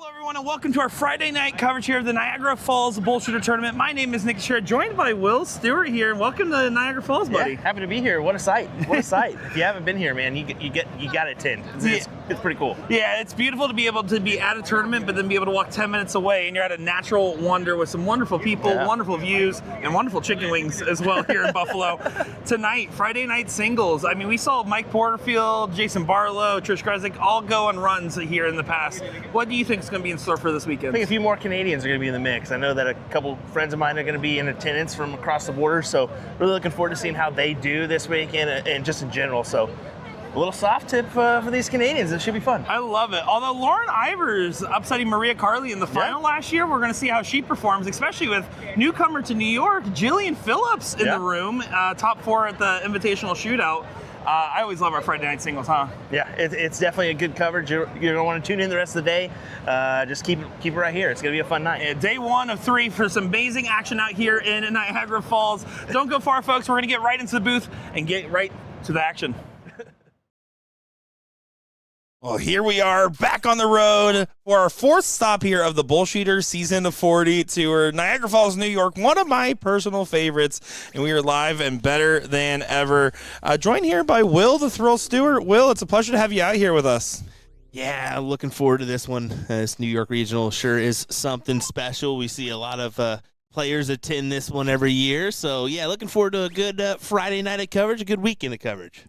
Hello, everyone, and welcome to our Friday night coverage here of the Niagara Falls BullShooter tournament. My name is Nick Shira, joined by Will Stewart here. Welcome to Niagara Falls, buddy. Yeah, happy to be here. What a sight! What a sight! If you haven't been here, man, you got to attend. It's pretty cool. Yeah, it's beautiful to be able to be at a tournament, but then be able to walk 10 minutes away, and you're at a natural wonder with some wonderful people, wonderful views, and wonderful chicken wings as well here in Buffalo. Tonight, Friday night singles. I mean, we saw Mike Porterfield, Jason Barlow, Trish Grezik all go on runs here in the past. What do you think is going to be in store for this weekend? I think a few more Canadians are going to be in the mix. I know that a couple friends of mine are going to be in attendance from across the border, so really looking forward to seeing how they do this weekend and just in general. So a little soft tip for these Canadians. It should be fun. I love it. Although Lauren Ivers upsetting Maria Carley in the final last year, we're going to see how she performs, especially with newcomer to New York, Jillian Phillips in the room, top 4 at the Invitational Shootout. I always love our Friday night singles, huh? Yeah, it's definitely a good coverage. You're going to want to tune in the rest of the day. Just keep it right here. It's going to be a fun night. Day 1 of 3 for some amazing action out here in Niagara Falls. Don't go far, folks. We're going to get right into the booth and get right to the action. Well, here we are back on the road for our 4th stop here of the BullShooter Season 40 Tour, Niagara Falls, New York, one of my personal favorites, and we are live and better than ever. Joined here by Will the Thrill Stewart. Will, it's a pleasure to have you out here with us. Yeah, looking forward to this one. This New York Regional sure is something special. We see a lot of players attend this one every year, so yeah, looking forward to a good Friday night of coverage, a good weekend of coverage.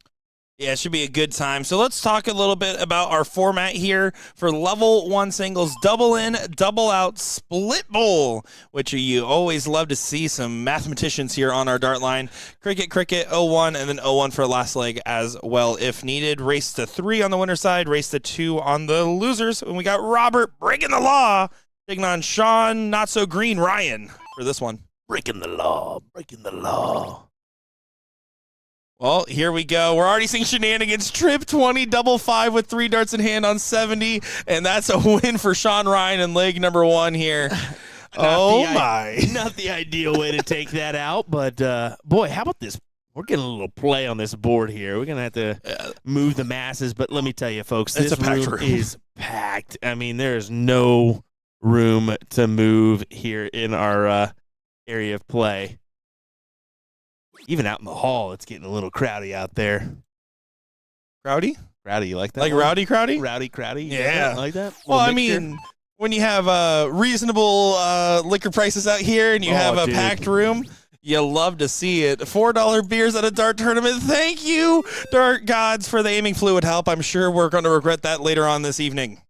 Yeah, it should be a good time. So let's talk a little bit about our format here for level 1 singles, double in, double out, split bowl, which you always love to see some mathematicians here on our dart line. Cricket, 0-1, and then 0-1 for last leg as well if needed. Race to 3 on the winner's side, race to 2 on the losers. And we got Robert breaking the law, taking on Sean, not so green Ryan for this one. Breaking the law, breaking the law. Well, here we go. We're already seeing shenanigans. Trip 20, double 5 with 3 darts in hand on 70, and that's a win for Sean Ryan in leg number 1 here. My. Not the ideal way to take that out, but boy, how about this? We're getting a little play on this board here. We're going to have to move the masses, but let me tell you, folks, this room is packed. I mean, there is no room to move here in our area of play. Even out in the hall, it's getting a little crowdy out there. Crowdy? Crowdy, you like that? Like one? Rowdy crowdy? Rowdy crowdy. Yeah. Like that? Well, I mean, when you have reasonable liquor prices out here and you have a packed room, you love to see it. $4 beers at a dart tournament. Thank you, dart gods, for the aiming fluid help. I'm sure we're going to regret that later on this evening.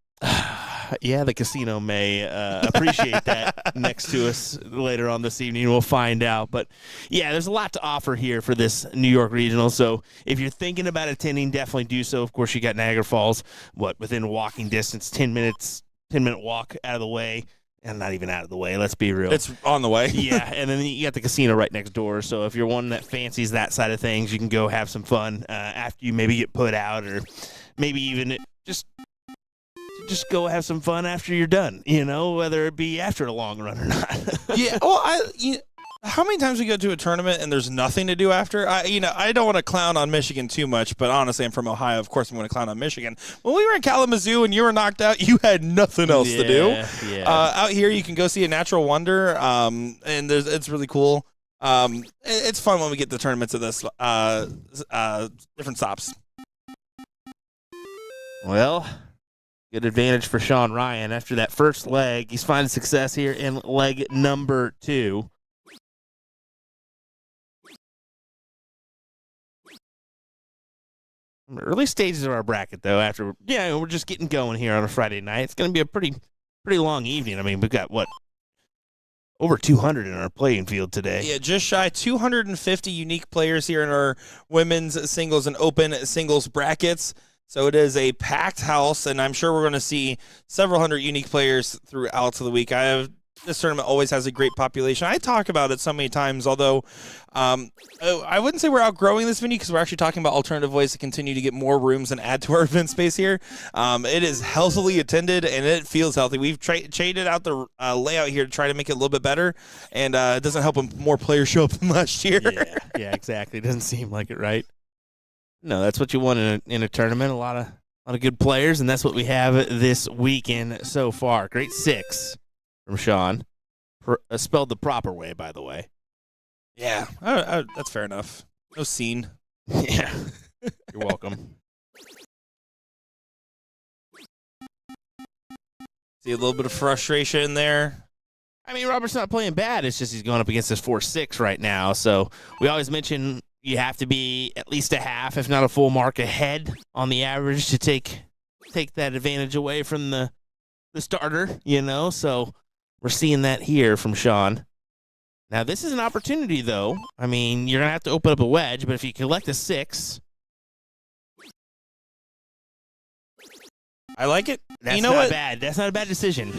Yeah, the casino may appreciate that next to us later on this evening. We'll find out. But, yeah, there's a lot to offer here for this New York Regional. So if you're thinking about attending, definitely do so. Of course, you got Niagara Falls, within walking distance, 10-minute walk out of the way. And not even out of the way, let's be real. It's on the way. Yeah, and then you got the casino right next door. So if you're one that fancies that side of things, you can go have some fun after you maybe get put out, or maybe even just go have some fun after you're done, whether it be after a long run or not. Yeah, well, how many times we go to a tournament and there's nothing to do after? I don't want to clown on Michigan too much, but honestly, I'm from Ohio. Of course, I'm going to clown on Michigan. When we were in Kalamazoo and you were knocked out, you had nothing else to do. Yeah. Out here, you can go see a natural wonder, and it's really cool. It's fun when we get the tournaments of this different stops. Well, good advantage for Sean Ryan. After that first leg, he's finding success here in leg number 2. Early stages of our bracket, though, we're just getting going here on a Friday night. It's going to be a pretty long evening. I mean, we've got, over 200 in our playing field today. Yeah, just shy 250 unique players here in our women's singles and open singles brackets. So it is a packed house, and I'm sure we're going to see several hundred unique players throughout the week. This tournament always has a great population. I talk about it so many times, although I wouldn't say we're outgrowing this venue because we're actually talking about alternative ways to continue to get more rooms and add to our event space here. It is healthily attended, and it feels healthy. We've traded out the layout here to try to make it a little bit better, and it doesn't help when more players show up than last year. Yeah, exactly. It doesn't seem like it, right? No, that's what you want in a tournament. A lot A lot of good players, and that's what we have this weekend so far. Great 6 from Sean. Spelled the proper way, by the way. Yeah, that's fair enough. No scene. Yeah. You're welcome. See a little bit of frustration there. I mean, Robert's not playing bad. It's just he's going up against this 4-6 right now. So we always mention you have to be at least a half, if not a full mark ahead on the average to take that advantage away from the starter, you know. So we're seeing that here from Sean. Now, this is an opportunity, though. I mean, you're going to have to open up a wedge, but if you collect a 6... I like it. That's you know not what? bad. That's not a bad decision.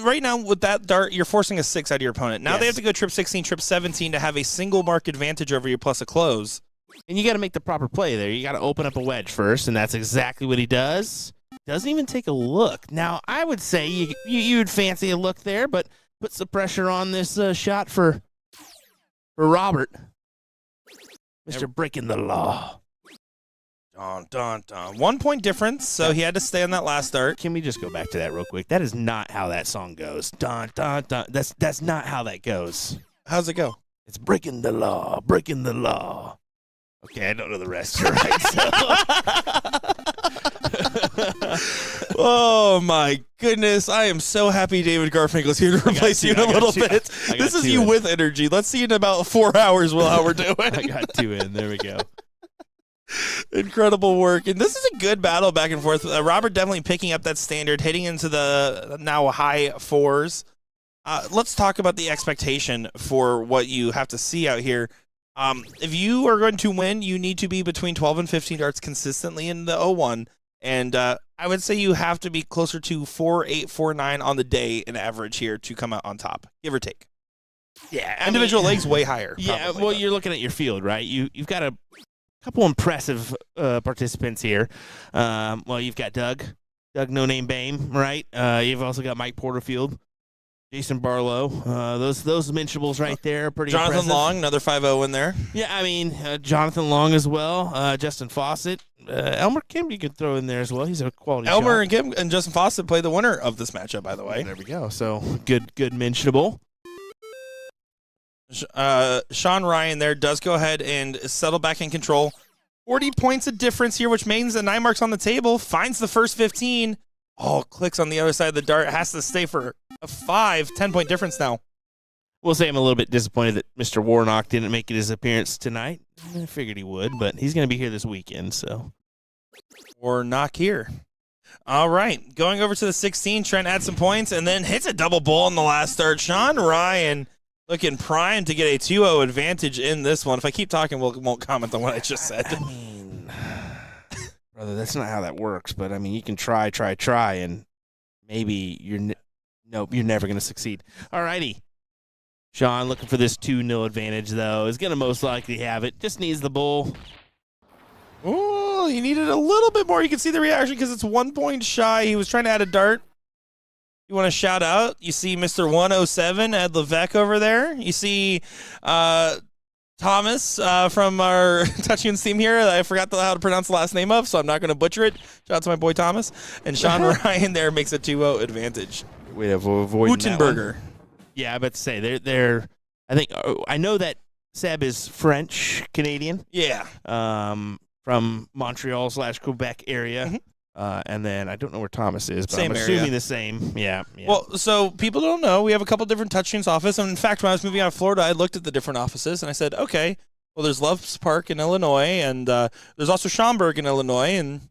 Right now with that dart, you're forcing a 6 out of your opponent. Now they have to go trip 16, trip 17 to have a single mark advantage over you plus a close. And you got to make the proper play there. You got to open up a wedge first, and that's exactly what he does. Doesn't even take a look. Now, I would say you'd fancy a look there, but put some pressure on this shot for Robert. Mr. Breaking the Law. Dun, dun, dun. 1 point difference, so he had to stay on that last dart. Can we just go back to that real quick? That is not how that song goes. Dun, dun, dun. That's not how that goes. How's it go? It's breaking the law, breaking the law. Okay, I don't know the rest. You're right. So. Oh, my goodness. I am so happy David Garfinkel's here to replace you in a little bit. This is you with energy. Let's see in about 4 hours how we're doing. I got 2 in. There we go. Incredible work. And this is a good battle back and forth. Robert definitely picking up that standard, hitting into the now high 4s. Let's talk about the expectation for what you have to see out here. If you are going to win, you need to be between 12 and 15 darts consistently in the 0-1. And I would say you have to be closer to 4.8, 4.9 on the day in average here to come out on top, give or take. Yeah, individual legs way higher. Yeah, probably, well, you're looking at your field, right? You've got a couple impressive participants here. Well, you've got Doug No Name Bame, right? You've also got Mike Porterfield, Jason Barlow. Those mentionables right there are pretty Jonathan impressive. Long, another 5-0 in there. Yeah, I mean, Jonathan Long as well. Justin Faucet. Elmer Kim you could throw in there as well. He's a quality Elmer shot. and Kim and Justin Fawcett play the winner of this matchup, by the way. There we go. So good mentionable. Sean Ryan there does go ahead and settle back in control. 40 points of difference here, which means the 9 marks on the table, finds the first 15. Oh, clicks on the other side of the dart, has to stay for a 10-point difference now. We'll say I'm a little bit disappointed that Mr. Warnock didn't make his appearance tonight. I figured he would, but he's going to be here this weekend, so. Warnock here. All right, going over to the 16, trying to add some points, and then hits a double ball in the last start. Sean Ryan looking primed to get a 2-0 advantage in this one. If I keep talking, we won't comment on what I just said. I mean, brother, that's not how that works. But, I mean, you can try, and maybe you're never going to succeed. All righty. Sean looking for this 2-0 advantage, though. Is going to most likely have it. Just needs the bull. Oh, he needed a little bit more. You can see the reaction because it's 1 point shy. He was trying to add a dart. You want to shout out? You see Mr. 107 at Levc over there. You see Thomas from our Touchings team here. I forgot how to pronounce the last name of, so I'm not going to butcher it. Shout out to my boy Thomas. And Sean Ryan there makes a 2-0 advantage. We have avoided Gutenberger. Yeah, I about to say they're. I think I know that Seb is French Canadian. Yeah. From Montreal/Quebec area. Mm-hmm. And then I don't know where Thomas is, but Same I'm area. assuming the same. Yeah. Well, so people don't know. We have a couple different Touchings offices. And in fact, when I was moving out of Florida, I looked at the different offices and I said, okay, well, there's Loves Park in Illinois, and there's also Schaumburg in Illinois, and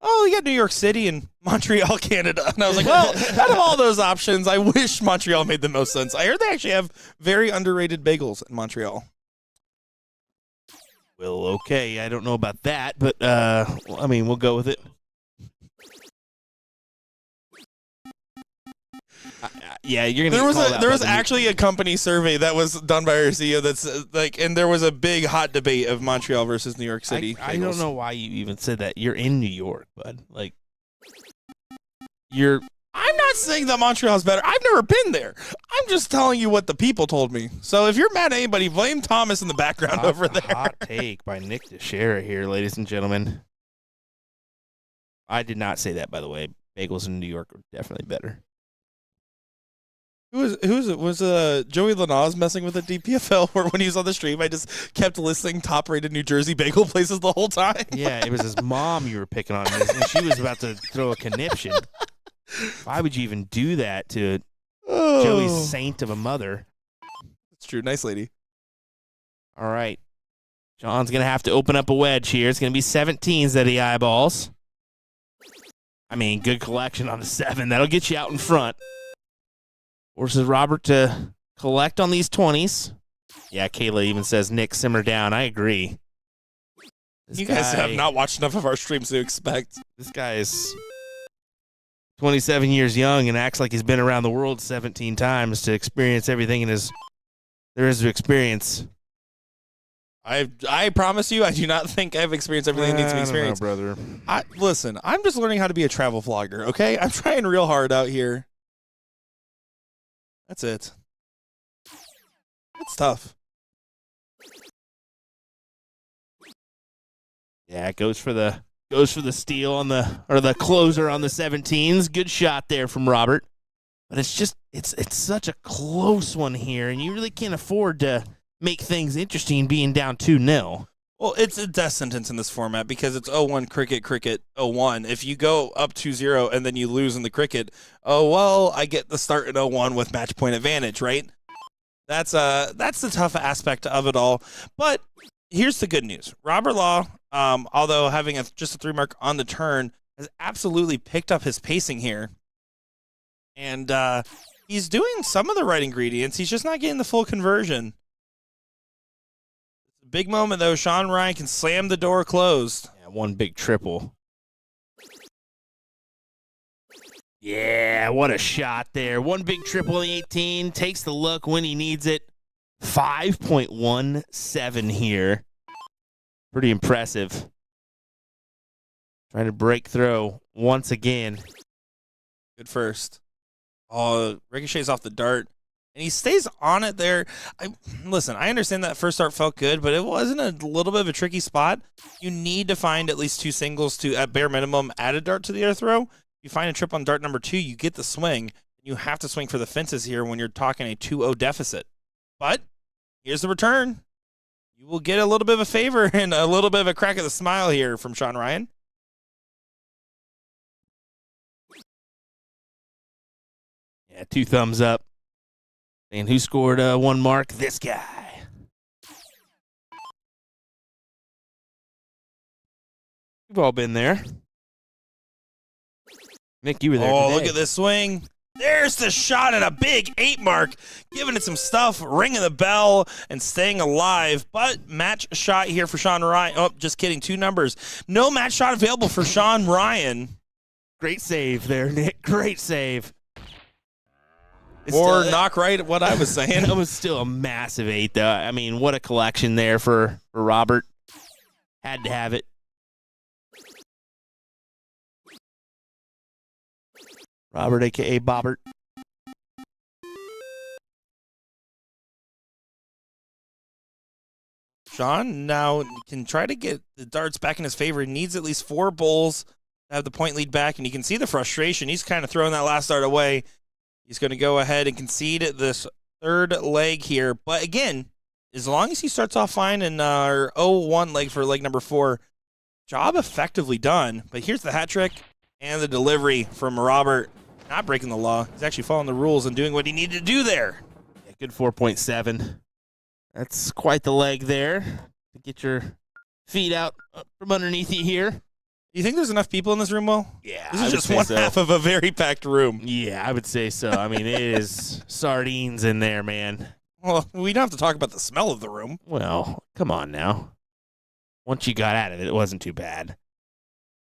you got New York City and Montreal, Canada. And I was like, well, out of all those options, I wish Montreal made the most sense. I heard they actually have very underrated bagels in Montreal. Well, okay. I don't know about that, but I mean, we'll go with it. Yeah, you're gonna. There was actually a company survey that was done by our CEO that's and there was a big hot debate of Montreal versus New York City. I don't know why you even said that. You're in New York, bud. I'm not saying that Montreal's better. I've never been there. I'm just telling you what the people told me. So if you're mad at anybody, blame Thomas in the background over there. Hot take by Nick Teixeira here, ladies and gentlemen. I did not say that, by the way. Bagels in New York are definitely better. Was Joey Lanaz messing with the DPFL where when he was on the stream, I just kept listing top-rated New Jersey bagel places the whole time? Yeah, it was his mom you were picking on, and she was about to throw a conniption. Why would you even do that to Joey's saint of a mother? It's true. Nice lady. All right. John's going to have to open up a wedge here. It's going to be 17s that he eyeballs. I mean, good collection on the 7. That'll get you out in front. Forces Robert to collect on these 20s. Yeah, Kayla even says, Nick, simmer down. I agree. You guys have not watched enough of our streams to expect. This guy is 27 years young and acts like he's been around the world 17 times to experience everything there is to experience. I promise you, I do not think I've experienced everything that needs to be experienced. Brother. Listen, I'm just learning how to be a travel vlogger, okay? I'm trying real hard out here. That's it. It's tough. Yeah, it goes for the steal on the closer on the 17s. Good shot there from Robert. But it's such a close one here, and you really can't afford to make things interesting being down 2-0. Well, it's a death sentence in this format because it's 0-1 cricket 0-1. If you go up 2-0 and then you lose in the cricket, I get the start at 0-1 with match point advantage, right? That's the tough aspect of it all. But here's the good news. Robert Law, although having just a 3 mark on the turn, has absolutely picked up his pacing here. And he's doing some of the right ingredients. He's just not getting the full conversion. Big moment, though. Sean Ryan can slam the door closed. Yeah, one big triple. Yeah, what a shot there. One big triple in the 18. Takes the look when he needs it. 5.17 here. Pretty impressive. Trying to break through once again. Good first. Oh, ricochets off the dart. And he stays on it there. Listen, I understand that first start felt good, but it wasn't a little bit of a tricky spot. You need to find at least 2 singles to, at bare minimum, add a dart to the air throw. If you find a trip on dart number 2, you get the swing. You have to swing for the fences here when you're talking a 2-0 deficit. But here's the return. You will get a little bit of a favor and a little bit of a crack at the smile here from Sean Ryan. Yeah, 2 thumbs up. And who scored 1 mark? This guy. We've all been there. Nick, you were there today. Look at this swing. There's the shot at a big 8 mark, giving it some stuff, ringing the bell, and staying alive. But match shot here for Sean Ryan. Oh, just kidding. 2 numbers. No match shot available for Sean Ryan. Great save there, Nick. Great save. Or knock right at what I was saying. It was still a massive 8, though. I mean, what a collection there for Robert. Had to have it. Robert, a.k.a. Bobbert. Sean now can try to get the darts back in his favor. He needs at least 4 bowls to have the point lead back, and you can see the frustration. He's kind of throwing that last dart away. He's going to go ahead and concede this 3rd leg here. But again, as long as he starts off fine in our 0-1 leg for leg number 4, job effectively done. But here's the hat trick and the delivery from Robert. Not breaking the law. He's actually following the rules and doing what he needed to do there. Yeah, good 4.7. That's quite the leg there to get your feet out from underneath you here. Do you think there's enough people in this room, Will? Yeah. This is just one half of a very packed room. Yeah, I would say so. I mean, it is sardines in there, man. Well, we don't have to talk about the smell of the room. Well, come on now. Once you got out of it, it wasn't too bad.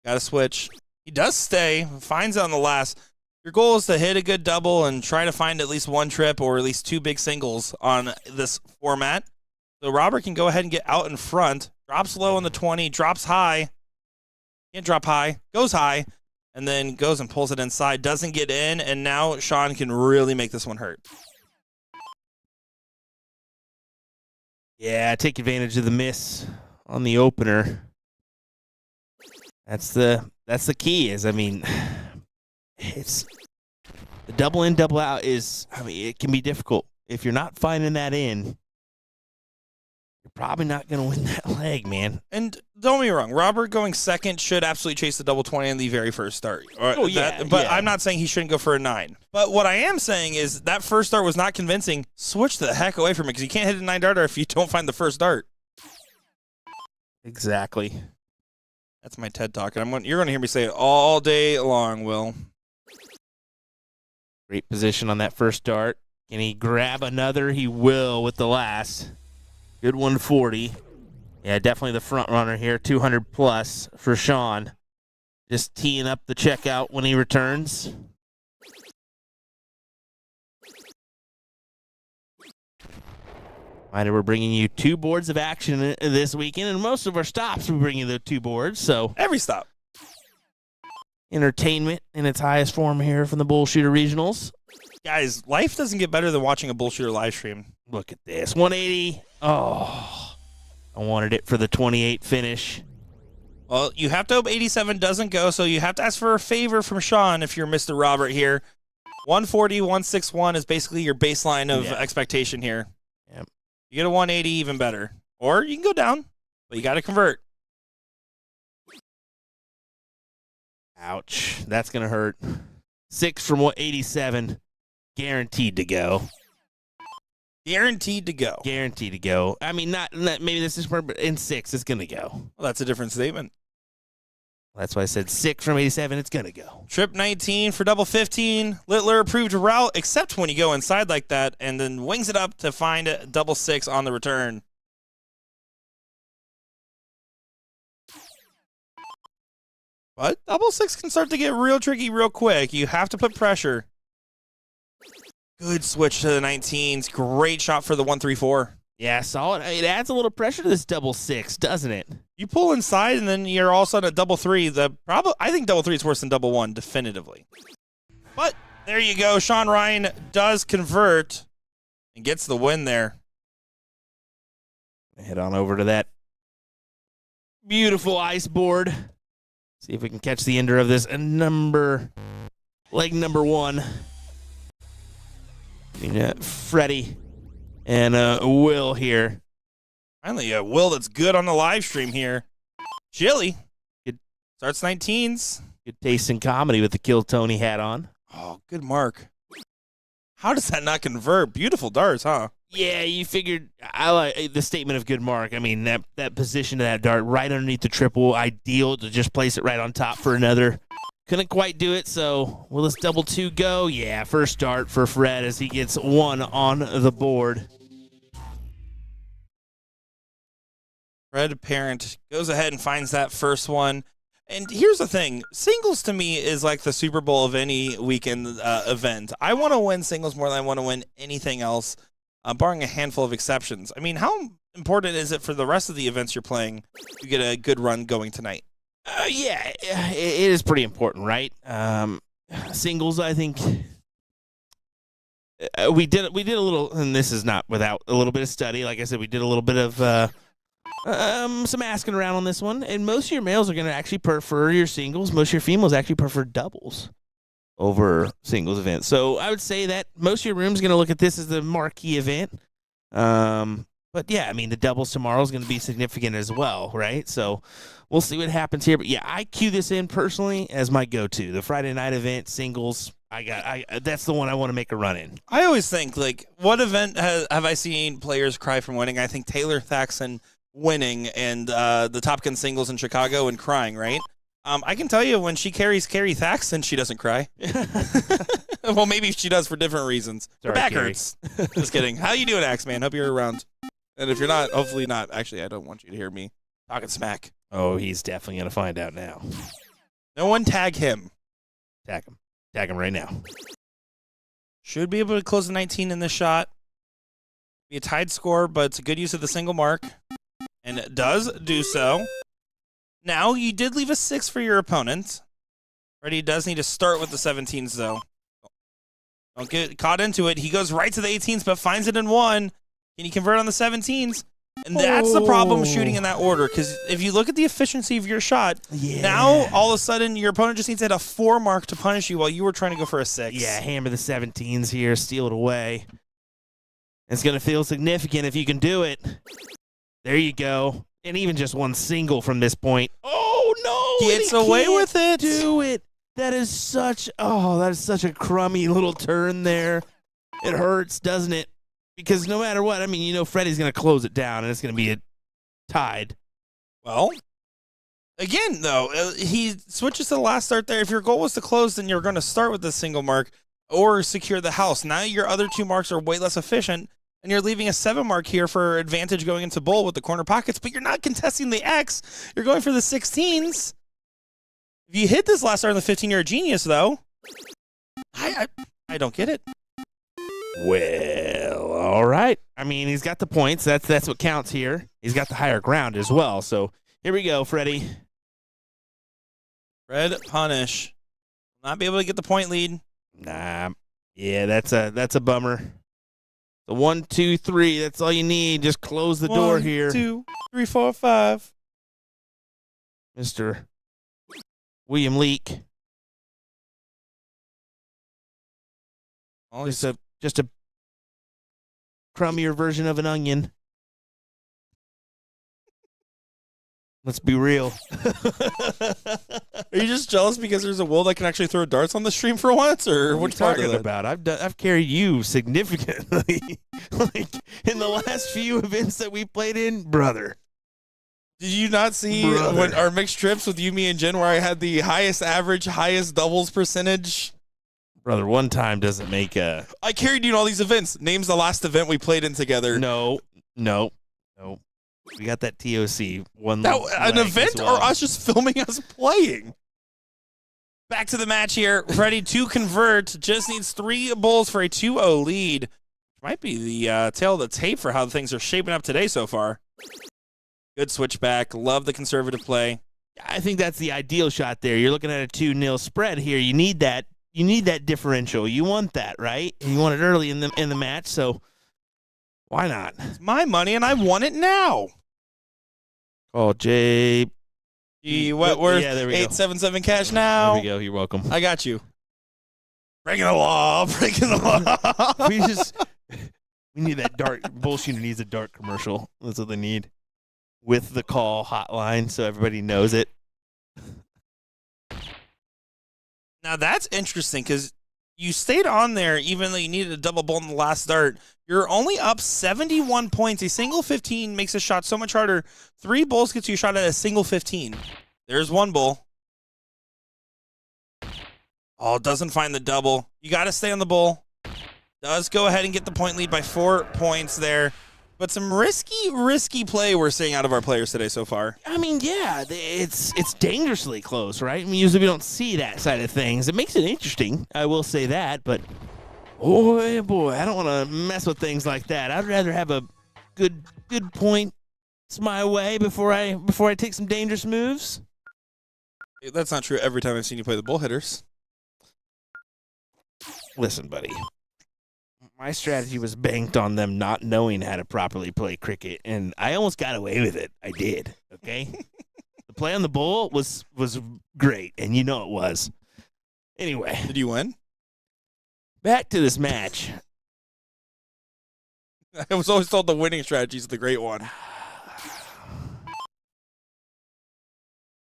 Got to switch. He does stay, finds it on the last. Your goal is to hit a good double and try to find at least 1 trip or at least 2 big singles on this format. So Robert can go ahead and get out in front. Drops low on the 20, drops high. Can't drop high, goes high, and then goes and pulls it inside. Doesn't get in, and now Sean can really make this one hurt. Yeah, take advantage of the miss on the opener. That's the That's the key. I mean, it's the double in, double out is. I mean, it can be difficult if you're not finding that in. You're probably not going to win that leg, man. And don't get me wrong, Robert going second should absolutely chase the double 20 in the very first start. Oh, yeah. But I'm not saying he shouldn't go for a 9. But what I am saying is that first start was not convincing. Switch the heck away from it because you can't hit a 9 darter if you don't find the first dart. Exactly. That's my TED Talk. And you're going to hear me say it all day long, Will. Great position on that first dart. Can he grab another? He will with the last. Good 140. Yeah, definitely the front runner here. 200 plus for Sean. Just teeing up the checkout when he returns. Reminder, we're bringing you 2 boards of action this weekend, and most of our stops we bring you the 2 boards. So every stop. Entertainment in its highest form here from the BullShooter Regionals. Guys, life doesn't get better than watching a BullShooter live stream. Look at this. 180. Oh, I wanted it for the 28 finish. Well, you have to hope 87 doesn't go, so you have to ask for a favor from Sean if you're Mr. Robert here. 140, 161 is basically your baseline of expectation here. Yep. You get a 180, even better. Or you can go down, but you got to convert. Ouch. That's going to hurt. 6 from 87. Guaranteed to go. Guaranteed to go. Guaranteed to go. I mean, not maybe this is but in 6, it's going to go. Well, that's a different statement. That's why I said 6 from 87, it's going to go. Trip 19 for double 15. Littler approved route, except when you go inside like that, and then wings it up to find a double 6 on the return. But double 6 can start to get real tricky real quick. You have to put pressure. Good switch to the 19s. Great shot for the 134. Yeah, solid. It adds a little pressure to this double 6, doesn't it? You pull inside, and then you're all of a sudden at double 3. I think double 3 is worse than double 1, definitively. But there you go. Sean Ryan does convert and gets the win there. Head on over to that beautiful ice board. See if we can catch the ender of this leg number 1. Freddy and Will here. Finally, a Will that's good on the live stream here. Chili. Good. Starts 19s. Good taste in comedy with the Kill Tony hat on. Oh, good mark. How does that not convert? Beautiful darts, huh? Yeah, you figured. I like the statement of good mark. I mean, that position of that dart right underneath the triple, ideal to just place it right on top for another. Couldn't quite do it, so will this double 2 go? Yeah, first dart for Fred as he gets 1 on the board. Fred Parent goes ahead and finds that first one. And here's the thing. Singles to me is like the Super Bowl of any weekend event. I want to win singles more than I want to win anything else, barring a handful of exceptions. I mean, how important is it for the rest of the events you're playing to get a good run going tonight? Yeah, it is pretty important, right? Singles, I think we did a little, and this is not without a little bit of study. Like I said, we did a little bit of some asking around on this one, and most of your males are going to actually prefer your singles. Most of your females actually prefer doubles over singles events. So I would say that most of your room is going to look at this as the marquee event. But yeah, I mean, the doubles tomorrow is going to be significant as well, right? So we'll see what happens here. But yeah, I cue this in personally as my go-to. The Friday night event, singles, that's the one I want to make a run in. I always think, like, what event have I seen players cry from winning? I think Taylor Thaxton winning and the Top Gun singles in Chicago and crying, right? I can tell you when she carries Carrie Thaxton, she doesn't cry. Well, maybe she does for different reasons. Her back hurts. Just kidding. How you doing, Axeman? Hope you're around. And if you're not, hopefully not. Actually, I don't want you to hear me talking smack. Oh, he's definitely going to find out now. No one tag him. Tag him. Tag him right now. Should be able to close the 19 in this shot. Be a tied score, but it's a good use of the single mark. And it does do so. Now, you did leave a 6 for your opponent. Freddy does need to start with the 17s, though. Don't get caught into it. He goes right to the 18s, but finds it in 1. Can he convert on the 17s? And that's the problem shooting in that order, because if you look at the efficiency of your shot, now all of a sudden your opponent just needs to hit a 4 mark to punish you while you were trying to go for a 6. Yeah, hammer the 17s here, steal it away. It's going to feel significant if you can do it. There you go. And even just one single from this point. Oh, no. Gets away with it. Do it. That is such a crummy little turn there. It hurts, doesn't it? Because no matter what, I mean, you know Freddy's going to close it down, and it's going to be tied. Well, again, though, he switches to the last start there. If your goal was to close, then you're going to start with the single mark or secure the house. Now your other 2 marks are way less efficient, and you're leaving a 7 mark here for advantage going into bull with the corner pockets, but you're not contesting the X. You're going for the 16s. If you hit this last start on the 15, you're a genius, though. I don't get it. Well, all right. I mean, he's got the points. That's what counts here. He's got the higher ground as well. So here we go, Freddy. Red punish. Not be able to get the point lead. Nah. Yeah, that's a bummer. The 1, 2, 3. That's all you need. Just close the door here. 1, 2, 3, 4, 5. Mr. William Leak. Just a crummier version of an onion. Let's be real. Are you just jealous because there's a Will that can actually throw darts on the stream for once, or what are you talking about? I've carried you significantly, like in the last few events that we played in, brother. Did you not see when our mixed trips with you, me, and Jen, where I had the highest average, highest doubles percentage? Brother, one time doesn't make a... I carried you in all these events. Name's the last event we played in together. No. We got that TOC. An event or us just filming us playing? Back to the match here. Ready to convert. Just needs 3 bulls for a 2-0 lead. Might be the tail of the tape for how things are shaping up today so far. Good switchback. Love the conservative play. I think that's the ideal shot there. You're looking at a 2-0 spread here. You need that. You need that differential. You want that, right? And you want it early in the match, so why not? It's my money, and I want it now. Oh, J. G. Wetworth. Yeah, there we 877 cash now. There we go. You're welcome. I got you. Breaking the law. Breaking the law. We need that dark. BullShooter needs a dark commercial. That's what they need. With the call hotline so everybody knows it. Now, that's interesting because you stayed on there even though you needed a double bull in the last start. You're only up 71 points. A single 15 makes a shot so much harder. 3 bulls gets you a shot at a single 15. There's 1 bull. Oh, doesn't find the double. You got to stay on the bull. Does go ahead and get the point lead by 4 points there. But some risky play we're seeing out of our players today so far. I mean, yeah, it's dangerously close, right? I mean, usually we don't see that side of things. It makes it interesting, I will say that, but boy, I don't want to mess with things like that. I'd rather have a good point my way before I take some dangerous moves. That's not true every time I've seen you play the bull hitters. Listen, buddy. My strategy was banked on them not knowing how to properly play cricket, and I almost got away with it. I did, okay? The play on the bull was great, and you know it was. Anyway. Did you win? Back to this match. I was always told the winning strategy is the great one.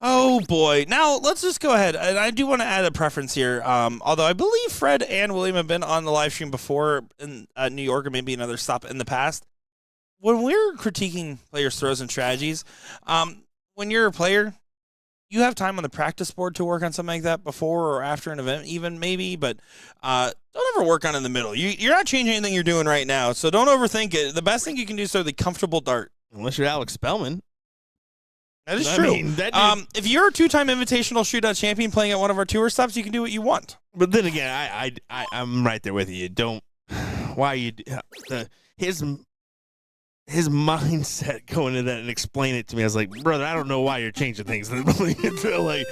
Oh, boy. Now, let's just go ahead. And I do want to add a preference here. Although I believe Fred and William have been on the live stream before in New York or maybe another stop in the past. When we're critiquing players' throws and strategies, when you're a player, you have time on the practice board to work on something like that before or after an event even maybe, but don't ever work on it in the middle. You're not changing anything you're doing right now, so don't overthink it. The best thing you can do is throw the comfortable dart. Unless you're Alex Spellman. That is true. Mean, if you're a 2-time invitational shootout champion playing at one of our tour stops, you can do what you want. But then again, I'm right there with you. His mindset going into that and explain it to me. I was like, brother, I don't know why you're changing things. Like,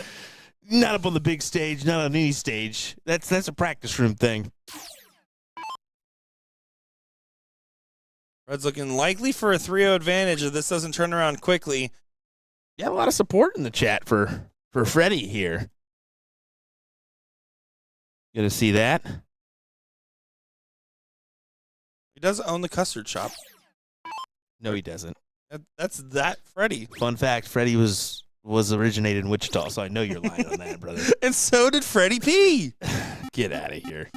not up on the big stage, not on any stage. That's a practice room thing. Red's looking likely for a 3-0 advantage if this doesn't turn around quickly. Yeah, a lot of support in the chat for Freddy here. Good to see that. He does own the custard shop. No, he doesn't. That's that Freddy. Fun fact, Freddy was originated in Wichita, so I know you're lying on that, brother. And so did Freddy P. Get out of here.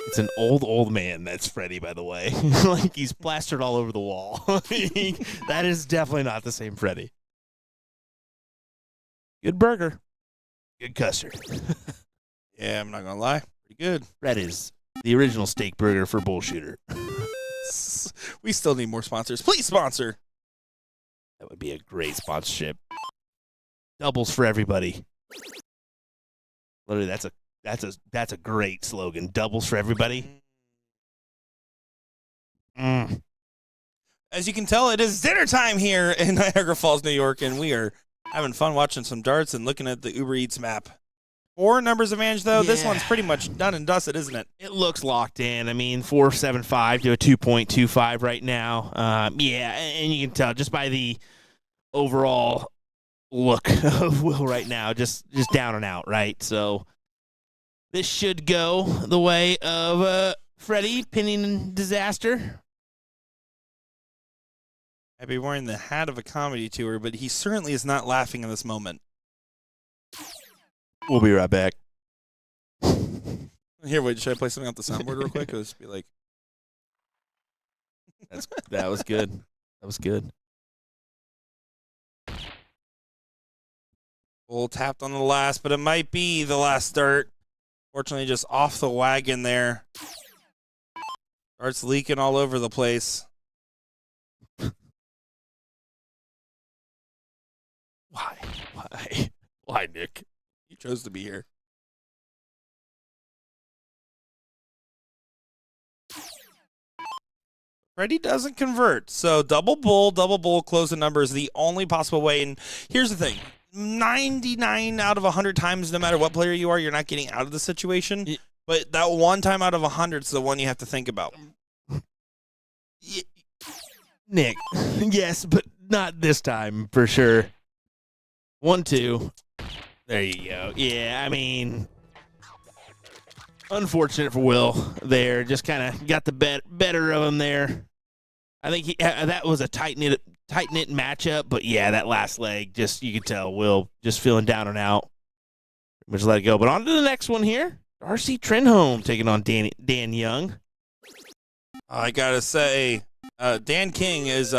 It's an old man that's Freddy, by the way. Like, he's plastered all over the wall. That is definitely not the same Freddy. Good burger. Good custard. Yeah, I'm not going to lie. Pretty good. That is the original steak burger for BullShooter. We still need more sponsors. Please sponsor. That would be a great sponsorship. Doubles for everybody. Literally, that's a great slogan. Doubles for everybody. As you can tell, it is dinner time here in Niagara Falls, New York, and we are having fun watching some darts and looking at the Uber Eats map. 4 numbers advantage, though. Yeah. This one's pretty much done and dusted, isn't it? It looks locked in. I mean, 4.75 to a 2.25 right now. Yeah, and you can tell just by the overall look of Will right now, just down and out, right? So this should go the way of Freddy, pinning disaster. I'd be wearing the hat of a comedy tour, but he certainly is not laughing in this moment. We'll be right back. Here, wait, should I play something off the soundboard real quick? It'll just be like... That was good. That was good. Bull tapped on the last, but it might be the last start. Fortunately, just off the wagon there. Starts leaking all over the place. Why, Nick? You chose to be here. Freddy doesn't convert, so double bull, close the number is the only possible way. And here's the thing. 99 out of 100 times, no matter what player you are, you're not getting out of the situation. Yeah. But that one time out of 100 is the one you have to think about. Nick, yes, but not this time for sure. 1-2. There you go. Yeah, I mean, unfortunate for Will there. Just kind of got the better of him there. I think that was a tight-knit matchup, but yeah, that last leg, just you could tell Will just feeling down and out. Just let it go. But on to the next one here. Darcy Trenholm taking on Dan Young. I got to say, Dan King is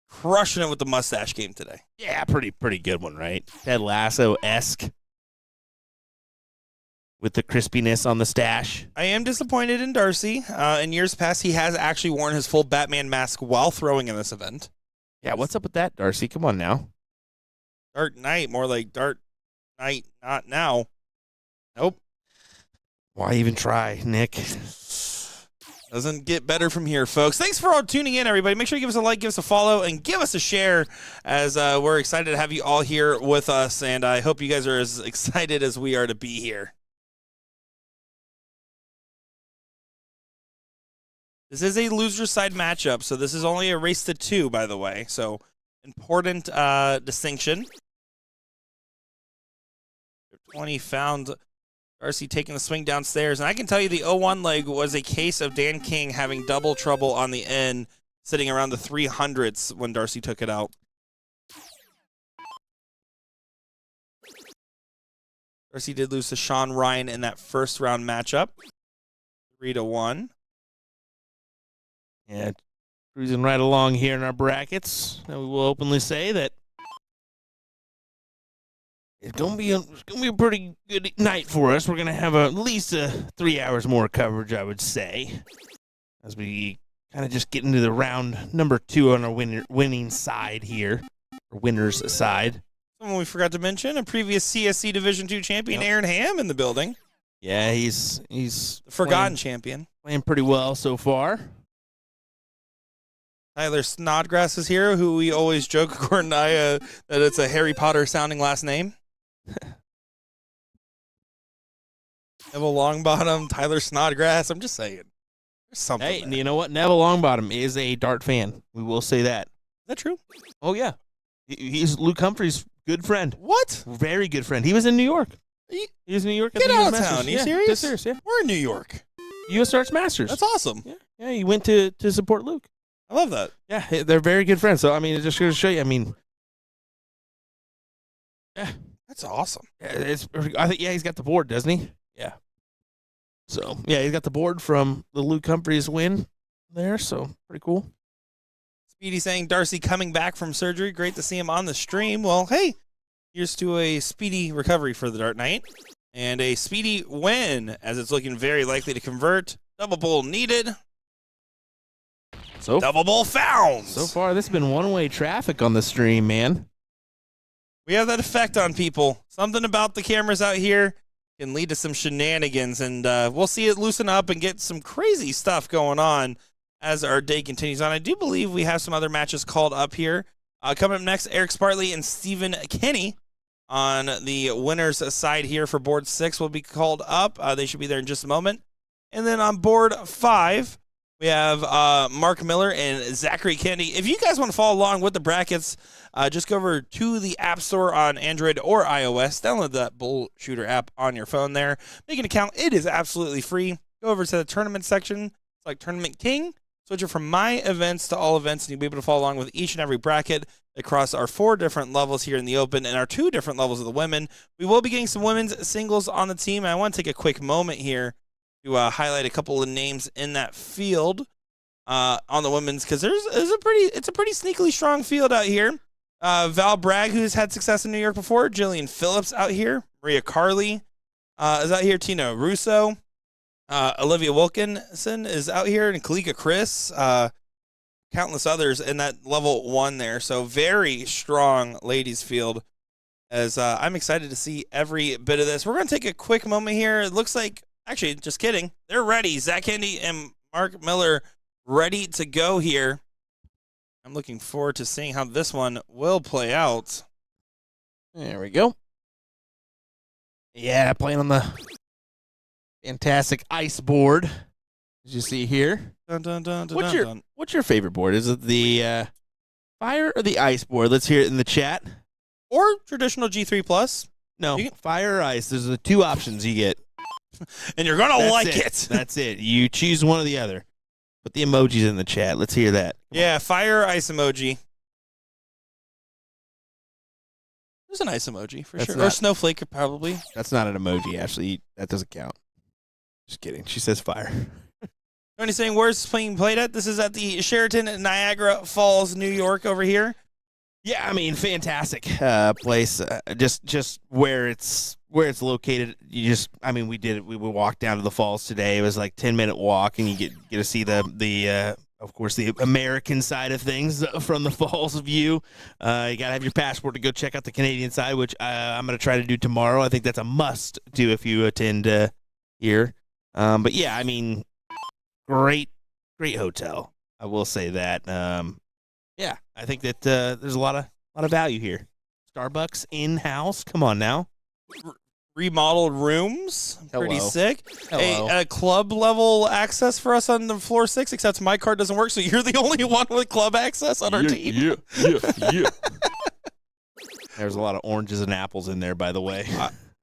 crushing it with the mustache game today. Yeah, pretty good one, right? Ted Lasso-esque with the crispiness on the stash. I am disappointed in Darcy. In years past, he has actually worn his full Batman mask while throwing in this event. Yeah, what's up with that, Darcy? Come on now. Dark Knight, more like Dark Knight, not now. Nope. Why even try, Nick? Doesn't get better from here, folks. Thanks for all tuning in, everybody. Make sure you give us a like, give us a follow, and give us a share as we're excited to have you all here with us, and I hope you guys are as excited as we are to be here. This is a loser side matchup, so this is only a race to 2, by the way. So, important distinction. 20 found Darcy taking the swing downstairs. And I can tell you the 0-1 leg was a case of Dan King having double trouble on the end, sitting around the 300s when Darcy took it out. Darcy did lose to Sean Ryan in that first round matchup. 3-1. Yeah, cruising right along here in our brackets. And we will openly say that it's gonna be a pretty good night for us. We're gonna have at least 3 hours more coverage, I would say, as we kind of just get into the round number 2 on our winning side here, or winner's side. Someone we forgot to mention, a previous CSC Division II champion, Aaron Ham, in the building. Yeah, he's the forgotten champion, playing pretty well so far. Tyler Snodgrass is here, who we always joke, according to Aya, that it's a Harry Potter-sounding last name. Neville Longbottom, Tyler Snodgrass, I'm just saying. Something. Hey, there. you know what? Neville Longbottom is a dart fan. We will say that. Is that true? Oh, yeah. He's Luke Humphrey's good friend. What? Very good friend. He was in New York. He was in New York. Get at the out of US Masters. town. Are you Yeah, serious? dead serious, yeah. We're in New York. US Arts Masters. That's awesome. Yeah, he went to support Luke. I love that. Yeah, they're very good friends. So, I mean, it just goes to show you, I mean, yeah. That's awesome. I think, he's got the board, doesn't he? Yeah. So, yeah, he's got the board from the Luke Humphreys win there, so pretty cool. Speedy saying Darcy coming back from surgery. Great to see him on the stream. Well, hey, here's to a speedy recovery for the Dart Knight and a speedy win as it's looking very likely to convert. Double bull needed. So double bull found. So far, this has been one-way traffic on the stream, man. We have that effect on people. Something about the cameras out here can lead to some shenanigans, and we'll see it loosen up and get some crazy stuff going on as our day continues on. I do believe we have some other matches called up here. Coming up next, Eric Spartley and Stephen Kenny on the winner's side here for board 6 will be called up. They should be there in just a moment. And then on board 5, we have Mark Miller and Zachary Kennedy. If you guys want to follow along with the brackets, just go over to the App Store on Android or iOS. Download that BullShooter app on your phone there. Make an account. It is absolutely free. Go over to the tournament section. It's like Tournament King. Switch it from my events to all events, and you'll be able to follow along with each and every bracket across our 4 different levels here in the Open and our 2 different levels of the women. We will be getting some women's singles on the team. I want to take a quick moment here to highlight a couple of names in that field on the women's, because it's a pretty sneakily strong field out here. Val Bragg, who's had success in New York before. Jillian Phillips out here. Maria Carley is out here. Tina Russo. Olivia Wilkinson is out here, and Kalika Chris. Countless others in that level 1 there. So very strong ladies field, as I'm excited to see every bit of this. We're going to take a quick moment here. It looks like, actually, just kidding, they're ready. Zach Kennedy and Mark Miller ready to go here. I'm looking forward to seeing how this one will play out. There we go. Yeah, playing on the fantastic ice board, as you see here. Dun, dun, dun, dun, What's your favorite board? Is it the fire or the ice board? Let's hear it in the chat. Or traditional G3 Plus. No, fire or ice. There's the 2 options you get. And you're going to like it. That's it. You choose one or the other. Put the emojis in the chat. Let's hear that. Yeah, fire or ice emoji. There's an ice emoji for sure. Or snowflake, probably. That's not an emoji, actually. That doesn't count. Just kidding. She says fire. Tony saying, where's this being played at? This is at the Sheraton in Niagara Falls, New York over here. Yeah, I mean, fantastic place. Just where it's located. We walked down to the falls today. It was like 10-minute walk, and you get to see the of course, the American side of things from the falls view. You got to have your passport to go check out the Canadian side, which I'm going to try to do tomorrow. I think that's a must do if you attend here. But yeah, I mean, great hotel. I will say that. Yeah, I think that there's a lot of value here. Starbucks in-house. Come on now. Remodeled rooms. Pretty Hello. sick. Hello. A club level access for us on the floor 6, except my card doesn't work, so you're the only one with club access on our team. Yeah. There's a lot of oranges and apples in there, by the way.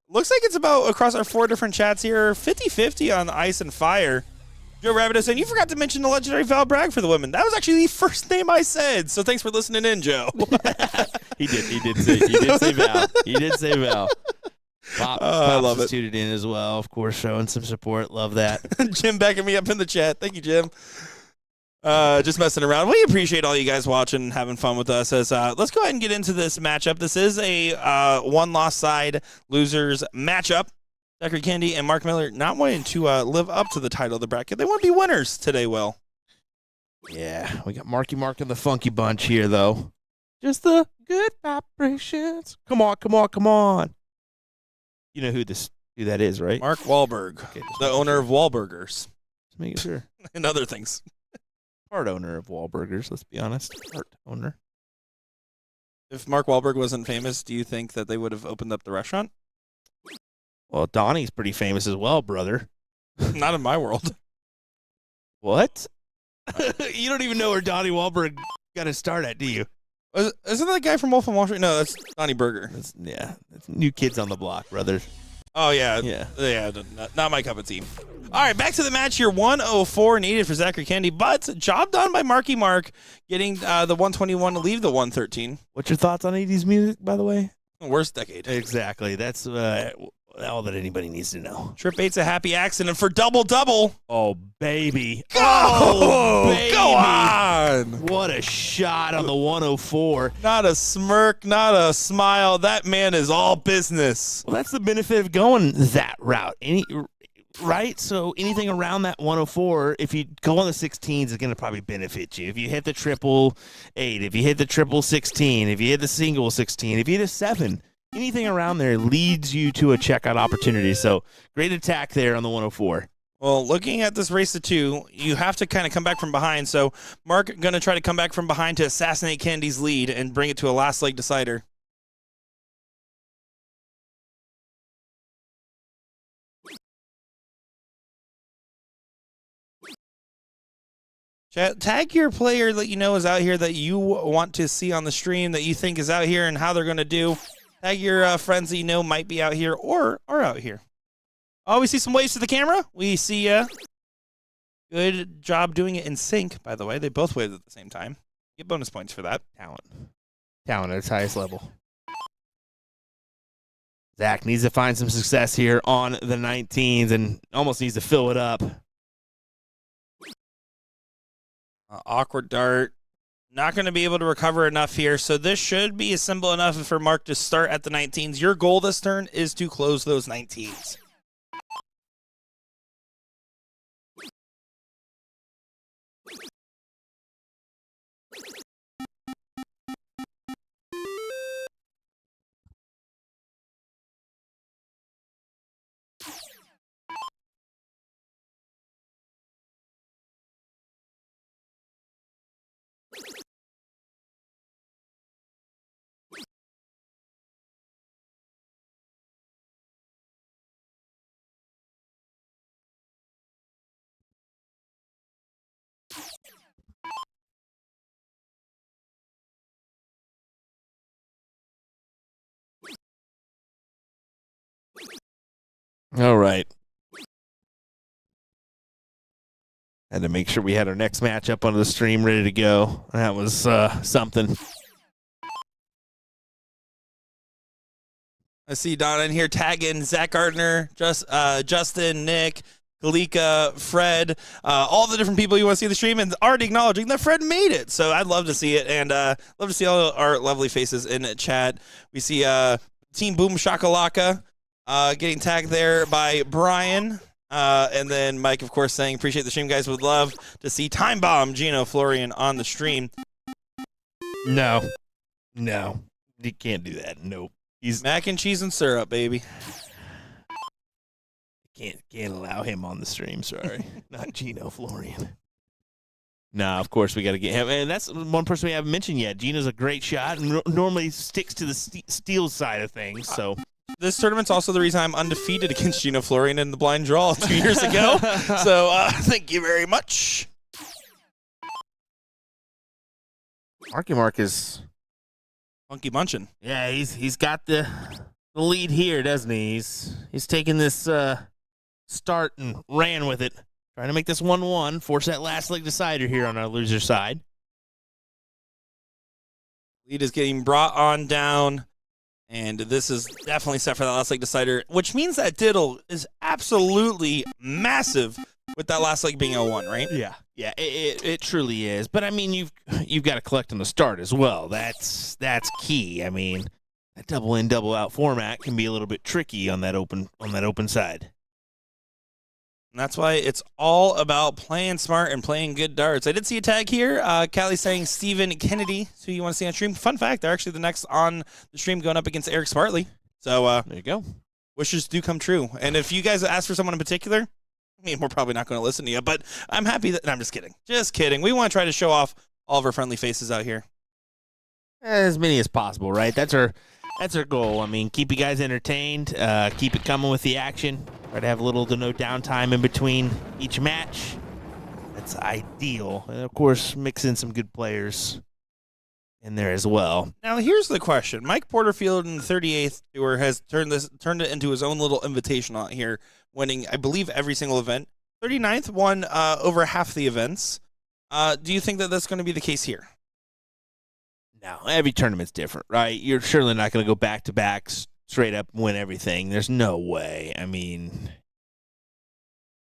Looks like it's about, across our 4 different chats here, 50-50 on ice and fire. Joe Rabbit is saying, you forgot to mention the legendary Val Bragg for the women. That was actually the first name I said, so thanks for listening in, Joe. He did say Val. He did say Val. Pops I love it. Tuned in as well, of course, showing some support. Love that. Jim backing me up in the chat. Thank you, Jim. Just messing around. We appreciate all you guys watching and having fun with us. Let's go ahead and get into this matchup. This is a one-loss side losers matchup. Zachary Kennedy and Mark Miller not wanting to live up to the title of the bracket. They want to be winners today, Will. Yeah, we got Marky Mark and the Funky Bunch here, though. Just the good vibrations. Come on. You know who that is, right? Mark Wahlberg, Okay, the owner of Wahlburgers. Just making sure. And other things. Part owner of Wahlburgers, let's be honest. Part owner. If Mark Wahlberg wasn't famous, do you think that they would have opened up the restaurant? Well, Donnie's pretty famous as well, brother. Not in my world. What? You don't even know where Donnie Wahlberg got to start at, do you? Isn't that the guy from Wolf of Wall Street? No, that's Donnie Berger. That's New Kids on the Block, brother. Oh, yeah. Yeah, not my cup of tea. All right, back to the match here. 104 needed for Zachary Kennedy, but job done by Marky Mark, getting the 121 to leave the 113. What's your thoughts on 80s music, by the way? Worst decade. Exactly. That's all that anybody needs to know. Trip 8's a happy accident for double-double. Oh, baby. Go! Oh, baby. Go on! What a shot on the 104. Not a smirk, not a smile. That man is all business. Well, that's the benefit of going that route. Right? So anything around that 104, if you go on the 16s, is going to probably benefit you. If you hit the 888, if you hit the 16, if you hit the single 16, if you hit a 7, anything around there leads you to a checkout opportunity. So great attack there on the 104. Well, looking at this race to 2, you have to kind of come back from behind. So Mark going to try to come back from behind to assassinate Kennedy's lead and bring it to a last leg decider. Chat, tag your player that you know is out here that you want to see on the stream, that you think is out here and how they're going to do. Tag your friends that you know might be out here or are out here. Oh, we see some waves to the camera. We see good job doing it in sync, by the way. They both waved at the same time. Get bonus points for that. Talent at its highest level. Zach needs to find some success here on the 19s and almost needs to fill it up. Awkward dart. Not going to be able to recover enough here, so this should be simple enough for Mark to start at the 19s. Your goal this turn is to close those 19s. All right. Had to make sure we had our next match up on the stream ready to go. That was something. I see Donna in here tagging Zach Gardner, Justin, Nick, Kalika, Fred, all the different people you want to see the stream, and already acknowledging that Fred made it. So I'd love to see it, and love to see all our lovely faces in chat. We see Team Boom Shakalaka getting tagged there by Brian. And then Mike, of course, saying, appreciate the stream, guys. Would love to see Time Bomb Gino Florian on the stream. No. You can't do that. Nope. He's mac and cheese and syrup, baby. Can't allow him on the stream, sorry. Not Gino Florian. No, of course we got to get him. And that's one person we haven't mentioned yet. Gino's a great shot and normally sticks to the steel side of things, so... This tournament's also the reason I'm undefeated against Gino Florian in the blind draw 2 years ago. So thank you very much. Marky Mark is funky munchin'. Yeah, he's got the lead here, doesn't he? He's taking this start and ran with it, trying to make this 1-1, force that last leg decider here on our loser side. Lead is getting brought on down. And this is definitely set for that last leg decider, which means that diddle is absolutely massive with that last leg being 0-1, right? Yeah, it truly is. But I mean, you've got to collect on the start as well. That's key. I mean, that double in, double out format can be a little bit tricky on that open side. And that's why it's all about playing smart and playing good darts. I did see a tag here. Callie saying Stephen Kennedy, who you want to see on stream. Fun fact, they're actually the next on the stream going up against Eric Spartley. So there you go. Wishes do come true. And if you guys ask for someone in particular, I mean, we're probably not going to listen to you, but I'm happy that... No, I'm just kidding. Just kidding. We want to try to show off all of our friendly faces out here. As many as possible, right? That's our goal. I mean, keep you guys entertained. Keep it coming with the action. Try to have little to no downtime in between each match. That's ideal. And, of course, mix in some good players in there as well. Now, here's the question. Mike Porterfield in the 38th Tour has turned it into his own little invitational here, winning, I believe, every single event. 39th won over half the events. Do you think that that's going to be the case here? No, every tournament's different, right? You're surely not going to go back-to-back straight up and win everything. There's no way. I mean,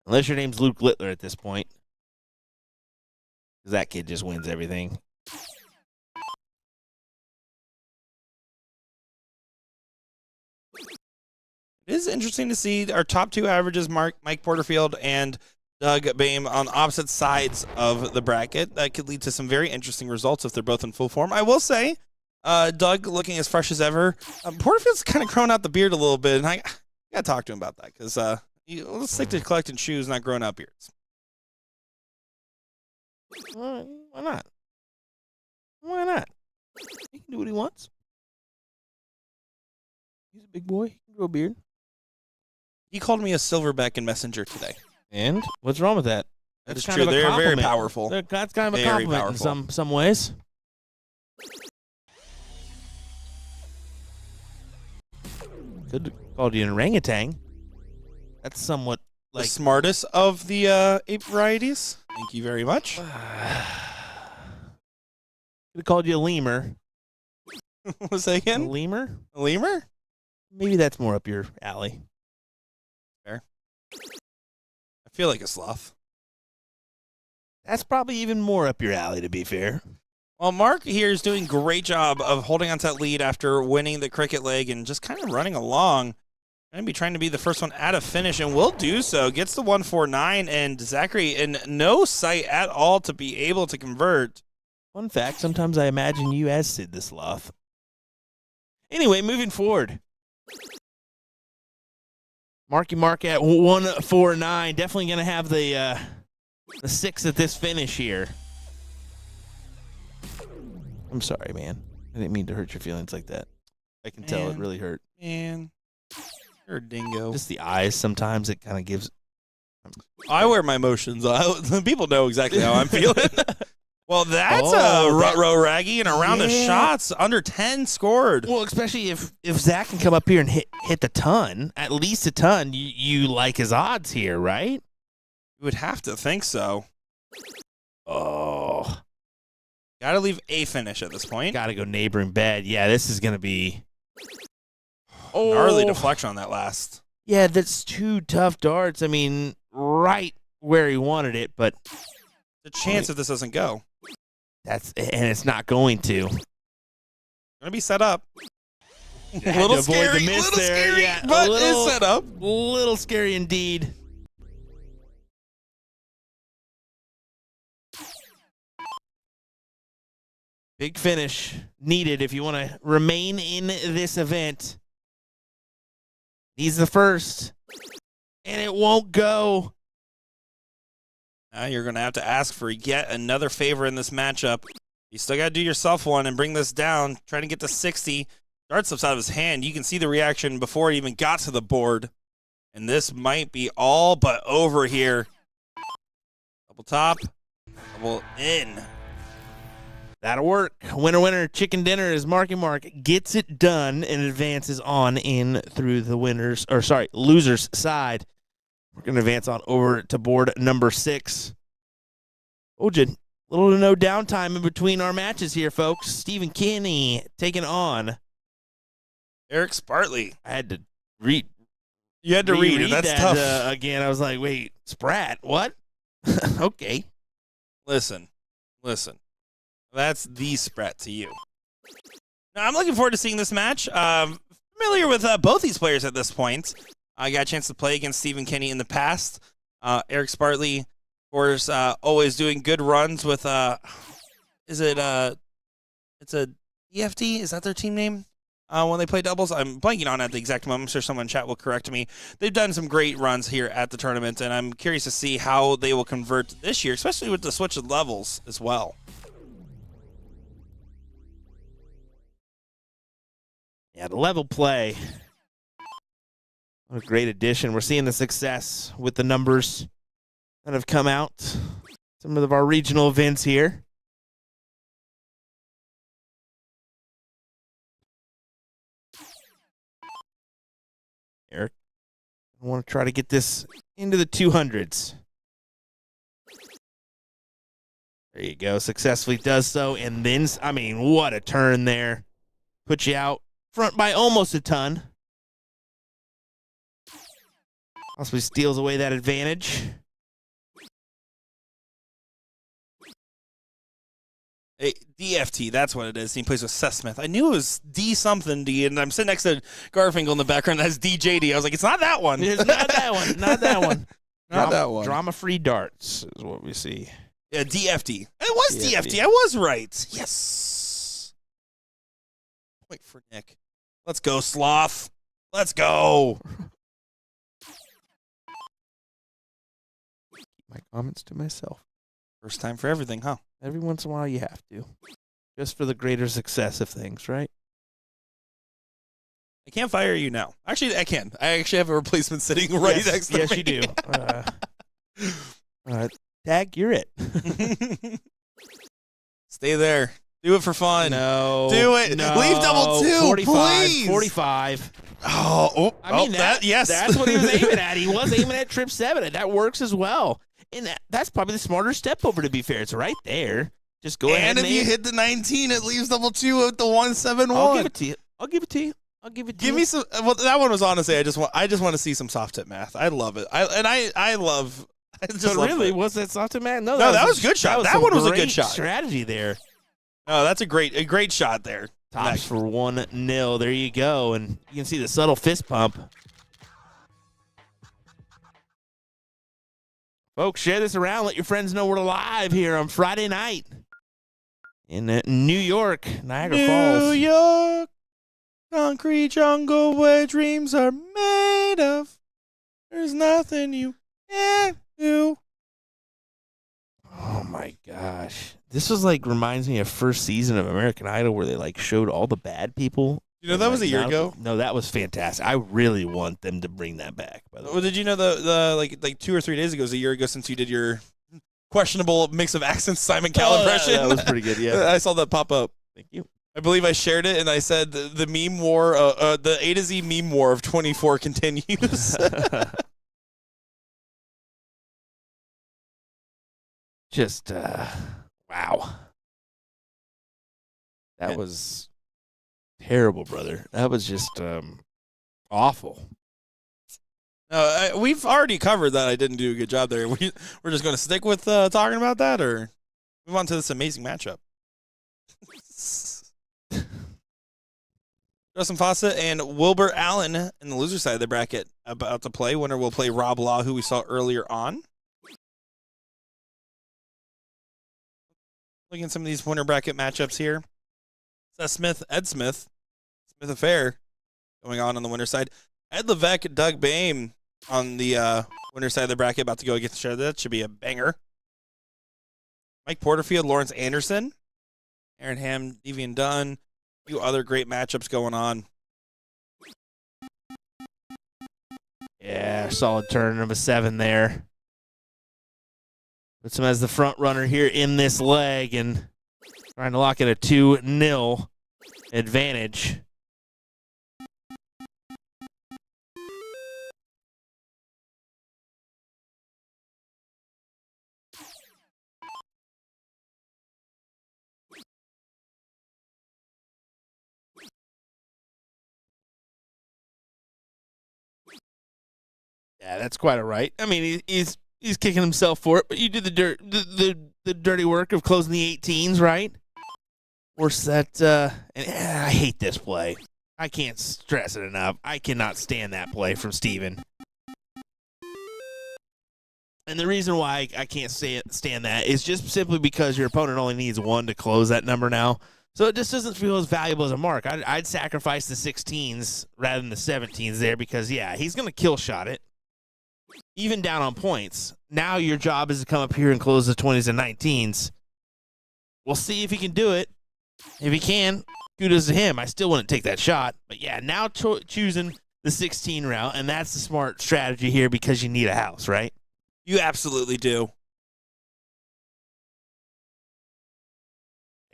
unless your name's Luke Littler at this point, because that kid just wins everything. It is interesting to see our top two averages, Mike Porterfield and Doug Bame, on opposite sides of the bracket. That could lead to some very interesting results if they're both in full form. I will say, Doug looking as fresh as ever. Porterfield's kind of grown out the beard a little bit, and I got to talk to him about that because let's stick to collecting shoes, not growing out beards. Why not? Why not? He can do what he wants. He's a big boy. He can grow a beard. He called me a silverback in Messenger today. And what's wrong with that? That's true. They're very powerful. That's kind of a compliment in some ways. Could have called you an orangutan. That's somewhat like the smartest of the ape varieties. Thank you very much. Could have called you a lemur. What was that again? A lemur? A lemur? Maybe that's more up your alley. Fair. I feel like a sloth. That's probably even more up your alley, to be fair. Well, Mark here is doing a great job of holding on to that lead after winning the cricket leg and just kind of running along. Going to be trying to be the first one at a finish, and will do so. Gets the 149, and Zachary in no sight at all to be able to convert. Fun fact, sometimes I imagine you as Sid the Sloth. Anyway, moving forward. Marky Mark at 149. Definitely going to have the 6 at this finish here. I'm sorry, man. I didn't mean to hurt your feelings like that. I can tell it really hurt. Man, you're a dingo. Just the eyes. Sometimes it kind of gives. I wear my emotions. People know exactly how I'm feeling. Well, that's a rut-row raggy and a round of shots. Under 10 scored. Well, especially if Zach can come up here and hit the ton, at least a ton, you like his odds here, right? You would have to think so. Oh. Got to leave a finish at this point. Got to go neighboring bed. Yeah, this is going to be. Gnarly deflection on that last. Yeah, that's 2 tough darts. I mean, right where he wanted it, but. The chance if this doesn't go. And it's not going to. Going to be set up. A little scary, the miss little there. Scary, yeah, but it's set up. A little scary indeed. Big finish needed if you want to remain in this event. He's the first, and it won't go. Now you're going to have to ask for yet another favor in this matchup. You still got to do yourself one and bring this down. Trying to get to 60. Dart slips out of his hand. You can see the reaction before it even got to the board. And this might be all but over here. Double top. Double in. That'll work. Winner, winner, chicken dinner as Marky Mark gets it done and advances on in through the losers side. We're going to advance on over to board number 6. Ojin, little to no downtime in between our matches here, folks. Stephen Kinney taking on Eric Spartley. I had to read. You had to read it. That's that, tough. Again, I was like, wait, Sprat, what? Okay. Listen. That's the Sprat to you. Now, I'm looking forward to seeing this match. Familiar with both these players at this point. I got a chance to play against Stephen Kinney in the past. Eric Spartley, of course, always doing good runs with, it's a EFT? Is that their team name? When they play doubles? I'm blanking on at the exact moment. I'm sure someone in chat will correct me. They've done some great runs here at the tournament, and I'm curious to see how they will convert this year, especially with the switch of levels as well. Yeah, the level play. What a great addition. We're seeing the success with the numbers that have come out some of our regional events here. Eric, I want to try to get this into the 200s. There you go. Successfully does so. And then, I mean, what a turn there. Put you out front by almost a ton. Possibly steals away that advantage. Hey, DFT, that's what it is. He plays with Seth Smith. I knew it was D something D, and I'm sitting next to Garfinkel in the background. That's DJD. I was like, it's not that one. It's not that one. Not that one. Not that one. Drama-free darts is what we see. Yeah, DFT. It was DFT. I was right. Yes. Point for Nick. Let's go, Sloth. Let's go. My comments to myself. First time for everything, huh? Every once in a while you have to. Just for the greater success of things, right? I can't fire you now. Actually, I can. I actually have a replacement sitting right next to me. Yes, you do. Tag, you're it. Stay there. Do it for fun. No. Do it. No. Leave double two, 45, please. 45. I mean, yes. That's what he was aiming at. He was aiming at trip 7, and that works as well. And that's probably the smarter step over, to be fair. It's right there. Just go ahead. And if you hit the 19, it leaves double two at the 171. I'll give it to you. Give me some. Well, that one was honestly. I just want to see some soft tip math. I love it. I love. I just so love really, it. was that soft tip math? No, that was a good shot. That one was a good shot. Strategy there. Oh, that's a great shot there. Tops for 1-0. There you go, and you can see the subtle fist pump. Folks, share this around. Let your friends know we're live here on Friday night in New York, Niagara Falls. New York, concrete jungle where dreams are made of. There's nothing you can't do. Oh my gosh. This was reminds me of first season of American Idol where they showed all the bad people. You know, that was a year ago. No, that was fantastic. I really want them to bring that back. By the way. Well, did you know the 2 or 3 days ago was a year ago since you did your questionable mix of accents Simon Cowell impression? That was pretty good, yeah. I saw that pop up. Thank you. I believe I shared it, and I said the meme war, the A to Z meme war of 24 continues. Just, wow. That was terrible, brother. That was just awful. We've already covered that I didn't do a good job there. We're just going to stick with talking about that, or move on to this amazing matchup. Justin Faucet and Wilbur Allen in the loser side of the bracket about to play. Winner will play Rob Law, who we saw earlier on. Looking at some of these winner bracket matchups here. Seth Smith, Ed Smith, Smith Affair going on the winner side. Ed Levc, Doug Bame on the winner side of the bracket about to go against each other. That should be a banger. Mike Porterfield, Lawrence Anderson, Aaron Ham, Devian Dunn. A few other great matchups going on. Yeah, solid turn, number 7 there. Puts him as the front runner here in this leg and trying to lock in a 2-0 advantage. Yeah, that's quite all right. I mean, he's kicking himself for it, but you do the dirty work of closing the 18s, right? Or set, I hate this play. I can't stress it enough. I cannot stand that play from Steven. And the reason why I can't stand that is just simply because your opponent only needs 1 to close that number now. So it just doesn't feel as valuable as a mark. I'd sacrifice the 16s rather than the 17s there because, yeah, he's going to kill shot it. Even down on points. Now your job is to come up here and close the 20s and 19s. We'll see if he can do it. If he can, kudos to him. I still wouldn't take that shot. But, yeah, now choosing the 16 route, and that's the smart strategy here because you need a house, right? You absolutely do.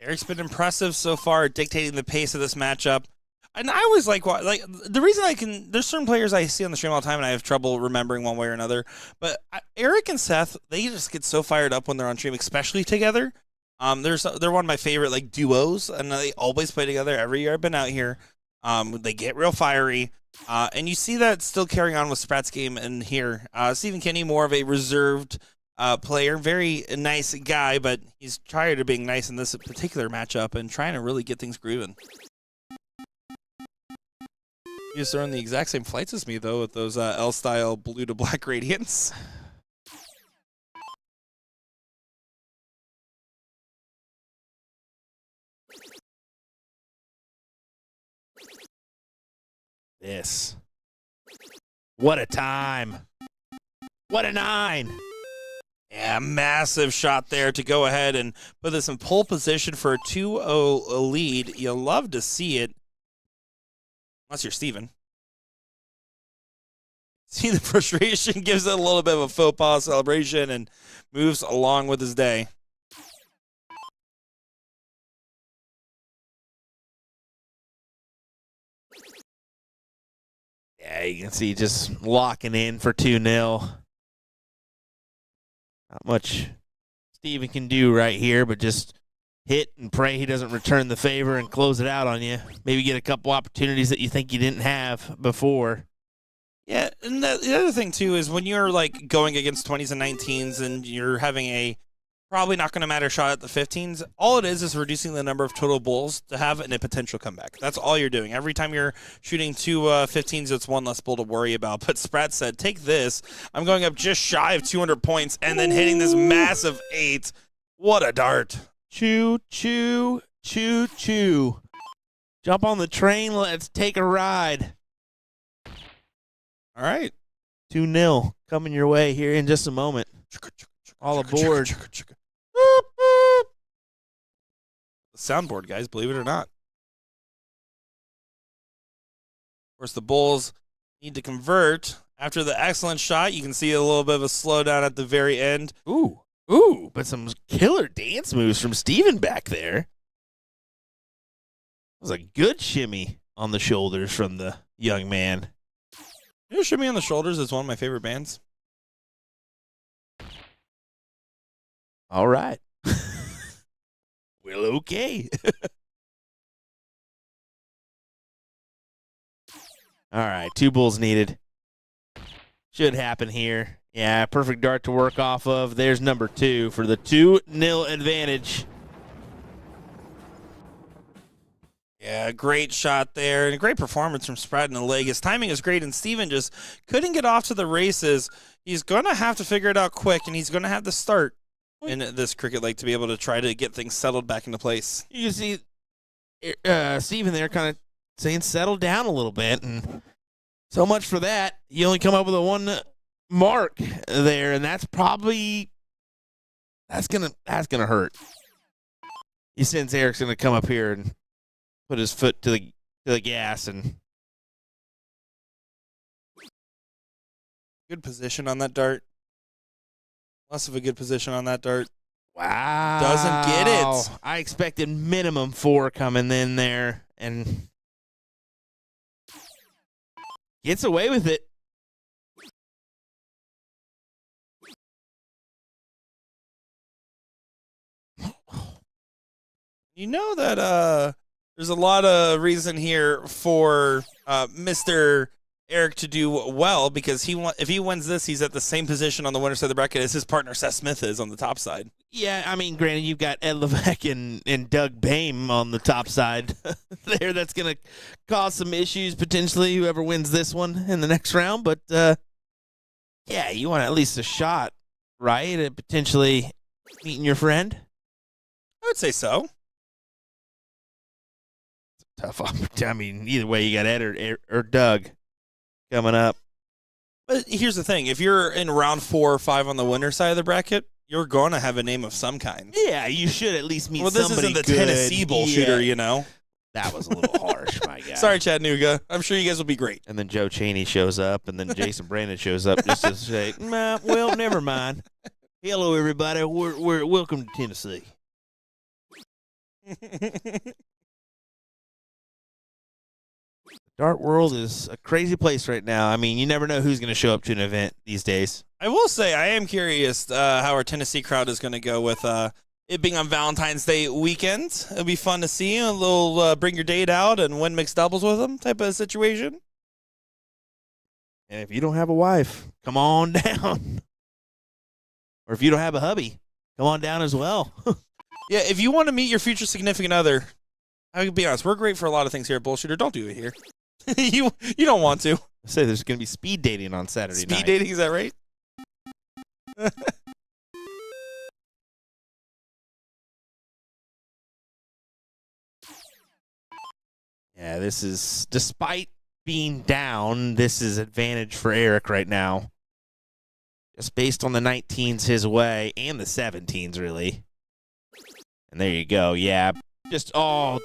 Eric's been impressive so far, dictating the pace of this matchup. And I always like the reason there's certain players I see on the stream all the time and I have trouble remembering one way or another. But Eric and Seth, they just get so fired up when they're on stream, especially together. They're one of my favorite like duos, and they always play together every year I've been out here. They get real fiery, and you see that still carrying on with Sprat's game in here. Stephen Kinney, more of a reserved player, very nice guy, but he's tired of being nice in this particular matchup and trying to really get things grooving. He's throwing the exact same flights as me, though, with those L-style blue to black gradients. This. What a time. What a 9. Yeah, massive shot there to go ahead and put this in pole position for a 2-0 lead. You'll love to see it. Unless you're Steven. See the frustration, gives it a little bit of a faux pas celebration and moves along with his day. Yeah, you can see just locking in for 2-0. Not much Steven can do right here, but just hit and pray he doesn't return the favor and close it out on you. Maybe get a couple opportunities that you think you didn't have before. Yeah, and the other thing, too, is when you're, like, going against 20s and 19s and you're having a probably not going to matter shot at the 15s, all it is reducing the number of total bulls to have in a potential comeback. That's all you're doing. Every time you're shooting 2 15s, it's one less bull to worry about. But Sprat said, take this. I'm going up just shy of 200 points and then hitting this massive 8. What a dart. Choo, choo, choo, choo. Jump on the train. Let's take a ride. All right. 2-0 coming your way here in just a moment. All aboard. Soundboard, guys, believe it or not. Of course, the Bulls need to convert. After the excellent shot, you can see a little bit of a slowdown at the very end. Ooh, but some killer dance moves from Steven back there. It was a good shimmy on the shoulders from the young man. You know, Shimmy on the Shoulders is one of my favorite bands. All right. Well, okay. All right, 2 bulls needed. Should happen here. Yeah, perfect dart to work off of. There's number 2 for the 2-0 advantage. Yeah, great shot there, and a great performance from Sprat in the leg. His timing is great, and Steven just couldn't get off to the races. He's going to have to figure it out quick, and he's going to have to start in this cricket leg to be able to try to get things settled back into place. You see Steven there kind of saying settle down a little bit, and so much for that. You only come up with a 1 mark there, and that's probably that's gonna hurt. He sends Eric's gonna come up here and put his foot to the gas, and good position on that dart. Less of a good position on that dart. Wow. Doesn't get it. I expected minimum 4 coming in there, and gets away with it. You know that there's a lot of reason here for Mr. Eric to do well, because if he wins this, he's at the same position on the winner's side of the bracket as his partner Seth Smith is on the top side. Yeah, I mean, granted, you've got Ed Levc and Doug Bame on the top side there. That's going to cause some issues, potentially, whoever wins this one in the next round. But, yeah, you want at least a shot, right, at potentially meeting your friend? I would say so. Tough opportunity. I mean, either way, you got Ed or Doug coming up. But here's the thing. If you're in round 4 or 5 on the winner's side of the bracket, you're going to have a name of some kind. Yeah, you should at least meet somebody good. Well, this isn't the good. Tennessee BullShooter, you know. That was a little harsh, my guy. Sorry, Chattanooga. I'm sure you guys will be great. And then Joe Chaney shows up, and then Jason Brandon shows up just to say, nah, well, never mind. Hello, everybody. We're welcome to Tennessee. Dart world is a crazy place right now. I mean, you never know who's going to show up to an event these days. I will say, I am curious how our Tennessee crowd is going to go with it being on Valentine's Day weekend. It'll be fun to see a little bring your date out and win mixed doubles with them type of situation. And if you don't have a wife, come on down. Or if you don't have a hubby, come on down as well. Yeah, if you want to meet your future significant other, I can be honest, we're great for a lot of things here at BullShooter. Don't do it here. you don't want to. I say there's going to be speed dating on Saturday night. Speed dating, is that right? Yeah, this is, despite being down, this is advantage for Eric right now. Just based on the 19s his way and the 17s, really. And there you go. Yeah, just all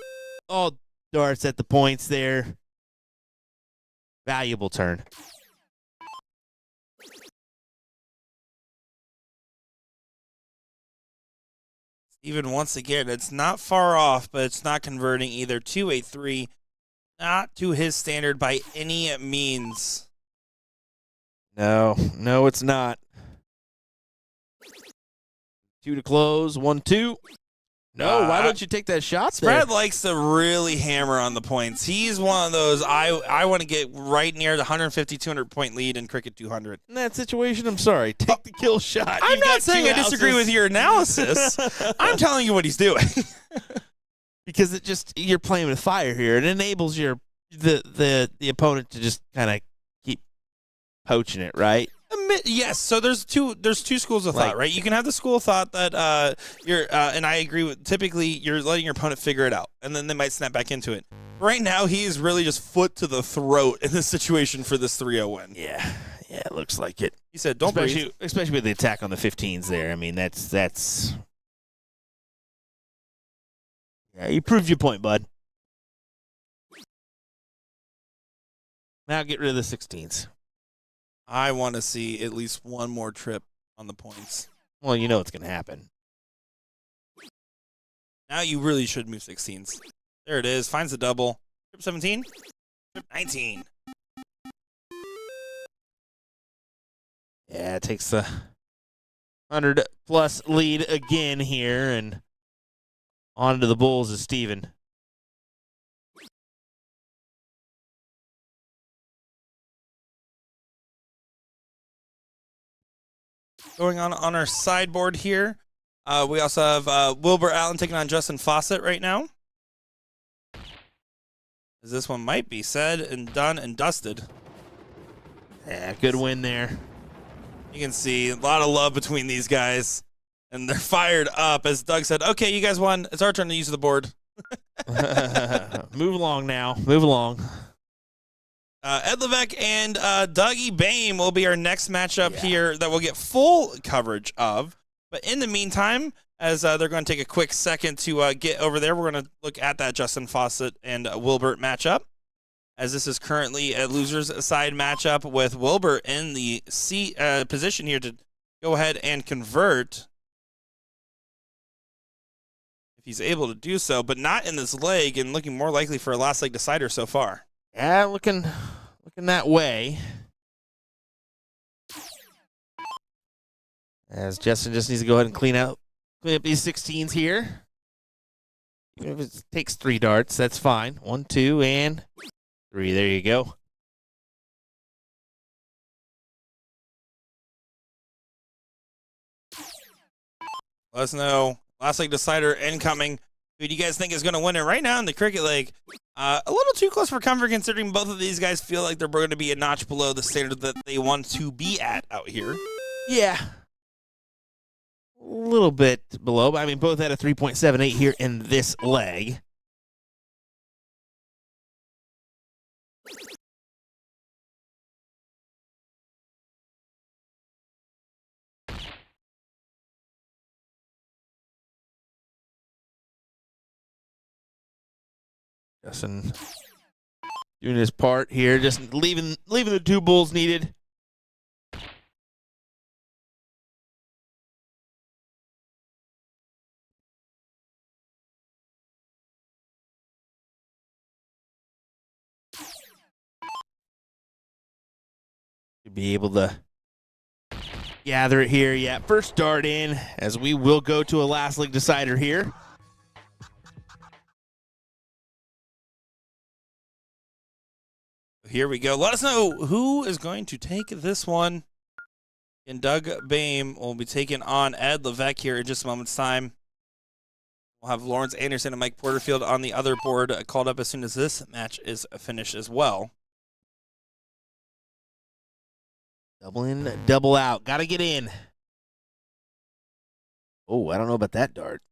darts at the points there. Valuable turn. Even once again, it's not far off, but it's not converting either to a 3. Not to his standard by any means. No, it's not. 2 to close. 1, 2. No, why don't you take that shot there? Brad likes to really hammer on the points. He's one of those, I want to get right near the 150, 200-point lead in Cricket 200. In that situation, I'm sorry. Take the kill shot. I'm not saying I disagree with your analysis. I'm telling you what he's doing. Because it just, you're playing with fire here. It enables the opponent to just kind of keep poaching it, right? Yes, so there's two schools of thought, right? You can have the school of thought that you're, and I agree with, typically you're letting your opponent figure it out, and then they might snap back into it. Right now, he is really just foot to the throat in this situation for this 3-0 win. Yeah, it looks like it. He said, "Don't breathe." Especially with the attack on the 15s there. I mean, that's. Yeah, you proved your point, bud. Now get rid of the 16s. I want to see at least one more trip on the points. Well, you know what's going to happen. Now you really should move 16s. There it is. Finds the double. Trip 17. Trip 19. Yeah, it takes the 100-plus lead again here, and on to the Bulls is Steven. Going on our sideboard here, we also have Wilbur Allen taking on Justin Faucet right now. As this one might be said and done and dusted. Yeah, good win there. You can see a lot of love between these guys. And they're fired up. As Doug said, okay, you guys won. It's our turn to use the board. Move along now. Move along. Ed Levc and Dougie Bame will be our next matchup here that we'll get full coverage of. But in the meantime, as they're going to take a quick second to get over there, we're going to look at that Justin Faucet and Wilbert matchup. As this is currently a loser's side matchup with Wilbert in the C position here to go ahead and convert. If he's able to do so, but not in this leg, and looking more likely for a last leg decider so far. Yeah, looking that way. As Justin just needs to go ahead and clean up these 16s here. Even if it takes 3 darts, that's fine. 1, 2, and 3. There you go. Let us know. Last leg decider incoming. Who do you guys think is going to win it right now in the cricket leg? A little too close for comfort considering both of these guys feel like they're going to be a notch below the standard that they want to be at out here. Yeah. A little bit below, but I mean, both had a 3.78 here in this leg. Justin doing his part here, just leaving the 2 bulls needed. be able to gather it here. Yeah, first dart in, as we will go to a last league decider here. Here we go. Let us know who is going to take this one. And Doug Bame will be taking on Ed Levc here in just a moment's time. We'll have Lawrence Anderson and Mike Porterfield on the other board called up as soon as this match is finished as well. Double in, double out. Got to get in. Oh, I don't know about that dart.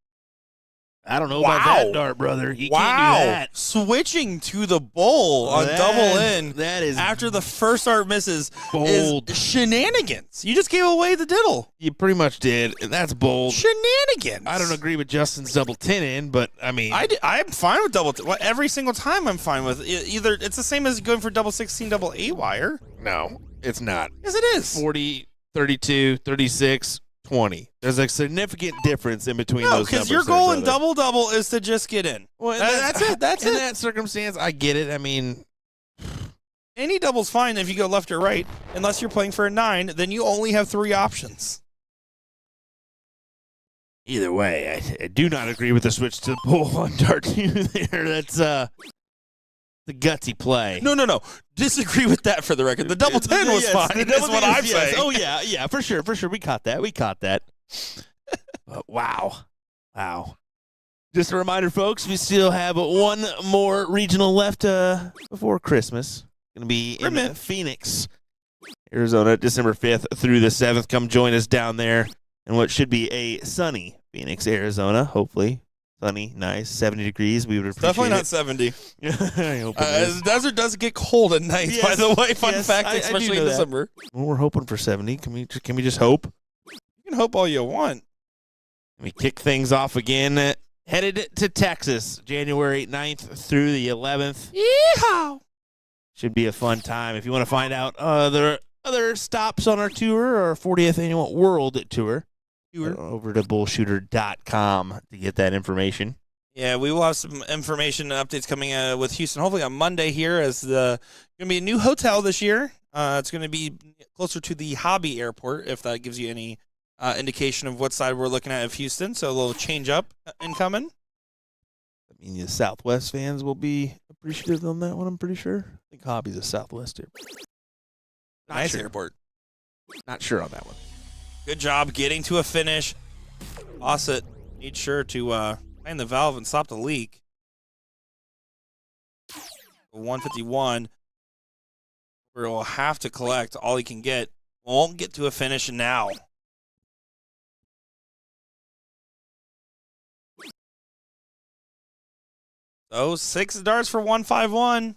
I don't know about that dart, brother. You can't do that. Switching to the bowl on double in. That is after the first dart misses. bold. Is shenanigans. You just gave away the diddle. You pretty much did. That's bold. Shenanigans. I don't agree with Justin's double 10 in, but I mean, I'm fine with double. Well, every single time I'm fine with either. It's the same as going for double 16, double 8 wire. no, it's not. Yes, it is. 40, 32, 36, 20. There's a significant difference in between those numbers. No, because your goal in double is to just get in. Well, that's it. That's in it. that circumstance, I get it. I mean, any double's fine if you go left or right. Unless you're playing for a 9, then you only have 3 options. either way, I do not agree with the switch to the pull on dart 2 there. That's the gutsy play. No. Disagree with that for the record. The double 10 was fine. That's what I'm saying. Oh, yeah, for sure. We caught that. Wow. Just a reminder, folks, we still have one more regional left before Christmas. Going to be in Phoenix, Arizona, December 5th through the 7th. Come join us down there in what should be a sunny Phoenix, Arizona, hopefully. Sunny, nice, 70 degrees. We would appreciate Definitely not it. 70. I hope it is. The desert does get cold at night, Yes, by the way. Fun yes, fact, I do especially know in that. December. Well, we're hoping for 70. Can we just hope? You can hope all you want. We kick things off again. Headed to Texas, January 9th through the 11th. Yeehaw! Should be a fun time. If you want to find out other stops on our tour, our 40th annual World Tour, over to BullShooter.com to get that information. Yeah, we will have some information and updates coming with Houston, hopefully on Monday here, as going to be a new hotel this year. It's going to be closer to the Hobby Airport, if that gives you any indication of what side we're looking at of Houston. So a little change up incoming. I mean, the Southwest fans will be appreciative on that one, I'm pretty sure. I think Hobby's a Southwest airport. Nice airport. Not sure on that one. Good job getting to a finish. Faucet made sure to find the valve and stop the leak. 151. We'll have to collect all he can get. Won't get to a finish now. So 6 darts for 151.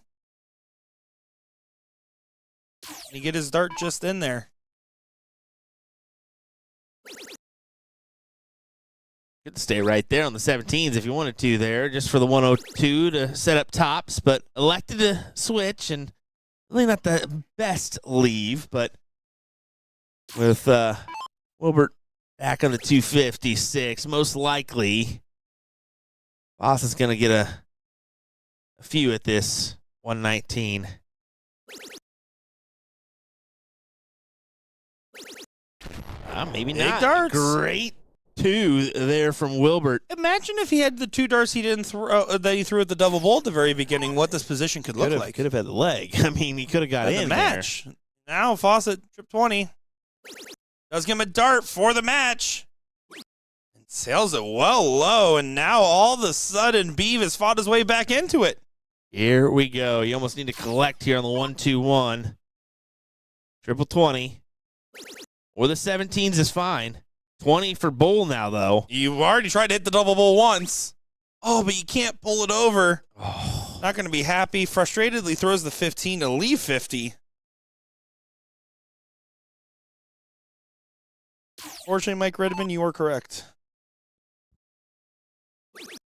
He get his dart just in there. Could stay right there on the 17s if you wanted to there, just for the 102 to set up tops, but elected to switch, and really not the best leave, but with Wilbert back on the 256, most likely Boston's going to get a few at this 119. Maybe not. Darts. Great 2 there from Wilbert. Imagine if he had the 2 darts he didn't throw that he threw at the double bowl at the very beginning. What this position could look like. Could have had the leg. I mean, he could have got in the match. There. Now Faucet trip 20 does give him a dart for the match. And sails it well low, and now all of a sudden Beeve has fought his way back into it. Here we go. You almost need to collect here on the 1-2-1. Triple 20. Or the 17s is fine. 20 for bowl now, though. You've already tried to hit the double bowl once. Oh, but you can't pull it over. Oh. Not going to be happy. Frustratedly throws the 15 to leave 50. Fortunately, Mike Redmond, you are correct.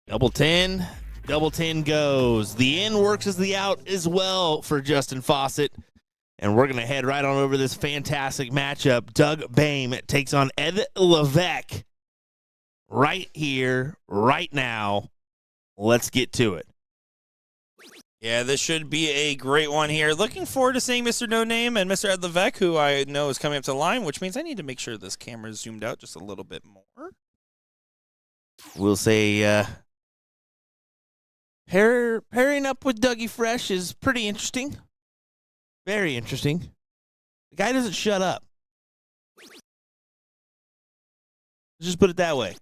Double 10. Double 10 goes. The in works as the out as well for Justin Faucet. And we're going to head right on over this fantastic matchup. Doug Bame takes on Ed Levc right here, right now. Let's get to it. Yeah, this should be a great one here. Looking forward to seeing Mr. No Name and Mr. Ed Levc, who I know is coming up to the line, which means I need to make sure this camera is zoomed out just a little bit more. We'll say pairing up with Dougie Fresh is pretty interesting. Very interesting. The guy doesn't shut up. Let's just put it that way.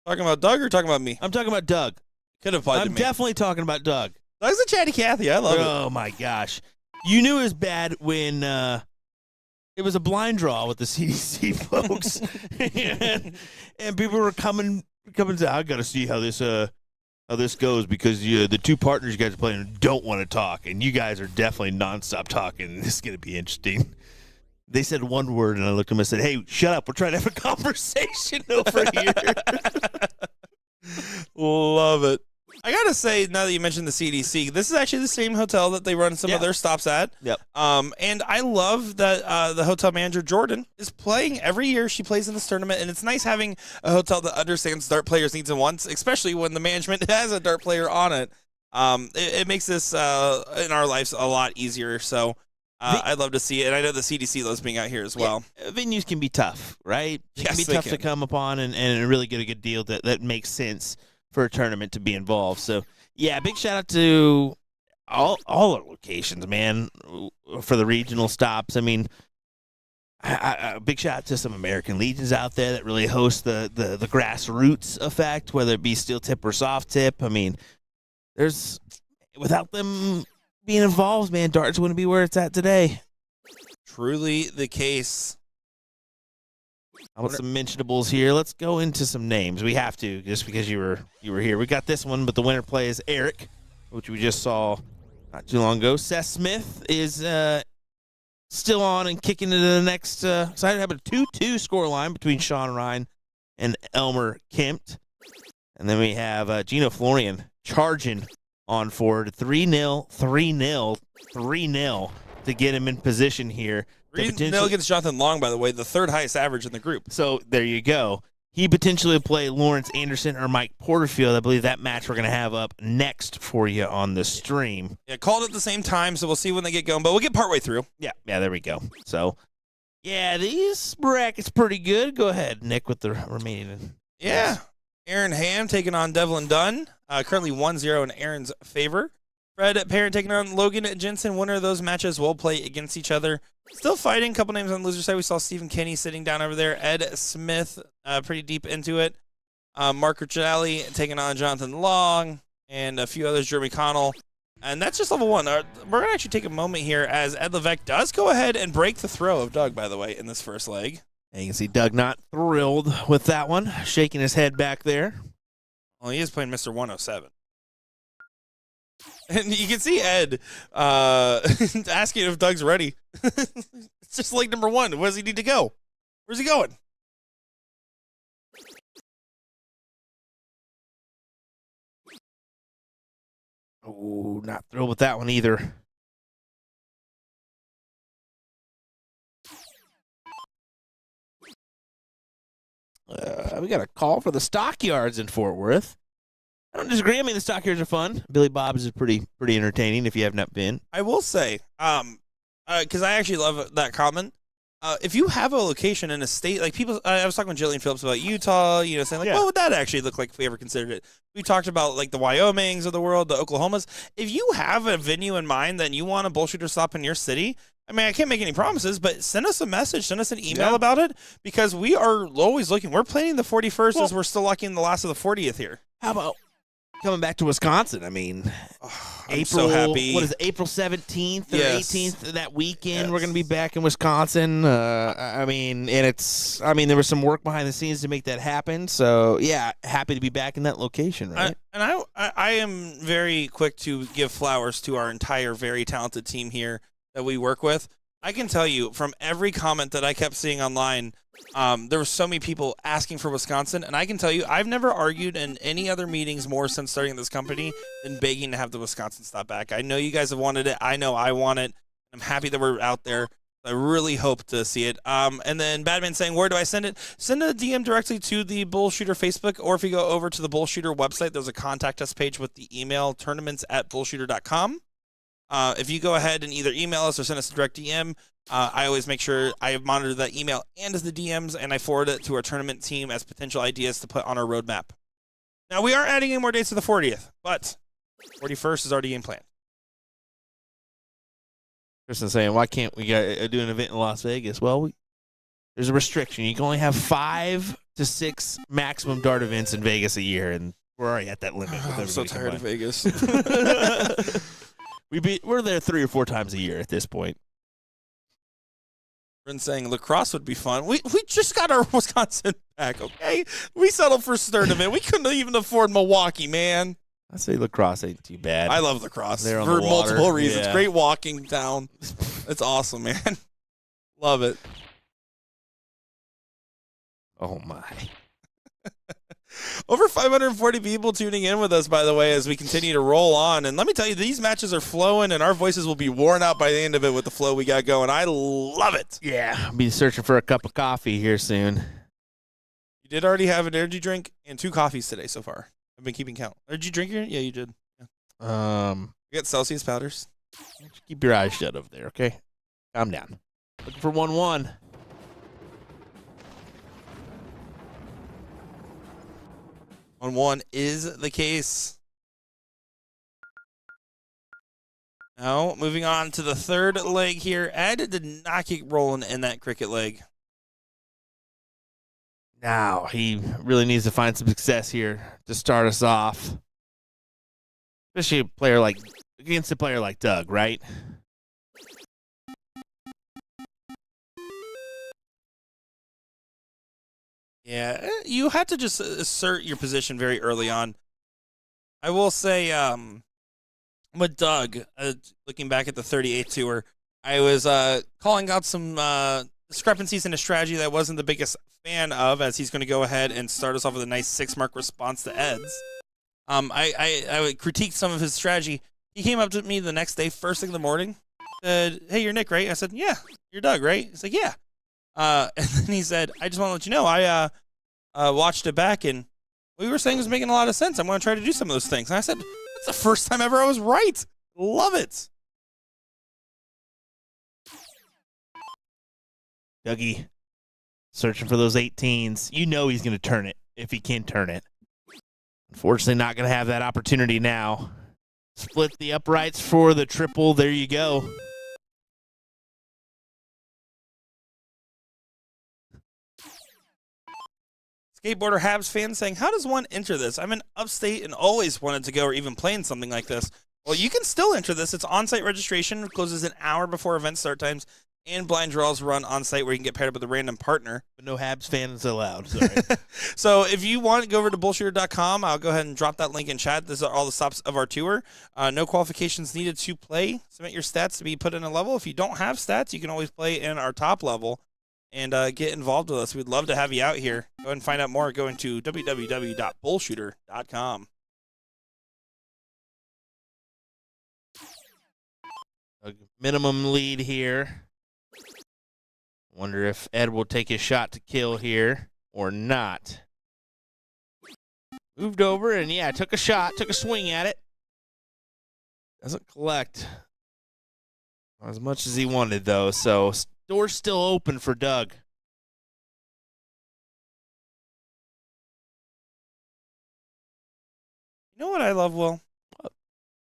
Talking about Doug or talking about me? I'm talking about Doug. Could have applied to I'm me. definitely talking about Doug. Doug's a chatty Cathy. I love it. Oh, my gosh. You knew it was bad when it was a blind draw with the CDC folks. and people were coming to say, I got to see how this goes because the two partners you guys are playing don't want to talk, and you guys are definitely nonstop talking. This is going to be interesting. They said one word, and I looked at them and said, hey, shut up. We're trying to have a conversation over here. Love it. I got to say, now that you mentioned the CDC, this is actually the same hotel that they run some of their stops at. Yep. And I love that the hotel manager, Jordan, is playing every year. She plays in this tournament, and it's nice having a hotel that understands dart players' needs and wants, especially when the management has a dart player on it. It makes this in our lives a lot easier. So I'd love to see it. And I know the CDC loves being out here as well. Yeah, venues can be tough, right? It can be Yes, tough they to come upon and really get a good deal that makes sense for a tournament to be involved. So, yeah, big shout out to all our locations, man, for the regional stops. I mean, a big shout out to some American Legions out there that really host the grassroots effect, whether it be steel tip or soft tip. I mean, without them being involved, man, darts wouldn't be where it's at today. Truly the case. How about some mentionables here? Let's go into some names. We have to, just because you were here. We got this one, but the winner play is Eric, which we just saw not too long ago. Seth Smith is still on and kicking into the next. So I have a 2-2 scoreline between Sean Ryan and Elmer Kempt. And then we have Gino Florian charging on forward 3-0, 3-0, 3-0 to get him in position here. 3-0 against Jonathan Long, by the way, the third highest average in the group. So there you go. He potentially play Lawrence Anderson or Mike Porterfield. I believe that match we're going to have up next for you on the stream. Yeah, called at the same time, so we'll see when they get going, but we'll get partway through. Yeah, there we go. So, yeah, these brackets pretty good. Go ahead, Nick, with the remaining. Yeah. Aaron Ham taking on Devlin Dunn. Currently 1-0 in Aaron's favor. Fred Parent taking on Logan Jensen. Winner of those matches will play against each other. Still fighting. A couple names on the loser side. We saw Stephen Kinney sitting down over there. Ed Smith pretty deep into it. Mark Ricciarelli taking on Jonathan Long. And a few others, Jeremy Connell. And that's just level one. We're going to actually take a moment here as Ed Levc does go ahead and break the throw of Doug, by the way, in this first leg. And you can see Doug not thrilled with that one, shaking his head back there. Well, he is playing Mr. 107. And you can see Ed asking if Doug's ready. It's just like number one. Where does he need to go? Where's he going? Oh, not thrilled with that one either. We got a call for the stockyards in Fort Worth. I don't disagree. I mean, the stockyards are fun. Billy Bob's is pretty entertaining if you have not been. I will say, because I actually love that comment. If you have a location in a state, like people, I was talking with Jillian Phillips about Utah, saying like, what would that actually look like if we ever considered it? We talked about like the Wyomings of the world, the Oklahomas. If you have a venue in mind that you want a BullShooter stop in your city, I mean, I can't make any promises, but send us a message, send us an email about it, because we are always looking. We're planning the 41st as we're still locking the last of the 40th here. How about coming back to Wisconsin? I mean, I'm so happy. What is it, April 17th or Yes. 18th? That weekend, Yes. we're going to be back in Wisconsin. I mean, there was some work behind the scenes to make that happen. So, yeah, happy to be back in that location, right? I am very quick to give flowers to our entire very talented team here that we work with. I can tell you from every comment that I kept seeing online, there were so many people asking for Wisconsin, and I can tell you I've never argued in any other meetings more since starting this company than begging to have the Wisconsin stop back. I know you guys have wanted it. I know I want it. I'm happy that we're out there. I really hope to see it. And then Badman saying, where do I send it? Send a DM directly to the BullShooter Facebook, or if you go over to the BullShooter website, there's a contact us page with the email tournaments@bullshooter.com. If you go ahead and either email us or send us a direct DM, I always make sure I monitor that email and the DMs, and I forward it to our tournament team as potential ideas to put on our roadmap. Now, we are adding in more dates to the 40th, but 41st is already in plan. Person saying, why can't we do an event in Las Vegas? Well, there's a restriction. You can only have 5 to 6 maximum dart events in Vegas a year, and we're already at that limit. I'm so tired of Vegas. We're there 3 or 4 times a year at this point. We're saying lacrosse would be fun. We just got our Wisconsin back, okay? We settled for tournament. We couldn't even afford Milwaukee, man. I say lacrosse ain't too bad. I love lacrosse for multiple reasons. Yeah. Great walking town. It's awesome, man. Love it. Oh, my. Over 540 people tuning in with us, by the way, as we continue to roll on. And let me tell you, these matches are flowing, and our voices will be worn out by the end of it with the flow we got going. I love it. Yeah, I'll be searching for a cup of coffee here soon. You did already have an energy drink and 2 coffees today so far. I've been keeping count. Did you drink your? Yeah, you did. Yeah. You got Celsius powders. Keep your eyes shut over there, okay? Calm down. Looking for 1-1. 1-1 is the case. Now, moving on to the third leg here. Ed did not keep rolling in that cricket leg. Now, he really needs to find some success here to start us off. Especially against a player like Doug, right? Yeah, you had to just assert your position very early on. I will say, with Doug, looking back at the 38th tour, I was calling out some discrepancies in his strategy that I wasn't the biggest fan of, as he's going to go ahead and start us off with a nice 6-mark response to Ed's. I critiqued some of his strategy. He came up to me the next day, first thing in the morning, said, "Hey, you're Nick, right?" I said, "Yeah." "You're Doug, right?" He's like, "Yeah." And then he said, "I just want to let you know, I watched it back, and what you were saying was making a lot of sense. I'm going to try to do some of those things." And I said, "That's the first time ever I was right. Love it." Dougie, searching for those 18s. You know he's going to turn it if he can turn it. Unfortunately, not going to have that opportunity now. Split the uprights for the triple. There you go. Skateboarder Habs fan saying, "How does one enter this? I'm in upstate and always wanted to go or even playing something like this." Well, you can still enter this. It's on-site registration. It closes an hour before event start times, and blind draws run on-site where you can get paired up with a random partner. But no Habs fans allowed. Sorry. So if you want, go over to BullShooter.com. I'll go ahead and drop that link in chat. These are all the stops of our tour. No qualifications needed to play. Submit your stats to be put in a level. If you don't have stats, you can always play in our top level and get involved with us. We'd love to have you out here. Go ahead and find out more going to www.bullshooter.com. A minimum lead here. Wonder if Ed will take his shot to kill here or not. Moved over and, yeah, took a shot, took a swing at it. Doesn't collect as much as he wanted, though, so door's still open for Doug. You know what I love, Will?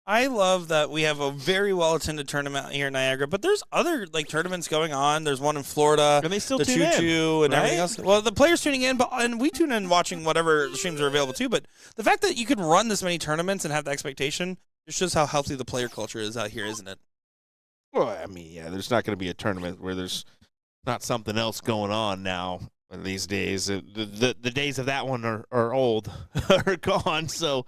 I love that we have a very well-attended tournament here in Niagara, but there's other tournaments going on. There's one in Florida, and they still the tune in, Choo-Choo and right? everything else. Well, the players tuning in, and we tune in watching whatever streams are available too. But the fact that you could run this many tournaments and have the expectation just shows how healthy the player culture is out here, isn't it? Well, I mean, yeah, there's not going to be a tournament where there's not something else going on now these days. The days of that one are old, are gone. So,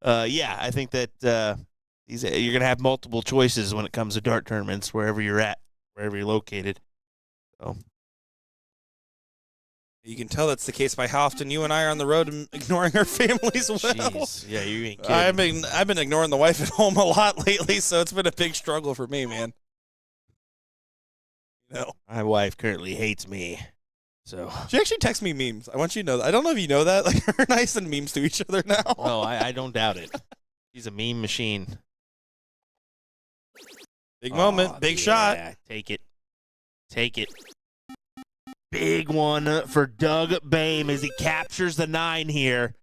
yeah, I think that you're going to have multiple choices when it comes to dart tournaments wherever you're at, wherever you're located. So you can tell that's the case by how often you and I are on the road and ignoring our families. Well, jeez. Yeah, you ain't kidding. I've been ignoring the wife at home a lot lately, so it's been a big struggle for me, man. No. My wife currently hates me. So she actually texts me memes. I want you to know that. I don't know if you know that. Like, her and I send memes to each other now. Oh, I don't doubt it. She's a meme machine. Big moment, big shot. Take it. Take it. Big one for Doug Bame as he captures the 9 here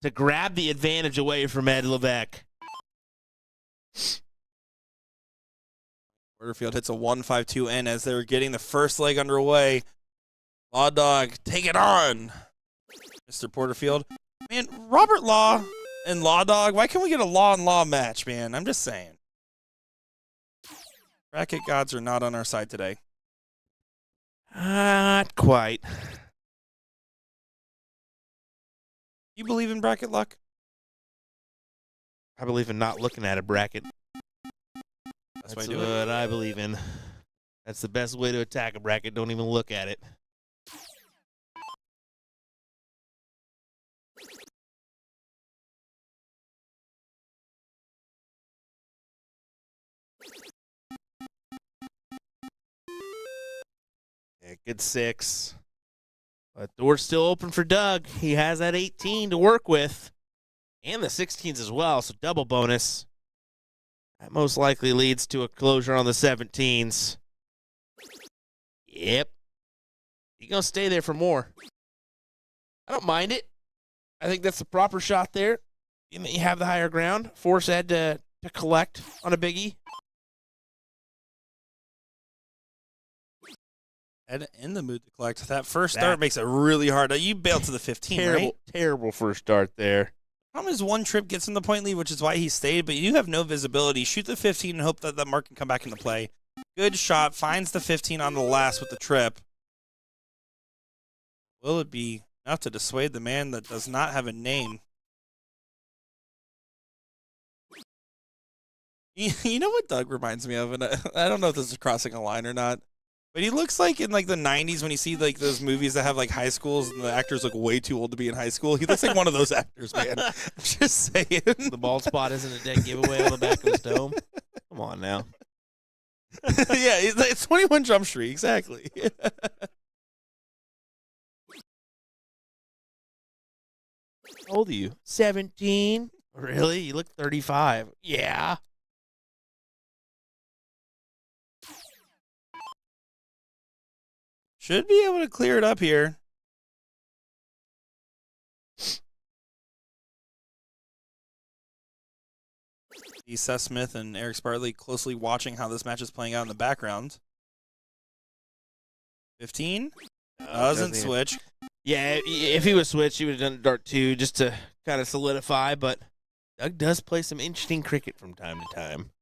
to grab the advantage away from Ed Levc. Porterfield hits a 1-5-2 in as they're getting the first leg underway. Law Dog, take it on, Mr. Porterfield. Man, Robert Law and Law Dog, why can't we get a Law and Law match, man? I'm just saying. Bracket gods are not on our side today. Not quite. You believe in bracket luck? I believe in not looking at a bracket. That's what I believe in. That's the best way to attack a bracket. Don't even look at it. Yeah, good 6. But door's still open for Doug. He has that 18 to work with. And the 16s as well, so double bonus. That most likely leads to a closure on the 17s. Yep. You're going to stay there for more. I don't mind it. I think that's the proper shot there. You have the higher ground. Force Ed to collect on a biggie. Ed in the mood to collect. That first start makes it really hard. You bailed to the 15, right? Terrible first start there. Problem is one trip gets in the point lead, which is why he stayed, but you have no visibility. Shoot the 15 and hope that that mark can come back into play. Good shot. Finds the 15 on the last with the trip. Will it be enough to dissuade the man that does not have a name? You know what Doug reminds me of? And I don't know if this is crossing a line or not. But he looks like in like the 90s when you see like those movies that have like high schools and the actors look way too old to be in high school. He looks like one of those actors, man. I'm just saying. The bald spot isn't a dead giveaway on the back of his dome. Come on now. Yeah, it's 21 Jump Street, exactly. How old are you? 17. Really? You look 35. Yeah. Should be able to clear it up here. Seth Smith and Eric Spartley closely watching how this match is playing out in the background. 15. Doesn't switch. Yeah, if he was switched, he would have done dart 2 just to kind of solidify, but Doug does play some interesting cricket from time to time.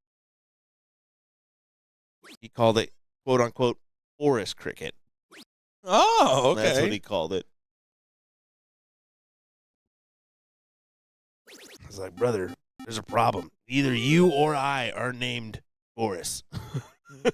He called it, quote-unquote, forest cricket. Oh, okay. That's what he called it. I was like, brother, there's a problem. Either you or I are named Boris. Yep,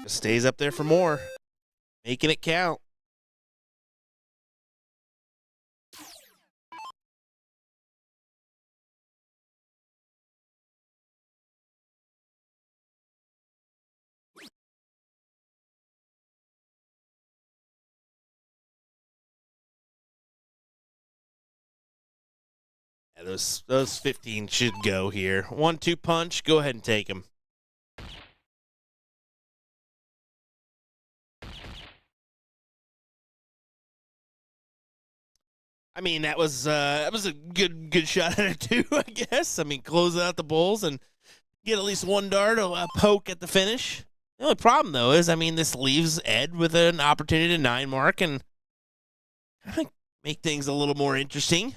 stays up there for more. Making it count. Yeah, those 15 should go here. 1-2 punch. Go ahead and take them. I mean, that was a good shot at it too, I guess. I mean, close out the bowls and get at least one dart, a poke at the finish. The only problem, though, is, I mean, this leaves Ed with an opportunity to 9 mark and make things a little more interesting.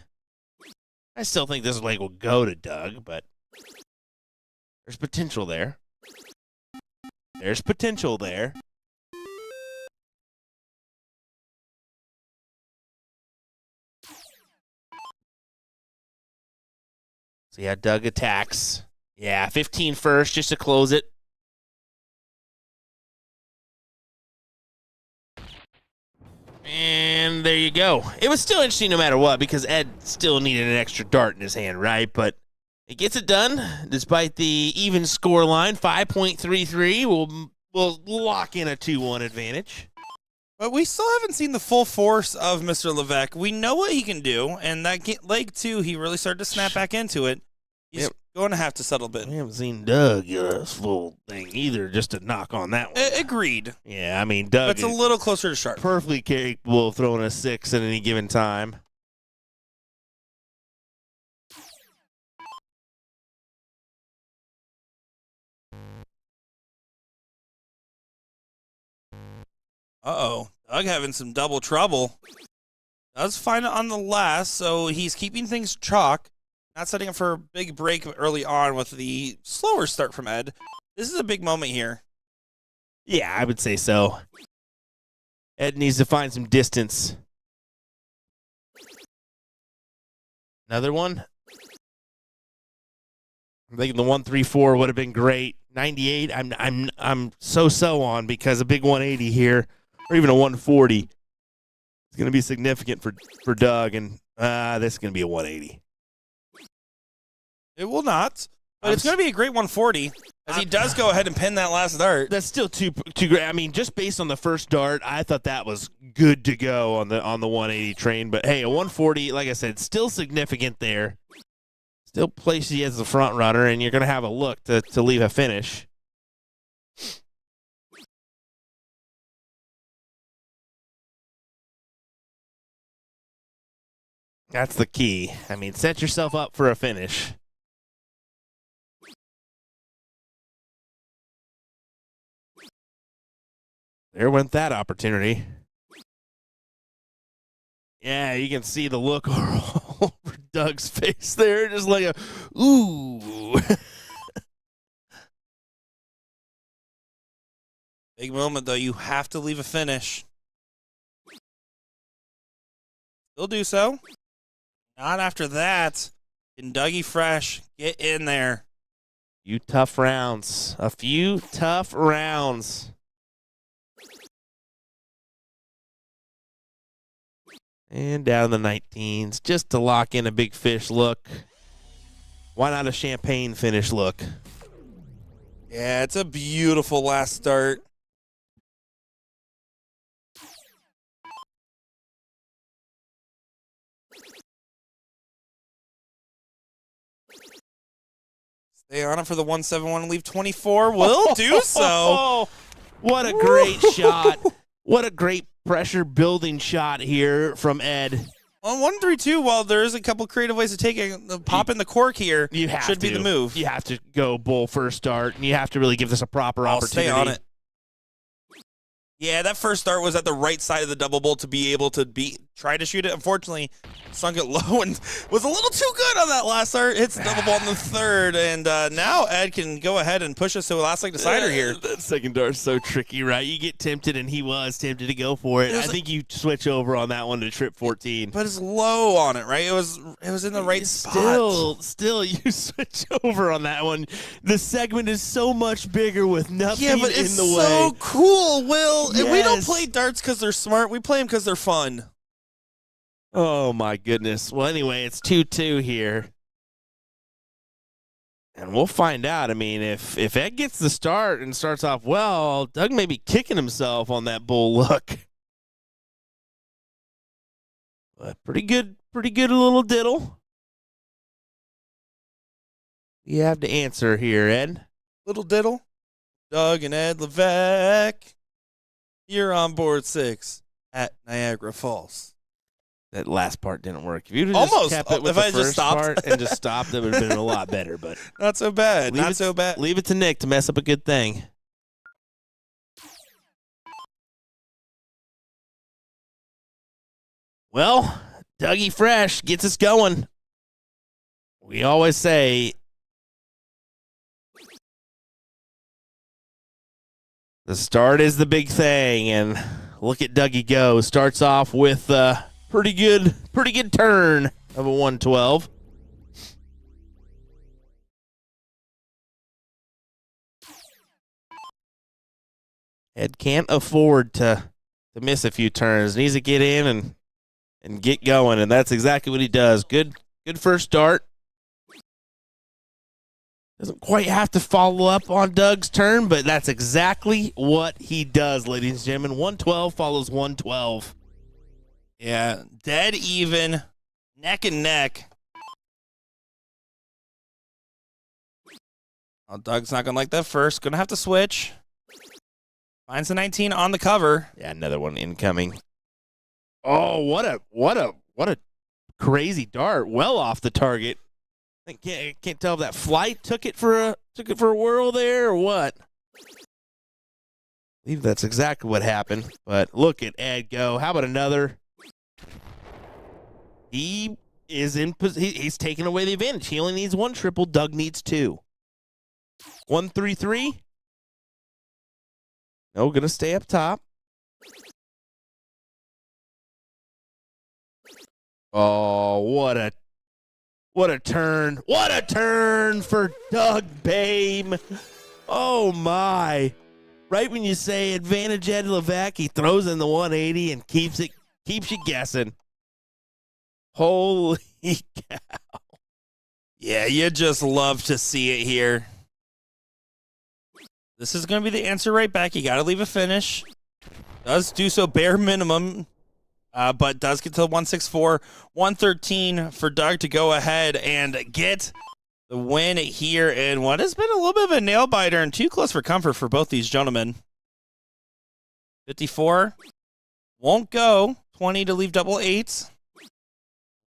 I still think this leg will go to Doug, but there's potential there. There's potential there. So, yeah, Doug attacks. Yeah, 15 first just to close it. And there you go. It was still interesting no matter what because Ed still needed an extra dart in his hand, right? But it gets it done despite the even score line. 5.33 will lock in a 2-1 advantage. But we still haven't seen the full force of Mr. Levc. We know what he can do, and that leg 2, he really started to snap back into it. He's going to have to settle a bit. We haven't seen Doug full thing either, just to knock on that one. Agreed. Yeah, I mean, Doug It's a little closer to sharp. Perfectly capable of throwing a 6 at any given time. Uh-oh. Doug having some double trouble. Does find it on the last, so he's keeping things chalk. Not setting up for a big break early on with the slower start from Ed. This is a big moment here. Yeah, I would say so. Ed needs to find some distance. Another one? I'm thinking the 134 would have been great. 98, I'm so on because a big 180 here, or even a 140, is going to be significant for Doug, and this is going to be a 180. It will not, but it's going to be a great 140, as he does go ahead and pin that last dart. That's still too great. I mean, just based on the first dart, I thought that was good to go on the 180 train. But hey, a 140, like I said, still significant there. Still places you as the front runner, and you're going to have a look to leave a finish. That's the key. I mean, set yourself up for a finish. There went that opportunity. Yeah, you can see the look all over Doug's face there, just like a, ooh. Big moment, though. You have to leave a finish. He'll do so. Not after that. Can Dougie Fresh get in there? A few tough rounds. And down the 19s, just to lock in a big fish look. Why not a champagne finish look? Yeah, it's a beautiful last start. Stay on it for the 171 and leave 24. Will do so. What a great shot. What a great pressure building shot here from Ed. On 132, while there's a couple creative ways to take it, pop in the cork here should be the move. You have to go bull first start, and you have to really give this a proper opportunity. Stay on it. Yeah, that first start was at the right side of the double bull to be able to try to shoot it. Unfortunately, sunk it low and was a little too good on that last start. Hits the double ball in the third, and now Ed can go ahead and push us to a last leg decider here. That second dart's so tricky, right? You get tempted, and he was tempted to go for it. I think you switch over on that one to trip 14. But it's low on it, right? It was in the right spot. Still, you switch over on that one. The segment is so much bigger with nothing in the way. Yeah, but it's so cool, Will. Yes. We don't play darts because they're smart. We play them because they're fun. Oh, my goodness. Well, anyway, it's 2-2 here. And we'll find out. I mean, if Ed gets the start and starts off well, Doug may be kicking himself on that bull look. But pretty good little diddle. You have to answer here, Ed. Little diddle. Doug and Ed Levc. You're on board 6 at Niagara Falls. That last part didn't work. If you'd have just kept it with the first part and just stopped, it would have been a lot better. But not so bad. Leave it to Nick to mess up a good thing. Well, Dougie Fresh gets us going. We always say the start is the big thing, and look at Dougie go. Starts off with a pretty good turn of a 112. Ed can't afford to to miss a few turns. Needs to get in and get going, and that's exactly what he does. Good first start. Doesn't quite have to follow up on Doug's turn, but that's exactly what he does, ladies and gentlemen. 112 follows 112. Yeah, dead even, neck and neck. Oh, Doug's not going to like that first. Going to have to switch. Finds the 19 on the cover. Yeah, another one incoming. Oh, what a crazy dart. Well off the target. I can't tell if that flight took it for a whirl there or what. I believe that's exactly what happened. But look at Ed go. How about another? He is he's taking away the advantage. He only needs one triple. Doug needs two. 1-3-3. No, gonna stay up top. Oh, what a turn. What a turn for Doug Bame. Oh, my. Right when you say advantage Ed Levc, he throws in the 180 and keeps you guessing. Holy cow. Yeah, you just love to see it here. This is going to be the answer right back. You got to leave a finish. Does do so bare minimum, but does get to 164. 113 for Doug to go ahead and get the win here in what has been a little bit of a nail biter and too close for comfort for both these gentlemen. 54 won't go. 20 to leave double eights.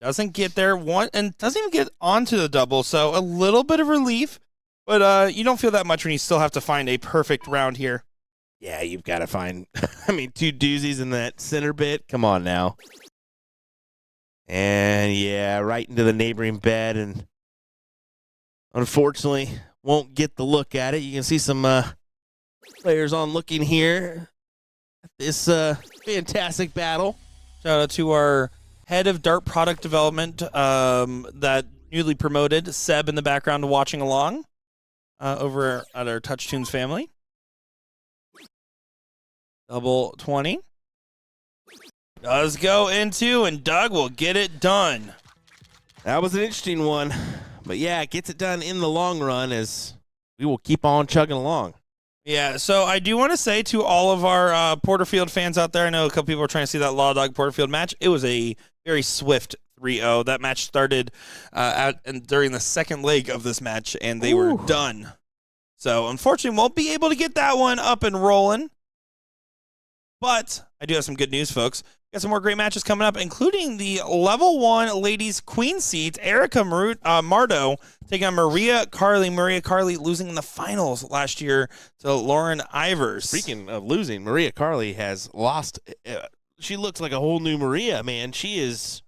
Doesn't get there. And doesn't even get onto the double, so a little bit of relief. But you don't feel that much when you still have to find a perfect round here. Yeah, you've got to find, two doozies in that center bit. Come on now. And, yeah, right into the neighboring bed. And unfortunately, won't get the look at it. You can see some players on looking here at this fantastic battle. Shout out to our head of dart product development that newly promoted, Seb in the background watching along. Over at our Touch Tunes family. Double 20. Does go into, and Doug will get it done. That was an interesting one. But, yeah, it gets it done in the long run as we will keep on chugging along. Yeah, so I do want to say to all of our Porterfield fans out there, I know a couple people are trying to see that Law Dog Porterfield match. It was a very swift 3-0. That match started during the second leg of this match, and they were done. So, unfortunately, won't be able to get that one up and rolling. But I do have some good news, folks. Got some more great matches coming up, including the Level 1 Ladies Queen Seat. Erica Mardo taking on Maria Carley. Maria Carley losing in the finals last year to Lauren Ivers. Speaking of losing, Maria Carley has lost. She looks like a whole new Maria, man. She is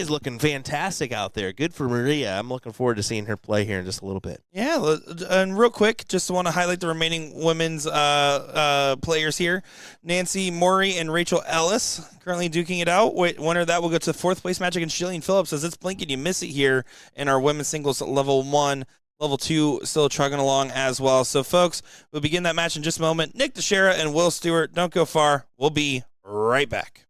looking fantastic out there. Good for Maria. I'm looking forward to seeing her play here in just a little bit. Yeah, and real quick, just want to highlight the remaining women's players here. Nancy Morey and Rachel Ellis currently duking it out. Winner of that will go to the fourth place match against Jillian Phillips. As it's blinking, you miss it here in our women's singles level 1. Level 2 still chugging along as well. So, folks, we'll begin that match in just a moment. Nick Teixeira and Will Stewart, don't go far. We'll be right back.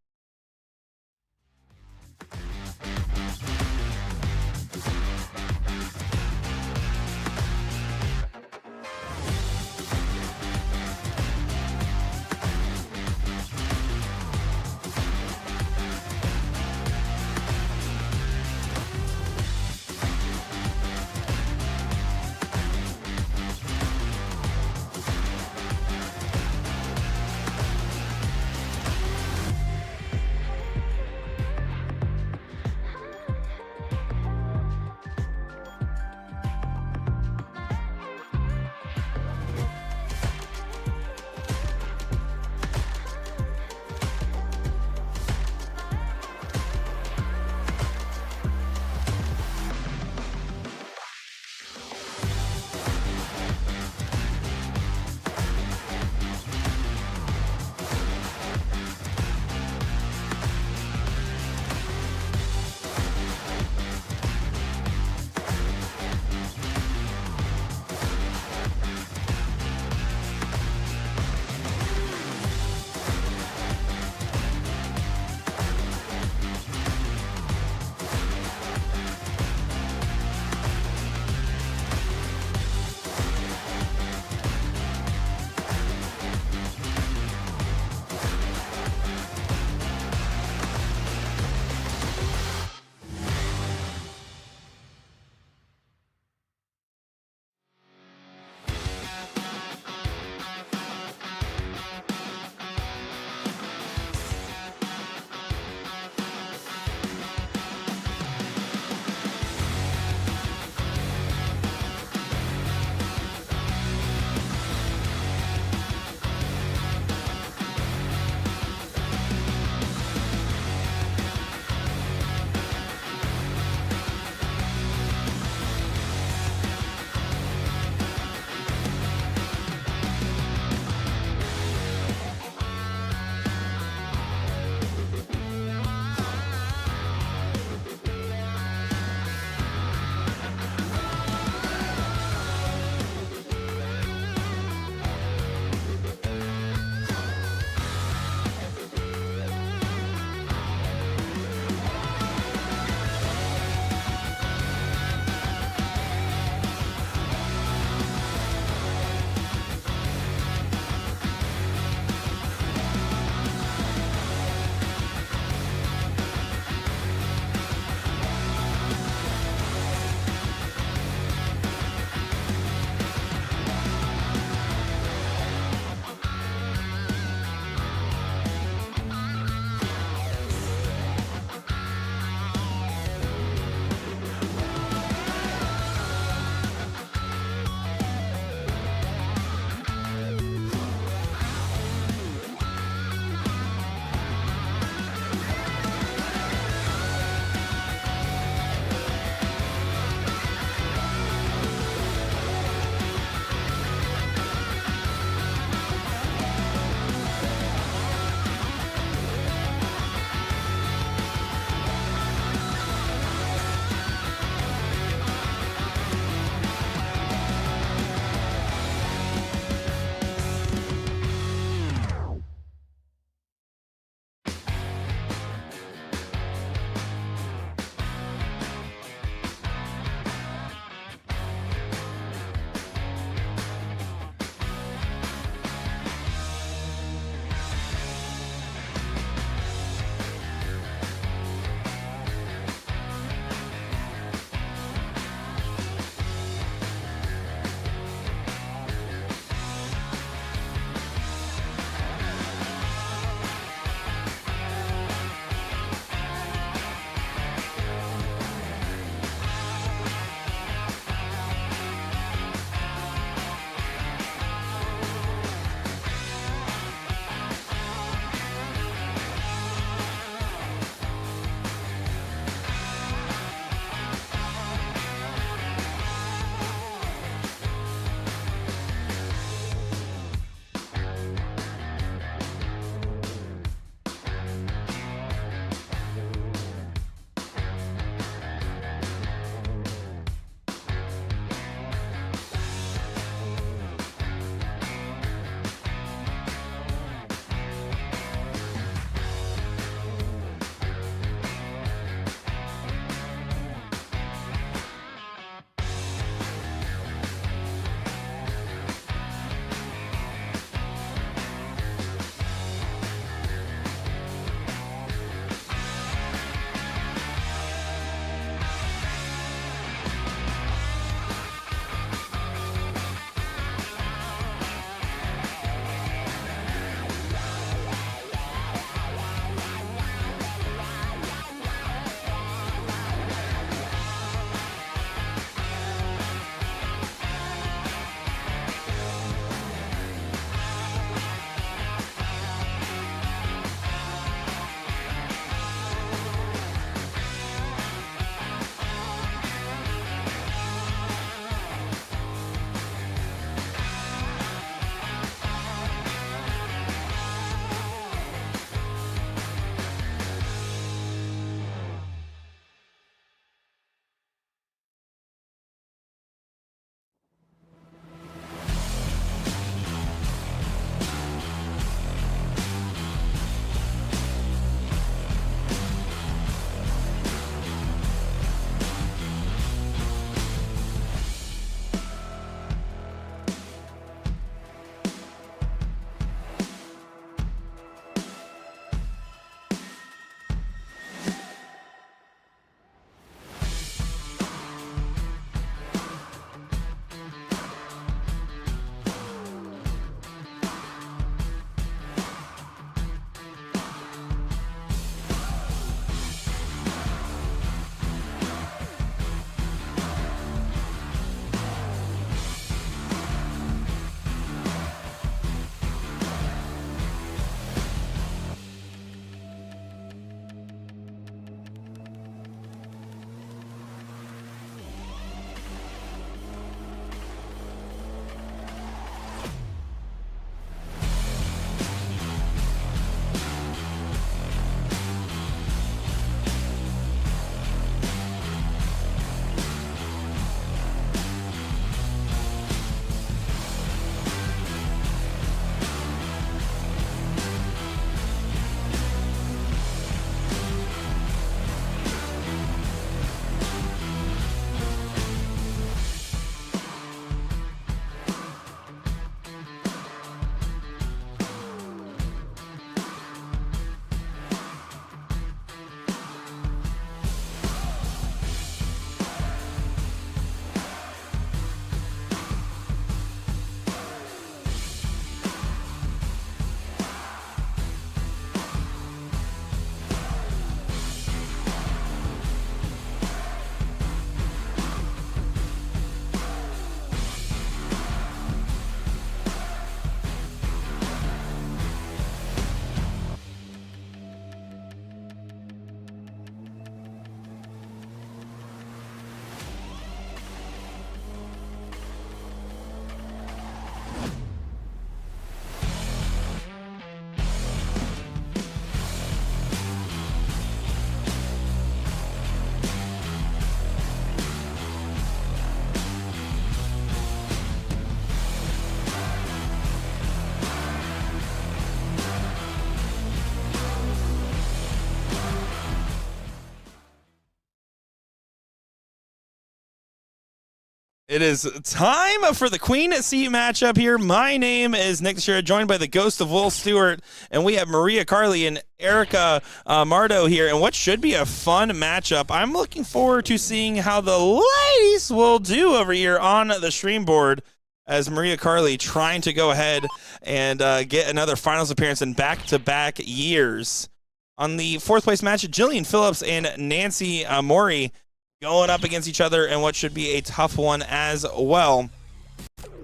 It is time for the Queen C matchup here. My name is Nick Teixeira, joined by the ghost of Will Stewart, and we have Maria Carly and Erica Mardo here, and what should be a fun matchup. I'm looking forward to seeing how the ladies will do over here on the stream board, as Maria Carly trying to go ahead and get another finals appearance in back-to-back years. On the fourth place match, Jillian Phillips and Nancy Mori going up against each other in what should be a tough one as well.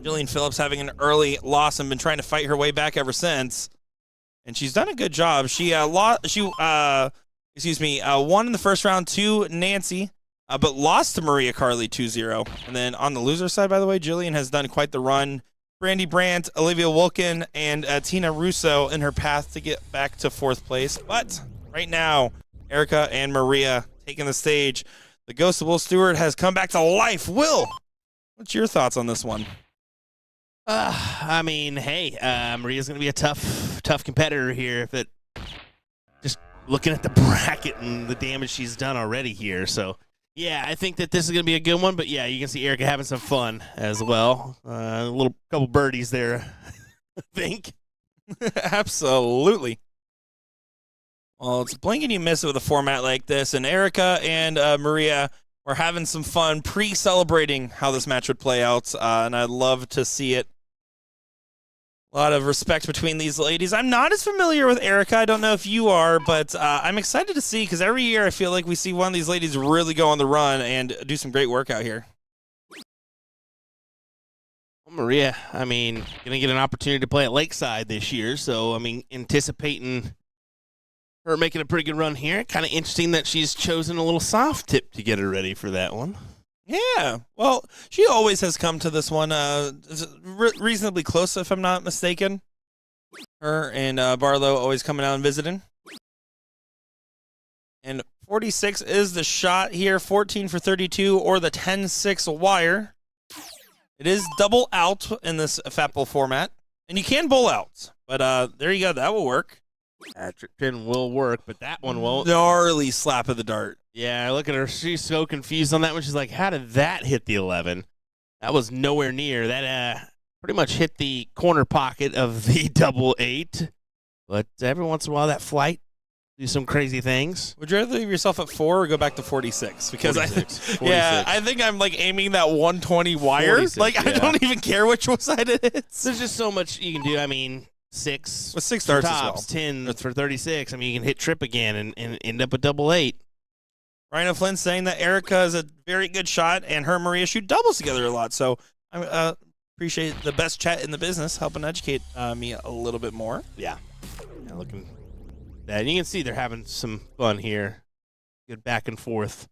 Jillian Phillips having an early loss and been trying to fight her way back ever since, and she's done a good job. She won in the first round to Nancy, but lost to Maria Carly 2-0. And then on the loser side, by the way, Jillian has done quite the run. Brandy Brandt, Olivia Wilkin, and Tina Russo in her path to get back to fourth place. But right now, Erica and Maria taking the stage. The ghost of Will Stewart has come back to life. Will, what's your thoughts on this one? I mean, hey, Maria's going to be a tough competitor here. If it just looking at the bracket and the damage she's done already here. So, yeah, I think that this is going to be a good one. But, yeah, you can see Erica having some fun as well. A couple birdies there, I think. Absolutely. Well, it's blink and you miss it with a format like this, and Erica and Maria were having some fun pre-celebrating how this match would play out, and I'd love to see it. A lot of respect between these ladies. I'm not as familiar with Erica. I don't know if you are, but I'm excited to see, because every year I feel like we see one of these ladies really go on the run and do some great work out here. Well, Maria, I mean, going to get an opportunity to play at Lakeside this year, so, I mean, anticipating her making a pretty good run here. Kind of interesting that she's chosen a little soft tip to get her ready for that one. Yeah, well, she always has come to this one reasonably close, if I'm not mistaken. Her and Barlow always coming out and visiting. And 46 is the shot here, 14 for 32, or the 10-6 wire. It is double out in this Fat Bowl format, and you can bowl out, but there you go, that will work. That pin will work, but that one won't. Gnarly slap of the dart. Yeah, look at her. She's so confused on that one. She's like, how did that hit the 11? That was nowhere near. That pretty much hit the corner pocket of the double 8. But every once in a while, that flight do some crazy things. Would you rather leave yourself at 4 or go back to 46? Because 46. I think I'm like aiming that 120 wire. 46, like, I don't even care which side it is. There's just so much you can do. I mean, 6 with 6 darts tops, as well. 10 for 36. I mean, you can hit trip again and end up with double 8. Rhino Flynn saying that Erica is a very good shot, and her and Maria shoot doubles together a lot. So I appreciate the best chat in the business helping educate me a little bit more. Yeah, looking at that. And you can see they're having some fun here. Good back and forth.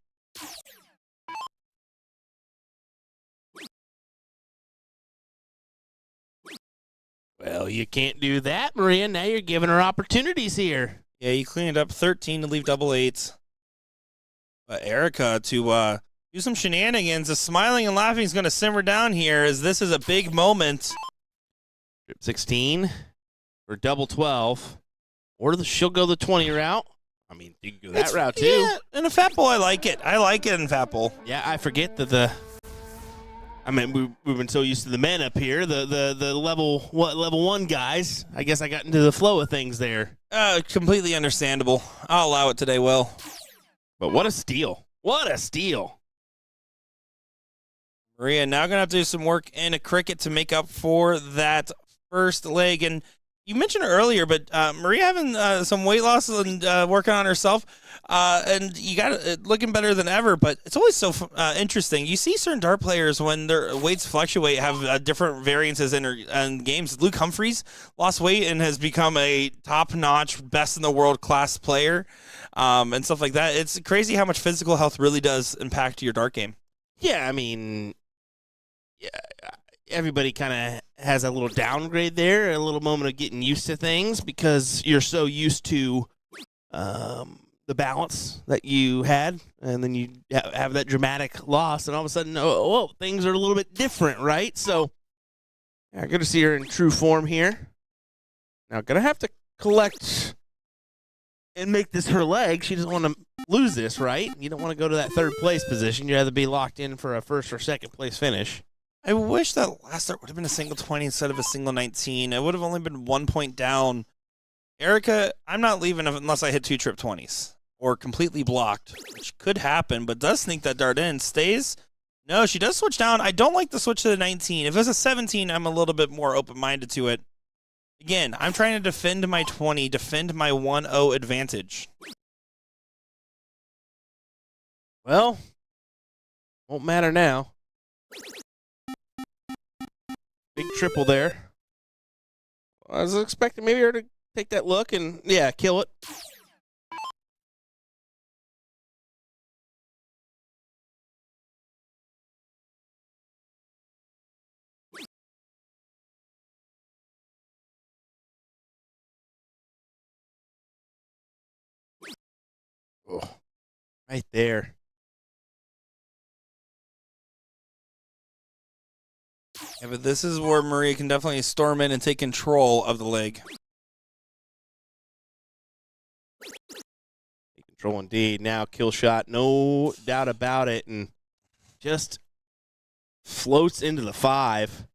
Well, you can't do that, Maria. Now you're giving her opportunities here. Yeah, you cleaned up 13 to leave double 8s. But Erica to do some shenanigans. The smiling and laughing is going to simmer down here, as this is a big moment. 16 for double 12. Or she'll go the 20 route. I mean, you can go that route too. Yeah, in a Fat Bowl, I like it. I like it in Fat Bowl. Yeah, I forget that we've been so used to the men up here, the level 1 guys. I guess I got into the flow of things there. Completely understandable. I'll allow it today, Will. But what a steal. What a steal. Maria now going to have to do some work in a cricket to make up for that first leg. And you mentioned it earlier, but Maria having some weight loss and working on herself. And you got it looking better than ever, but it's always so interesting. You see certain dart players, when their weights fluctuate, have different variances in games. Luke Humphreys lost weight and has become a top-notch, best-in-the-world class player, and stuff like that. It's crazy how much physical health really does impact your dart game. Yeah, I mean, everybody kind of has a little downgrade there, a little moment of getting used to things, because you're so used to the balance that you had, and then you have that dramatic loss, and all of a sudden, things are a little bit different, right? So, yeah, good to see her in true form here. Now, gonna have to collect and make this her leg. She doesn't want to lose this, right? You don't want to go to that third place position. You'd rather be locked in for a first or second place finish. I wish that last start would have been a single 20 instead of a single 19. It would have only been 1 point down. Erica, I'm not leaving unless I hit 2 trip 20s or completely blocked, which could happen, but does sneak that dart in. Stays. No, she does switch down. I don't like the switch to the 19. If it's a 17, I'm a little bit more open-minded to it. Again, I'm trying to defend my 20, defend my 1-0 advantage. Well, won't matter now. Big triple there. I was expecting maybe her to take that look and, yeah, kill it. Oh, right there. Yeah, but this is where Maria can definitely storm in and take control of the leg. Take control indeed. Now kill shot, no doubt about it, and just floats into the 5.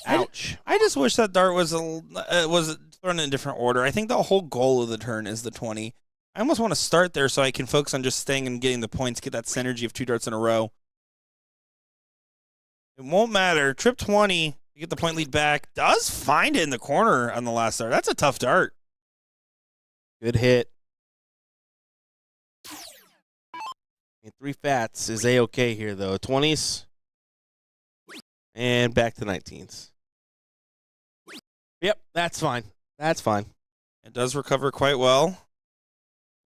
Ouch. I just wish that dart was thrown in a different order. I think the whole goal of the turn is the 20. I almost want to start there so I can focus on just staying and getting the points, get that synergy of 2 darts in a row. It won't matter. Trip 20, you get the point lead back. Does find it in the corner on the last dart. That's a tough dart. Good hit. And 3 fats is A-okay here, though. 20s. And back to 19s. Yep, that's fine. That's fine. It does recover quite well.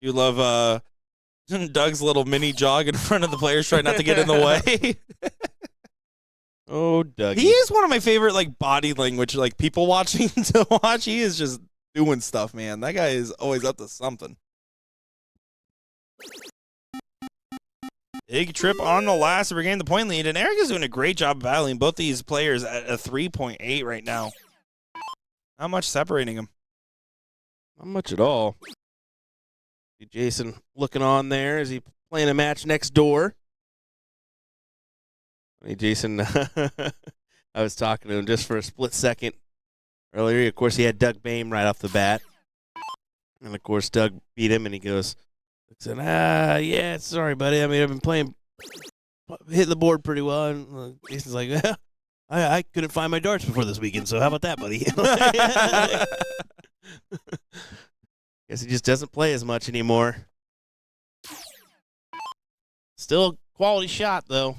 You love Doug's little mini jog in front of the players trying not to get in the way. Oh, Dougie. He is one of my favorite, like, body language, like, people watching to watch. He is just doing stuff, man. That guy is always up to something. Big trip on the last to regain the point lead, and Eric is doing a great job battling both these players at a 3.8 right now. Not much separating them. Not much at all. See Jason looking on there. Is he playing a match next door? Hey, Jason, I was talking to him just for a split second earlier. Of course, he had Doug Bame right off the bat. And, of course, Doug beat him, and he goes, yeah, sorry, buddy. I mean, I've been hitting the board pretty well. And Jason's like, yeah, I couldn't find my darts before this weekend, so how about that, buddy? Guess he just doesn't play as much anymore. Still a quality shot, though.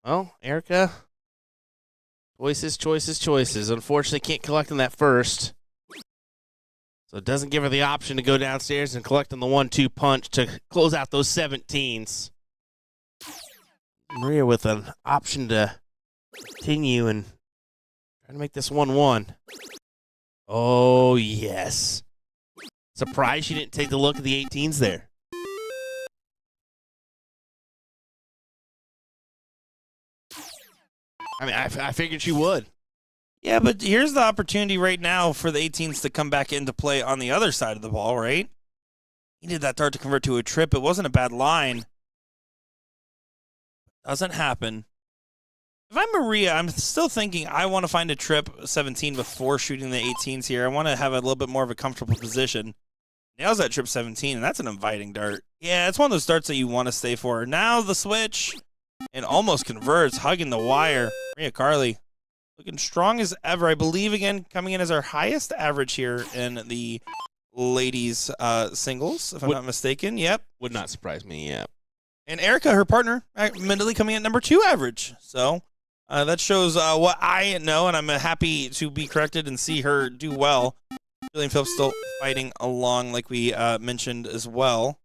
Well, Erica, choices. Unfortunately, can't collect on that first. So it doesn't give her the option to go downstairs and collect on the 1-2 punch to close out those 17s. Maria with an option to continue and try to make this 1-1. Oh, yes. Surprised she didn't take the look at the 18s there. I mean, I figured she would. Yeah, but here's the opportunity right now for the 18s to come back into play on the other side of the ball, right? He needed that dart to convert to a trip. It wasn't a bad line. Doesn't happen. If I'm Maria, I'm still thinking I want to find a trip 17 before shooting the 18s here. I want to have a little bit more of a comfortable position. Nails that trip 17, and that's an inviting dart. Yeah, it's one of those darts that you want to stay for. Now the switch, and almost converts, hugging the wire. Maria Carly looking strong as ever. I believe, again, coming in as our highest average here in the ladies singles, if I'm not mistaken. Yep. Would not surprise me, yeah. And Erica, her partner, admittedly coming in at number 2 average. So that shows what I know, and I'm happy to be corrected and see her do well. Julian Phillips still fighting along, like we mentioned as well.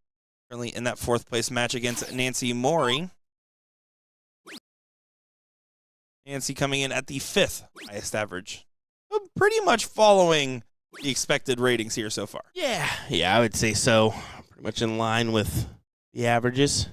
Currently in that 4th place match against Nancy Mori. Nancy coming in at the 5th highest average. So pretty much following the expected ratings here so far. Yeah, I would say so. Pretty much in line with the averages.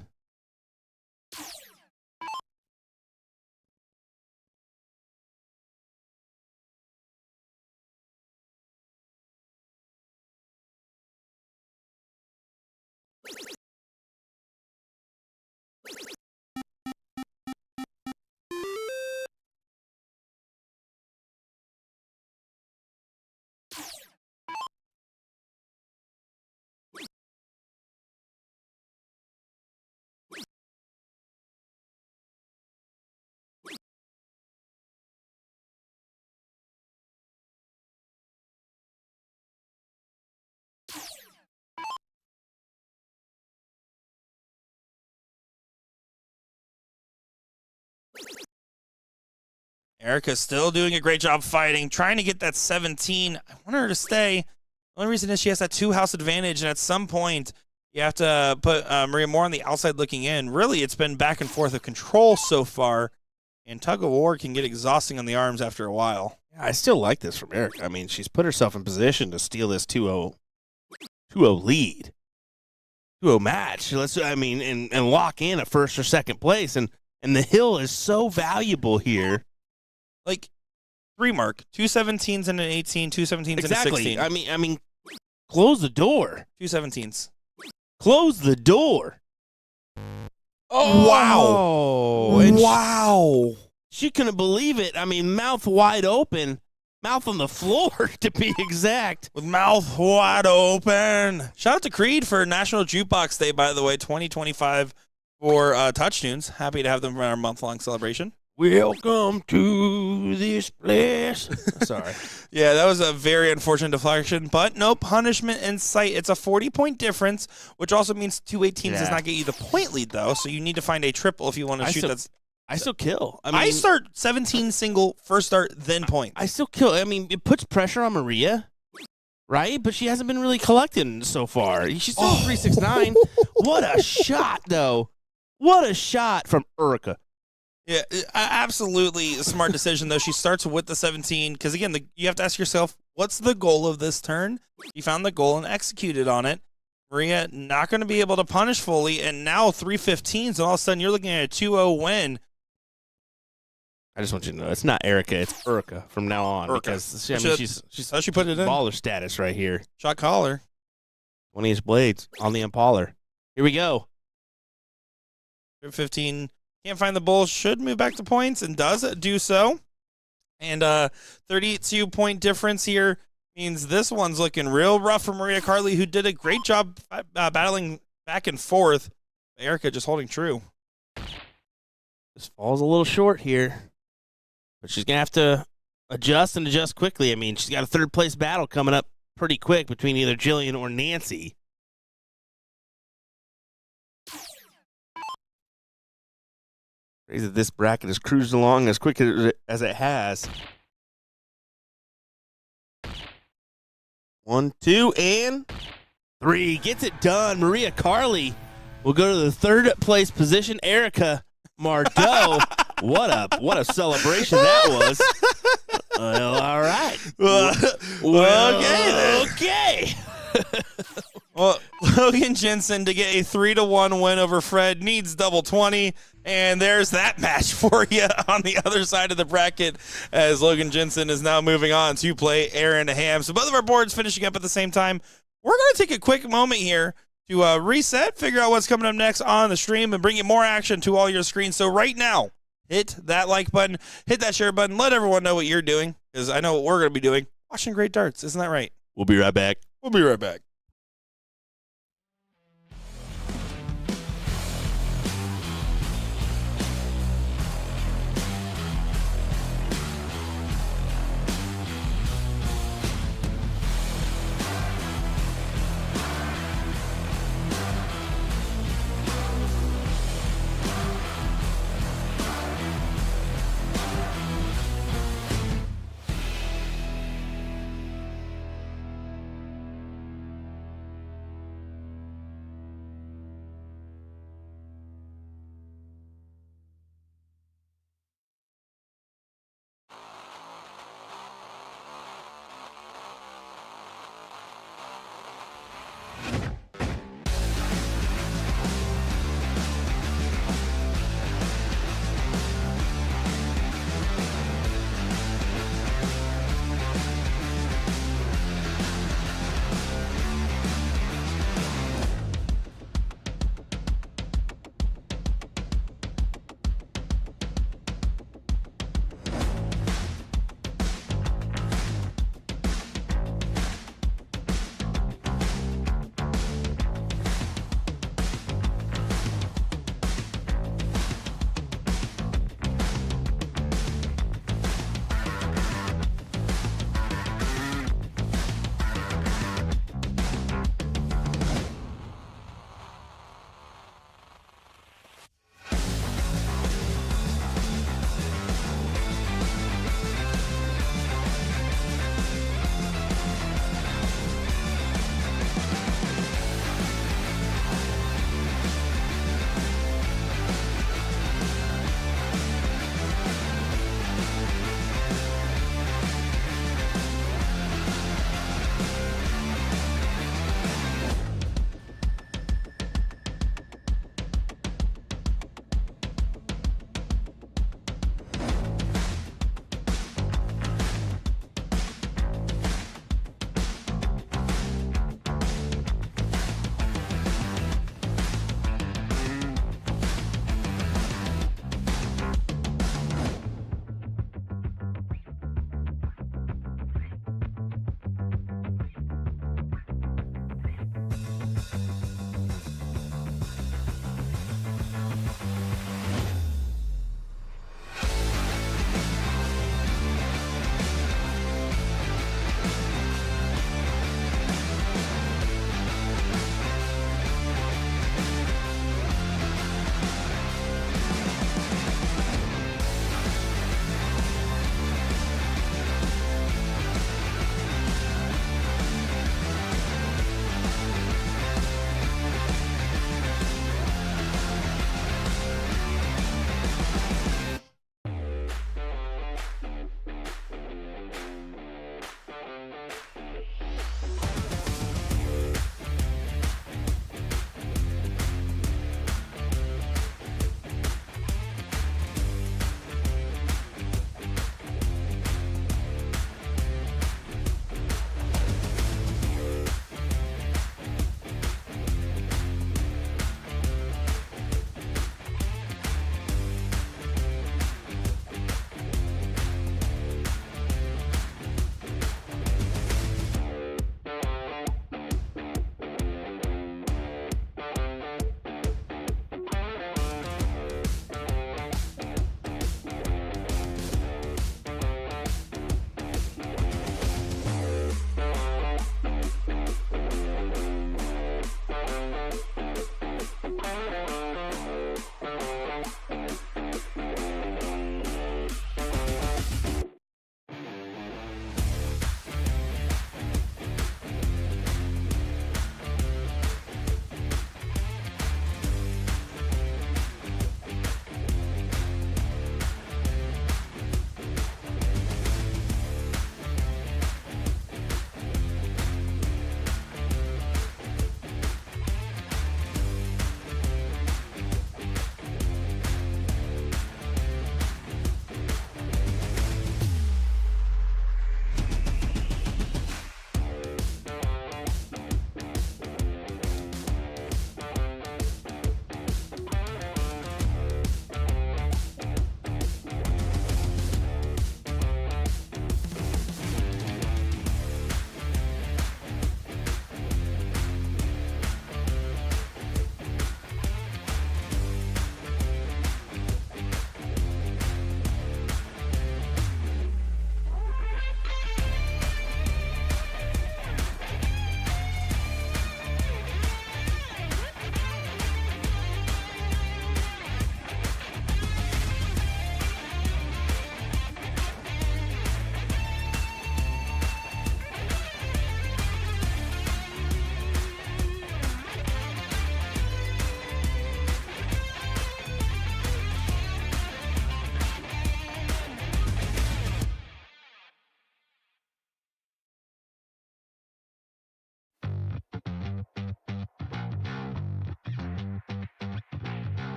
Erica's still doing a great job fighting, trying to get that 17. I want her to stay. The only reason is she has that 2-house advantage, and at some point, you have to put Maria more on the outside looking in. Really, it's been back and forth of control so far, and tug of war can get exhausting on the arms after a while. Yeah, I still like this from Erica. I mean, she's put herself in position to steal this 2-0 lead. 2-0 match. And lock in a first or second place. And the hill is so valuable here. Like, 3 mark, 2 17s and an 18, 2 17s and a 16. I mean, close the door. 2 17s. Close the door. Oh, wow. Wow. She couldn't believe it. I mean, mouth wide open. Mouth on the floor, to be exact. With mouth wide open. Shout out to Creed for National Jukebox Day, by the way, 2025 for Touch Tunes. Happy to have them for our month-long celebration. Welcome to this place. Sorry. Yeah, that was a very unfortunate deflection, but no punishment in sight. It's a 40-point difference, which also means 2 18s does not get you the point lead, though, so you need to find a triple if you want to shoot. I still kill. I start 17 single, first start, then points. I still kill. I mean, it puts pressure on Maria, right? But she hasn't been really collecting so far. She's still 369. What a shot, though. What a shot from Erica. Yeah, absolutely a smart decision, though. She starts with the 17 because, again, you have to ask yourself, what's the goal of this turn? You found the goal and executed on it. Maria not going to be able to punish fully, and now 3 15s, and all of a sudden you're looking at a 2-0 win. I just want you to know, it's not Erica, it's Erica from now on. Erica. Because she's how she put it in? Baller status right here. Shot caller. 20-inch blades on the Impaler. Here we go. 15. Can't find the bull. Should move back to points and does do so. And 32-point difference here means this one's looking real rough for Maria Carley, who did a great job battling back and forth. Erica just holding true. This falls a little short here, but she's going to have to adjust and adjust quickly. I mean, she's got a third-place battle coming up pretty quick between either Jillian or Nancy. Crazy that this bracket has cruised along as quick as it has. 1, 2, and 3. Gets it done. Maria Carley will go to the third-place position. Erica Mardo. What a celebration that was. Well, all right. Okay. Well, Logan Jensen to get a 3-1 win over Fred needs double 20, and there's that match for you on the other side of the bracket as Logan Jensen is now moving on to play Aaron Ham. So both of our boards finishing up at the same time. We're going to take a quick moment here to reset, figure out what's coming up next on the stream, and bring you more action to all your screens. So right now, hit that like button, hit that share button, let everyone know what you're doing, because I know what we're going to be doing. Watching great darts. Isn't that right? We'll be right back. We'll be right back.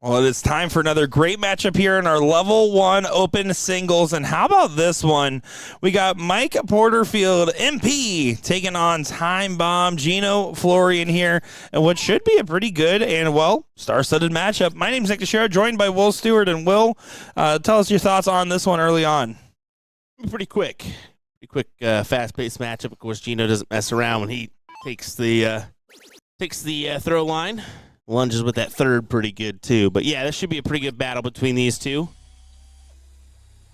Well, it is time for another great matchup here in our level 1 open singles. And how about this one? We got Mike Porterfield, MP, taking on Time Bomb, Gino Florian here, and what should be a pretty good and, well, star-studded matchup. My name's Nick Teixeira, joined by Will Stewart. And Will, tell us your thoughts on this one early on. Pretty quick, fast-paced matchup. Of course, Gino doesn't mess around when he takes the throw line. Lunges with that third pretty good, too. But, yeah, this should be a pretty good battle between these two.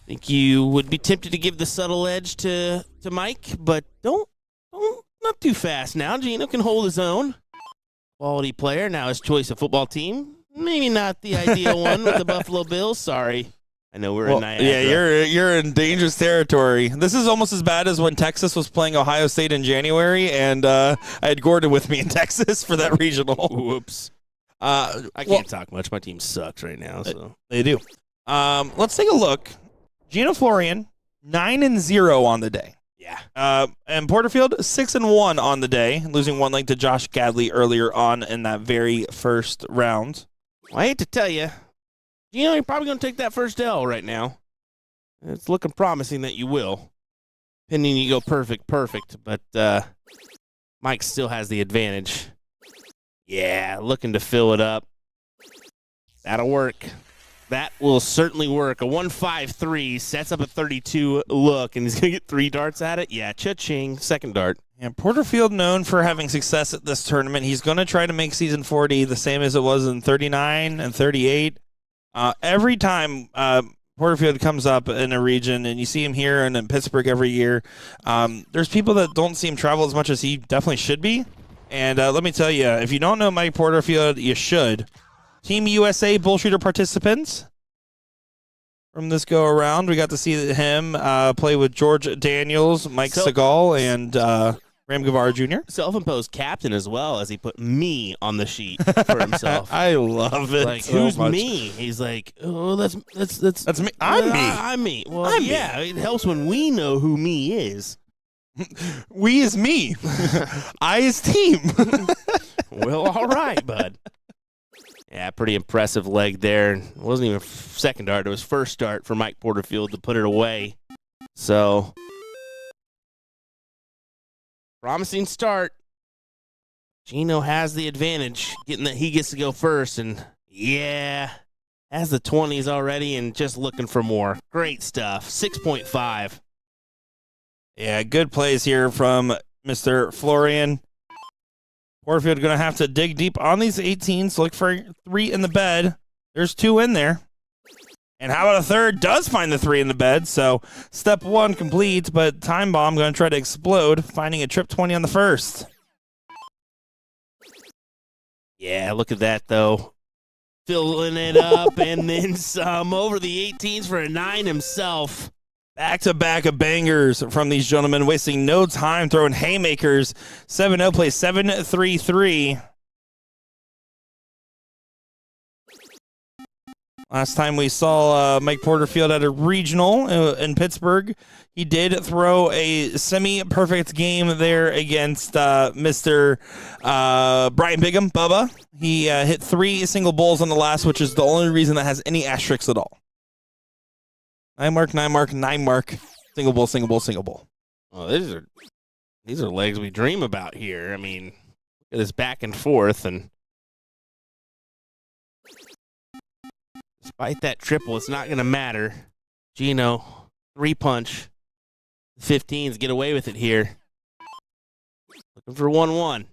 I think you would be tempted to give the subtle edge to Mike, but don't, not too fast now. Gino can hold his own. Quality player. Now his choice of football team. Maybe not the ideal one with the Buffalo Bills. Sorry. I know we're in Niagara. Yeah, you're in dangerous territory. This is almost as bad as when Texas was playing Ohio State in January, and I had Gordon with me in Texas for that regional. Whoops. I can't talk much. My team sucks right now. So they do. Let's take a look. Gino Florian, 9-0 on the day. Yeah. And Porterfield, 6-1 on the day, losing one leg to Josh Gadley earlier on in that very first round. Well, I hate to tell you, Gino, you're probably going to take that first L right now. It's looking promising that you will. Pending you go perfect, but Mike still has the advantage. Yeah, looking to fill it up. That'll work. That will certainly work. A 1-5-3 sets up a 32 look, and he's going to get 3 darts at it. Yeah, cha-ching, second dart. And Porterfield, known for having success at this tournament, he's going to try to make Season 40 the same as it was in 39 and 38. Every time Porterfield comes up in a region, and you see him here and in Pittsburgh every year, there's people that don't see him travel as much as he definitely should be. And let me tell you, if you don't know Mike Porterfield, you should. Team USA BullShooter participants from this go-around. We got to see him play with George Daniels, Mike Segal, and Ram Guevara Jr. Self-imposed captain as well, as he put me on the sheet for himself. I love it. Like, so who's much. me? He's like, oh, that's me. I'm me. I'm me. Well, it helps when we know who me is. We is me. I is team. Well, all right, bud. Yeah, pretty impressive leg there. It wasn't even second dart. It was first start for Mike Porterfield to put it away. So, promising start. Gino has the advantage, getting that he gets to go first. And, yeah, has the 20s already and just looking for more. Great stuff. 6.5. Yeah, good plays here from Mr. Florian. Porterfield going to have to dig deep on these 18s. Look for 3 in the bed. There's 2 in there. And how about a third? Does find the 3 in the bed. So step 1 complete, but Time Bomb going to try to explode, finding a trip 20 on the first. Yeah, look at that, though. Filling it up and then some over the 18s for a 9 himself. Back-to-back of bangers from these gentlemen, wasting no time throwing haymakers. 7-0 plays 7-3-3. Last time we saw Mike Porterfield at a regional in Pittsburgh, he did throw a semi-perfect game there against Mr. Brian Bigham, Bubba. He hit 3 single bowls on the last, which is the only reason that has any asterisks at all. 9 mark, 9 mark, 9 mark. Single bowl, single bowl, single bowl. Oh, these are legs we dream about here. I mean, look at this back and forth, and despite that triple, it's not going to matter. Gino, 3-punch. 15s get away with it here. Looking for 1-1.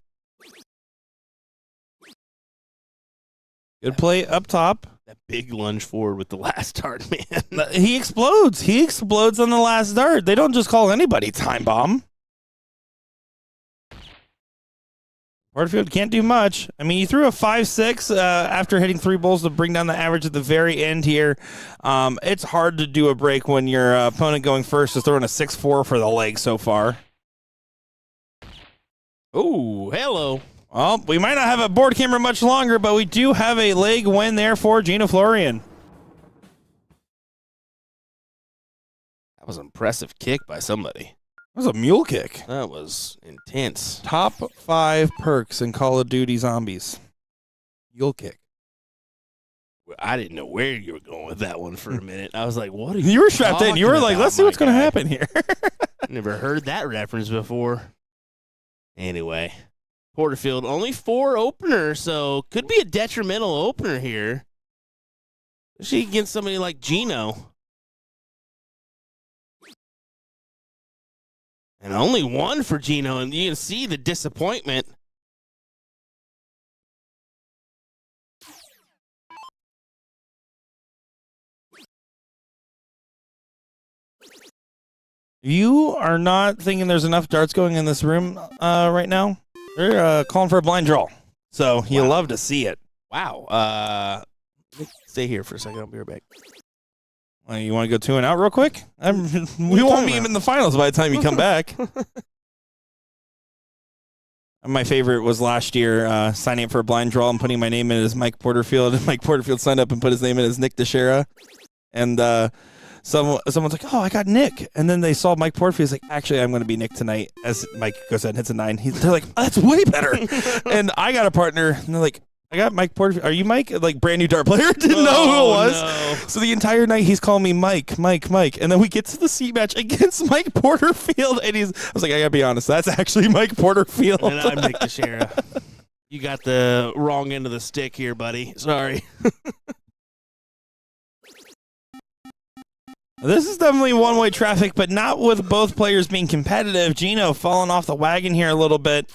Good play up top. That big lunge forward with the last dart, man. He explodes. He explodes on the last dart. They don't just call anybody Time Bomb. Porterfield can't do much. I mean, you threw a 5-6 after hitting 3 bowls to bring down the average at the very end here. It's hard to do a break when your opponent going first is throwing a 6-4 for the leg so far. Oh, hello. Well, we might not have a board camera much longer, but we do have a leg win there for Gino Florian. That was an impressive kick by somebody. That was a mule kick. That was intense. Top 5 perks in Call of Duty Zombies. Mule kick. I didn't know where you were going with that one for a minute. I was like, what are you were strapped in. You were like, let's see what's going to happen here. Never heard that reference before. Anyway, Porterfield, only 4 openers, so could be a detrimental opener here. Especially against somebody like Gino. And only 1 for Gino, and you can see the disappointment. You are not thinking there's enough darts going in this room right now? They're calling for a blind draw. So you love to see it. Wow. Stay here for a second. I'll be right back. Well, you want to go 2 and out real quick? We won't be in the finals by the time you come back. My favorite was last year signing up for a blind draw and putting my name in as Mike Porterfield. And Mike Porterfield signed up and put his name in as Nick Teixeira. And someone's like, oh, I got Nick. And then they saw Mike Porterfield. He's like, actually, I'm going to be Nick tonight. As Mike goes ahead and hits a 9. They're like, oh, that's way better. And I got a partner. And they're like, I got Mike Porterfield. Are you Mike? Like, brand new dart player. Didn't know who it was. No. So the entire night he's calling me Mike. And then we get to the seat match against Mike Porterfield. And I was like, I got to be honest. That's actually Mike Porterfield. And I'm Nick Teixeira. You got the wrong end of the stick here, buddy. Sorry. This is definitely one-way traffic, but not with both players being competitive. Gino falling off the wagon here a little bit.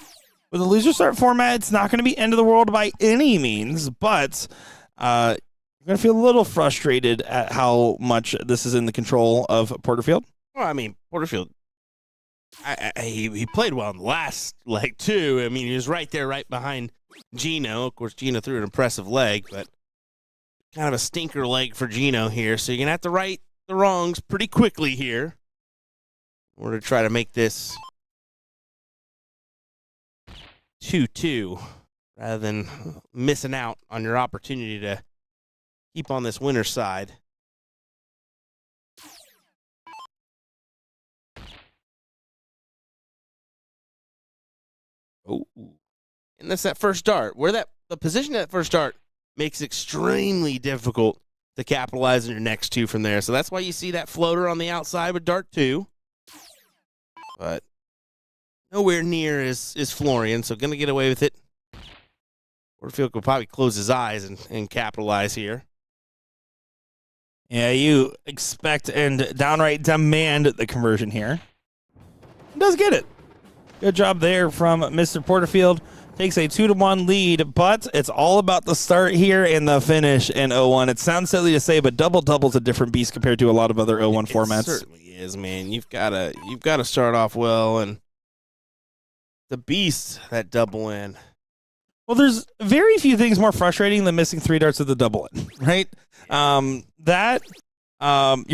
With a loser start format, it's not going to be end of the world by any means, but you're going to feel a little frustrated at how much this is in the control of Porterfield. Well, I mean, Porterfield, he played well in the last leg, too. I mean, he was right there, right behind Gino. Of course, Gino threw an impressive leg, but kind of a stinker leg for Gino here. So you're going to have to right the wrongs pretty quickly here in order to try to make this 2-2 rather than missing out on your opportunity to keep on this winner's side. Oh, and that's that first dart. The position of that first dart makes it extremely difficult to capitalize on your next 2 from there. So that's why you see that floater on the outside with dart 2. But nowhere near is Florian, so going to get away with it. Porterfield could probably close his eyes and capitalize here. Yeah, you expect and downright demand the conversion here. He does get it. Good job there from Mr. Porterfield. Takes a 2-1 lead, but it's all about the start here and the finish in 0-1. It sounds silly to say, but double-double's a different beast compared to a lot of other 0-1 formats. It certainly is, man. You've got to start off well, and the beast that double in. Well, there's very few things more frustrating than missing 3 darts at the double in, right? Your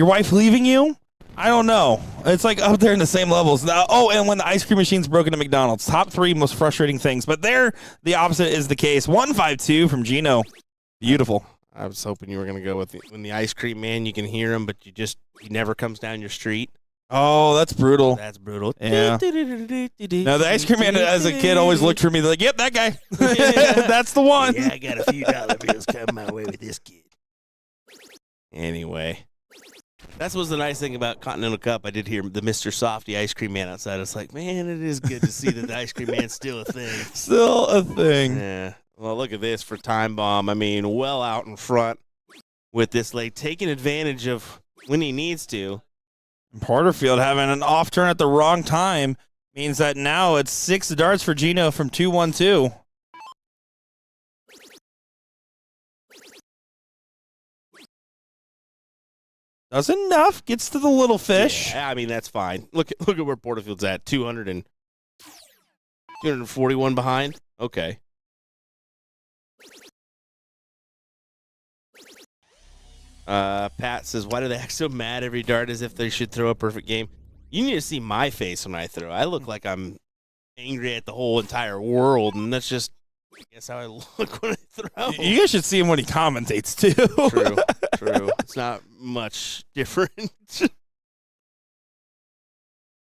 wife leaving you, I don't know. It's like up there in the same levels. And when the ice cream machine's broken at McDonald's. Top 3 most frustrating things. But there, the opposite is the case. 1-5-2 from Gino. Beautiful. I was hoping you were going to go with when the ice cream man, you can hear him, but he never comes down your street. Oh, that's brutal. That's brutal. Yeah. Now, the ice cream man as a kid always looked for me like, yep, that guy. That's the one. Yeah, I got a few dollar bills coming my way with this kid. Anyway. That was the nice thing about Continental Cup. I did hear the Mr. Softy ice cream man outside. It's like, man, it is good to see that the ice cream man's still a thing. Still a thing. Yeah. Well, look at this for Time Bomb. I mean, well out in front with this leg, taking advantage of when he needs to. Porterfield having an off turn at the wrong time means that now it's 6 darts for Gino from 2-1-2. Does enough, gets to the little fish. Yeah, I mean, that's fine. Look at where Porterfield's at, 241 behind. Okay. Pat says, why do they act so mad every dart as if they should throw a perfect game? You need to see my face when I throw. I look like I'm angry at the whole entire world, and that's just, I guess, how I look when I throw. You guys should see him when he commentates, too. True. It's not much different.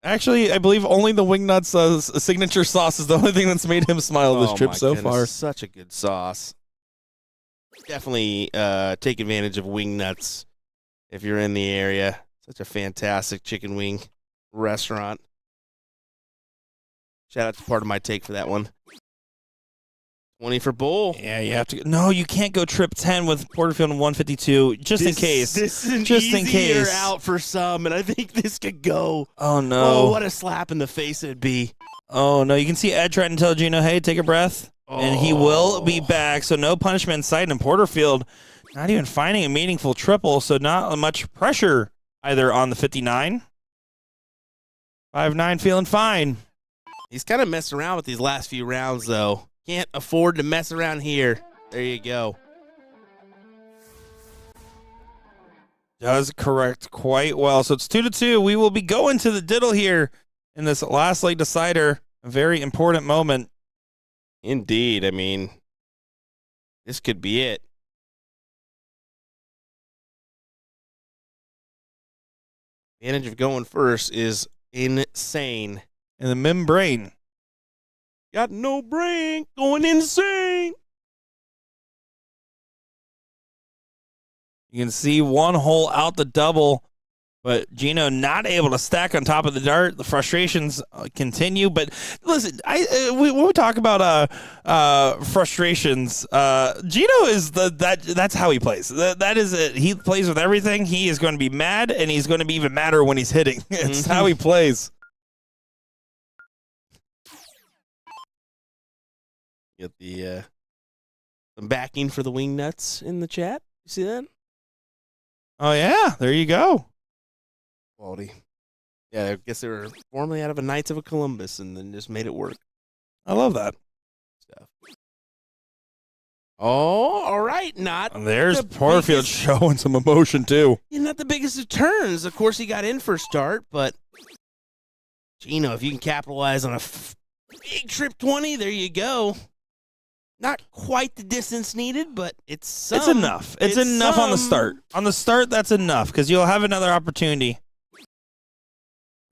Actually, I believe only the Wingnuts signature sauce is the only thing that's made him smile this trip so far. Such a good sauce. Definitely take advantage of Wing Nuts if you're in the area. Such a fantastic chicken wing restaurant. Shout out to Part of My Take for that one. 20 for Bull. Yeah, you have to. No, you can't go trip 10 with Porterfield and 152, just in case. This is an just easier in case. out for some, and I think this could go. Oh, no. Oh, what a slap in the face it'd be. Oh, no. You can see Ed trying to tell Gino, hey, take a breath. Oh. And he will be back, so no punishment in sight. And Porterfield not even finding a meaningful triple, so not much pressure either on the 59. 5-9 feeling fine. He's kind of messed around with these last few rounds, though. Can't afford to mess around here. There you go. Does correct quite well. So it's 2-2. We will be going to the diddle here in this last leg decider. A very important moment. Indeed. I mean, this could be it. Advantage of going first is insane. And the membrane. Got no brain, going insane. You can see one hole out the double, but Gino not able to stack on top of the dart. The frustrations continue. But listen, when we talk about frustrations, Gino is that's how he plays. That is it. He plays with everything. He is going to be mad, and he's going to be even madder when he's hitting. It's how he plays. Get the some backing for the Wing Nuts in the chat. You see that? Oh, yeah. There you go. Quality. Yeah, I guess they were formerly out of a Knights of Columbus and then just made it work. I love that Stuff. Oh, all right. Not and there's the Porterfield biggest, showing some emotion, too. not the biggest of turns. Of course, he got in for start, but Gino, if you can capitalize on a big trip 20, there you go. Not quite the distance needed, but it's some. It's enough. It's enough on the start. On the start, that's enough because you'll have another opportunity.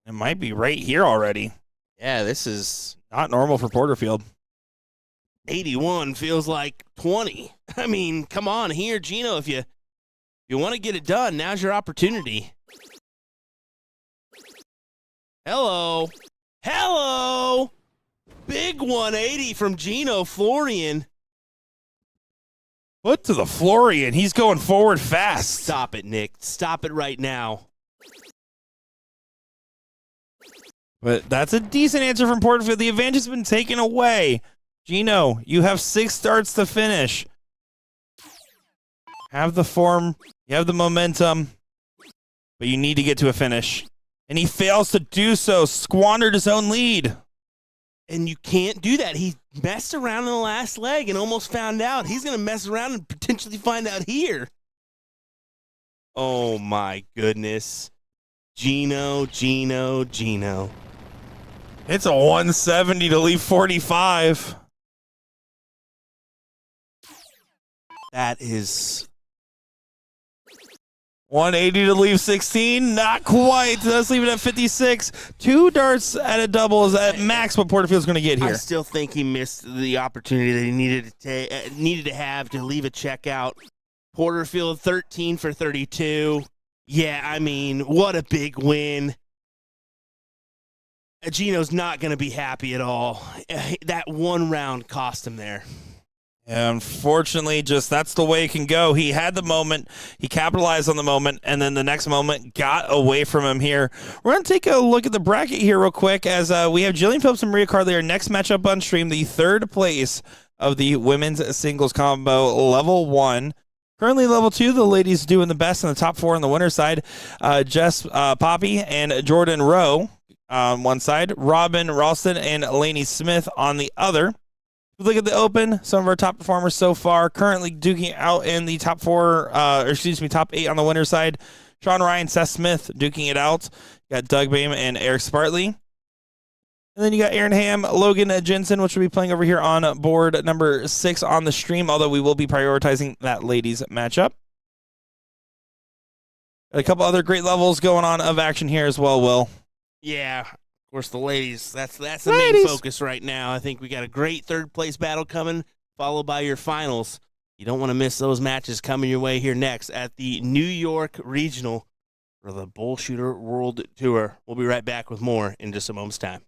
It might be right here already. Yeah, this is not normal for Porterfield. 81 feels like 20. I mean, come on here, Gino. If you want to get it done, now's your opportunity. Hello. Big 180 from Gino Florian. Foot to the Florian. He's going forward fast. Stop it, Nick. Stop it right now. But that's a decent answer from Porterfield. The advantage has been taken away. Gino, you have 6 starts to finish. Have the form. You have the momentum. But you need to get to a finish. And he fails to do so. Squandered his own lead. And you can't do that. He messed around in the last leg and almost found out. He's going to mess around and potentially find out here. Oh, my goodness. Gino. It's a 170 to leave 45. That is 180 to leave 16. Not quite. Let's leave it at 56. 2 darts at a double is at max what Porterfield's going to get here. I still think he missed the opportunity that he needed to have to leave a check out. Porterfield 13 for 32. Yeah, I mean, what a big win. Gino's not going to be happy at all. That one round cost him there. Yeah, unfortunately, just that's the way it can go. He had the moment, he capitalized on the moment, and then the next moment got away from him here. We're going to take a look at the bracket here real quick as we have Jillian Phillips and Maria Carly, our next matchup on stream, the third place of the women's singles combo, level 1. Currently level 2, the ladies doing the best in the top 4 on the winner's side. Jess Poppy and Jordan Rowe on one side, Robin Ralston and Lainey Smith on the other. Look at the open. Some of our top performers so far currently duking out in the top 8 on the winner's side. Sean Ryan, Seth Smith duking it out. You got Doug Bame and Eric Spartley. And then you got Aaron Ham, Logan Jensen, which will be playing over here on board number 6 on the stream, although we will be prioritizing that ladies matchup. Got a couple other great levels going on of action here as well, Will. Yeah. Of course, the ladies, that's the main focus right now. I think we got a great third place battle coming, followed by your finals. You don't want to miss those matches coming your way here next at the New York Regional for the BullShooter World Tour. We'll be right back with more in just a moment's time.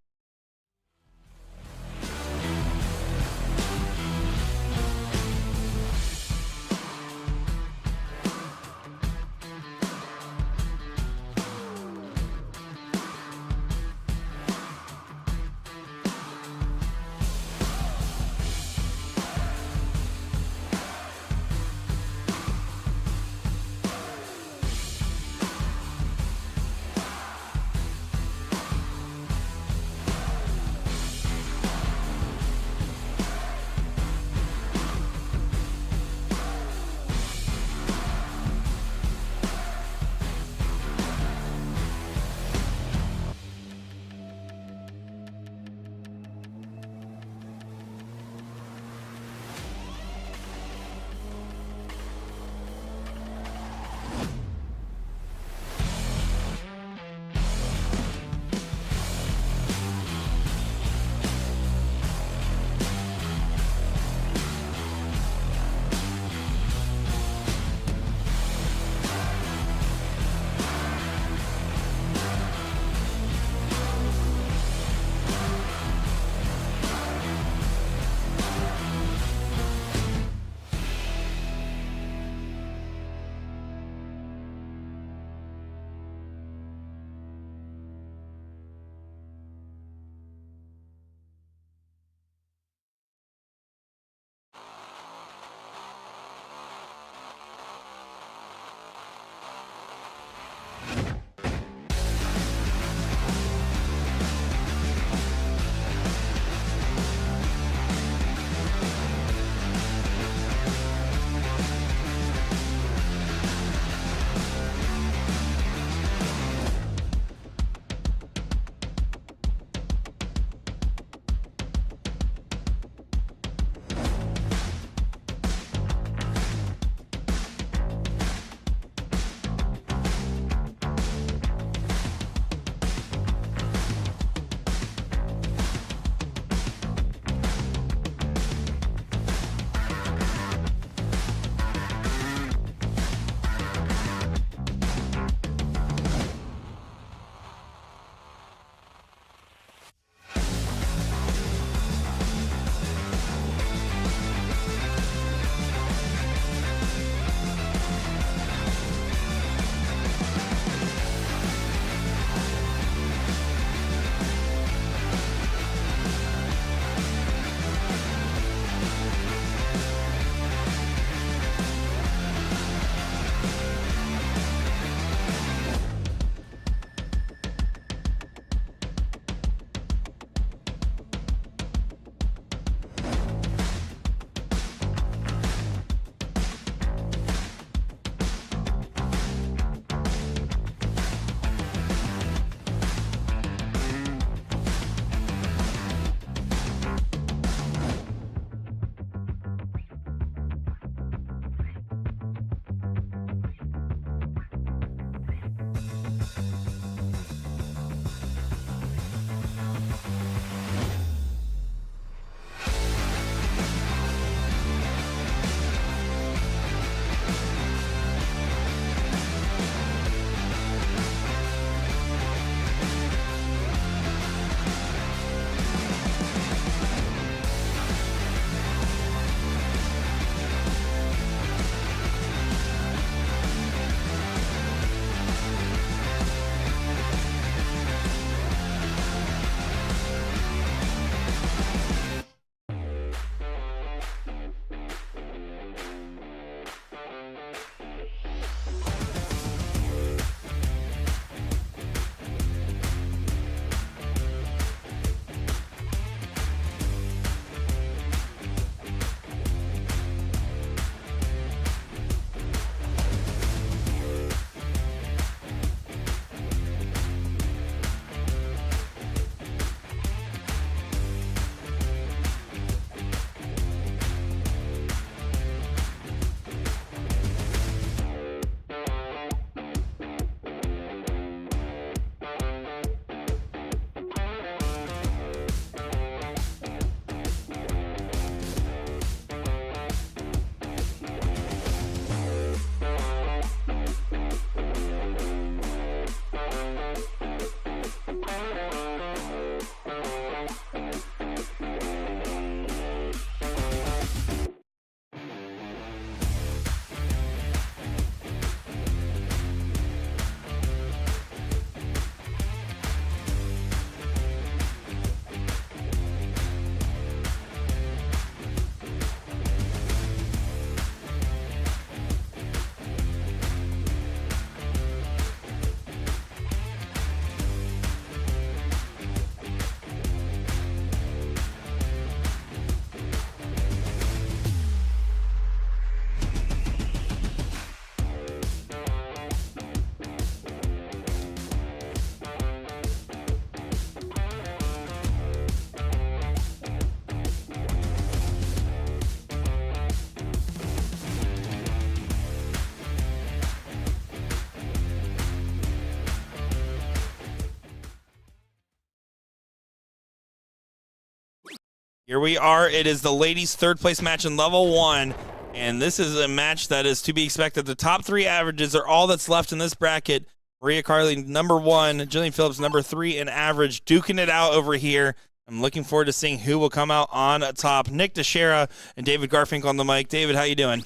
Here we are. It is the ladies' third place match in level 1. And this is a match that is to be expected. The top 3 averages are all that's left in this bracket. Maria Carly, number 1. Jillian Phillips, number 3 in average. Duking it out over here. I'm looking forward to seeing who will come out on top. Nick Teixeira and David Garfinkel on the mic. David, how you doing?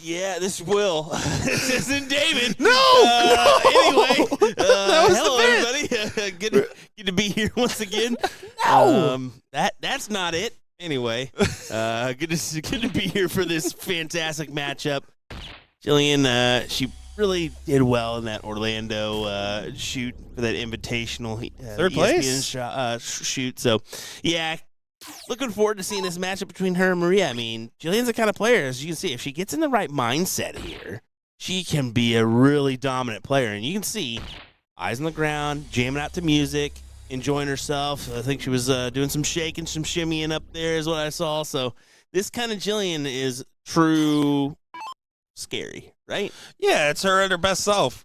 Yeah, this is Will. This isn't David. No! Anyway, that was hello, the bit. everybody. Good to be here once again. No! That's not it. Anyway, good to be here for this fantastic matchup. Jillian, she really did well in that Orlando shoot for that invitational third place shoot. So, yeah. Looking forward to seeing this matchup between her and Maria. I mean, Jillian's the kind of player, as you can see, if she gets in the right mindset here, she can be a really dominant player. And you can see, eyes on the ground, jamming out to music, enjoying herself. I think she was doing some shaking, some shimmying up there is what I saw. So this kind of Jillian is true scary, right? Yeah, it's her at her best self.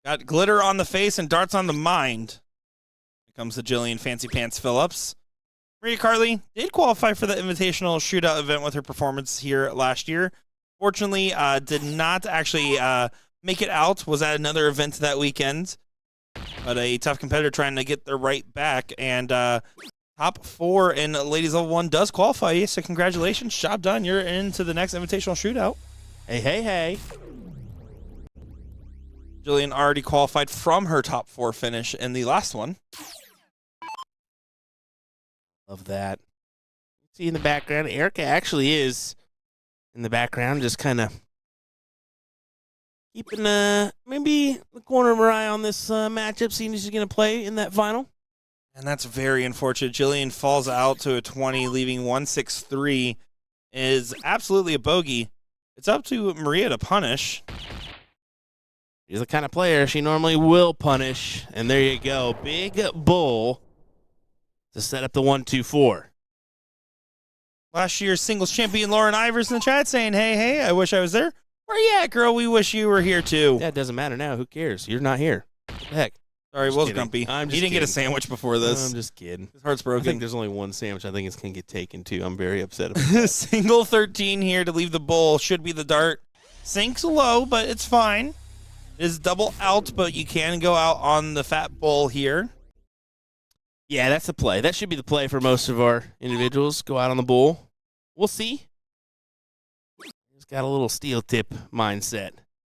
Got glitter on the face and darts on the mind. Here comes the Jillian Fancy Pants Phillips. Maria Carly did qualify for the invitational shootout event with her performance here last year. Fortunately, did not actually make it out. Was at another event that weekend. But a tough competitor trying to get their right back. And top 4 in ladies level 1 does qualify you. So congratulations. Job done. You're into the next invitational shootout. Hey. Jillian already qualified from her top 4 finish in the last one. Love that. See in the background, Erica actually is in the background, just kind of keeping maybe the corner of her eye on this matchup, seeing if she's going to play in that final. And that's very unfortunate. Jillian falls out to a 20, leaving 163. Is absolutely a bogey. It's up to Maria to punish. She's the kind of player she normally will punish. And there you go. Big bull to set up the 1-2-4. Last year's singles champion Lauren Ivers in the chat saying, hey, I wish I was there. Where you at, girl? We wish you were here, too. Yeah, it doesn't matter now. Who cares? You're not here. What the heck? Sorry, Will's grumpy. He didn't get a sandwich before this. I'm just kidding. His heart's broken. I think there's only one sandwich. I think it's going to get taken, too. I'm very upset about that. Single 13 here to leave the bull. Should be the dart. Sinks low, but it's fine. It is double out, but you can go out on the fat bull here. Yeah, that's the play. That should be the play for most of our individuals. Go out on the bull. We'll see. He's got a little steel tip mindset.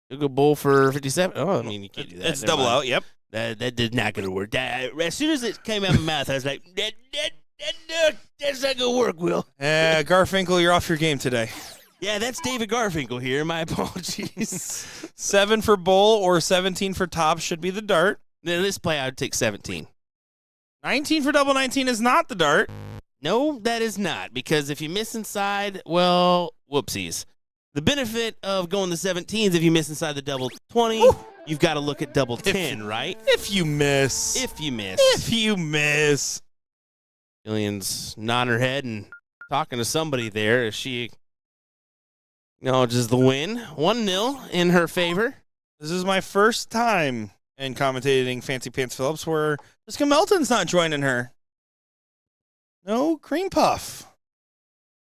You'll go bull for 57. Oh, I mean, you can't do that. It's double out, yep. That did not going to work. As soon as it came out of my mouth, I was like, that's not going to work, Will. Garfinkel, you're off your game today. Yeah, that's David Garfinkel here. My apologies. 7 for bull or 17 for top should be the dart. Now, this play, I would take 17. 19 for double 19 is not the dart. No, that is not, because if you miss inside, well, whoopsies. The benefit of going the 17s, if you miss inside the double 20, Ooh. You've got to look at double 10, right? If you miss. Jillian's nodding her head and talking to somebody there as she acknowledges the win. 1-0 in her favor. This is my first time in commentating Fancy Pants Phillips where Jessica Melton's not joining her. No cream puff.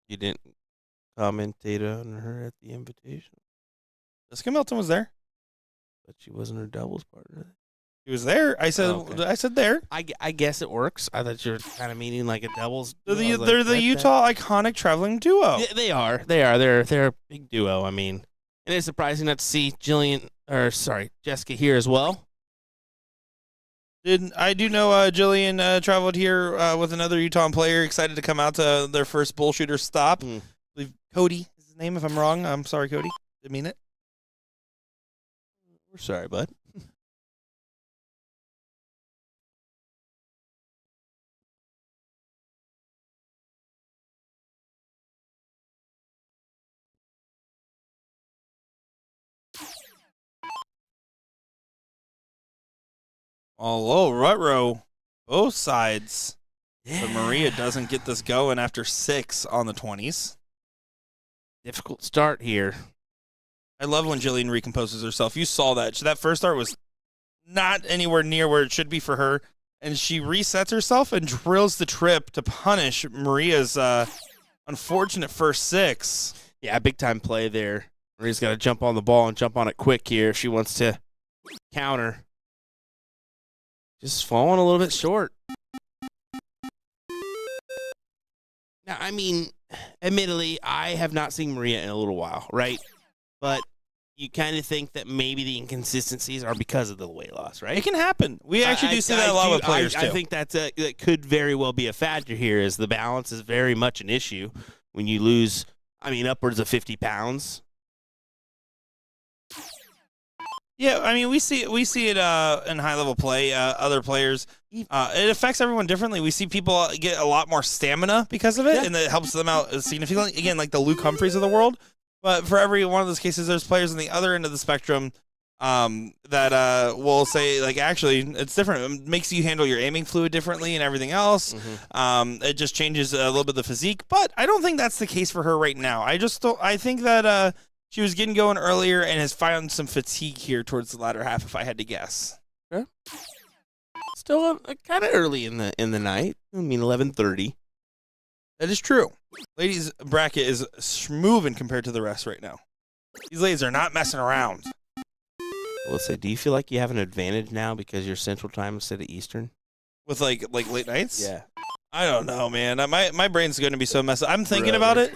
You didn't commentate on her at the invitation? Jessica Melton was there. But she wasn't her doubles partner. She was there. I said there. I guess it works. I thought you were kind of meaning like a doubles. They're the Utah iconic traveling duo. Yeah, they are. They're a big duo. I mean, and it's surprising not to see Jessica here as well. I do know Jillian traveled here with another Utah player, excited to come out to their first BullShooter stop. I believe Cody is his name, if I'm wrong. I'm sorry, Cody. Didn't mean it. We're sorry, bud. Low rut-row, both sides. Yeah. But Maria doesn't get this going after 6 on the 20s. Difficult start here. I love when Jillian recomposes herself. You saw that. That first start was not anywhere near where it should be for her. and she resets herself and drills the trip to punish Maria's unfortunate first 6. Yeah, big time play there. Maria's got to jump on the ball and jump on it quick here if she wants to counter. Just falling a little bit short. Now, I mean, admittedly, I have not seen Maria in a little while, right? But you kind of think that maybe the inconsistencies are because of the weight loss, right? It can happen. We actually do see that a lot with players, too. I think that could very well be a factor here, as the balance is very much an issue when you lose, I mean, upwards of 50 pounds. Yeah, I mean, we see it in high-level play. Other players, it affects everyone differently. We see people get a lot more stamina because of it, and it helps them out significantly. Again, like the Luke Humphreys of the world. But for every one of those cases, there's players on the other end of the spectrum that will say, like, actually, it's different. It makes you handle your aiming fluid differently and everything else. It just changes a little bit of the physique. But I don't think that's the case for her right now. I think that she was getting going earlier and has found some fatigue here towards the latter half, if I had to guess. Yeah. Still kind of early in the night. I mean, 11:30. That is true. Ladies' bracket is moving compared to the rest right now. These ladies are not messing around. Let's say, do you feel like you have an advantage now because you're Central Time instead of Eastern? With like late nights? Yeah. I don't know, man. My brain's going to be so messed up. I'm thinking about it.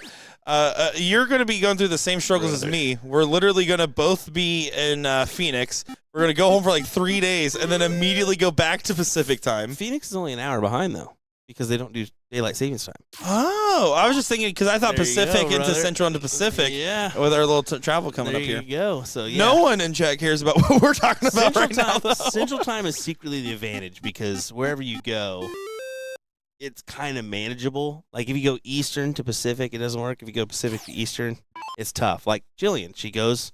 You're going to be going through the same struggles as me. We're literally going to both be in Phoenix. We're going to go home for like 3 days and then immediately go back to Pacific time. Phoenix is only an hour behind, though, because they don't do daylight savings time. Oh, I was just thinking because I thought There Pacific you go, into brother. Central into Pacific. Yeah. With our little travel coming There up here. you go. So, yeah. No one in chat cares about what we're talking about Central right now, time, though. Central Time is secretly the advantage because wherever you go, it's kind of manageable. Like if you go Eastern to Pacific, it doesn't work. If you go Pacific to Eastern, it's tough. Like Jillian, she goes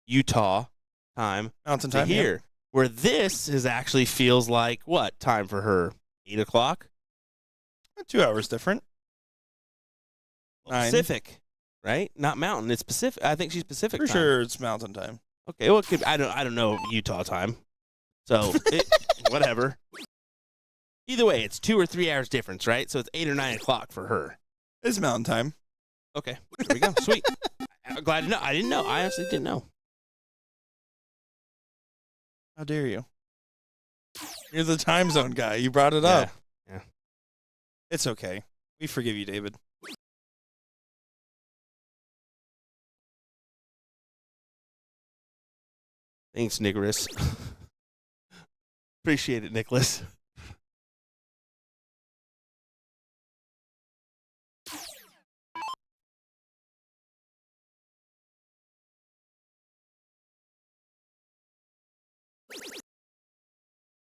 Utah time Mountain to time here, where this is actually feels like what time for her? 8 o'clock? 2 hours different. 9. Pacific, right? Not Mountain. It's Pacific. I think she's Pacific. For time. sure, it's Mountain time. Okay, well, I don't know Utah time, so whatever. Either way, it's 2 or 3 hours difference, right? So it's 8 or 9 o'clock for her. It's Mountain time. Okay, there we go. Sweet. I'm glad to know. I didn't know. I honestly didn't know. How dare you? You're the time zone guy. You brought it up. Yeah. It's okay. We forgive you, David. Thanks, Nicholas. Appreciate it, Nicholas.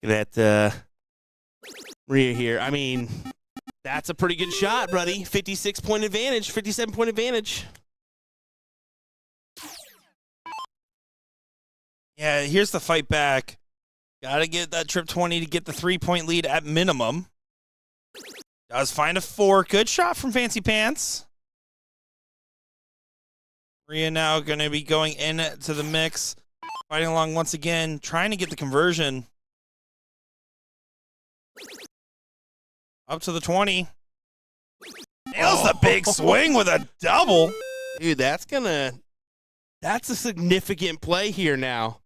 Look at Maria here. I mean, that's a pretty good shot, buddy. 56-point advantage, 57-point advantage. Yeah, here's the fight back. Got to get that trip 20 to get the 3-point lead at minimum. Does find a 4. Good shot from Fancy Pants. Maria now going to be going into the mix. Fighting along once again, trying to get the conversion. Up to the 20. Nails the big swing with a double. Dude, that's a significant play here now.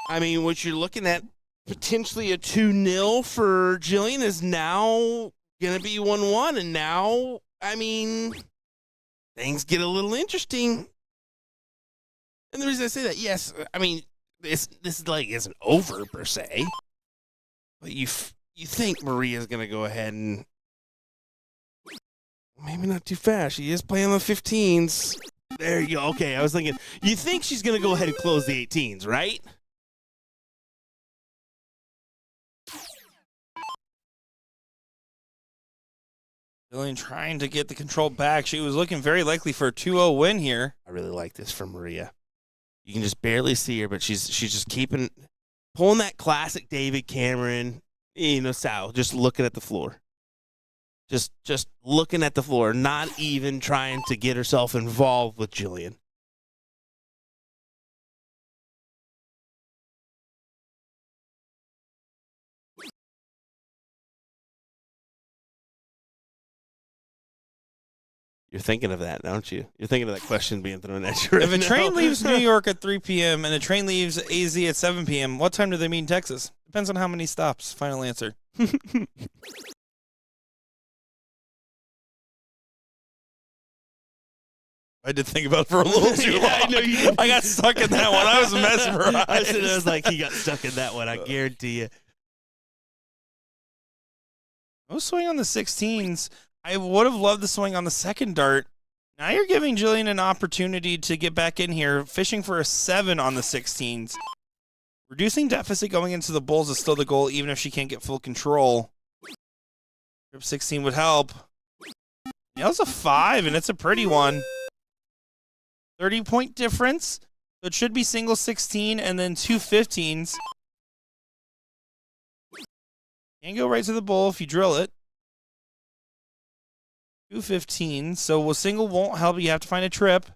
I mean, what you're looking at, potentially a 2-0 for Jillian is now going to be 1-1. And now, I mean, things get a little interesting. And the reason I say that, yes, I mean, this like isn't over per se. But you think Maria's going to go ahead and maybe not too fast. She is playing the 15s. There you go. Okay, I was thinking, you think she's going to go ahead and close the 18s, right? Jillian trying to get the control back. She was looking very likely for a 2-0 win here. I really like this from Maria. You can just barely see her, but she's just pulling that classic David Cameron, style, just looking at the floor. Just looking at the floor, not even trying to get herself involved with Jillian. You're thinking of that, don't you? You're thinking of that question being thrown at you right If a now. train leaves New York at 3 p.m. and a train leaves AZ at 7 p.m., what time do they meet in Texas? Depends on how many stops. Final answer. I did think about it for a little too long. I know you did. I got stuck in that one. I was mesmerized. I was like, he got stuck in that one. I guarantee you. No swing on the 16s. I would have loved the swing on the second dart. Now you're giving Jillian an opportunity to get back in here, fishing for a 7 on the 16s. Reducing deficit going into the bulls is still the goal, even if she can't get full control. Trip 16 would help. Nails a 5, and it's a pretty one. 30-point difference. So it should be single 16 and then 2 15s. Can go right to the bull if you drill it. 2 15s. So a single won't help. You have to find a trip.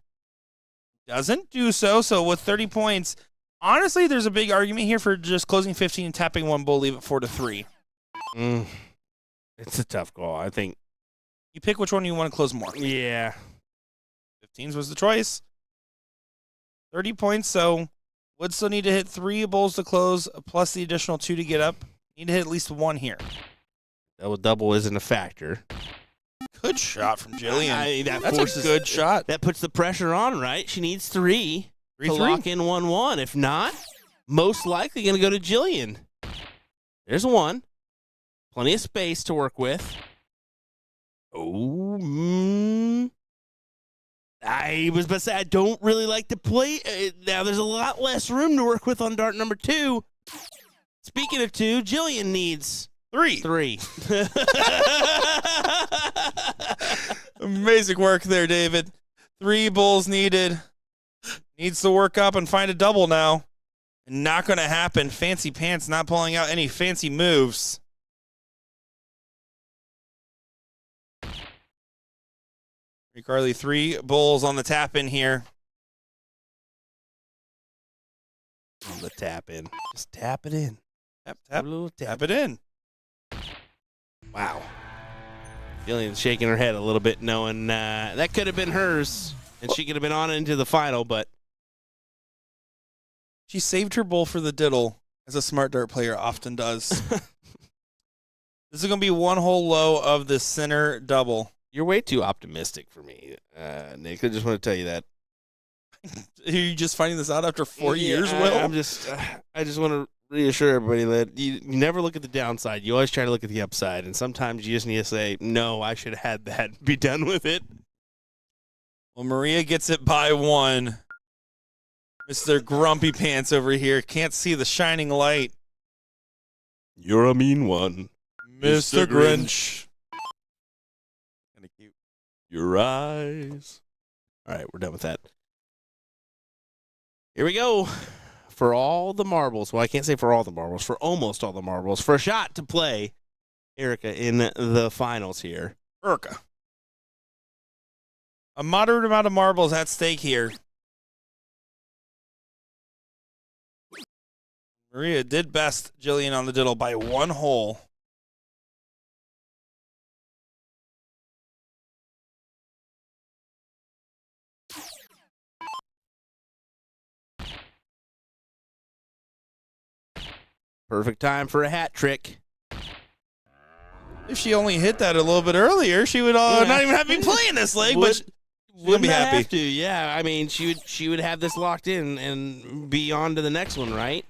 Doesn't do so. So with 30 points, honestly, there's a big argument here for just closing 15 and tapping one bull, leave it 4-3. It's a tough call. I think. You pick which one you want to close more. Yeah. 15s was the choice. 30 points, so would still need to hit 3 bulls to close, plus the additional 2 to get up. Need to hit at least 1 here. Double isn't a factor. Good shot from Jillian. That's a good shot. That puts the pressure on, right? She needs 3 to 3-3. lock in 1-1. If not, most likely going to go to Jillian. There's 1. Plenty of space to work with. Oh, I was about to say, I don't really like to play. Now, there's a lot less room to work with on dart number 2. Speaking of 2, Jillian needs 3. Amazing work there, David. 3 bulls needed. Needs to work up and find a double now. Not going to happen. Fancy Pants not pulling out any fancy moves. Carly, 3 bulls on the tap in here. On the tap in. Just tap it in. Tap it in. Wow. Jillian's shaking her head a little bit, knowing that could have been hers, and she could have been on into the final, but she saved her bull for the diddle, as a smart dart player often does. This is going to be 1 hole low of the center double. You're way too optimistic for me, Nick. I just want to tell you that. Are you just finding this out after 4 years, Will? I just want to reassure everybody that you never look at the downside. You always try to look at the upside, and sometimes you just need to say, no, I should have had that. Be done with it. Well, Maria gets it by 1. Mr. Grumpy Pants over here can't see the shining light. You're a mean one. Mr. Grinch. Kind of cute. Your eyes. All right, we're done with that. Here we go. For all the marbles. Well, I can't say for all the marbles. For almost all the marbles. For a shot to play Erica in the finals here. Erica. A moderate amount of marbles at stake here. Maria did best Jillian on the diddle by 1 hole. Perfect time for a hat trick. If she only hit that a little bit earlier, she would not even have me playing this leg, but she's going to be happy. Have to, yeah. I mean, she would have this locked in and be on to the next one, right?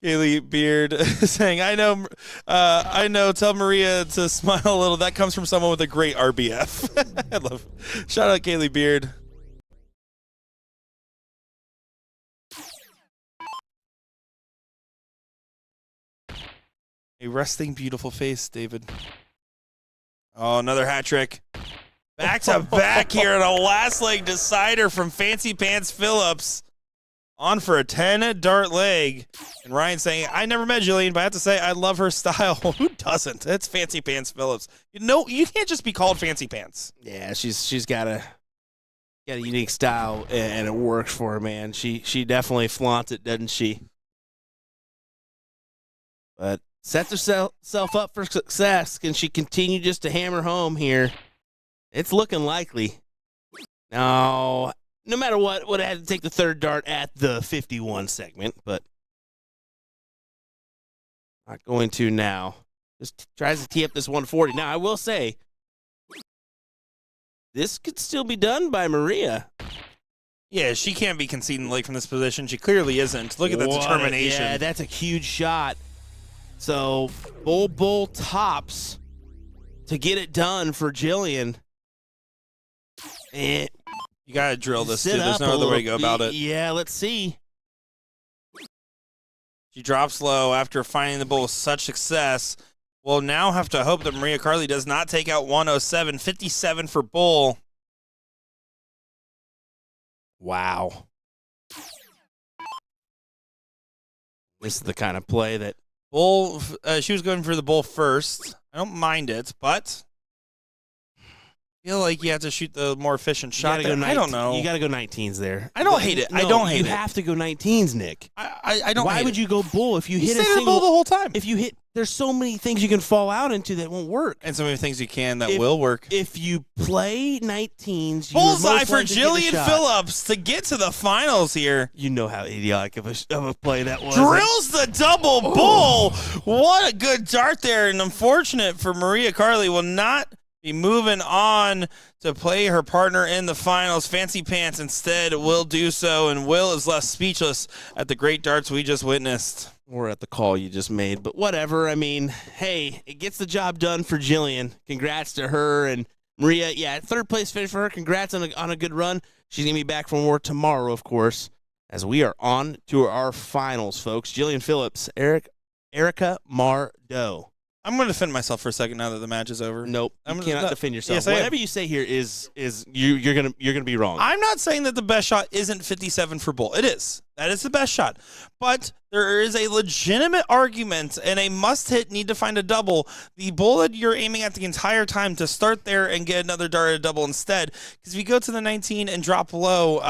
Kaylee Beard saying, I know, tell Maria to smile a little. That comes from someone with a great RBF. I love it. Shout out Kaylee Beard. A resting beautiful face, David. Oh, another hat trick. Back to back here and a last leg decider from Fancy Pants Phillips. On for a 10 dart leg. And Ryan saying, I never met Jillian, but I have to say I love her style. Who doesn't? It's Fancy Pants Phillips. You can't just be called Fancy Pants. Yeah, she's got a unique style, and it works for her, man. She definitely flaunts it, doesn't she? But sets herself up for success. Can she continue just to hammer home here? It's looking likely. Now, no matter what, would have had to take the third dart at the 51 segment, but not going to now. Just tries to tee up this 140. Now, I will say, this could still be done by Maria. Yeah, she can't be conceding late from this position. She clearly isn't. Look at that determination. Yeah, that's a huge shot. So, bull tops to get it done for Jillian. And you got to drill this, dude. There's no other way to go about it. Yeah, let's see. She drops low after finding the bull with such success. We'll now have to hope that Maria Carly does not take out 107. 57 for bull. Wow. This is the kind of play that... Bull, she was going for the bull first. I don't mind it, but I feel like you have to shoot the more efficient shot. I don't know. You got to go 19s there. I don't hate it. No, I don't hate it. You have to go 19s, Nick. I don't. Why would you go bull if you hit a stay single bull the whole time? If you hit, there's so many things you can fall out into that won't work. And so many things you can that will work. If you play 19s, bullseye for Jillian Phillips to get to the finals here. You know how idiotic of a play that was. Drills the double bull. What a good dart there, and unfortunate for Maria Carly will not be moving on to play her partner in the finals. Fancy Pants instead will do so, and Will is left speechless at the great darts we just witnessed. Or at the call you just made, but whatever. I mean, hey, it gets the job done for Jillian. Congrats to her and Maria. Yeah, third place finish for her. Congrats on a good run. She's going to be back for more tomorrow, of course, as we are on to our finals, folks. Jillian Phillips, Erica Mardo. I'm going to defend myself for a second now that the match is over. Nope, you cannot defend yourself. Yes, whatever you say here is you're gonna be wrong. I'm not saying that the best shot isn't 57 for bull. It is. That is the best shot. But there is a legitimate argument and a must-hit need to find a double. The bull that you're aiming at the entire time to start there and get another dart at a double instead. Because if you go to the 19 and drop low,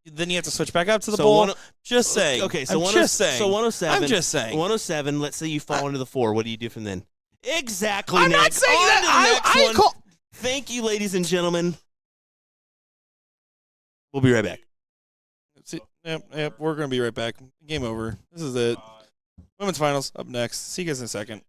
then you have to switch back up to the bull. Just saying. Okay, so I'm just saying. So 107. I'm just saying. 107. Let's say you fall into the 4. What do you do from then? Exactly. I'm Nick. not saying that. Thank you, ladies and gentlemen. We'll be right back. Yep, we're going to be right back. Game over. This is it. Women's finals up next. See you guys in a second.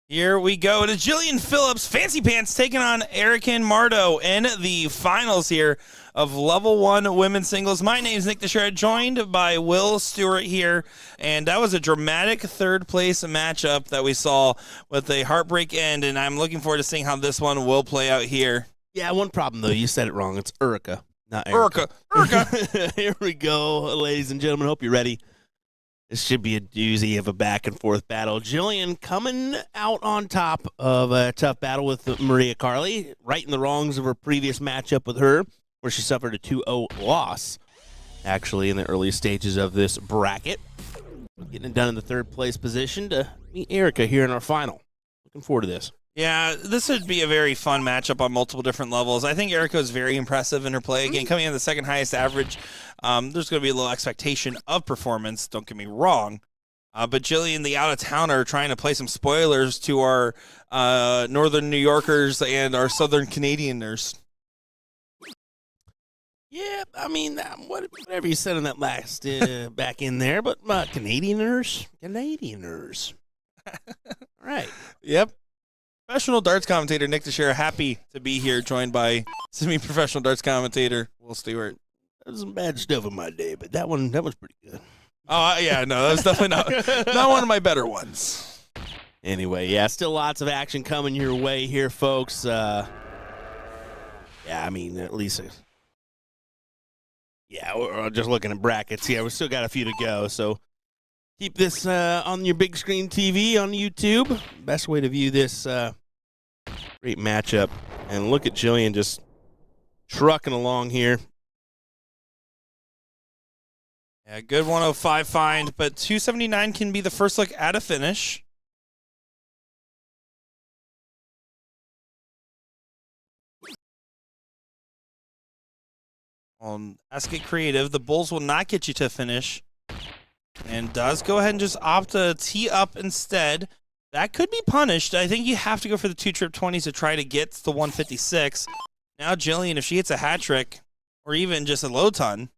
Here we go to Jillian Phillips, Fancy Pants, taking on Erica and Mardo in the finals here of Level 1 Women's Singles. My name is Nick Teixeira, joined by Will Stewart here, and that was a dramatic third-place matchup that we saw with a heartbreak end, and I'm looking forward to seeing how this one will play out here. Yeah, one problem, though. You said it wrong. It's Erica, not Erica. Erica. Here we go, ladies and gentlemen. Hope you're ready. This should be a doozy of a back-and-forth battle. Jillian coming out on top of a tough battle with Maria Carley, righting the wrongs of her previous matchup with her, where she suffered a 2-0 loss, actually, in the early stages of this bracket. Getting it done in the third-place position to meet Erica here in our final. Looking forward to this. Yeah, this would be a very fun matchup on multiple different levels. I think Erica is very impressive in her play. Again, coming in the second highest average, there's going to be a little expectation of performance, don't get me wrong. But Jillian, the out-of-towner, trying to play some spoilers to our Northern New Yorkers and our Southern Canadianers. Yeah, I mean, whatever you said on that last back in there, but Canadianers. All right. Yep. Professional darts commentator Nick Teixeira, happy to be here, joined by semi-professional darts commentator Will Stewart. There's some bad stuff in my day, but that one's pretty good. Oh, yeah, no, that was definitely not one of my better ones. Anyway, yeah, still lots of action coming your way here, folks. Yeah, I mean, at least, yeah, we're just looking at brackets. Yeah, we still got a few to go, so keep this on your big screen TV on YouTube. Best way to view this great matchup. And look at Jillian just trucking along here. Yeah, good 105 find, but 279 can be the first look at a finish. Ask It Creative, the Bulls will not get you to finish. And does go ahead and just opt to tee up instead. That could be punished. I think you have to go for the 2-trip-20s to try to get to the 156. Now Jillian, if she hits a hat trick, or even just a low ton,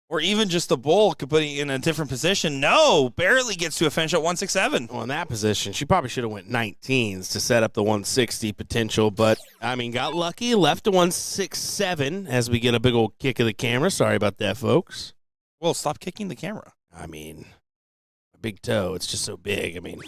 or even just the bull, could put it in a different position. No, barely gets to a finish at 167. Well, in that position, she probably should have went 19s to set up the 160 potential. But, I mean, got lucky, left to 167 as we get a big old kick of the camera. Sorry about that, folks. Well, stop kicking the camera. I mean, a big toe, it's just so big. I mean,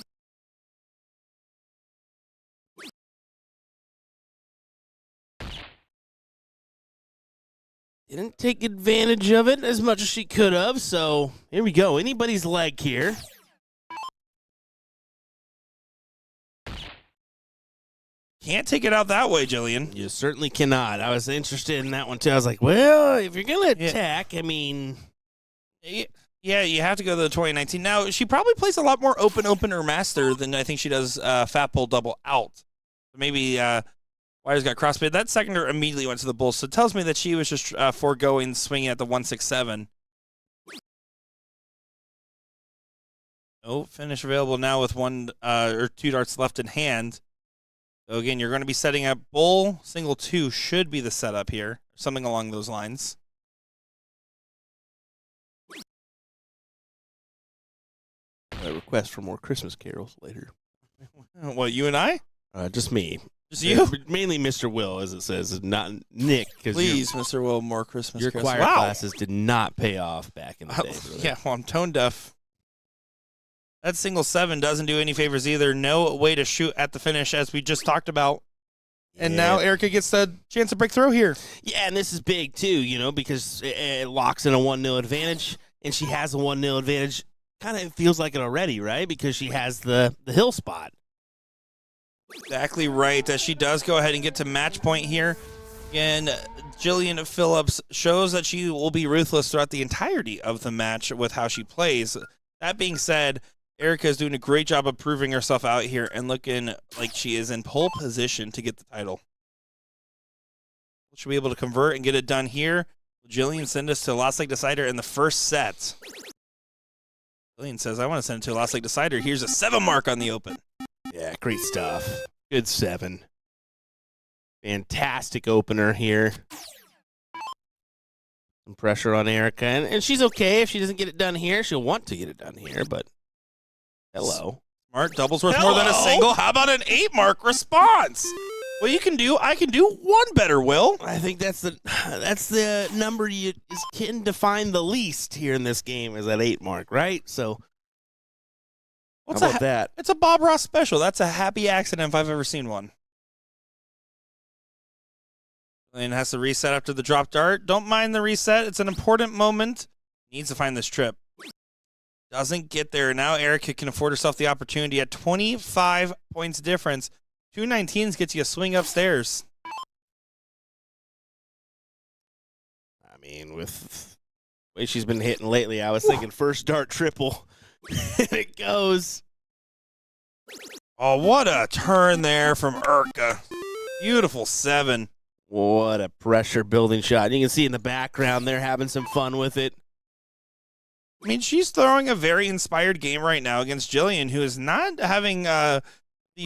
didn't take advantage of it as much as she could have, so here we go. Anybody's leg here. Can't take it out that way, Jillian. You certainly cannot. I was interested in that one, too. I was like, well, if you're going to attack, I mean, yeah, you have to go to the 2019. Now, she probably plays a lot more open or master than I think she does fat pull double out. Maybe wires got crossbid. That seconder immediately went to the Bulls, so it tells me that she was just foregoing swinging at the 167. Oh, finish available now with one or two darts left in hand. So again, you're going to be setting up bull, single 2 should be the setup here, something along those lines. A request for more Christmas carols later. What, you and I? Just me. Just you? Mainly Mr. Will, as it says, not Nick. Please, Mr. Will, more Christmas carols. Your choir classes did not pay off back in the day. Really. Yeah, well, I'm tone deaf. That single 7 doesn't do any favors either. No way to shoot at the finish, as we just talked about. And now Erica gets the chance to break through here. Yeah, and this is big, too, you know, because it locks in a 1-0 advantage, and she has a 1-0 advantage. Kind of feels like it already, right? Because she has the hill spot. Exactly right. As she does go ahead and get to match point here. Again, Jillian Phillips shows that she will be ruthless throughout the entirety of the match with how she plays. That being said, Erica is doing a great job of proving herself out here and looking like she is in pole position to get the title. She'll be able to convert and get it done here. Jillian send us to Last Leg Decider in the first set. Jillian says, I want to send it to a Last Leg Decider. Here's a 7 mark on the open. Yeah, great stuff. Good 7. Fantastic opener here. Some pressure on Erica. And she's okay if she doesn't get it done here. She'll want to get it done here, but hello. Smart, doubles worth more than a single. How about an 8 mark response? What you can do, I can do one better, Will. I think that's the number you can define the least here in this game is that 8 mark, right? So how about that? It's a Bob Ross special. That's a happy accident if I've ever seen one. And has to reset after the drop dart. Don't mind the reset. It's an important moment. Needs to find this trip. Doesn't get there. Now Erica can afford herself the opportunity at 25 points difference. 219s gets you a swing upstairs. I mean, with the way she's been hitting lately, I was thinking first dart triple. And it goes. Oh, what a turn there from Erica. Beautiful 7. What a pressure building shot. You can see in the background they're having some fun with it. I mean, she's throwing a very inspired game right now against Jillian, who is not having the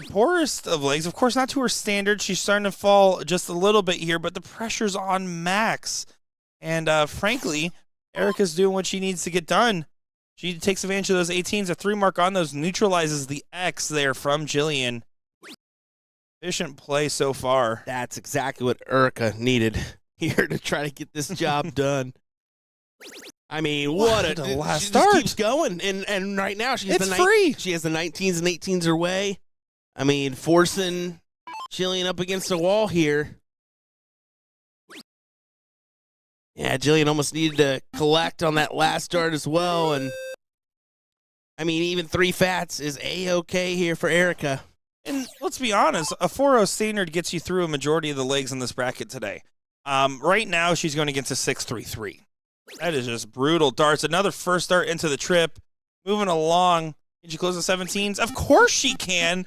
poorest of legs. Of course, not to her standard. She's starting to fall just a little bit here, but the pressure's on max. And frankly, Erica's doing what she needs to get done. She takes advantage of those 18s. A 3 mark on those neutralizes the X there from Jillian. Efficient play so far. That's exactly what Erica needed here to try to get this job done. I mean, what a last she start. Just keeps going, and right now she has free. She has the 19s and 18s her way. I mean, forcing Jillian up against the wall here. Yeah, Jillian almost needed to collect on that last start as well, and I mean, even 3 fats is A-okay here for Erica. And let's be honest, a 4-0 standard gets you through a majority of the legs in this bracket today. Right now, she's going against a 6-3-3. That is just brutal darts. Another first dart into the trip. Moving along. Can she close the 17s? Of course she can.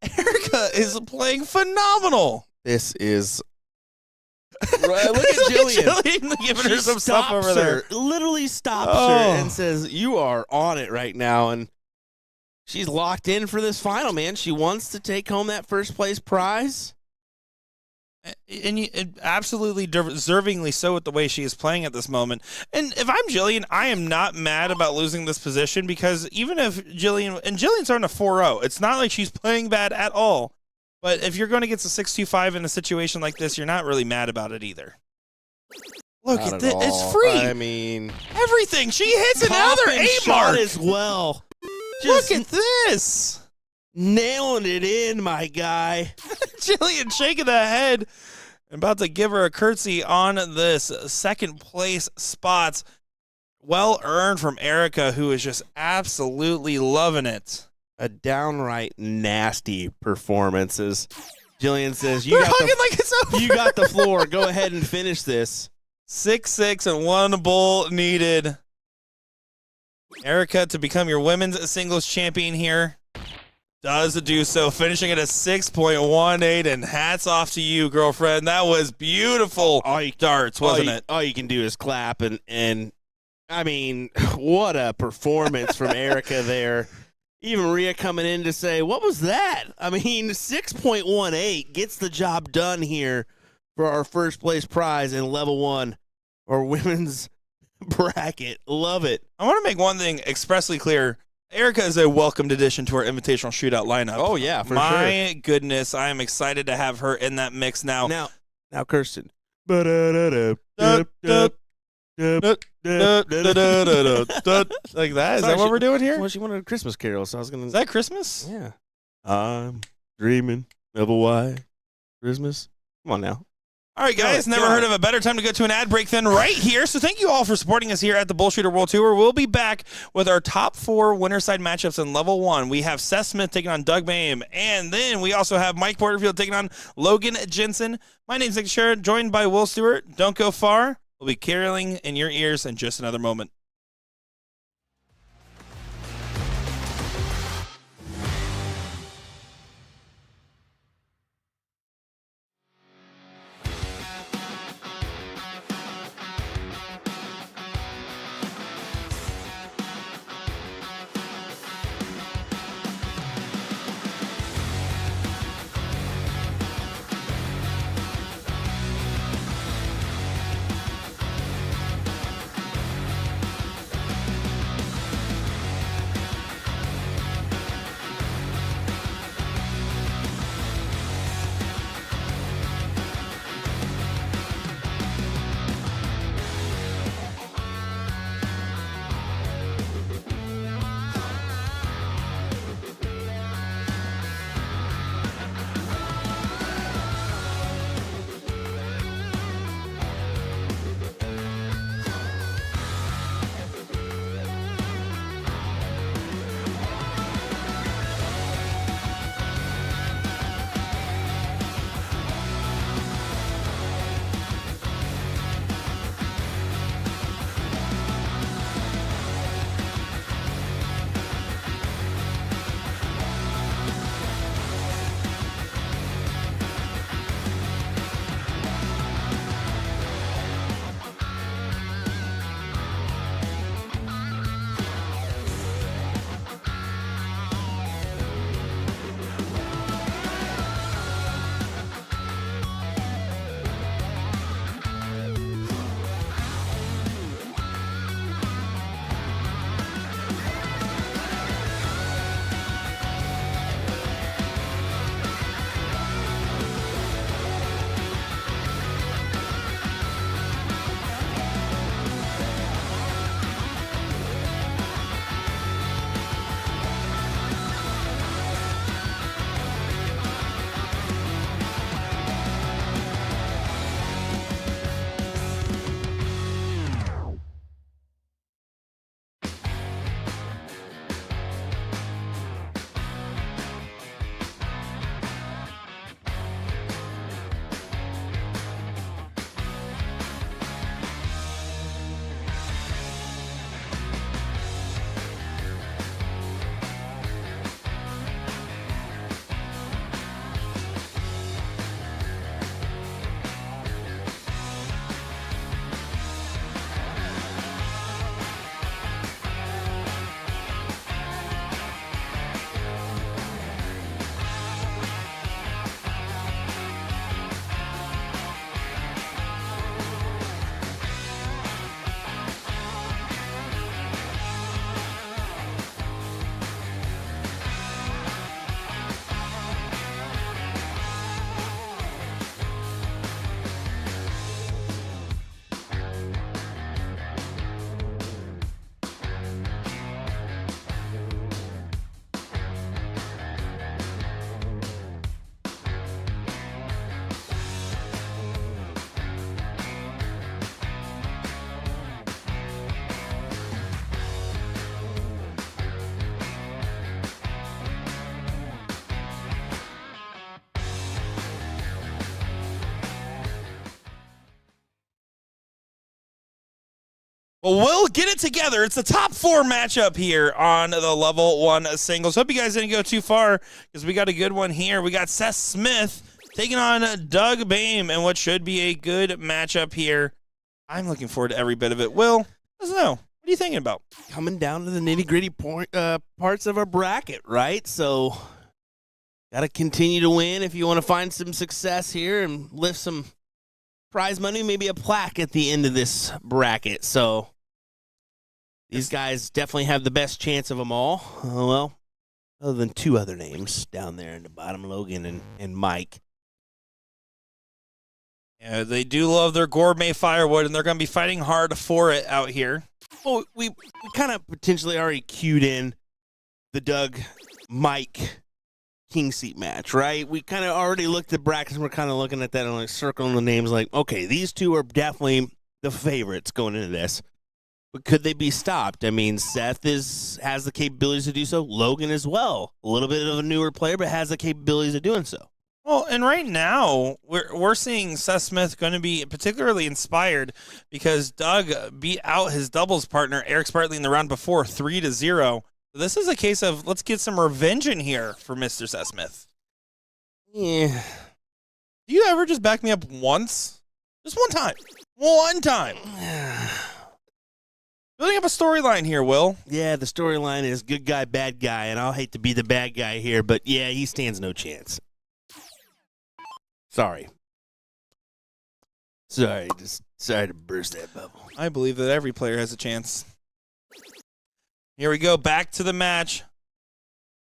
Erica is playing phenomenal. This is... Right, look at Jillian. Giving her some stuff over there. Literally stops her and says, you are on it right now. And she's locked in for this final, man. She wants to take home that first place prize. And absolutely deservingly so with the way she is playing at this moment. And if I'm Jillian, I am not mad about losing this position because even if Jillian's on a 4-0, it's not like she's playing bad at all. But if you're going against a 6-2-5 in a situation like this, you're not really mad about it either. Look at this. It's free. I mean, everything. She hits another 8 mark as well. Look at this. Nailing it in, my guy. Jillian shaking the head. I'm about to give her a curtsy on this second place spot. Well earned from Erica, who is just absolutely loving it. A downright nasty performances. Jillian says, They're hugging like it's over. You got the floor. Go ahead and finish this. 6-6 and 1 bull needed. Erica to become your women's singles champion here. Does do so, finishing at a 6.18, and hats off to you, girlfriend. That was beautiful darts, wasn't it? All you can do is clap, and I mean, what a performance from Erica there. Even Maria coming in to say, what was that? I mean, 6.18 gets the job done here for our first place prize in level 1 or women's bracket. Love it. I want to make one thing expressly clear. Erica is a welcomed addition to our invitational shootout lineup. Oh, yeah, for sure. My goodness, I am excited to have her in that mix now. Now, Kirsten. Like that? Is that what we're doing here? Well, she wanted a Christmas carol, so I was going to... Is that Christmas? Yeah. I'm dreaming of a white Christmas. Come on now. All right, guys, never heard of a better time to go to an ad break than right here. So thank you all for supporting us here at the BullShooter World Tour. We'll be back with our top 4 winner-side matchups in level 1. We have Seth Smith taking on Doug Bame, and then we also have Mike Porterfield taking on Logan Jensen. My name's Nick Sherrod, joined by Will Stewart. Don't go far. We'll be caroling in your ears in just another moment. Well, we'll get it together. It's the top 4 matchup here on the level 1 singles. Hope you guys didn't go too far because we got a good one here. We got Seth Smith taking on Doug Bame and what should be a good matchup here. I'm looking forward to every bit of it. Will, let us know. What are you thinking about? Coming down to the nitty-gritty parts of our bracket, right? So, got to continue to win if you want to find some success here and lift some prize money, maybe a plaque at the end of this bracket. So, these guys definitely have the best chance of them all. Well, other than 2 other names down there in the bottom, Logan and Mike. Yeah, they do love their gourmet firewood, and they're going to be fighting hard for it out here. Well, we kind of potentially already queued in the Doug Mike king seat match, right? We kind of already looked at brackets, and we're kind of looking at that and like circling the names like, okay, these 2 are definitely the favorites going into this. But could they be stopped? I mean, Seth has the capabilities to do so. Logan as well. A little bit of a newer player, but has the capabilities of doing so. Well, and right now, we're seeing Seth Smith going to be particularly inspired because Doug beat out his doubles partner, Eric Spartley, in the round before 3-0. So this is a case of let's get some revenge in here for Mr. Seth Smith. Yeah. Do you ever just back me up once? Just one time. One time. Building up a storyline here, Will. Yeah, the storyline is good guy, bad guy, and I'll hate to be the bad guy here, but yeah, he stands no chance. Sorry, just sorry to burst that bubble. I believe that every player has a chance. Here we go, back to the match.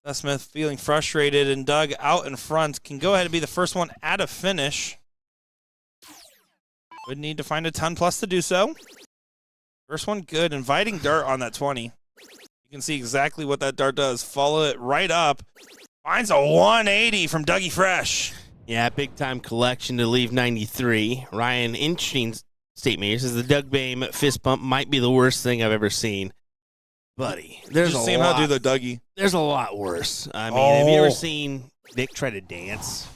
Seth Smith feeling frustrated, and Doug out in front can go ahead and be the first one at a finish. Would need to find a 10+ to do so. First one good, inviting dart on that 20. You can see exactly what that dart does. Follow it right up. Finds a 180 from Dougie Fresh. Yeah, big-time collection to leave 93. Ryan, interesting statement here. Says the Doug Bame fist bump might be the worst thing I've ever seen. Buddy, there's just a seen lot. How do the Dougie. There's a lot worse. I mean, have you ever seen Nick try to dance?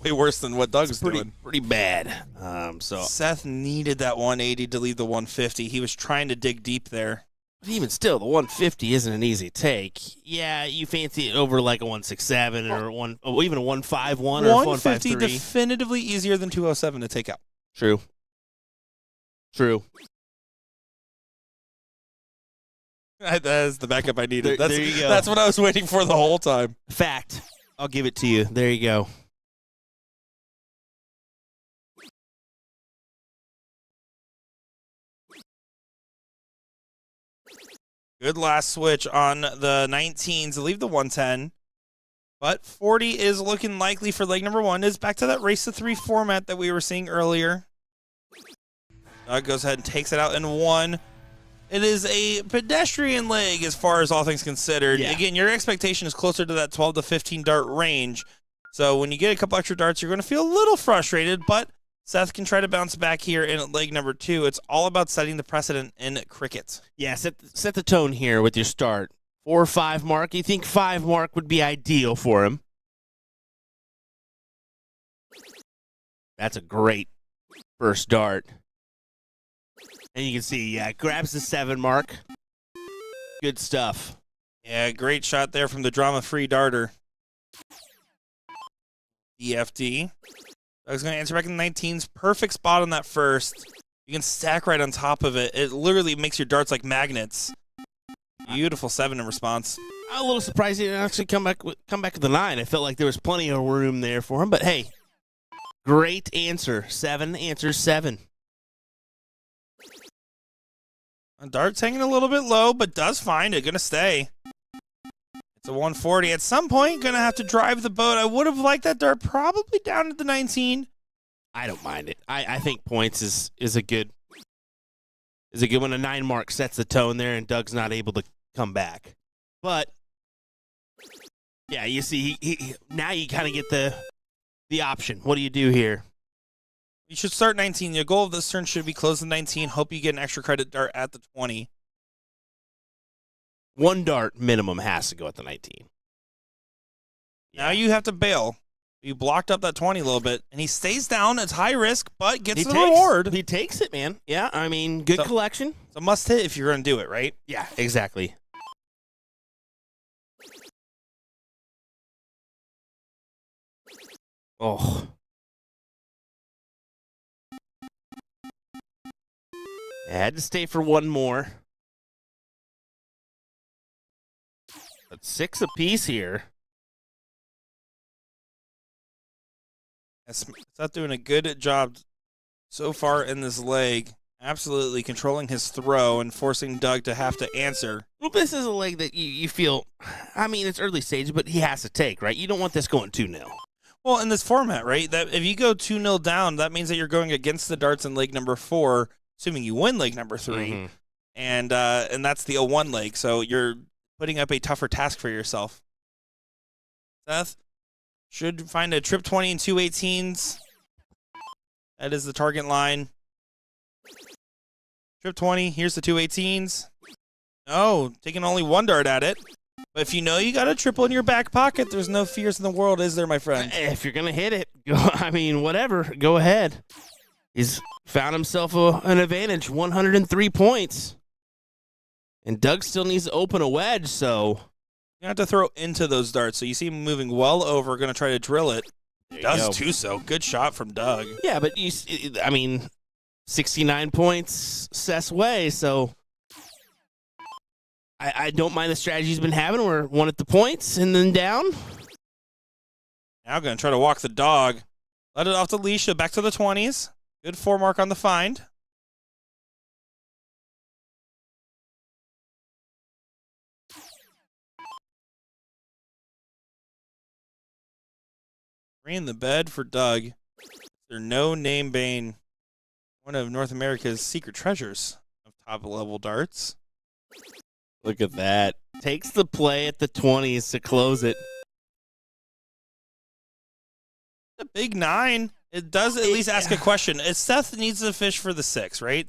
Way worse than what Doug's doing. Pretty bad. So Seth needed that 180 to leave the 150. He was trying to dig deep there. But even still, the 150 isn't an easy take. Yeah, you fancy it over like a 167 or even a 151 or a 153. 150 definitively easier than 207 to take out. True. That's the backup I needed. There you go. That's what I was waiting for the whole time. Fact. I'll give it to you. There you go. Good last switch on the 19s to leave the 110. But 40 is looking likely for leg number 1. It's back to that race to 3 format that we were seeing earlier. Doug goes ahead and takes it out in 1. It is a pedestrian leg as far as all things considered. Yeah. Again, your expectation is closer to that 12 to 15 dart range. So when you get a couple extra darts, you're going to feel a little frustrated, but Seth can try to bounce back here in leg number 2. It's all about setting the precedent in cricket. Yeah, set the tone here with your start. 4 or 5 mark. You think 5 mark would be ideal for him. That's a great first dart. And you can see, yeah, grabs the 7 mark. Good stuff. Yeah, great shot there from the drama-free darter. DFD. I was going to answer back in the 19s. Perfect spot on that first. You can stack right on top of it. It literally makes your darts like magnets. Beautiful 7 in response. I'm a little surprised he didn't actually come back with the 9. I felt like there was plenty of room there for him. But, hey, great answer. 7 answers 7. Dart's hanging a little bit low, but does find it. Going to stay. It's a 140. At some point, going to have to drive the boat. I would have liked that dart probably down to the 19. I don't mind it. I think points is a good one. A 9 mark sets the tone there, and Doug's not able to come back. But yeah, you see, he now you kind of get the option. What do you do here? You should start 19. Your goal of this turn should be close to 19. Hope you get an extra credit dart at the 20. 1 dart minimum has to go at the 19. Now you have to bail. He blocked up that 20 a little bit, and he stays down. It's high risk, but gets the reward. He takes it, man. Yeah, I mean, good collection. It's a must hit if you're going to do it, right? Yeah, exactly. Oh. I had to stay for one more. But 6 apiece here. It's not doing a good job so far in this leg. Absolutely controlling his throw and forcing Doug to have to answer. Well, this is a leg that you feel, I mean, it's early stage, but he has to take, right? You don't want this going 2-0. Well, in this format, right, that if you go 2-0 down, that means that you're going against the darts in leg number 4, assuming you win leg number 3, Mm-hmm. and that's the 0-1 leg, so you're putting up a tougher task for yourself. Seth should find a trip 20 and 2 18s. That is the target line. Trip 20, here's the 2 18s. No, taking only one dart at it. But if you know you got a triple in your back pocket, there's no fears in the world, is there, my friend? If you're going to hit it, whatever, go ahead. He's found himself an advantage, 103 points. And Doug still needs to open a wedge, so You have to throw into those darts. So you see him moving well over, going to try to drill it. Does too so. Good shot from Doug. Yeah, but 69 points Seth's way, so I don't mind the strategy he's been having. We're one at the points and then down. Now going to try to walk the dog. Let it off the leash, back to the 20s. Good 4 mark on the find. Three in the bed for Doug. There's no name Bane. One of North America's secret treasures of top-level darts. Look at that. Takes the play at the 20s to close it. A big 9. It does at least ask a question. Seth needs to fish for the 6, right?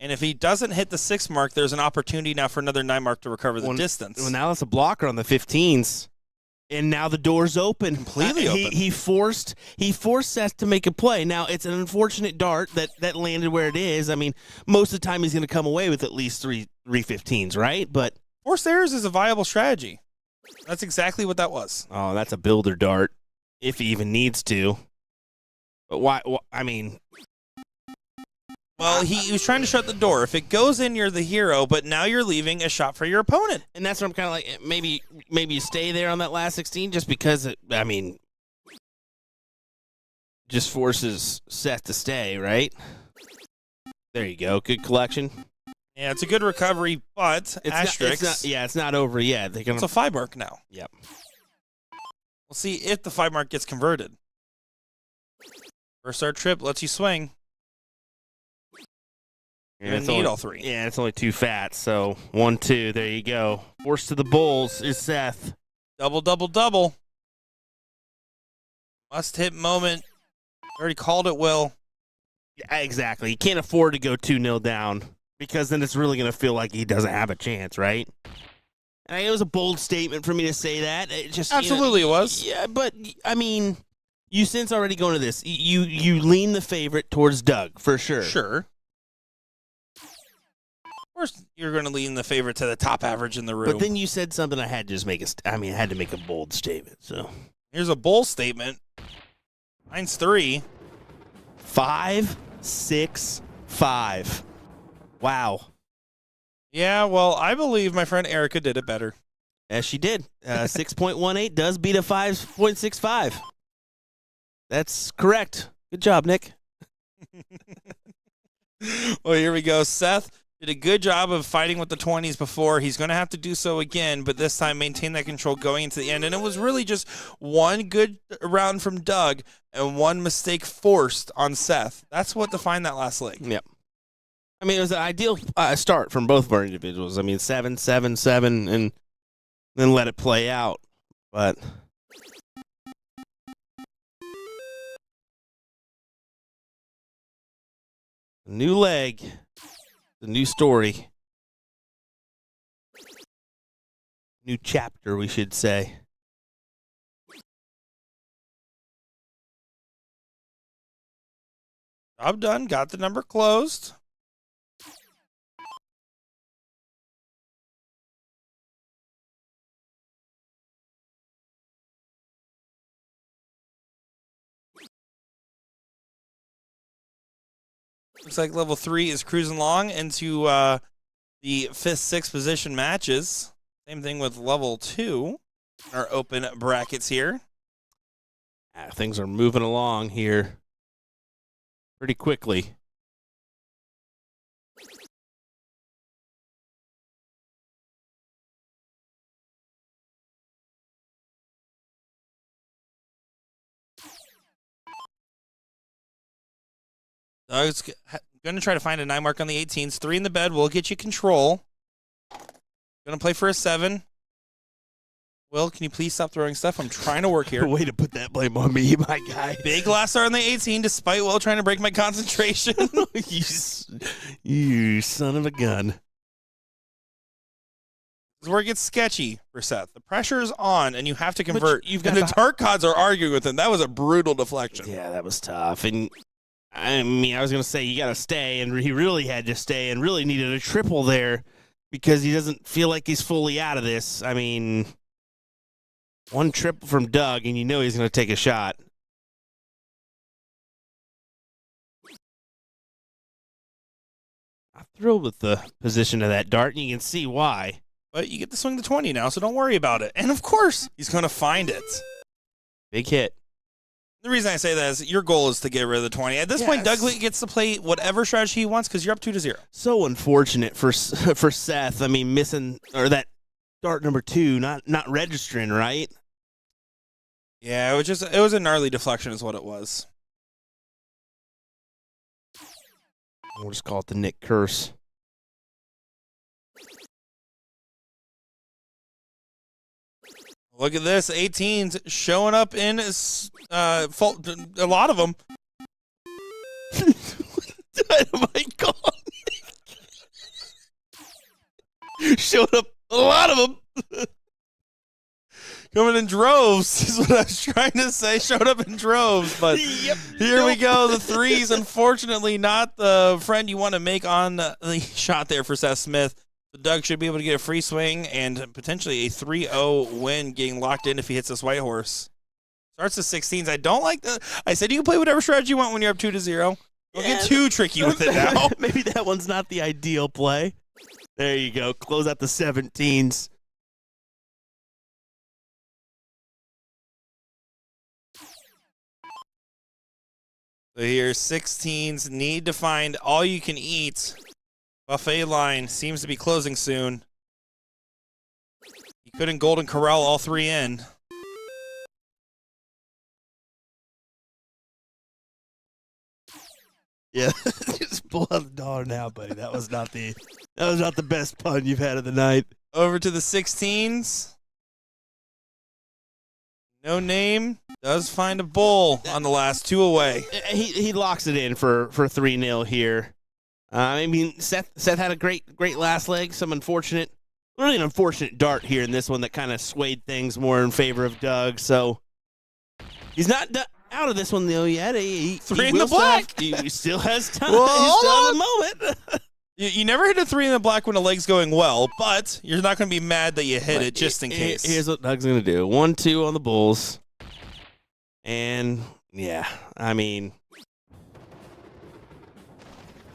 And if he doesn't hit the 6 mark, there's an opportunity now for another 9 mark to recover the distance. Well, now it's a blocker on the 15s. And now the door's open. Completely open. He forced Seth to make a play. Now, it's an unfortunate dart that landed where it is. I mean, most of the time he's going to come away with at least three 15s, right? But forced errors is a viable strategy. That's exactly what that was. Oh, that's a builder dart, if he even needs to. But why I mean... Well, he was trying to shut the door. If it goes in, you're the hero, but now you're leaving a shot for your opponent. And that's what I'm kind of like, maybe you stay there on that last 16 just because, just forces Seth to stay, right? There you go. Good collection. Yeah, it's a good recovery, but asterisks. It's not over yet. It's a 5 mark now. Yep. We'll see if the 5 mark gets converted. First start trip lets you swing. You're going to need all 3. Yeah, it's only 2 fats, so 1, 2. There you go. Forced to the bulls is Seth. Double, double, double. Must hit moment. Already called it, Will. Yeah, exactly. You can't afford to go 2-0 down because then it's really going to feel like he doesn't have a chance, right? And it was a bold statement for me to say that. It just absolutely it was. Yeah, but you since already going to this. You lean the favorite towards Doug for sure. Sure. Of course, you're going to lean the favorite to the top average in the room. But then you said something I had to just I had to make a bold statement. So here's a bold statement. Mine's 3. 5, 6, 5. Wow. Yeah, well, I believe my friend Erica did it better. As she did. 6.18 does beat a 5.65. That's correct. Good job, Nick. Well, here we go. Seth did a good job of fighting with the 20s before. He's going to have to do so again, but this time maintain that control going into the end. And it was really just one good round from Doug and one mistake forced on Seth. That's what defined that last leg. Yep. It was an ideal start from both of our individuals. 7, 7, 7, and then let it play out. But a new leg. The new story. New chapter, we should say. Job done. Got the number closed. Looks like level 3 is cruising along into the 5th, 6th position matches. Same thing with level 2. Our open brackets here. Things are moving along here pretty quickly. Doug's going to try to find a 9 mark on the 18s. 3 in the bed will get you control. Going to play for a 7. Will, can you please stop throwing stuff? I'm trying to work here. Way to put that blame on me, my guy. Big last star on the 18, despite Will trying to break my concentration. You son of a gun. This is where it gets sketchy for Seth. The pressure is on, and you have to convert. And the Dark Gods are arguing with him. That was a brutal deflection. Yeah, that was tough. And I mean, I was going to say you got to stay, and he really had to stay and really needed a triple there because he doesn't feel like he's fully out of this. I mean, one triple from Doug, and you know he's going to take a shot. I'm thrilled with the position of that dart, and you can see why. But you get to swing the 20 now, so don't worry about it. And, of course, he's going to find it. Big hit. The reason I say that is your goal is to get rid of the 20. At this point, Doug gets to play whatever strategy he wants because you're up 2-0. So unfortunate for Seth. I mean, missing or that dart number 2, not registering, right? Yeah, it was a gnarly deflection is what it was. We'll just call it the Nick curse. Look at this, 18s showing up in a lot of them. Dynamite gone. Showed up a lot of them. Coming in droves is what I was trying to say. Showed up in droves, but here we go. The 3s, unfortunately, not the friend you want to make on the shot there for Seth Smith. So Doug should be able to get a free swing and potentially a 3-0 win getting locked in if he hits this white horse. Starts with 16s. I don't like the. I said you can play whatever strategy you want when you're up 2-0. Don't get too tricky with it now. Maybe that one's not the ideal play. There you go. Close out the 17s. So here, 16s need to find all you can eat. Buffet line seems to be closing soon. He couldn't Golden Corral all 3 in. Yeah, just pull out the dollar now, buddy. That was not the best pun you've had of the night. Over to the 16s. No name. Does find a bull on the last 2 away. He locks it in for 3-0 here. I mean, Seth had a great last leg. Really an unfortunate dart here in this one that kind of swayed things more in favor of Doug. So he's not out of this one though yet. 3 in the black. He still has time. Well, he's still in the moment. You never hit a 3 in the black when the leg's going well, but you're not going to be mad that you hit it just in case. Here's what Doug's going to do. 1-2 on the bulls. And, yeah, I mean,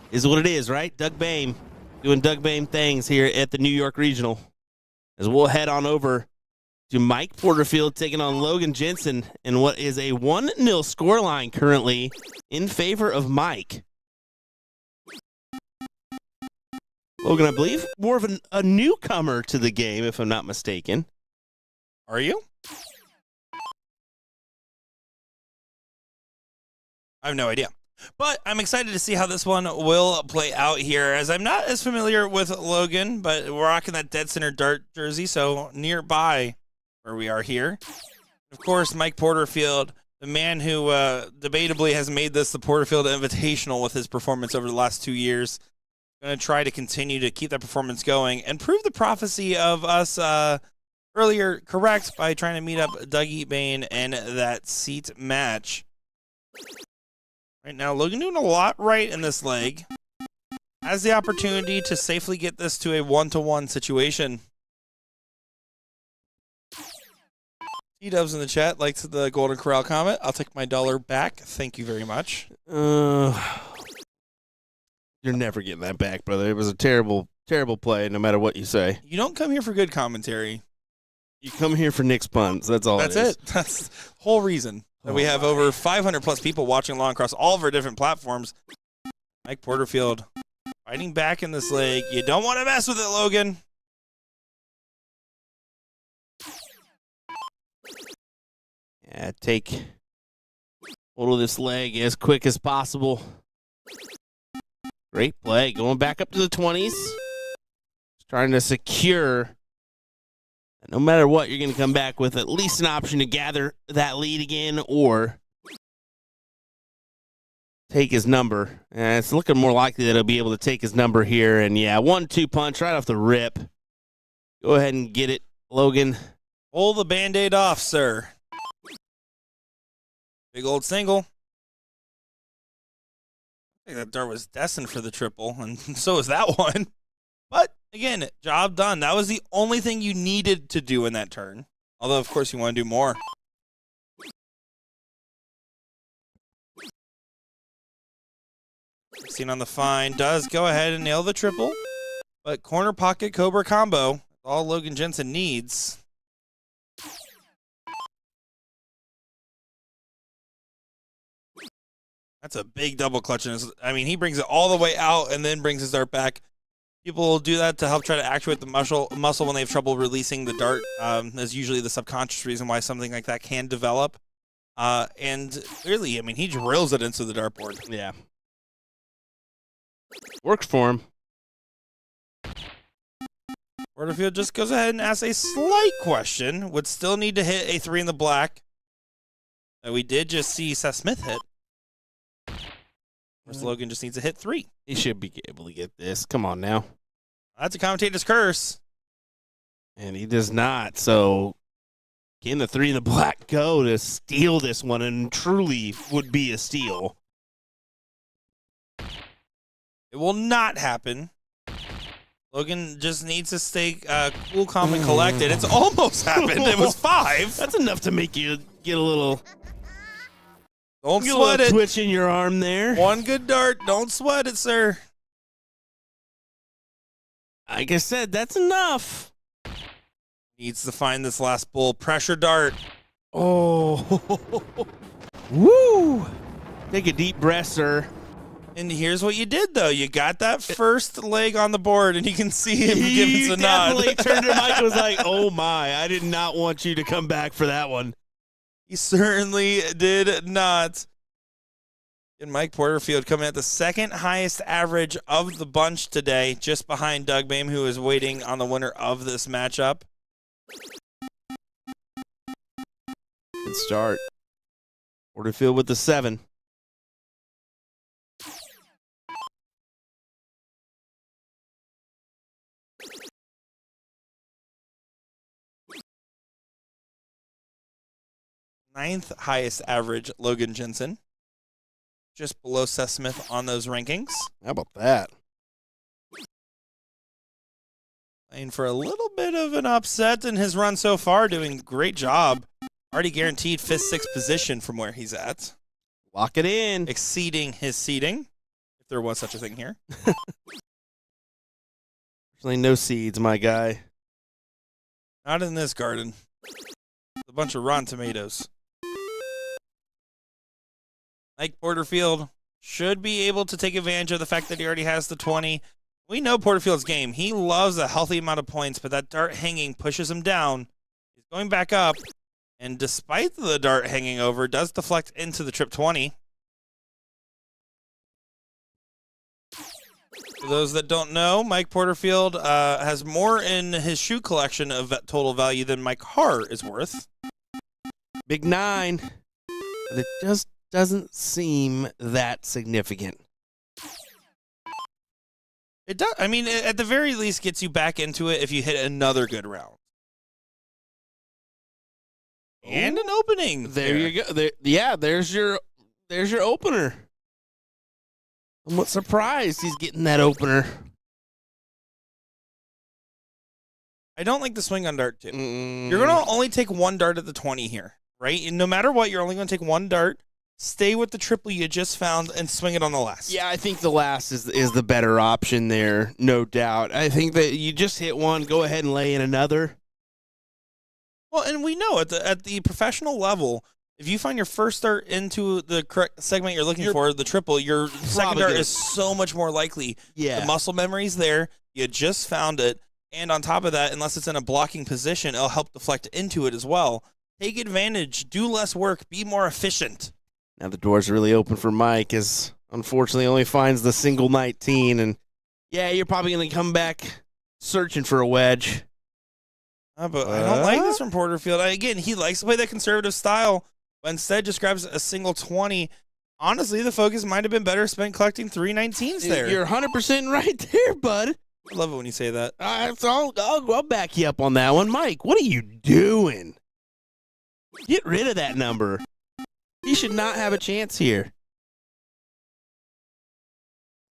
is what it is, right? Doug Bame doing Doug Bame things here at the New York Regional. As we'll head on over to Mike Porterfield taking on Logan Jensen in what is a 1-0 scoreline currently in favor of Mike. Logan, I believe, more of a newcomer to the game, if I'm not mistaken. Are you? I have no idea. But I'm excited to see how this one will play out here, as I'm not as familiar with Logan, but we're rocking that dead center dart jersey, so nearby where we are here. Of course, Mike Porterfield, the man who debatably has made this the Porterfield Invitational with his performance over the last 2 years. Going to try to continue to keep that performance going and prove the prophecy of us earlier correct by trying to meet up Dougie Bane in that seat match. Right now, Logan doing a lot right in this leg. Has the opportunity to safely get this to a 1-to-1 situation. T-Dubs in the chat likes the Golden Corral comment. I'll take my $1 back. Thank you very much. You're never getting that back, brother. It was a terrible, terrible play, no matter what you say. You don't come here for good commentary. You come here for Nick's puns. That's all. That's it. That's the whole reason that we have over 500 plus people watching along across all of our different platforms. Mike Porterfield fighting back in this leg. You don't want to mess with it, Logan. Yeah, take hold of this leg as quick as possible. Great play. Going back up to the 20s. Just trying to secure that no matter what, you're going to come back with at least an option to gather that lead again or take his number. And it's looking more likely that he'll be able to take his number here. And yeah, 1-2 punch right off the rip. Go ahead and get it, Logan. Pull the Band-Aid off, sir. Big old single. I think that dart was destined for the triple, and so is that one. But, again, job done. That was the only thing you needed to do in that turn. Although, of course, you want to do more. Seen on the fine does go ahead and nail the triple. But corner pocket Cobra combo, all Logan Jensen needs. That's a big double clutch. I mean, he brings it all the way out and then brings his dart back. People will do that to help try to actuate the muscle when they have trouble releasing the dart. That's usually the subconscious reason why something like that can develop. And clearly, I mean, he drills it into the dartboard. Yeah. Works for him. Porterfield just goes ahead and asks a slight question. Would still need to hit a 3 in the black. We did just see Seth Smith hit. Of course, Logan just needs to hit 3. He should be able to get this. Come on now. That's a commentator's curse. And he does not. So, can the 3 in the black go to steal this one and truly would be a steal? It will not happen. Logan just needs to stay cool, calm, and collected. It's almost happened. It was 5. That's enough to make you get a little... Don't sweat it. Twitch in your arm there. One good dart. Don't sweat it, sir. Like I said, that's enough. Needs to find this last bull. Pressure dart. Oh. Woo. Take a deep breath, sir. And here's what you did, though. You got that first leg on the board, and you can see him give us a nod. He definitely turned to Mike and was like, oh, my. I did not want you to come back for that one. He certainly did not. And Mike Porterfield coming at the second highest average of the bunch today, just behind Doug Bame, who is waiting on the winner of this matchup. Good start. Porterfield with the 7. Ninth highest average, Logan Jensen. Just below Seth Smith on those rankings. How about that? Playing for a little bit of an upset in his run so far, doing a great job. Already guaranteed 5th, 6th position from where he's at. Lock it in. Exceeding his seeding, if there was such a thing here. There's no seeds, my guy. Not in this garden. A bunch of rotten tomatoes. Mike Porterfield should be able to take advantage of the fact that he already has the 20. We know Porterfield's game. He loves a healthy amount of points, but that dart hanging pushes him down. He's going back up, and despite the dart hanging over, does deflect into the trip 20. For those that don't know, Mike Porterfield has more in his shoe collection of total value than Mike Haar is worth. Big 9. But it just doesn't seem that significant. It does. I mean, at the very least, gets you back into it if you hit another good round. And an opening. There you go. There, yeah, there's your opener. Somewhat surprised he's getting that opener. I don't like the swing on dart, too. You're going to only take one dart at the 20 here, right? And no matter what, you're only going to take one dart, stay with the triple you just found, and swing it on the last. Yeah, I think the last is the better option there, no doubt. I think that you just hit one, go ahead and lay in another. Well, and we know at the professional level, if you find your first dart into the correct segment you're looking for, the triple, your second dart is so much more likely. Yeah. The muscle memory's there. You just found it. And on top of that, unless it's in a blocking position, it'll help deflect into it as well. Take advantage. Do less work. Be more efficient. Now the door's really open for Mike, as unfortunately only finds the single 19. And, yeah, you're probably going to come back searching for a wedge. But I don't like this from Porterfield. Again, he likes to play that conservative style, but instead just grabs a single 20. Honestly, the focus might have been better spent collecting 3 19s there. You're 100% right there, bud. I love it when you say that. I'll back you up on that one. Mike, what are you doing? Get rid of that number. He should not have a chance here.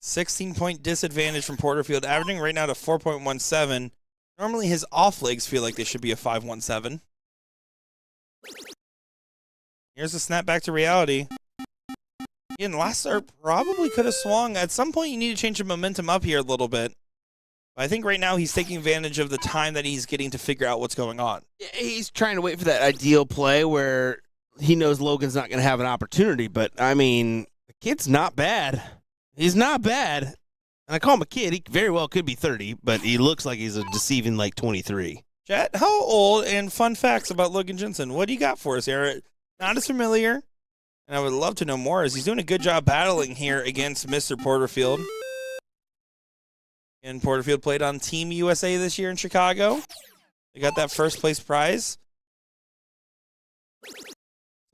16-point disadvantage from Porterfield, averaging right now to 4.17. Normally his off legs feel like they should be a 5.17. Here's a snap back to reality. Again, last start probably could have swung. At some point, you need to change the momentum up here a little bit. But I think right now he's taking advantage of the time that he's getting to figure out what's going on. He's trying to wait for that ideal play where he knows Logan's not going to have an opportunity. But, I mean, the kid's not bad. He's not bad. And I call him a kid. He very well could be 30, but he looks like he's a deceiving like 23. Chat, how old, and fun facts about Logan Jensen. What do you got for us here? Not as familiar, and I would love to know more, as he's doing a good job battling here against Mr. Porterfield. And Porterfield played on Team USA this year in Chicago. They got that first place prize.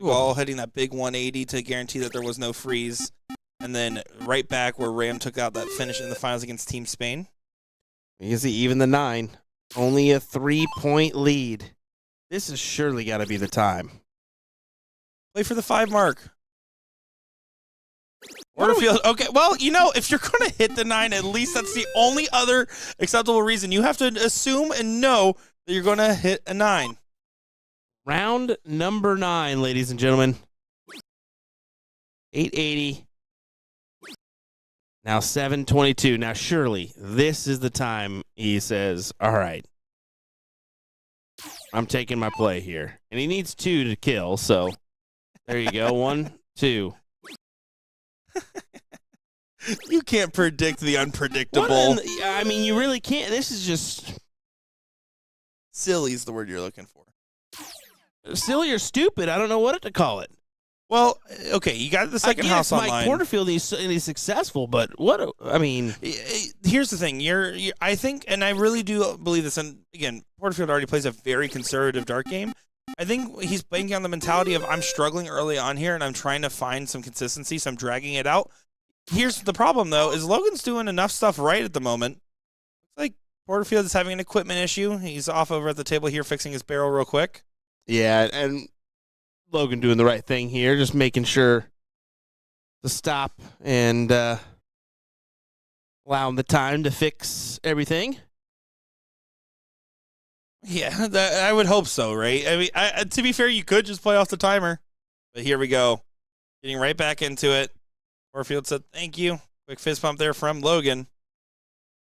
All hitting that big 180 to guarantee that there was no freeze. And then right back where Ram took out that finish in the finals against Team Spain. You can see even the 9. Only a 3-point lead. This has surely got to be the time. Play for the 5 mark. Porterfield, okay, well, you know, if you're going to hit the 9, at least that's the only other acceptable reason. You have to assume and know that you're going to hit a 9. Round number 9, ladies and gentlemen. 880. Now 722. Now surely this is the time he says, all right, I'm taking my play here. And he needs 2 to kill, so there you go. 1, 2. You can't predict the unpredictable. I mean, you really can't. This is just... Silly is the word you're looking for. Silly or stupid. I don't know what to call it. Well, okay, you got the second house online. Mike Porterfield, he's successful, but I mean... Here's the thing. I think, and I really do believe this, and again, Porterfield already plays a very conservative dart game. I think he's banking on the mentality of, I'm struggling early on here, and I'm trying to find some consistency, so I'm dragging it out. Here's the problem, though, is Logan's doing enough stuff right at the moment. Looks like Porterfield is having an equipment issue. He's off over at the table here fixing his barrel real quick. Yeah, and Logan doing the right thing here, just making sure to stop and allow him the time to fix everything. Yeah, I would hope so, right? I mean, to be fair, you could just play off the timer. But here we go. Getting right back into it. Porterfield said, thank you. Quick fist bump there from Logan.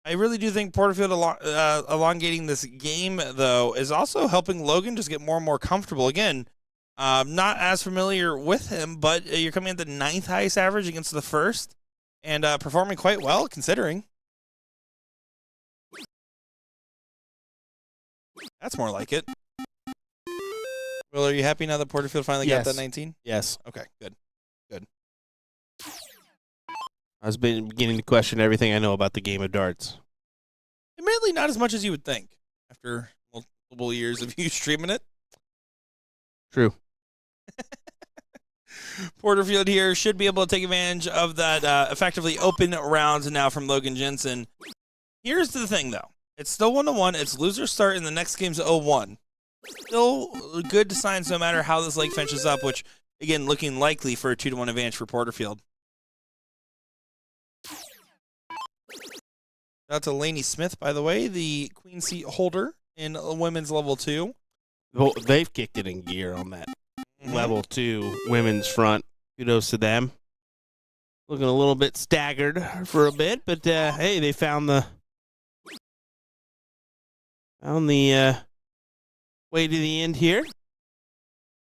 I really do think Porterfield elongating this game, though, is also helping Logan just get more and more comfortable. Again, not as familiar with him, but you're coming at the 9th highest average against the first and performing quite well, considering. That's more like it. Will, are you happy now that Porterfield finally got that 19? Yes. Okay, good. Good. I was beginning to question everything I know about the game of darts. Admittedly, not as much as you would think after multiple years of you streaming it. True. Porterfield here should be able to take advantage of that effectively open round now from Logan Jensen. Here's the thing, though. It's still 1-1. It's loser start in the next game's 0-1. Still good signs no matter how this leg finishes up, which, again, looking likely for a 2-1 advantage for Porterfield. Shout out to Lainey Smith, by the way, the queen seat holder in women's level 2. Well, they've kicked it in gear on that level 2 women's front. Kudos to them. Looking a little bit staggered for a bit, but hey, they found the way to the end here.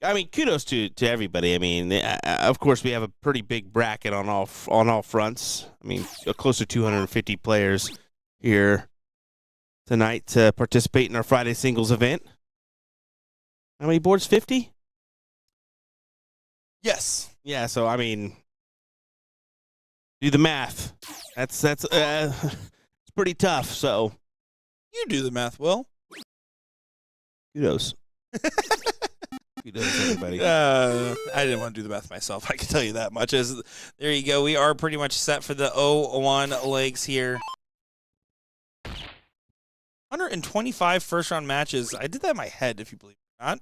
I mean, kudos to everybody. I mean, of course, we have a pretty big bracket on all fronts. I mean, close to 250 players here tonight to participate in our Friday singles event. How many boards? 50? Yes. Yeah. So I mean, do the math. That's it's pretty tough. So you do the math, Will. Kudos. Kudos, everybody. I didn't want to do the math myself. I can tell you that much. There you go. We are pretty much set for the 0-1 legs here. 125 first-round matches. I did that in my head, if you believe it or not.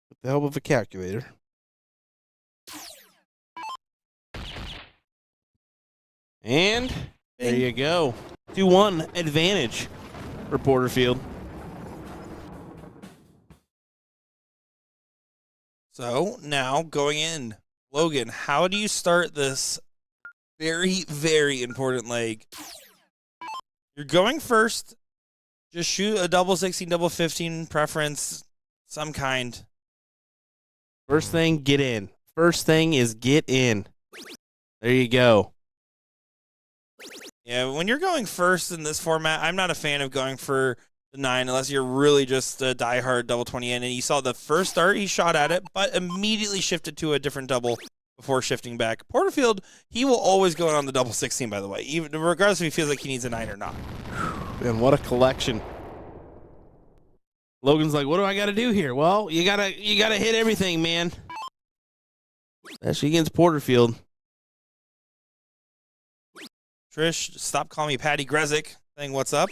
With the help of a calculator. And there you go. 2-1 advantage for Porterfield. So now going in, Logan, how do you start this very, very important leg? You're going first. Just shoot a double 16, double 15 preference, some kind. First thing, get in. First thing is get in. There you go. Yeah, when you're going first in this format, I'm not a fan of going for the 9 unless you're really just a diehard double 20 in. And you saw the first start, he shot at it, but immediately shifted to a different double before shifting back. Porterfield, he will always go on the double 16, by the way, even regardless if he feels like he needs a 9 or not. Man, what a collection. Logan's like, what do I got to do here? Well, you gotta hit everything, man. Especially against Porterfield. Trish, stop calling me Patty Grezik. Saying what's up?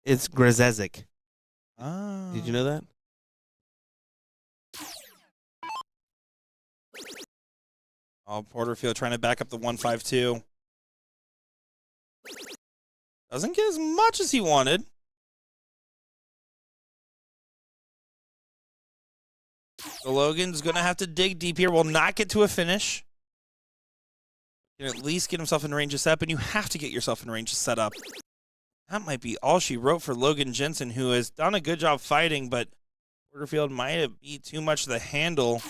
It's Grezezik. Oh. Did you know that? Oh, Porterfield trying to back up the 152. Doesn't get as much as he wanted. So Logan's going to have to dig deep here. Will not get to a finish. Can at least get himself in range of set, and you have to get yourself in range of setup. That might be all she wrote for Logan Jensen, who has done a good job fighting, but Porterfield might be too much to handle.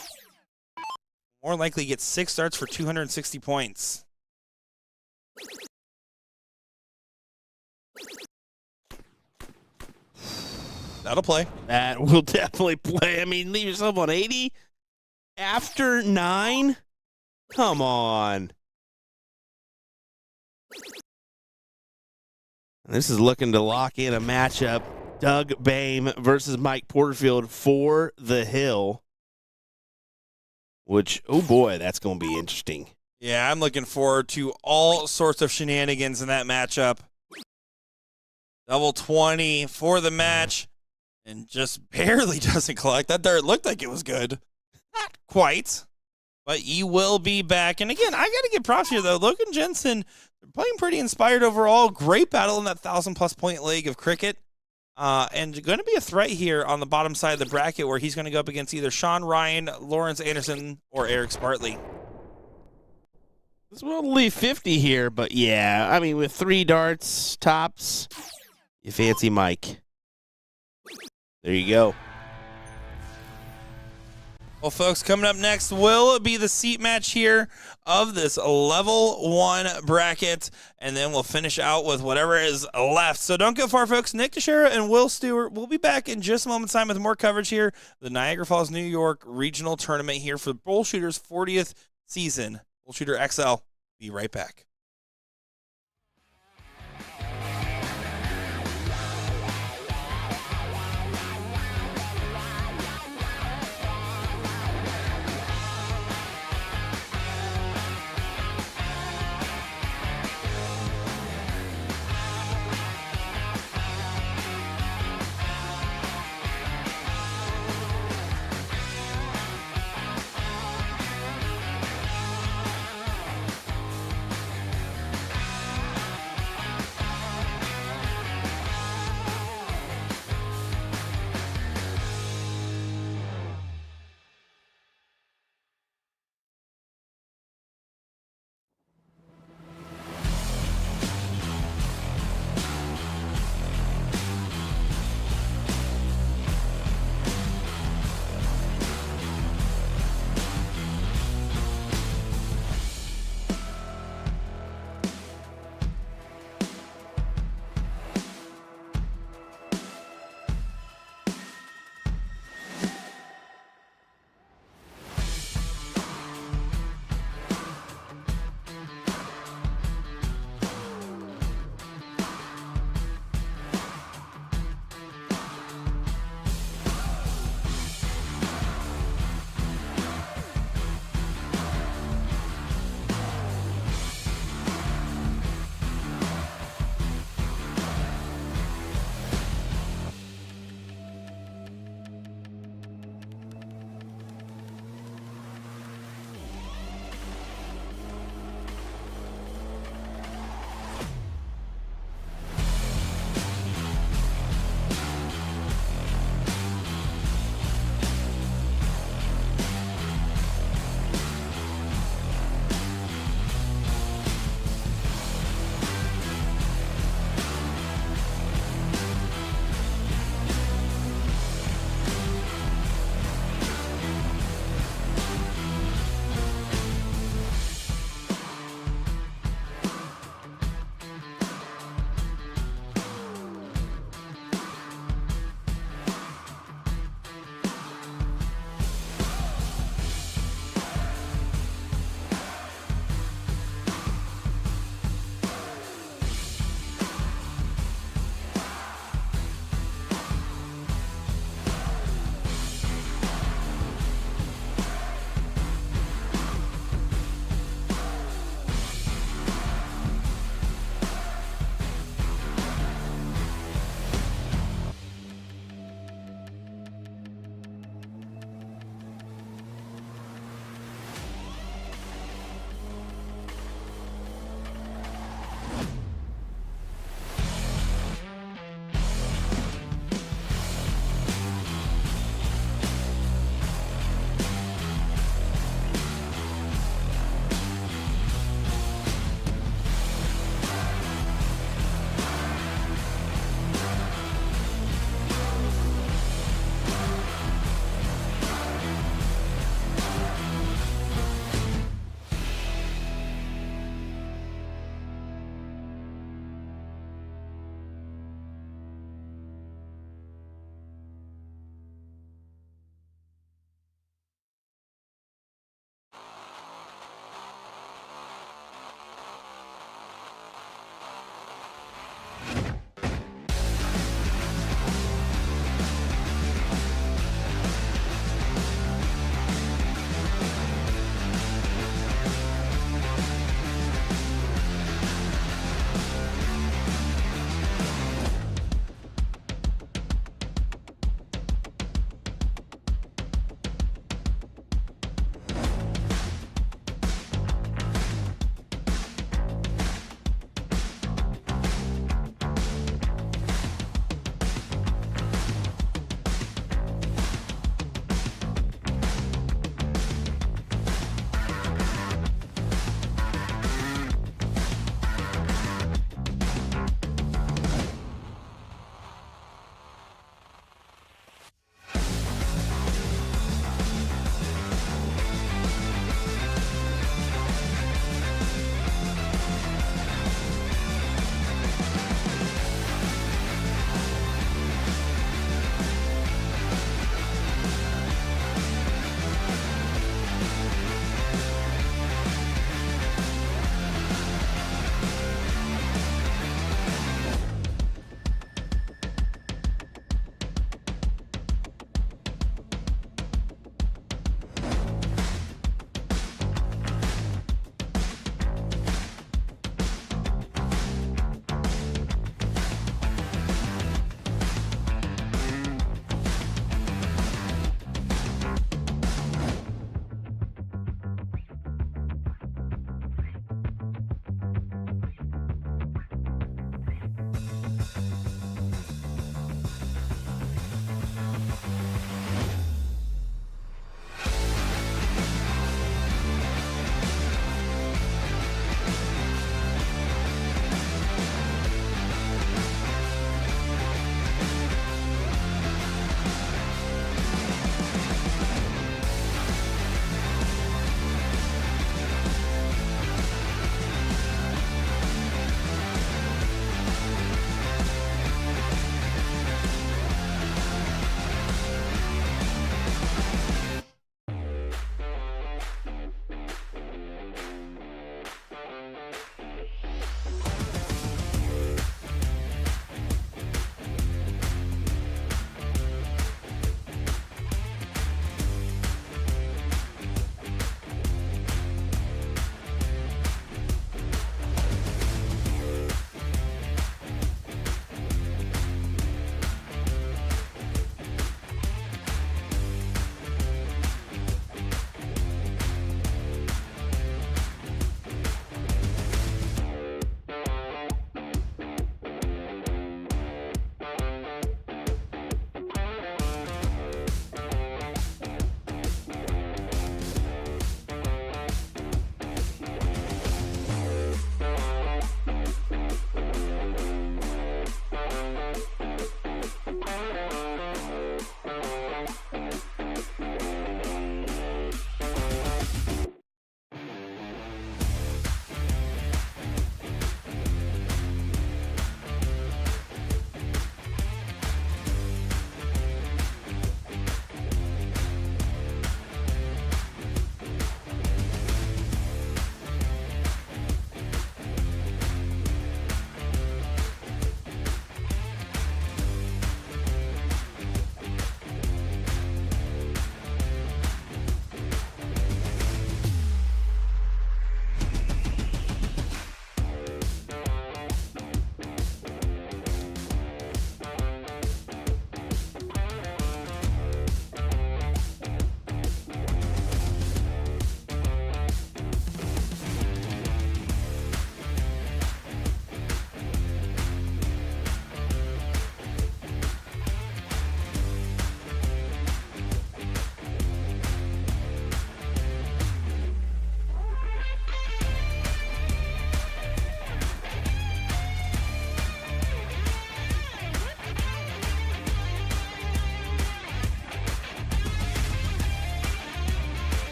More likely get 6 starts for 260 points. That'll play. That will definitely play. I mean, leave yourself on 80 after 9? Come on. This is looking to lock in a matchup. Doug Bame versus Mike Porterfield for the hill. Which, oh boy, that's going to be interesting. Yeah, I'm looking forward to all sorts of shenanigans in that matchup. Double 20 for the match. And just barely doesn't collect. That dart looked like it was good. Not quite. But he will be back. And again, I got to give props here, though. Logan Jensen playing pretty inspired overall. Great battle in that 1,000-plus point leg of cricket. And going to be a threat here on the bottom side of the bracket where he's going to go up against either Sean Ryan, Lawrence Anderson, or Eric Spartley. This will leave 50 here, but yeah, I mean, with 3 darts, tops, you fancy Mike. There you go. Well, folks, coming up next will be the seat match here of this level 1 bracket, and then we'll finish out with whatever is left. So don't go far, folks. Nick Teixeira and Will Stewart will be back in just a moment's time with more coverage here. The Niagara Falls, New York regional tournament here for BullShooter's 40th season. BullShooter XL. Be right back.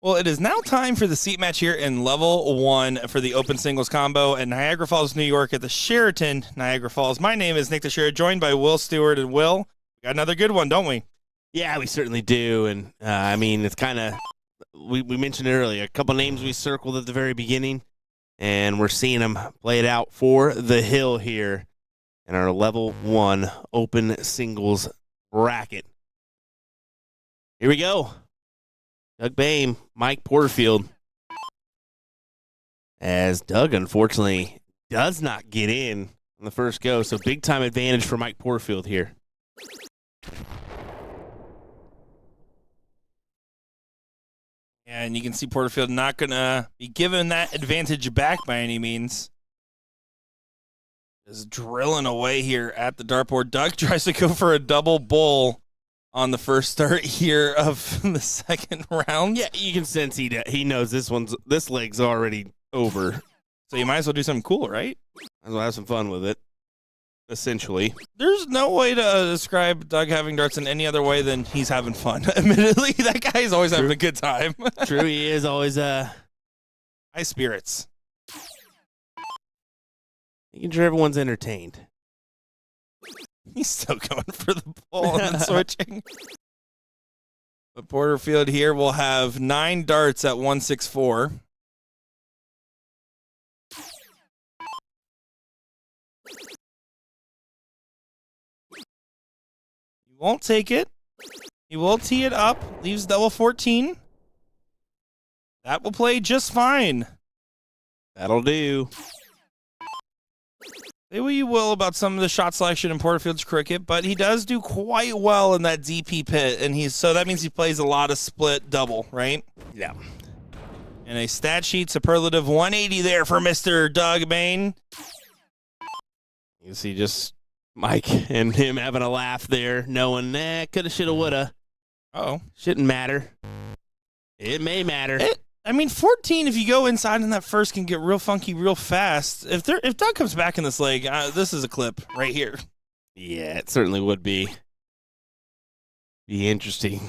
Well, it is now time for the seat match here in level 1 for the open singles combo at Niagara Falls, New York at the Sheraton, Niagara Falls. My name is Nick Teixeira, joined by Will Stewart. And Will, we got another good one, don't we? Yeah, we certainly do. And, I mean, it's kind of, we mentioned it earlier, a couple names we circled at the very beginning, and we're seeing them play it out for the hill here in our level 1 open singles bracket. Here we go. Doug Bame, Mike Porterfield. As Doug, unfortunately, does not get in on the first go, so big-time advantage for Mike Porterfield here. Yeah, and you can see Porterfield not going to be given that advantage back by any means. Just drilling away here at the dartboard. Doug tries to go for a double bull on the first start here of the second round. Yeah, you can sense he knows this leg's already over. So you might as well do something cool, right? Might as well have some fun with it, essentially. There's no way to describe Doug having darts in any other way than he's having fun. Admittedly, that guy's always having a good time. True, he is always high spirits. Making sure everyone's entertained. He's still going for the ball and then switching. But Porterfield here will have 9 darts at 164. He won't take it. He will tee it up. Leaves double 14. That will play just fine. That'll do. Say what you will about some of the shot selection in Porterfield's cricket, but he does do quite well in that DP pit, and so that means he plays a lot of split double, right? Yeah. And a stat sheet superlative 180 there for Mr. Doug Bame. You see just Mike and him having a laugh there, knowing, coulda, shoulda, woulda. Oh, shouldn't matter. It may matter. 14, if you go inside in that first, can get real funky real fast. If Doug comes back in this leg, this is a clip right here. Yeah, it certainly would be interesting.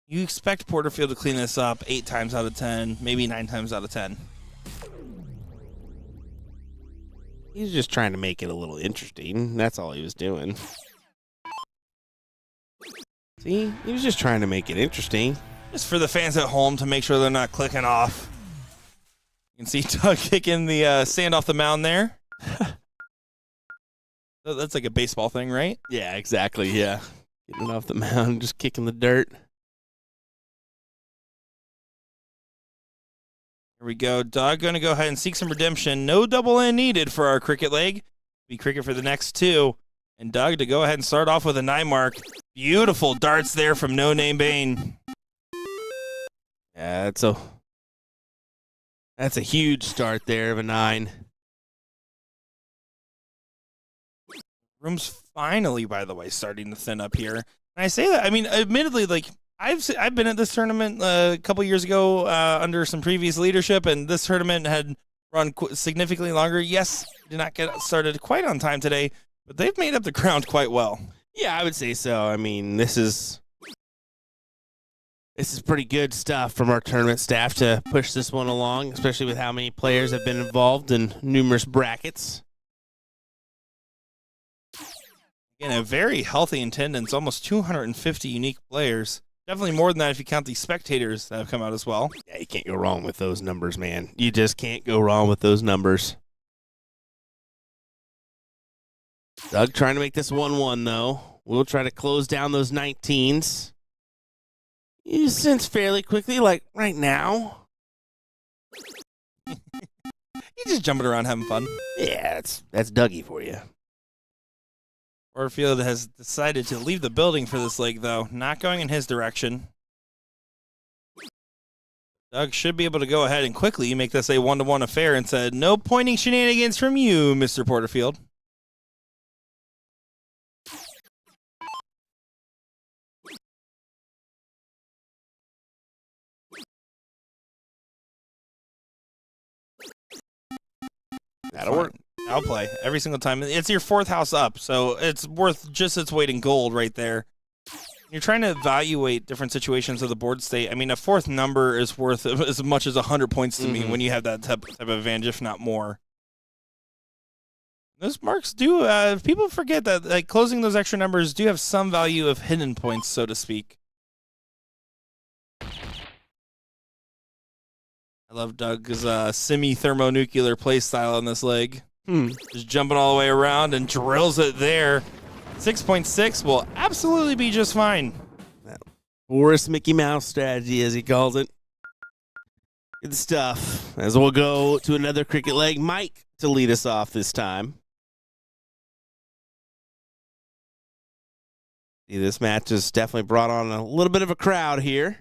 You expect Porterfield to clean this up 8 times out of 10, maybe 9 times out of 10. He's just trying to make it a little interesting. That's all he was doing. See, he was just trying to make it interesting. Just for the fans at home to make sure they're not clicking off. You can see Doug kicking the sand off the mound there. That's like a baseball thing, right? Yeah, exactly, yeah. Getting off the mound, just kicking the dirt. Here we go. Doug going to go ahead and seek some redemption. No double in needed for our cricket leg. Be cricket for the next 2. And Doug to go ahead and start off with a 9 mark. Beautiful darts there from No Name Bane. Yeah, that's a huge start there of a 9. Room's finally, by the way, starting to thin up here. And I say that, I mean, admittedly, like, I've been at this tournament a couple years ago under some previous leadership, and this tournament had run significantly longer. Yes, did not get started quite on time today, but they've made up the ground quite well. Yeah, I would say so. I mean, this is pretty good stuff from our tournament staff to push this one along, especially with how many players have been involved in numerous brackets. Again, a very healthy attendance, almost 250 unique players. Definitely more than that if you count the spectators that have come out as well. Yeah, you can't go wrong with those numbers, man. You just can't go wrong with those numbers. Doug trying to make this 1-1, though. We'll try to close down those 19s. You sense fairly quickly, like right now. He's just jumping around having fun. Yeah, that's Dougie for you. Porterfield has decided to leave the building for this leg, though. Not going in his direction. Doug should be able to go ahead and quickly make this a 1-1 affair and said, no pointing shenanigans from you, Mr. Porterfield. That'll work. I'll play every single time. It's your 4th house up, so it's worth just its weight in gold right there. You're trying to evaluate different situations of the board state. I mean, a fourth number is worth as much as 100 points to me when you have that type of advantage, if not more. Those marks do, people forget that like closing those extra numbers do have some value of hidden points, so to speak. I love Doug's semi-thermonuclear play style on this leg. Just jumping all the way around and drills it there. 6.6 will absolutely be just fine. Forest Mickey Mouse strategy, as he calls it. Good stuff. As we'll go to another cricket leg. Mike to lead us off this time. See, this match has definitely brought on a little bit of a crowd here.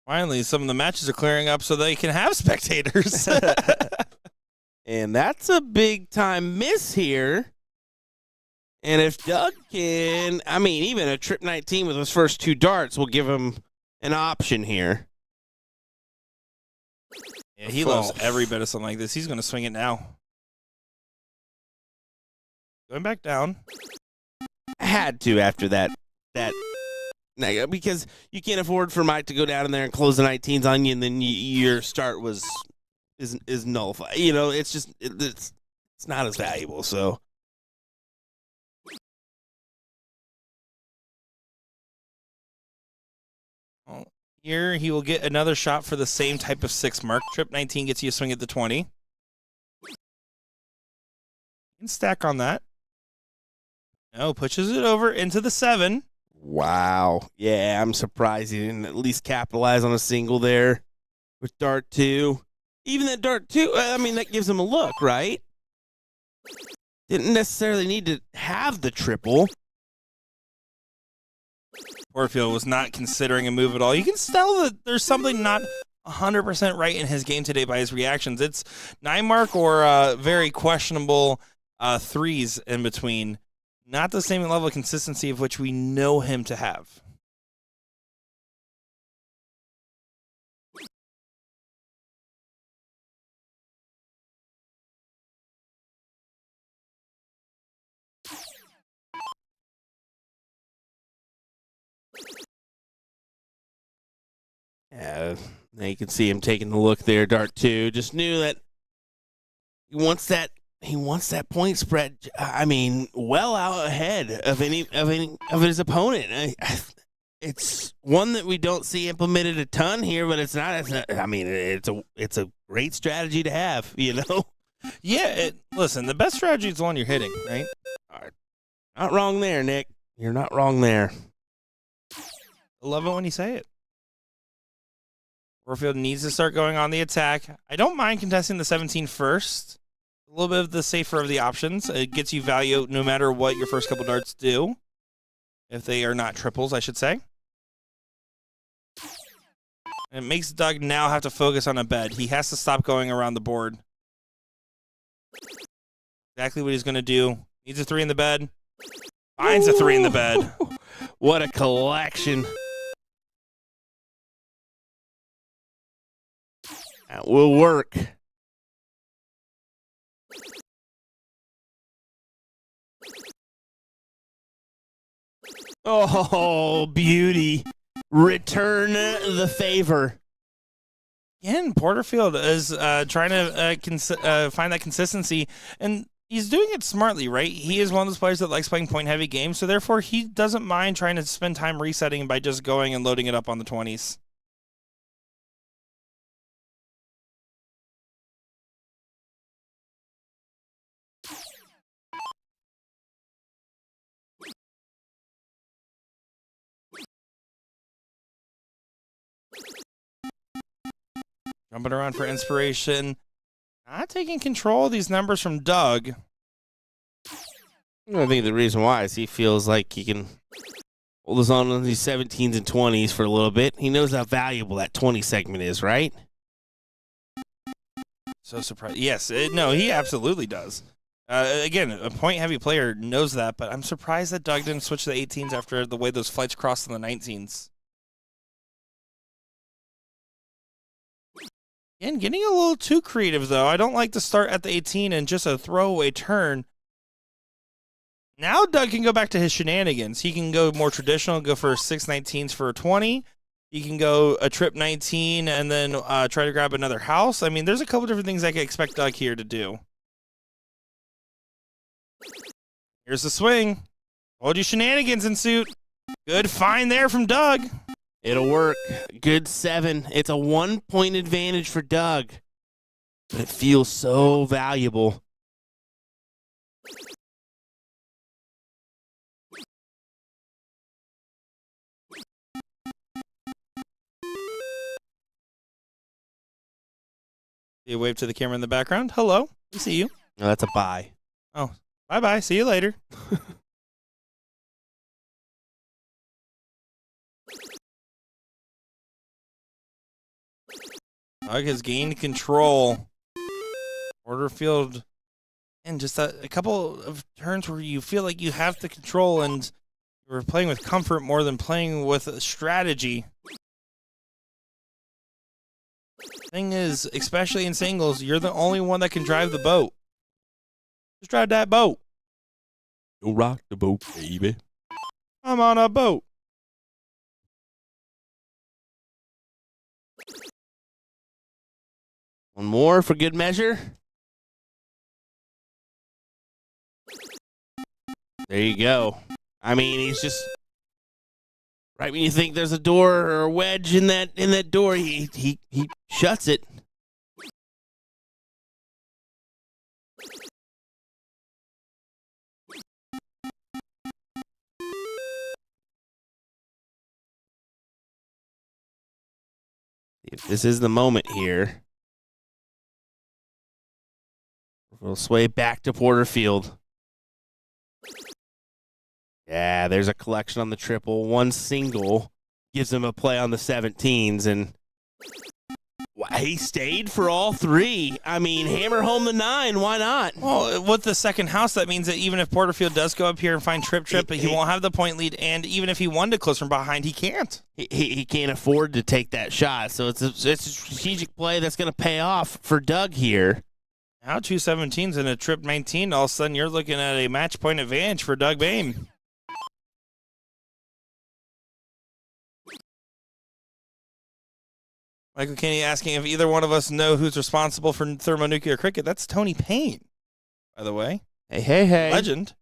Finally, some of the matches are clearing up so they can have spectators. And that's a big-time miss here. And if Doug can, I mean, even a trip 19 with his first 2 darts will give him an option here. Yeah, he loves every bit of something like this. He's going to swing it now. Going back down. I had to after that, because you can't afford for Mike to go down in there and close the 19s on you, and then your start is nullified. You know, it's just it's not as valuable. So here he will get another shot for the same type of 6 mark. Trip 19 gets you a swing at the 20. You can stack on that. No, pushes it over into the 7. Wow. Yeah, I'm surprised he didn't at least capitalize on a single there with dart 2. Even that dart 2, I mean, that gives him a look, right? Didn't necessarily need to have the triple. Porterfield was not considering a move at all. You can tell that there's something not 100% right in his game today by his reactions. It's 9 mark or very questionable 3s in between. Not the same level of consistency of which we know him to have. Yeah, now you can see him taking the look there, dart 2. Just knew that he wants that point spread. I mean, well out ahead of any of his opponent. It's one that we don't see implemented a ton here, but it's not. I mean, it's a great strategy to have. You know. Yeah. Listen, the best strategy is the one you're hitting, right? Not wrong there, Nick. You're not wrong there. I love it when you say it. Porterfield needs to start going on the attack. I don't mind contesting the 17 first. A little bit of the safer of the options. It gets you value no matter what your first couple darts do. If they are not triples, I should say. And it makes Doug now have to focus on a bed. He has to stop going around the board. Exactly what he's going to do. Needs a 3 in the bed. Finds a 3 in the bed. What a collection. That will work. Oh, beauty. Return the favor. Again, Porterfield is trying to find that consistency, and he's doing it smartly, right? He is one of those players that likes playing point-heavy games, so therefore he doesn't mind trying to spend time resetting by just going and loading it up on the 20s. Jumping around for inspiration. Not taking control of these numbers from Doug. I think the reason why is he feels like he can hold his own on these 17s and 20s for a little bit. He knows how valuable that 20 segment is, right? So surprised. Yes, no, he absolutely does. Again, a point-heavy player knows that, but I'm surprised that Doug didn't switch to the 18s after the way those flights crossed in the 19s. And getting a little too creative, though. I don't like to start at the 18 and just a throwaway turn. Now Doug can go back to his shenanigans. He can go more traditional, go for 619s for a 20. He can go a trip 19 and then try to grab another house. I mean, there's a couple different things I can expect Doug here to do. Here's the swing. Told you shenanigans ensued. Good find there from Doug. It'll work. Good 7. It's a 1-point advantage for Doug. But it feels so valuable. You wave to the camera in the background. Hello. We see you. No, that's a bye. Oh, bye-bye. See you later. Doug has gained control. Porterfield, and just a couple of turns where you feel like you have the control and you're playing with comfort more than playing with a strategy. Thing is, especially in singles, you're the only one that can drive the boat. Just drive that boat. Go rock the boat, baby. I'm on a boat. One more for good measure. There you go. I mean, he's just right when you think there's a door or a wedge in that door, he shuts it. If this is the moment here, we'll sway back to Porterfield. Yeah, there's a collection on the triple. One single gives him a play on the 17s, and he stayed for all 3. I mean, hammer home the 9. Why not? Well, with the second house, that means that even if Porterfield does go up here and find trip, he won't have the point lead, and even if he wanted to close from behind, he can't. He can't afford to take that shot, so it's a strategic play that's going to pay off for Doug here. Now 2 17s and a trip 19, all of a sudden you're looking at a match point advantage for Doug Bame. Michael Kenny asking if either one of us know who's responsible for thermonuclear cricket. That's Tony Payne, by the way. Hey. Legend.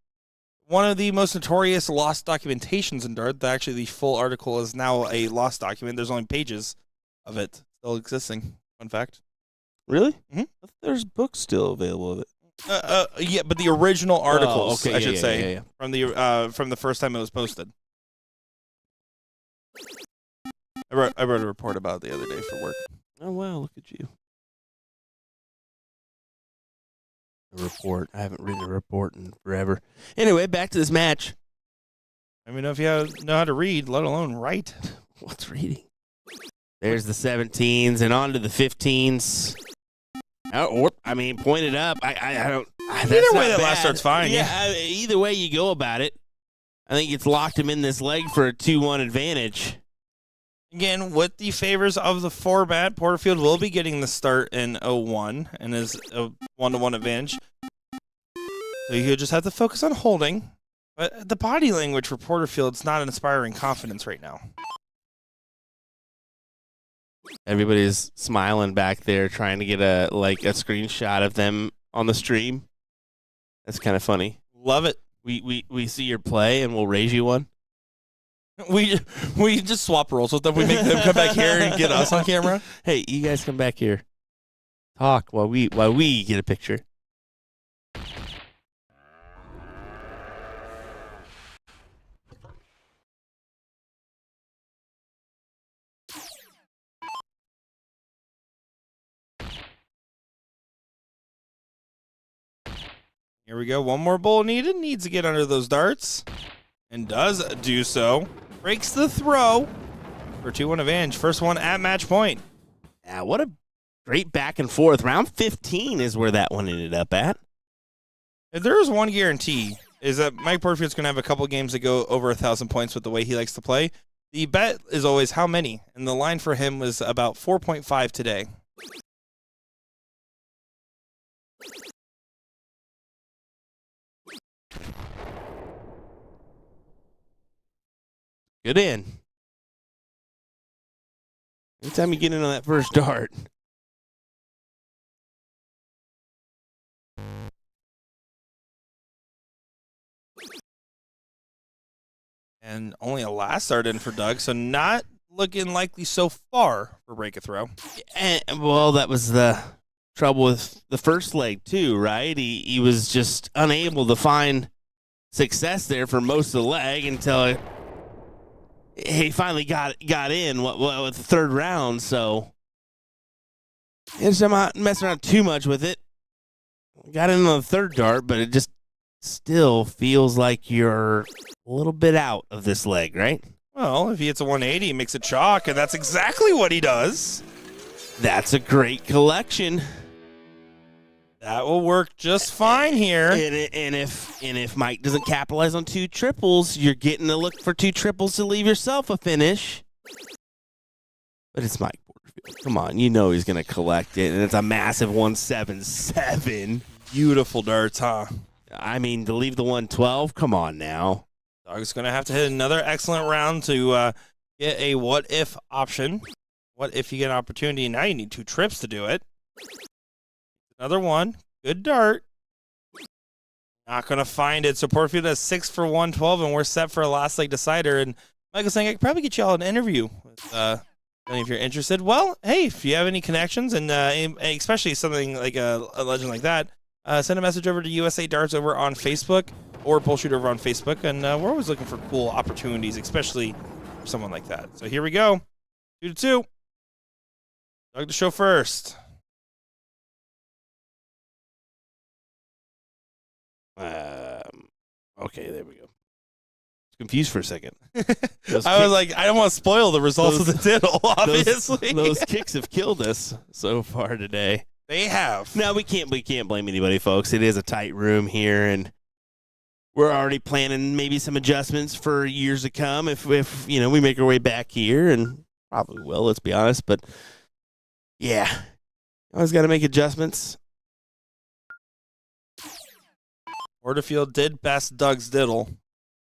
One of the most notorious lost documentations in Dart. Actually, the full article is now a lost document. There's only pages of it still existing. Fun fact. Really? Mm-hmm. There's books still available of it. Yeah, but the original articles, I should say, from the first time it was posted. I wrote a report about it the other day for work. Oh, wow, look at you. A report. I haven't written a report in forever. Anyway, back to this match. I mean, if you know how to read, let alone write. What's reading? There's the 17s and on to the 15s. I mean, point it up. I don't. Either way, that last start's fine. Yeah, either way you go about it, I think it's locked him in this leg for a 2-1 advantage. Again, with the favors of the format, Porterfield will be getting the start in 0-1 and is a 1-1 advantage. So you just have to focus on holding. But the body language for Porterfield's not inspiring confidence right now. Everybody's smiling back there, trying to get a screenshot of them on the stream. That's kind of funny. Love it. We see your play and we'll raise you one. We just swap roles with them. We make them come back here and get us on camera. Hey, you guys come back here. Talk while we get a picture. Here we go. One more bowl needed. Needs to get under those darts. And does do so. Breaks the throw for 2-1 advantage. First one at match point. Yeah, what a great back and forth. Round 15 is where that one ended up at. If there is one guarantee, is that Mike Porterfield's going to have a couple games that go over 1,000 points with the way he likes to play. The bet is always how many, and the line for him was about 4.5 today. Good in. Anytime you get in on that first dart. And only a last dart in for Doug, so not looking likely so far for break a throw. And, well, that was the trouble with the first leg too, right? He was just unable to find success there for most of the leg until he finally got in with the third round. So I'm not messing around too much with it. Got in on the third dart, but it just still feels like you're a little bit out of this leg, right? Well, if he hits a 180, he makes it chalk, and that's exactly what he does. That's a great collection. That will work just fine here. And if Mike doesn't capitalize on 2 triples, you're getting a look for 2 triples to leave yourself a finish. But it's Mike Porterfield. Come on, you know he's going to collect it, and it's a massive 177. Beautiful darts, huh? I mean, to leave the 112, come on now. Doug's going to have to hit another excellent round to get a what-if option. What if you get an opportunity? Now you need 2 trips to do it. Another one. Good dart. Not going to find it. So Porterfield has 6 for 112, and we're set for a last leg decider. And Michael's saying, I could probably get you all an interview with if you're interested. Well, hey, if you have any connections, and especially something like a legend like that, send a message over to USA Darts over on Facebook or BullShooter over on Facebook. And we're always looking for cool opportunities, especially for someone like that. So here we go. 2-2. Doug to show first. Okay, there we go. Confused for a second. I was like, I don't want to spoil the results of the diddle, obviously. Those kicks have killed us so far today. They have. No, we can't blame anybody, folks. It is a tight room here, and we're already planning maybe some adjustments for years to come if we make our way back here, and probably will, let's be honest. But yeah, always got to make adjustments. Porterfield did best Doug's diddle.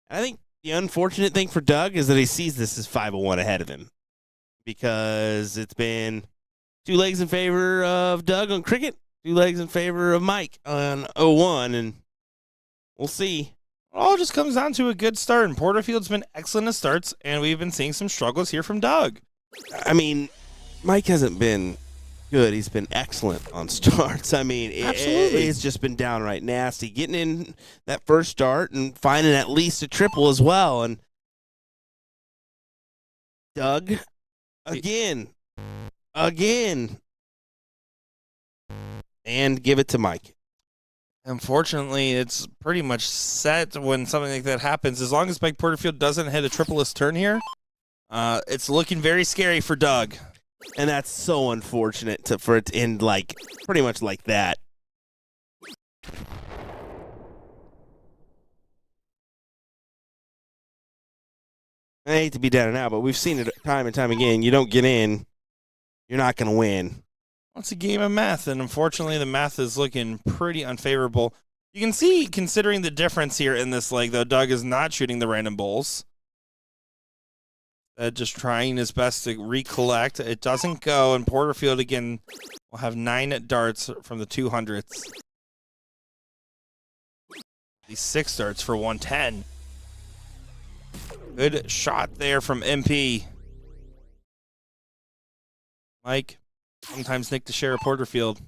I think the unfortunate thing for Doug is that he sees this as 501 ahead of him, because it's been 2 legs in favor of Doug on cricket, 2 legs in favor of Mike on 01, and we'll see. It all just comes down to a good start, and Porterfield's been excellent at starts, and we've been seeing some struggles here from Doug. I mean, Mike hasn't been good. He's been excellent on starts. I mean, it's just been downright nasty. Getting in that first start and finding at least a triple as well. And Doug, again, and give it to Mike. Unfortunately, it's pretty much set when something like that happens. As long as Mike Porterfield doesn't hit a triple-less turn here, it's looking very scary for Doug. And that's so unfortunate for it to end pretty much like that. I hate to be down and out, but we've seen it time and time again. You don't get in, you're not going to win. It's a game of math, and unfortunately the math is looking pretty unfavorable. You can see, considering the difference here in this leg, though, Doug is not shooting the random bowls. Just trying his best to recollect. It doesn't go, and Porterfield, again, will have 9 darts from the 200s. These 6 darts for 110. Good shot there from MP. Mike, sometimes Nick to share a Porterfield.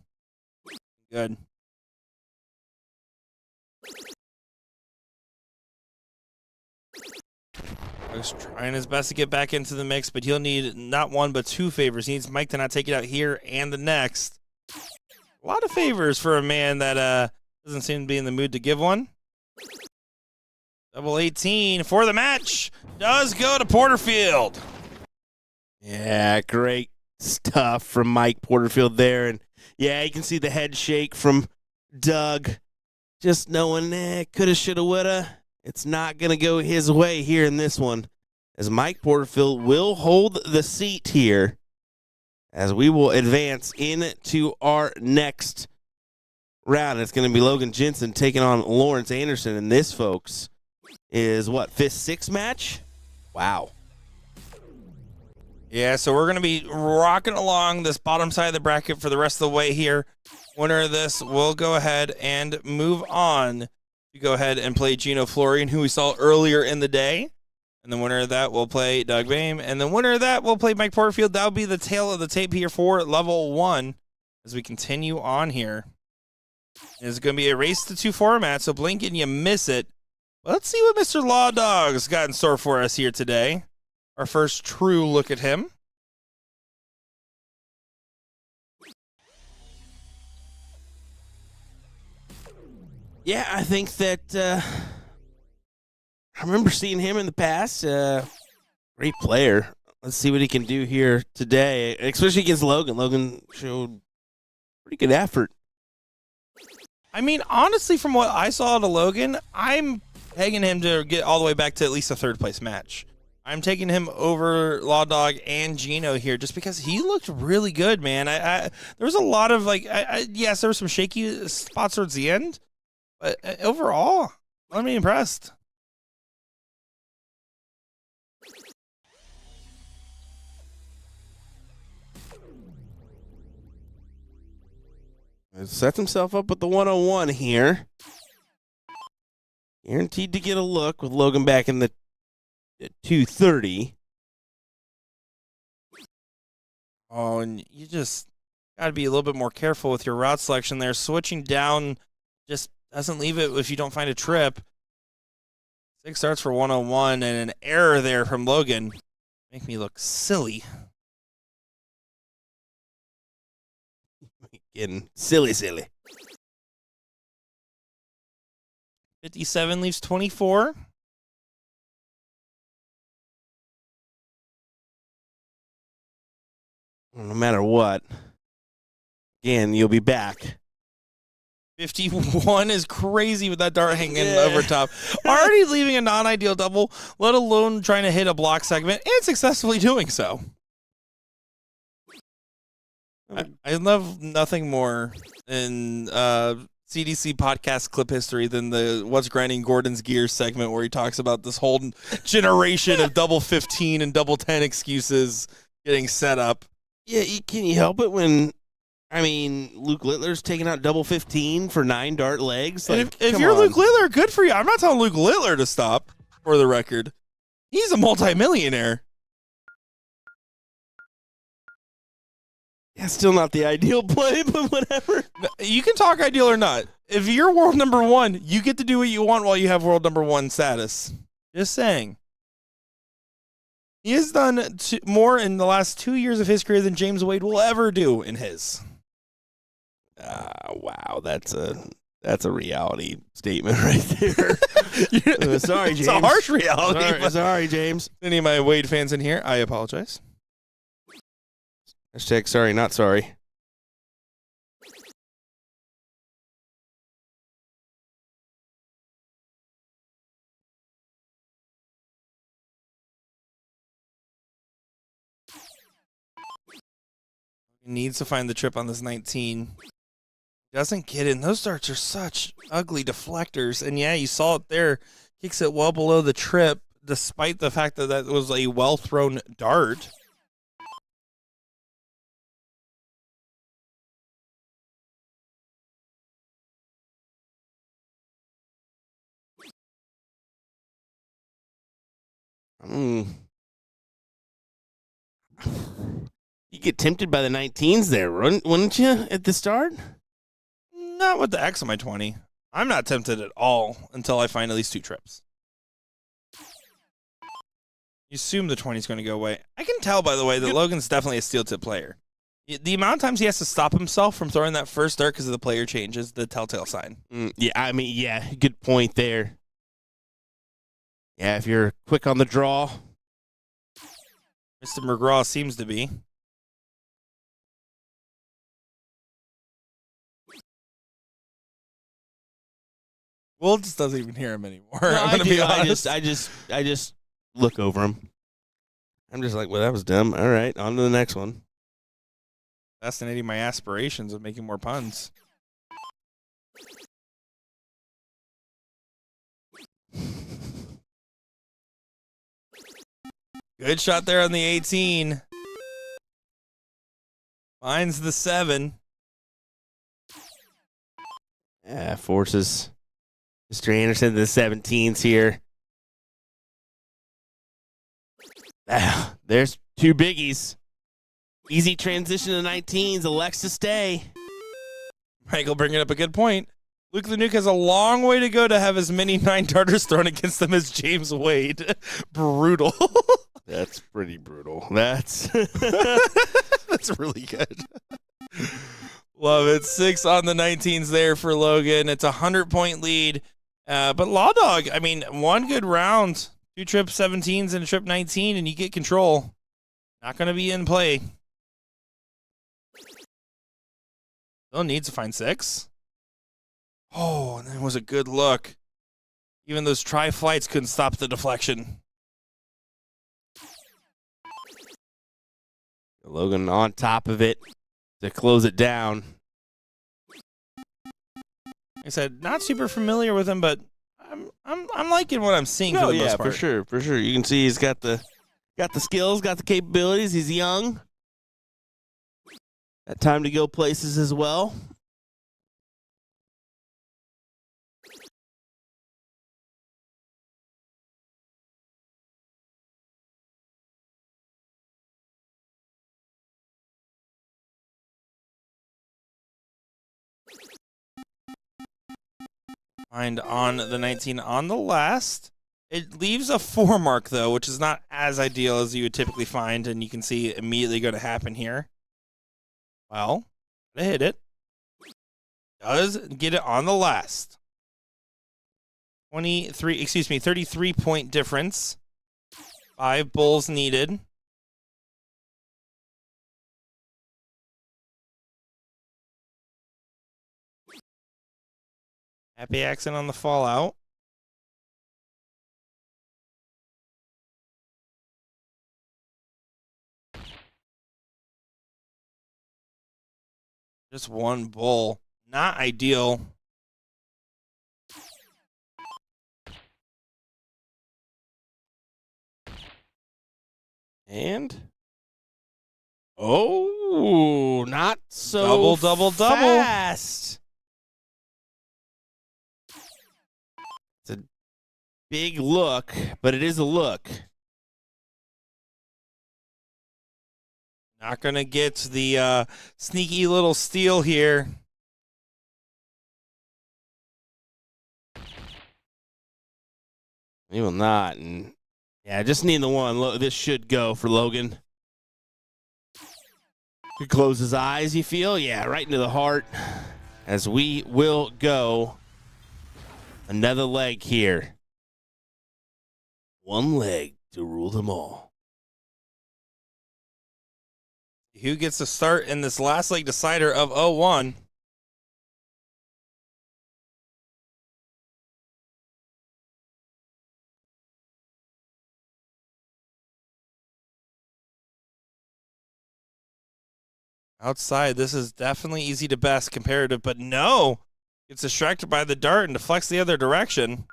Good. He's trying his best to get back into the mix, but he'll need not 1 but 2 favors. He needs Mike to not take it out here and the next. A lot of favors for a man that doesn't seem to be in the mood to give one. Double 18 for the match does go to Porterfield. Yeah, great stuff from Mike Porterfield there. And yeah, you can see the head shake from Doug. Just knowing, coulda, shoulda, woulda. It's not going to go his way here in this one, as Mike Porterfield will hold the seat here as we will advance into our next round. It's going to be Logan Jensen taking on Lawrence Anderson, and this, folks, is what, 5th, 6th match? Wow. Yeah, so we're going to be rocking along this bottom side of the bracket for the rest of the way here. Winner of this will go ahead and move on to go ahead and play Gino Florian, who we saw earlier in the day. And the winner of that will play Doug Bame. And the winner of that will play Mike Porterfield. That'll be the tail of the tape here for level 1 as we continue on here. It's going to be a race to 2 formats, so blink and you miss it. Let's see what Mr. Law Dog's got in store for us here today. Our first true look at him. Yeah, I think that I remember seeing him in the past. Great player. Let's see what he can do here today, especially against Logan. Logan showed pretty good effort. I mean, honestly, from what I saw to Logan, I'm pegging him to get all the way back to at least a third-place match. I'm taking him over Law Dog and Gino here just because he looked really good, man. There was a lot of, yes, there were some shaky spots towards the end, but overall, I'm impressed. Sets himself up with the 101 here. Guaranteed to get a look with Logan back in the 230. Oh, and you just got to be a little bit more careful with your route selection there. Switching down just doesn't leave it if you don't find a trip. 6 starts for 101 and an error there from Logan. Make me look silly. Getting silly. 57 leaves 24. No matter what, again, you'll be back. 51 is crazy with that dart hanging over top. Already leaving a non-ideal double, let alone trying to hit a block segment and successfully doing so. I love nothing more in CDC podcast clip history than the What's Grinding Gordon's Gears segment where he talks about this whole generation of double 15 and double 10 excuses getting set up. Yeah, can you help it when, I mean, Luke Littler's taking out double 15 for 9 dart legs? Like, if you're Luke Littler, good for you. I'm not telling Luke Littler to stop, for the record. He's a multimillionaire. Yeah, still not the ideal play, but whatever. You can talk ideal or not. If you're world number 1, you get to do what you want while you have world number 1 status. Just saying. He has done more in the last 2 years of his career than James Wade will ever do in his. Wow, that's a reality statement right there. Sorry, James. It's a harsh reality. Sorry, James. Any of my Wade fans in here, I apologize. Hashtag sorry, not sorry. He needs to find the trip on this 19. Doesn't get in. Those darts are such ugly deflectors. And yeah, you saw it there. Kicks it well below the trip, despite the fact that that was a well-thrown dart. You get tempted by the 19s there, wouldn't you, at the start? Not with the X on my 20. I'm not tempted at all until I find at least 2 trips. You assume the 20 is going to go away. I can tell, by the way, that Logan's definitely a steel tip player. The amount of times he has to stop himself from throwing that first dart because of the player change is the telltale sign. Yeah, good point there. Yeah, if you're quick on the draw. Mr. McGraw seems to be. Will just doesn't even hear him anymore. No, I'm gonna be honest. I just look over him. I'm just like, well, that was dumb. All right, on to the next one. Fascinating my aspirations of making more puns. Good shot there on the 18. Finds the 7. Yeah, forces Mr. Anderson to the 17s here. There's 2 biggies. Easy transition to 19s. Elects to stay. Michael bringing up a good point. Luke the Nuke has a long way to go to have as many 9-darters thrown against them as James Wade. Brutal. That's pretty brutal. That's that's really good. Love it. 6 on the 19s there for Logan. It's a 100-point lead. But Law Dog, I mean, 1 good round, 2 trip 17s and a trip 19, and you get control. Not going to be in play. Still needs to find 6. Oh, and that was a good look. Even those tri-flights couldn't stop the deflection. Logan on top of it to close it down. Like I said, not super familiar with him, but I'm liking what I'm seeing for the most part. For sure. You can see he's got the skills, got the capabilities. He's young. Got time to go places as well. Find on the 19 on the last. It leaves a 4 mark, though, which is not as ideal as you would typically find, and you can see immediately going to happen here. Well, they hit it. Does get it on the last. 33-point difference. 5 bulls needed. Happy accident on the fallout. Just 1 bull. Not ideal. And not Double, so double. fast. It's a big look, but it is a look. Not going to get the sneaky little steal here. He will not. And yeah, just need the 1. This should go for Logan. Could close his eyes, you feel? Yeah, right into the heart. As we will go another leg here. 1 leg to rule them all. Who gets to start in this last leg decider of 0-1? Outside, this is definitely easy to best comparative, but no. Gets distracted by the dart and deflects the other direction.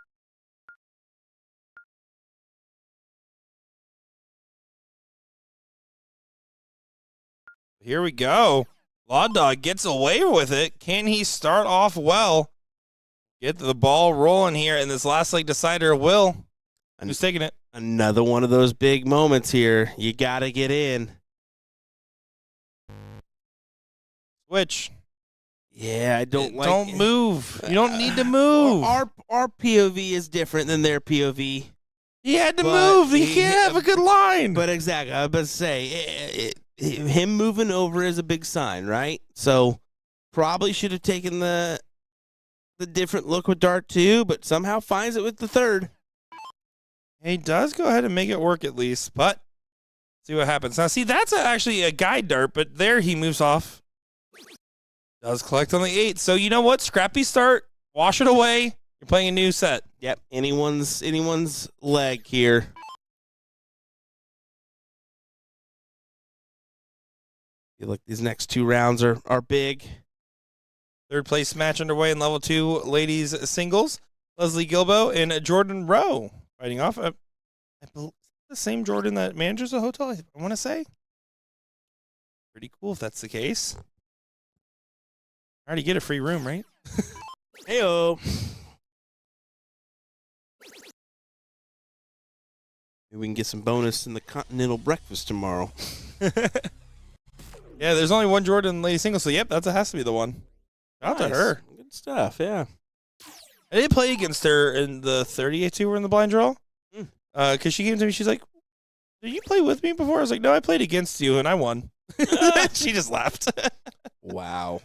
Here we go. Law Dog gets away with it. Can he start off well? Get the ball rolling here in this last leg decider. Will. Who's taking it? Another one of those big moments here. You got to get in. Switch. Yeah, I don't like. Don't move. You don't need to move. Our POV is different than their POV. He had to move. He can't have a good line. But exactly, I was about to say, him moving over is a big sign, right? So probably should have taken the different look with dart 2, but somehow finds it with the 3rd. He does go ahead and make it work at least, but see what happens. Now, see, that's actually a guide dart, but there he moves off. Does collect on the 8. So you know what? Scrappy start. Wash it away. You're playing a new set. Yep. Anyone's leg here. Feel like these next 2 rounds are big. 3rd place match underway in level 2 ladies singles. Leslie Gilbo and Jordan Rowe fighting off. I believe the same Jordan that manages the hotel, I want to say. Pretty cool if that's the case. Already get a free room, right? Heyo. Maybe we can get some bonus in the continental breakfast tomorrow. Yeah, there's only one Jordan lady single, so yep, that has to be the one. Shout out to her. Good stuff, yeah. I did play against her in the 38 2 we're in the blind draw. Because she came to me, she's like, did you play with me before? I was like, no, I played against you, and I won. She just laughed. Wow.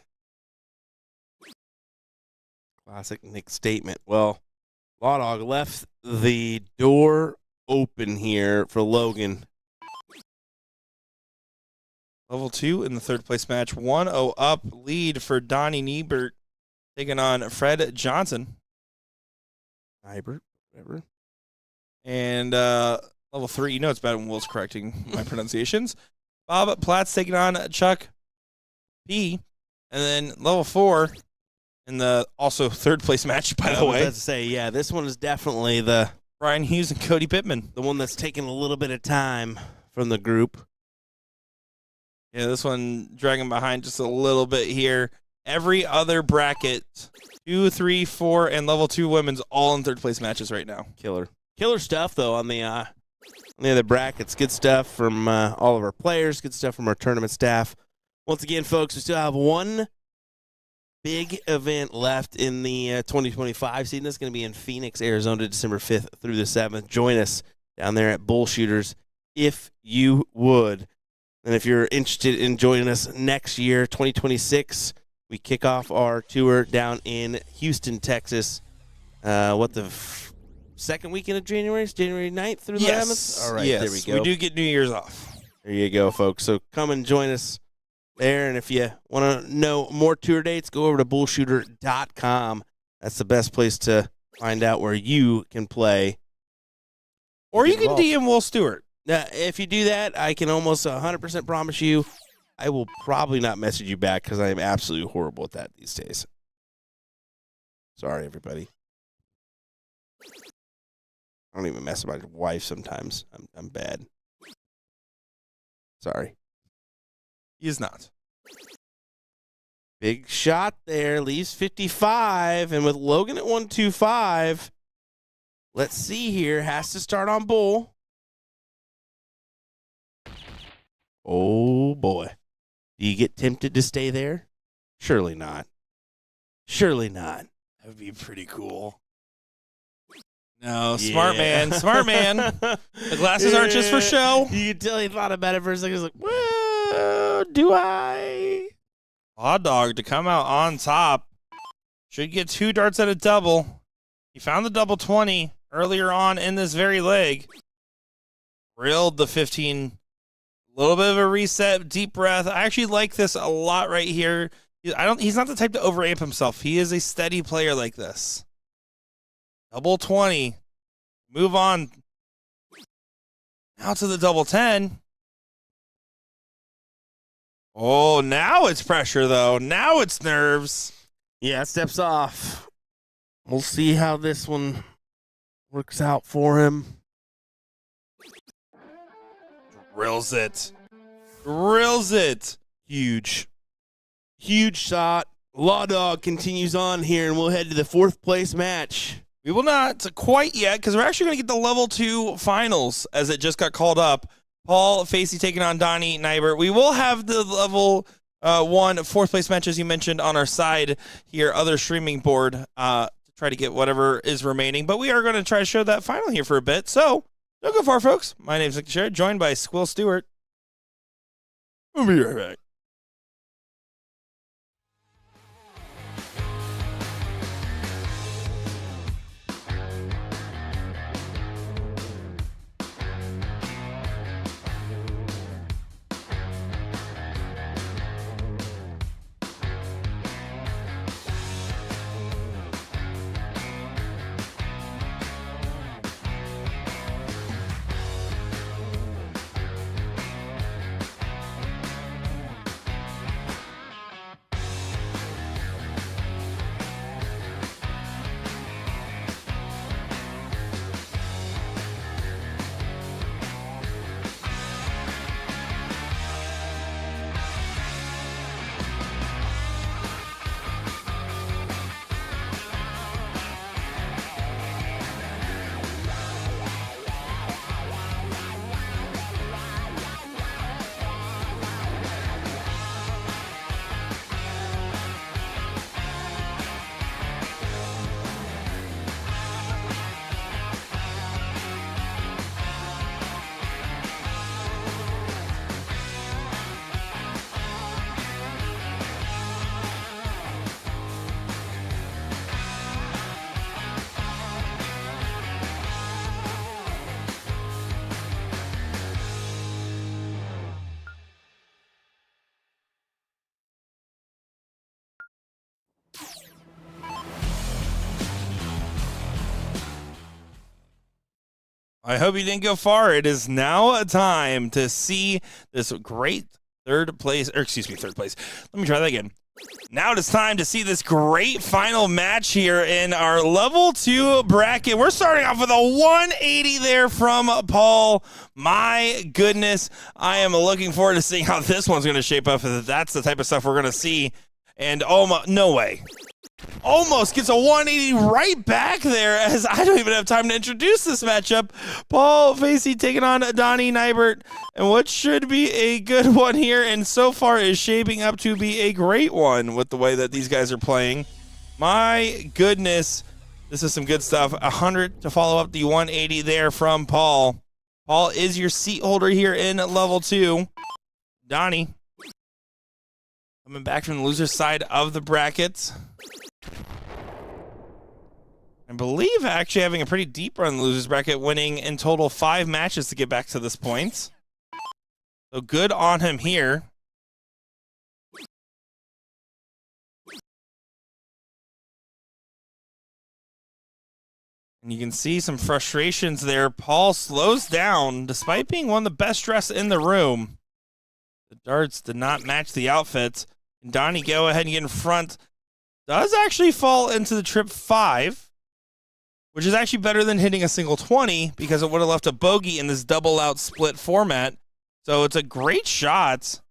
Classic Nick statement. Well, Law Dog left the door open here for Logan. Level 2 in the third place match. 1-0 up lead for Donnie Niebert taking on Fred Johnson. Niebert, whatever. And level 3, you know it's bad when Will's correcting my pronunciations. Bob Platt's taking on Chuck P. And then level 4 in the also third place match, by the way. I was about to say, yeah, this one is definitely the Brian Hughes and Cody Pittman. the one that's taking a little bit of time from the group. Yeah, this one dragging behind just a little bit here. Every other bracket, 2, 3, 4, and level 2 women's all in third place matches right now. Killer stuff, though, on the other brackets. Good stuff from all of our players. Good stuff from our tournament staff. Once again, folks, we still have one big event left in the 2025 season. It's going to be in Phoenix, Arizona, December 5th through the 7th. Join us down there at BullShooters if you would. And if you're interested in joining us next year, 2026, we kick off our tour down in Houston, Texas. Second weekend of January? It's January 9th through the 11th? All right, yes, there we go. We do get New Year's off. There you go, folks. So come and join us there. And if you want to know more tour dates, go over to BullShooter.com. That's the best place to find out where you can play. Or you can DM Will Stewart. Now, if you do that, I can almost 100% promise you I will probably not message you back because I am absolutely horrible at that these days. Sorry, everybody. I don't even mess with my wife sometimes. I'm bad. Sorry. He is not. Big shot there. Leaves 55. And with Logan at 125, let's see here. Has to start on Bull. Oh, boy. Do you get tempted to stay there? Surely not. Surely not. That would be pretty cool. No, smart man. Smart man. The glasses aren't just for show. You can tell he thought about it for a second. He's like, well, do I? Hot dog to come out on top. Should get 2 darts at a double. He found the double 20 earlier on in this very leg. Drilled the 15. A little bit of a reset, deep breath. I actually like this a lot right here. He's not the type to overamp himself. He is a steady player like this. Double 20. Move on. Now to the double 10. Oh, now it's pressure, though. Now it's nerves. Yeah, steps off. We'll see how this one works out for him. Drills it. Drills it. Huge shot. Law Dog continues on here, and we'll head to the 4th place match. We will not quite yet, because we're actually going to get the level 2 finals, as it just got called up. Paul Facey taking on Donnie Niebert. We will have the level 1 4th place match, as you mentioned, on our side here, other streaming board, to try to get whatever is remaining. But we are going to try to show that final here for a bit. So, don't go far, folks. My name is Nick Teixeira, joined by Squill Stewart. We'll be right back. I hope you didn't go far. It is now a time to see this great third place. Let me try that again. Now it is time to see this great final match here in our level 2 bracket. We're starting off with a 180 there from Paul. My goodness, I am looking forward to seeing how this one's going to shape up. That's the type of stuff we're going to see. And no way. Almost gets a 180 right back there, as I don't even have time to introduce this matchup. Paul Facey taking on Donnie Nybert, and what should be a good one here, and so far is shaping up to be a great one with the way that these guys are playing. My goodness, this is some good stuff. 100 to follow up the 180 there from Paul. Paul is your seat holder here in level 2. Donnie coming back from the loser side of the bracket. I believe actually having a pretty deep run in the losers bracket, winning in total 5 matches to get back to this point. So good on him here. And you can see some frustrations there. Paul slows down despite being one of the best dressed in the room. The darts did not match the outfits. And Donnie, go ahead and get in front. Does actually fall into the trip 5, which is actually better than hitting a single 20 because it would have left a bogey in this double out split format. So it's a great shot.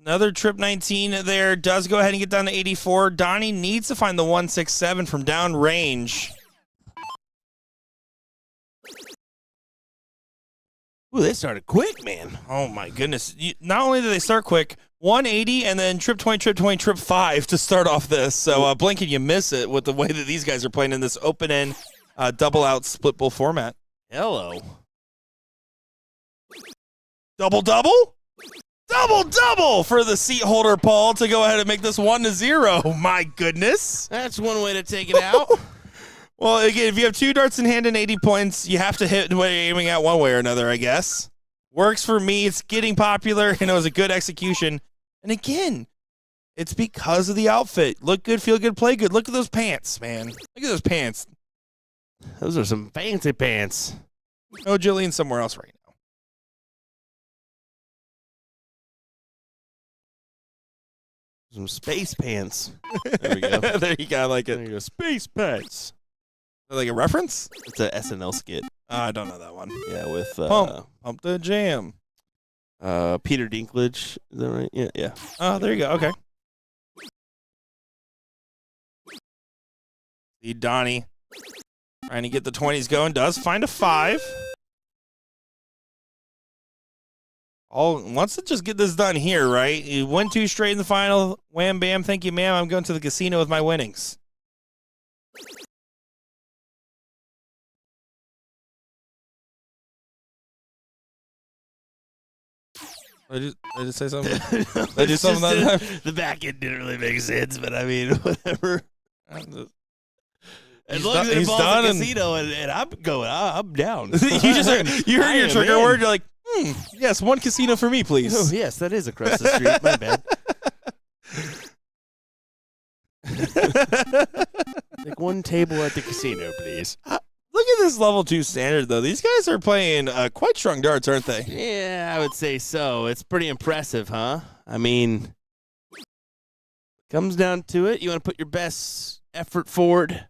Another trip 19 there does go ahead and get down to 84. Donnie needs to find the 167 from down range. Ooh, they started quick, man. Oh my goodness. Not only did they start quick, 180 and then trip 20, trip 5 to start off this. So blink and you miss it with the way that these guys are playing in this open end double out split bull format. Hello. Double for the seat holder, Paul, to go ahead and make this 1-0. My goodness. That's one way to take it out. Well, again, if you have 2 darts in hand and 80 points, you have to hit what you're aiming at one way or another, I guess. Works for me. It's getting popular, and it was a good execution. And again, it's because of the outfit. Look good, feel good, play good. Look at those pants, man. Look at those pants. Those are some fancy pants. Oh, Jillian's somewhere else right now. Some space pants. There we go. There you go. I like it. There you go. Space pants. Like a reference? It's a SNL skit. I don't know that one. Yeah, with Pump the Jam. Peter Dinklage. Is that right? Yeah. Oh, there you go. Okay. See Donnie trying to get the 20s going. Does find a 5. Wants to just get this done here, right? You win 2 straight in the final. Wham, bam. Thank you, ma'am. I'm going to the casino with my winnings. Did I just say something? Did I do something that time? The back end didn't really make sense, but I mean, whatever. As long as it involves a casino, and I'm down. You heard your trigger word. You're like, yes, 1 casino for me, please. Oh, yes, that is across the street. My bad. Like 1 table at the casino, please. Look at this level 2 standard, though. These guys are playing quite strong darts, aren't they? Yeah, I would say so. It's pretty impressive, huh? I mean, comes down to it. You want to put your best effort forward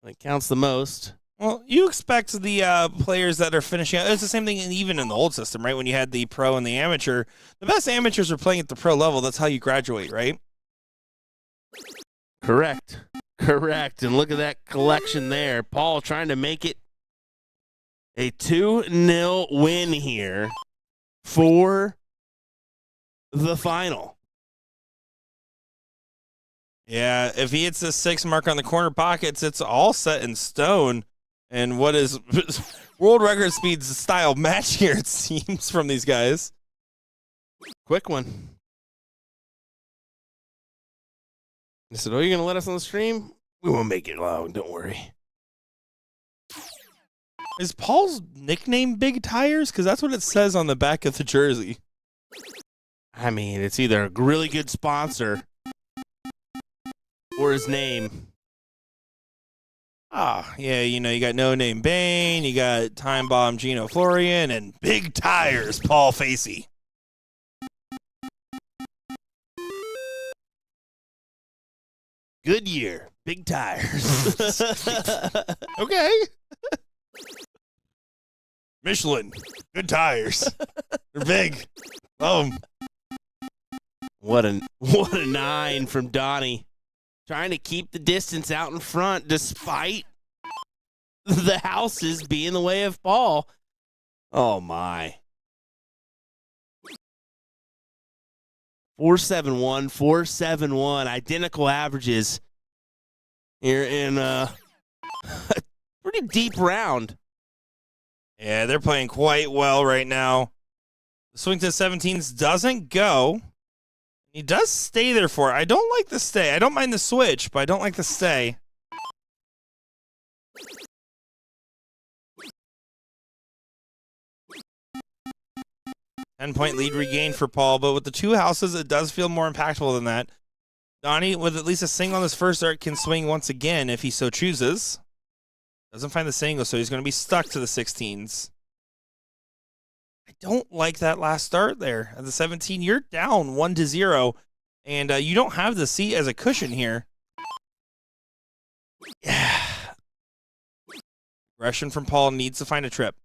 when it counts the most. Well, you expect the players that are finishing out. It's the same thing even in the old system, right? When you had the pro and the amateur. The best amateurs are playing at the pro level. That's how you graduate, right? Correct. And look at that collection there. Paul trying to make it a 2-0 win here for the final. Yeah, if he hits the 6 mark on the corner pockets, it's all set in stone. And what is world record speeds style match here, it seems, from these guys. Quick one. I said, "Oh, you're going to let us on the stream? We won't make it long. Don't worry." Is Paul's nickname Big Tires? Because that's what it says on the back of the jersey. I mean, it's either a really good sponsor or his name. Yeah, you know, you got No Name Bane, you got Time Bomb Gino Florian, and Big Tires Paul Facey. Goodyear, big tires. Okay. Michelin, good tires. They're big. What a 9 from Donnie. Trying to keep the distance out in front despite the houses being the way of Paul. Oh, my. 471, 471, identical averages here in a pretty deep round. Yeah, they're playing quite well right now. The swing to the 17s doesn't go. He does stay there for it. I don't like the stay. I don't mind the switch, but I don't like the stay. Ten-point lead regained for Paul, but with the two houses, it does feel more impactful than that. Donnie, with at least a single on this first start, can swing once again if he so chooses. Doesn't find the single, so he's going to be stuck to the 16s. I don't like that last start there. At the 17, you're down 1-0, and you don't have the seat as a cushion here. Aggression from Paul needs to find a trip.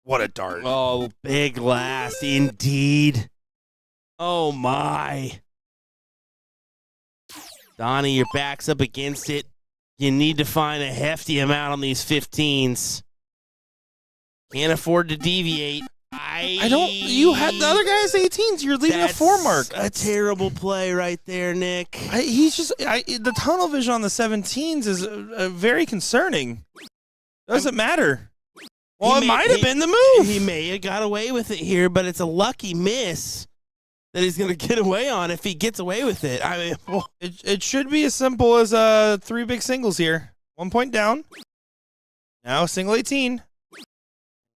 What a dart. Oh, big last indeed. Oh, my. Donnie, your back's up against it. You need to find a hefty amount on these 15s. Can't afford to deviate. I don't. You had the other guy's 18s. You're leaving a 4 mark. A terrible play right there, Nick. The tunnel vision on the 17s is very concerning. Doesn't matter. Well, it might have been the move. He may have got away with it here, but it's a lucky miss that he's going to get away on if he gets away with it. I mean, well, it should be as simple as 3 big singles here. 1 point down. Now single 18.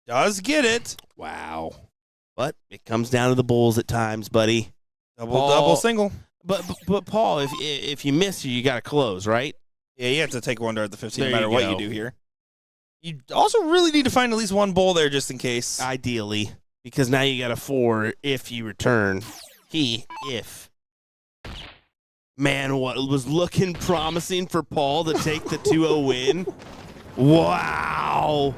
Does get it. Wow. But it comes down to the bulls at times, buddy. Double single. But Paul, if you miss, you got to close, right? Yeah, you have to take one dart at the 15 there no matter what you do here. You also really need to find at least one bull there just in case. Ideally, because now you got a 4 if you return. If. Man, what was looking promising for Paul to take the 2-0 win. Wow.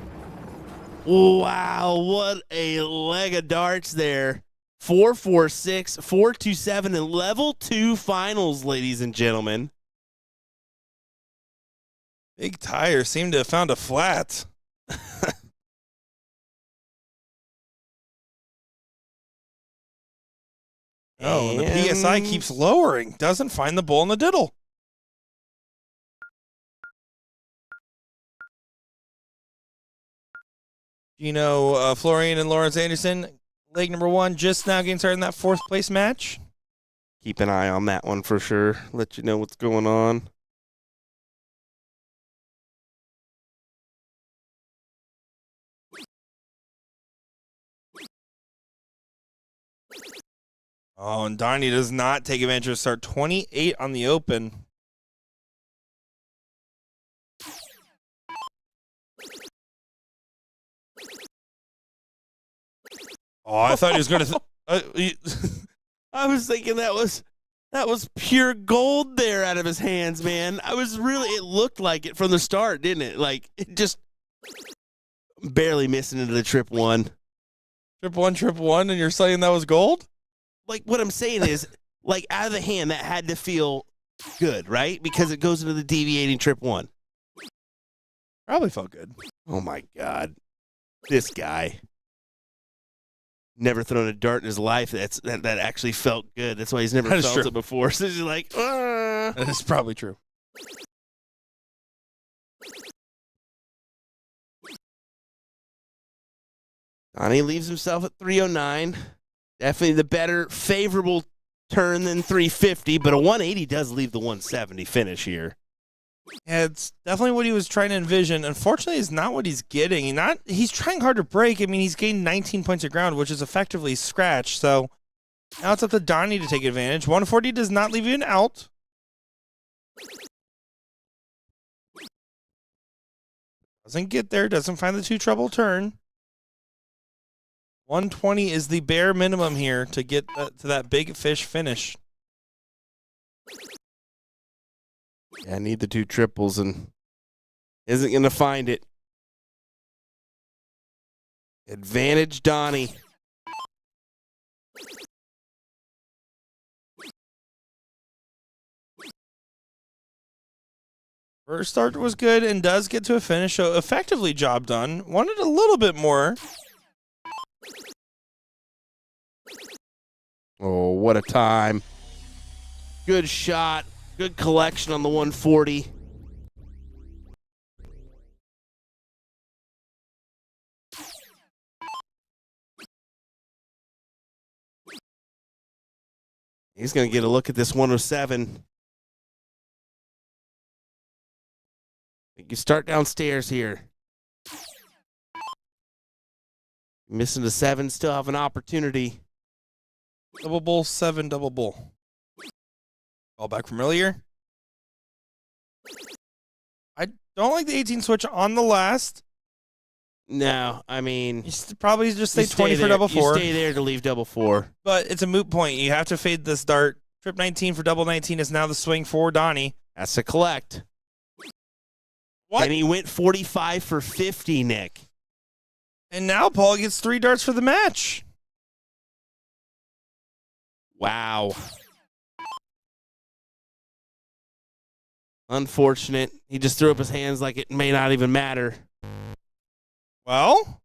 Wow, what a leg of darts there. 4-4-6, 4-2-7, and level 2 finals, ladies and gentlemen. Big Tire seemed to have found a flat. And the PSI keeps lowering. Doesn't find the bull in the diddle. Florian and Lawrence Anderson, leg number 1, just now getting started in that 4th place match. Keep an eye on that one for sure. Let you know what's going on. Oh, and Donnie does not take advantage of start 28 on the open. Oh, I thought he was going to. I was thinking that was pure gold there out of his hands, man. It looked like it from the start, didn't it? Like, it just barely missing into the trip 1. Trip one, and you're saying that was gold? Like, what I'm saying is, like, out of the hand, that had to feel good, right? Because it goes into the deviating trip 1. Probably felt good. Oh, my God. This guy. Never thrown a dart in his life that actually felt good. That's why he's never felt it before. So he's like, That's probably true. Donnie leaves himself at 309. Definitely the better, favorable turn than 350, but a 180 does leave the 170 finish here. Yeah, it's definitely what he was trying to envision. Unfortunately, it's not what he's getting. He's trying hard to break. I mean, he's gained 19 points of ground, which is effectively scratch. So now it's up to Donnie to take advantage. 140 does not leave you an out. Doesn't get there. Doesn't find the two treble turn. 120 is the bare minimum here to get to that big fish finish. Yeah, I need the two triples and isn't going to find it. Advantage Donnie. First start was good and does get to a finish, so effectively job done. Wanted a little bit more. Oh, what a time. Good shot. Good collection on the 140. He's going to get a look at this 107. You start downstairs here. Missing the 7, still have an opportunity. Double bull, 7, double bull. All back from earlier. I don't like the 18 switch on the last. No, I mean, You probably just stay 20 for there. double 4. You stay there to leave double 4. But it's a moot point. You have to fade this dart. Trip 19 for double 19 is now the swing for Donnie. That's a collect. What? And he went 45 for 50, Nick. And now Paul gets 3 darts for the match. Wow. Unfortunate. He just threw up his hands like it may not even matter. Well,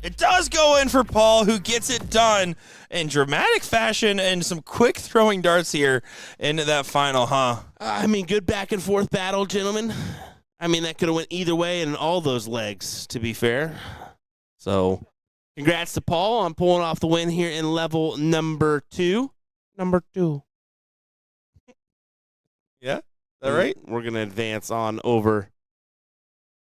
it does go in for Paul, who gets it done in dramatic fashion and some quick throwing darts here into that final, huh? I mean, good back and forth battle, gentlemen. I mean, that could have went either way in all those legs, to be fair. So, congrats to Paul on pulling off the win here in level number 2. Number 2. Yeah, is that right? We're going to advance on over.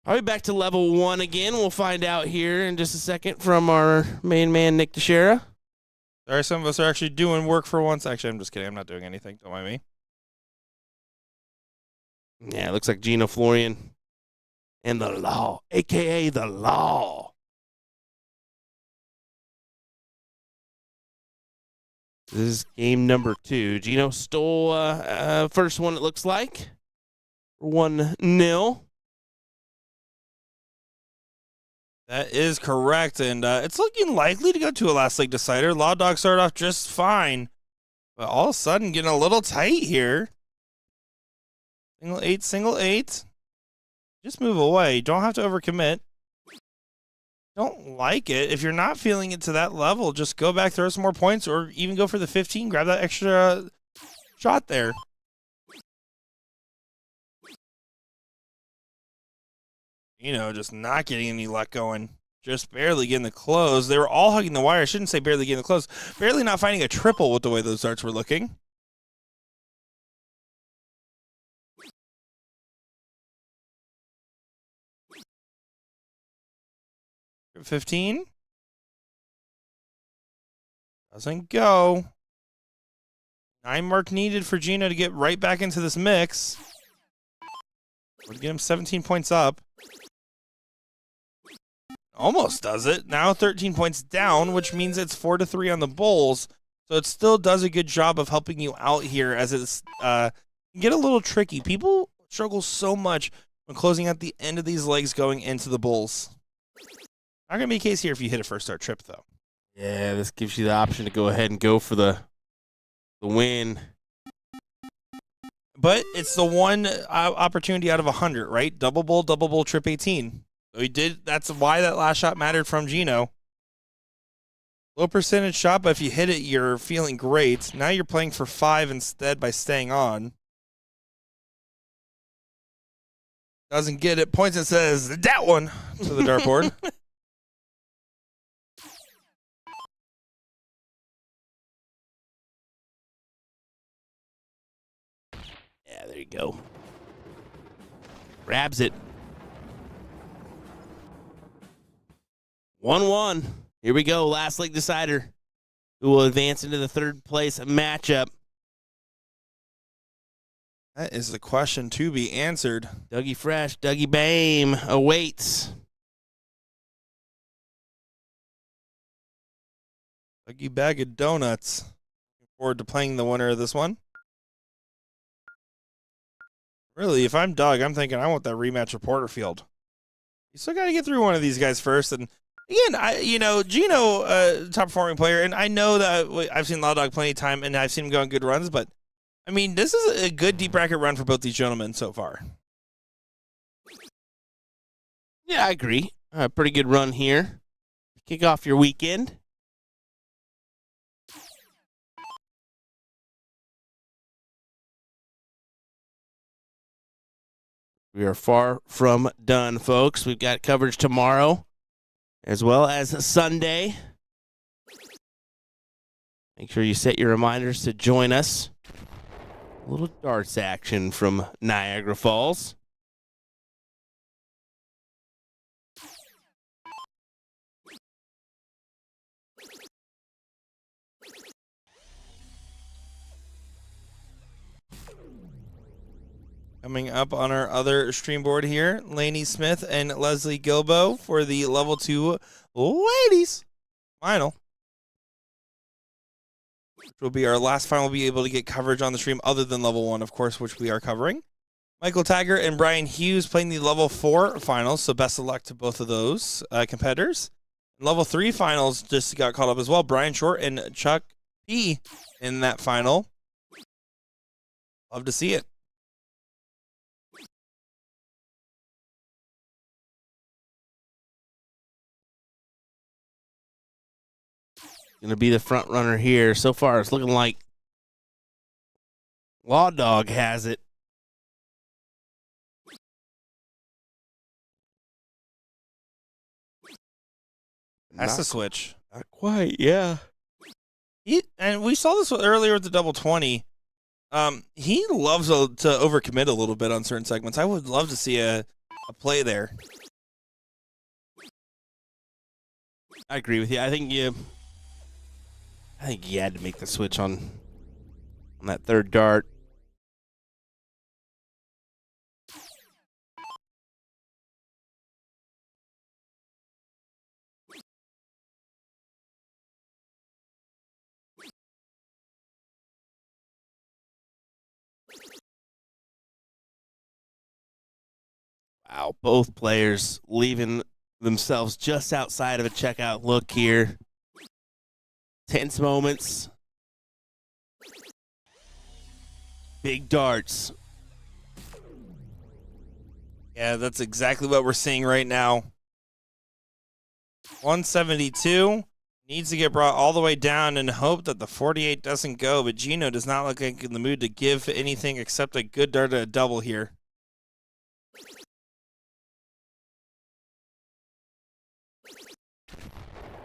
I'll be back to level 1 again. We'll find out here in just a second from our main man, Nick Teixeira. Sorry, some of us are actually doing work for once. Actually, I'm just kidding. I'm not doing anything. Don't mind me. Yeah, it looks like Gino, Florian, and the Law, a.k.a. the Law. This is game number 2. Gino stole first one, it looks like. 1-0. That is correct, and it's looking likely to go to a last leg decider. Law Dog started off just fine, but all of a sudden getting a little tight here. Single 8, single 8. Just move away. Don't have to overcommit. Don't like it. If you're not feeling it to that level, just go back, throw some more points, or even go for the 15. Grab that extra shot there. You know, just not getting any luck going. Just barely getting the close. They were all hugging the wire. I shouldn't say barely getting the close. Barely not finding a triple with the way those darts were looking. Trip 15. Doesn't go. 9 mark needed for Gino to get right back into this mix. Would get him 17 points up. Almost does it. Now 13 points down, which means it's 4-3 on the Bulls. So it still does a good job of helping you out here as it's get a little tricky. People struggle so much when closing out the end of these legs going into the Bulls. Not going to be a case here if you hit a first start trip, though. Yeah, this gives you the option to go ahead and go for the win. But it's the one opportunity out of 100, right? Double bull, trip 18. So he did. That's why that last shot mattered from Gino. Low percentage shot, but if you hit it, you're feeling great. Now you're playing for 5 instead by staying on. Doesn't get it. Points and says, that one, to the dartboard. Yeah, there you go. Grabs it. 1-1. Here we go. Last leg decider. Who will advance into the third place matchup. That is the question to be answered. Dougie Fresh, Dougie Bame awaits. Dougie Bag of Donuts. Looking forward to playing the winner of this one. Really, if I'm Doug, I'm thinking I want that rematch with Porterfield. You still got to get through one of these guys first. And again, Gino, top performing player, and I know that I've seen Law Dog plenty of time, and I've seen him go on good runs, but I mean, this is a good deep bracket run for both these gentlemen so far. Yeah, I agree. Pretty good run here. Kick off your weekend. We are far from done, folks. We've got coverage tomorrow as well as Sunday. Make sure you set your reminders to join us. A little darts action from Niagara Falls. Coming up on our other stream board here, Lainey Smith and Leslie Gilbo for the level 2 ladies final. Which will be our last final. We'll be able to get coverage on the stream other than level 1, of course, which we are covering. Michael Taggart and Brian Hughes playing the level 4 finals, so best of luck to both of those competitors. Level 3 finals just got caught up as well. Brian Short and Chuck P in that final. Love to see it. Going to be the front runner here. So far, it's looking like Law Dog has it. That's the switch. Not quite, yeah. And we saw this earlier with the double 20. He loves to overcommit a little bit on certain segments. I would love to see a play there. I agree with you. I think you had to make the switch on that third dart. Wow, both players leaving themselves just outside of a checkout look here. Tense moments. Big darts. Yeah, that's exactly what we're seeing right now. 172 needs to get brought all the way down and hope that the 48 doesn't go, but Gino does not look like in the mood to give anything except a good dart at a double here.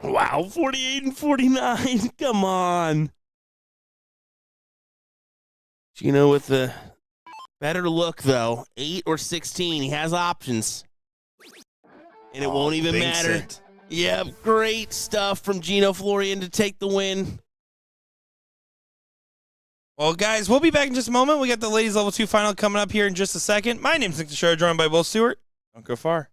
Wow, 48 and 49. Come on. Gino with the better look, though. 8 or 16. He has options. And it won't even matter. Yeah, great stuff from Gino Florian to take the win. Well, guys, we'll be back in just a moment. We got the ladies level 2 final coming up here in just a second. My name's Nick DeShow, joined by BullShooter. Don't go far.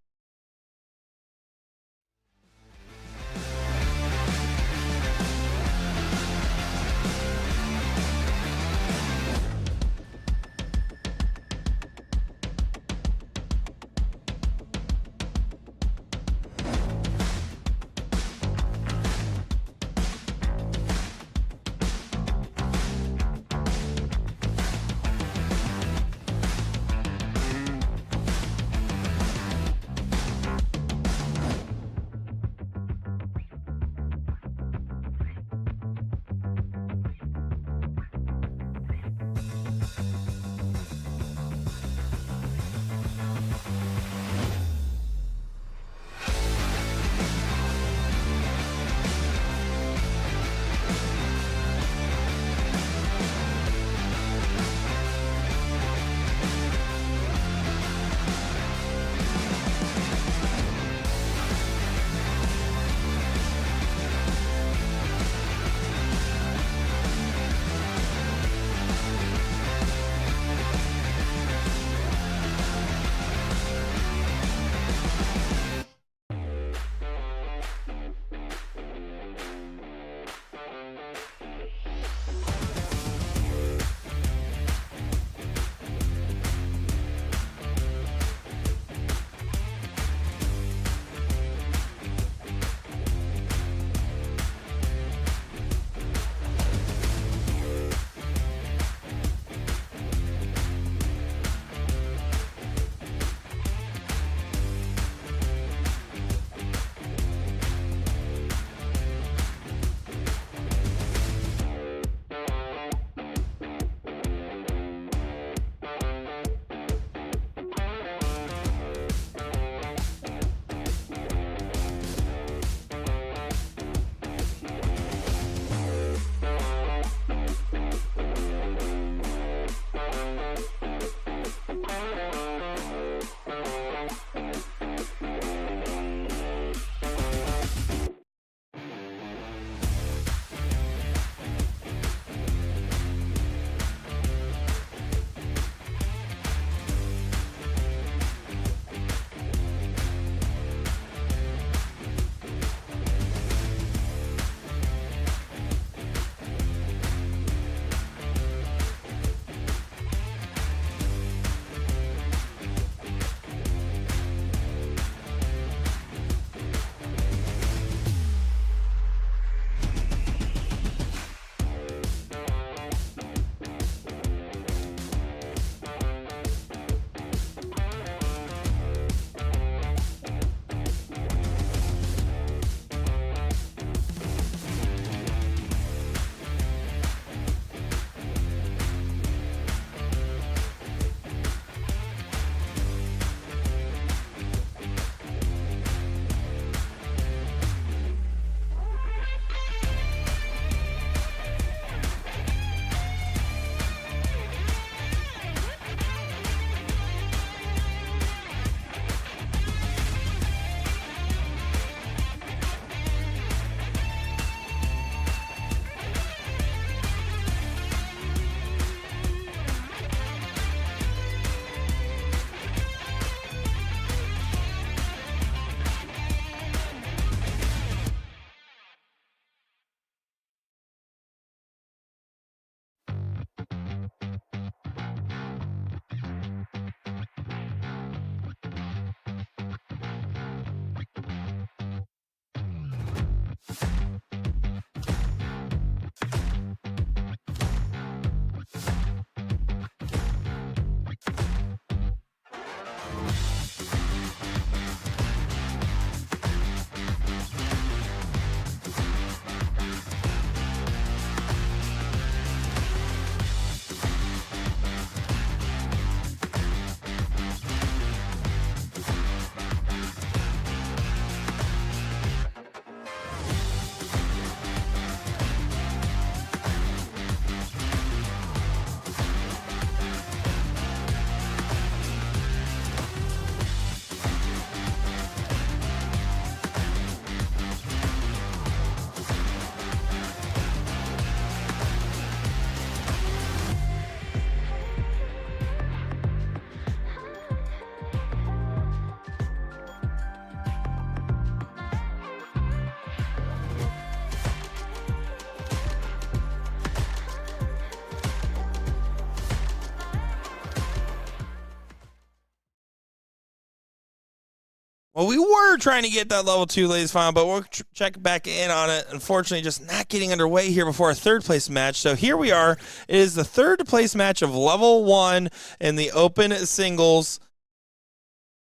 Well, we were trying to get that level 2 ladies final, but we'll check back in on it. Unfortunately, just not getting underway here before our third place match. So here we are. It is the third place match of level 1 in the open singles.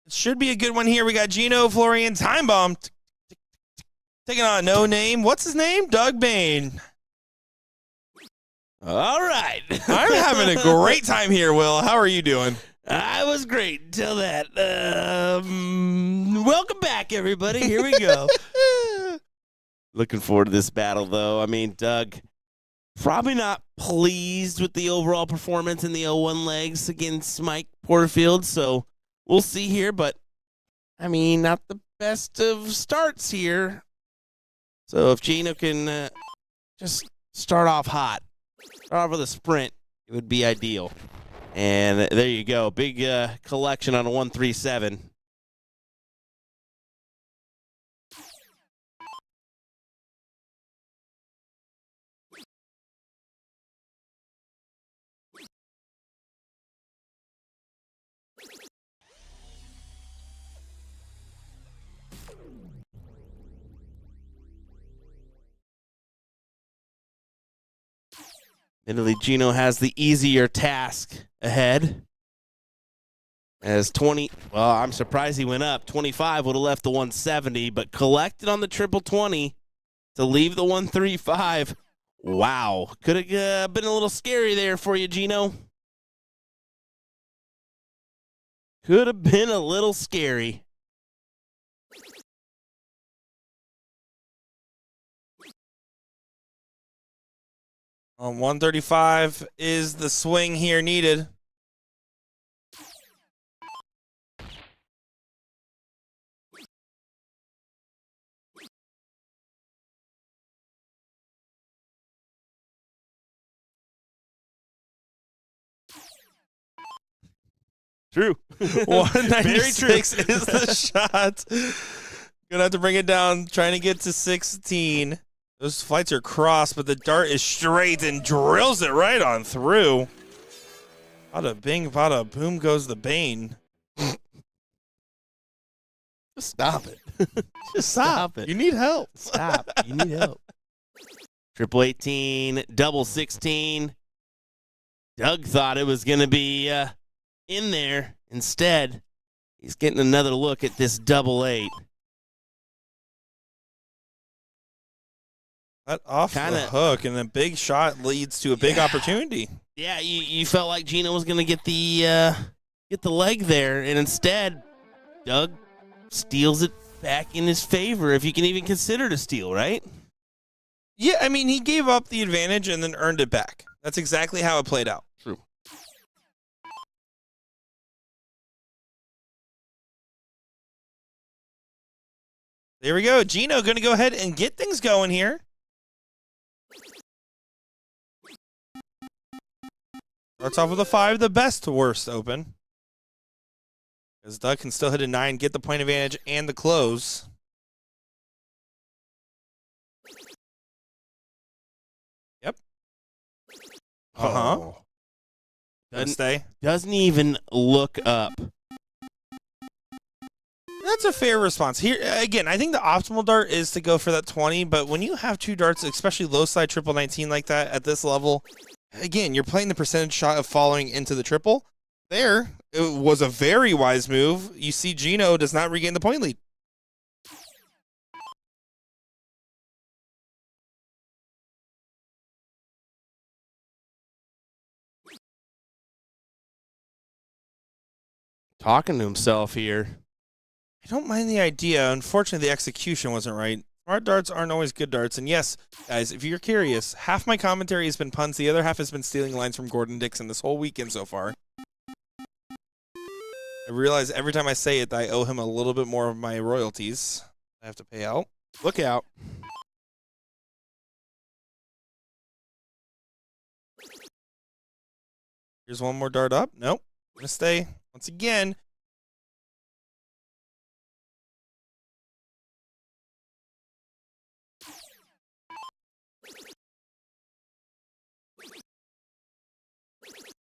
It should be a good one here. We got Gino, Florian, Time Bomb taking on No Name. What's his name? Doug Bane. All right. I'm having a great time here, Will. How are you doing? I was great until that. Welcome back, everybody. Here we go. Looking forward to this battle, though. I mean, Doug, probably not pleased with the overall performance in the 0-1 legs against Mike Porterfield, so we'll see here. But, I mean, not the best of starts here. So if Gino can just start off hot, start off with a sprint, it would be ideal. And there you go. Big collection on a 137. Admittedly, Gino has the easier task ahead. As 20, well, I'm surprised he went up. 25 would have left the 170, but collected on the triple 20 to leave the 135. Wow. Could have been a little scary there for you, Gino. Could have been a little scary. On 135 is the swing here needed. True. 196 is the shot. Gonna have to bring it down, trying to get to 16. Those flights are crossed, but the dart is straight and drills it right on through. Bada bing, bada boom goes the Bane. Just stop it. Just stop it. You need help. Stop. You need help. Triple 18, double 16. Doug thought it was going to be in there. Instead, he's getting another look at this double 8. Cut off the hook, and a big shot leads to a big opportunity. Yeah, you felt like Gino was going to get the leg there, and instead, Doug steals it back in his favor, if you can even consider it a steal, right? Yeah, I mean, he gave up the advantage and then earned it back. That's exactly how it played out. True. There we go. Gino going to go ahead and get things going here. Starts off with a 5, the best to worst open. As Doug can still hit a 9, get the point advantage and the close. Yep. Oh. Stay. Doesn't even look up. That's a fair response. Here again, I think the optimal dart is to go for that 20, but when you have 2 darts, especially low side triple 19 like that at this level, again, you're playing the percentage shot of following into the triple. There, it was a very wise move. You see Gino does not regain the point lead. Talking to himself here. I don't mind the idea. Unfortunately, the execution wasn't right. Smart darts aren't always good darts. And yes, guys, if you're curious, half my commentary has been puns. The other half has been stealing lines from Gordon Dixon this whole weekend so far. I realize every time I say it, I owe him a little bit more of my royalties I have to pay out. Look out. Here's one more dart up. Nope. I'm going to stay. Once again,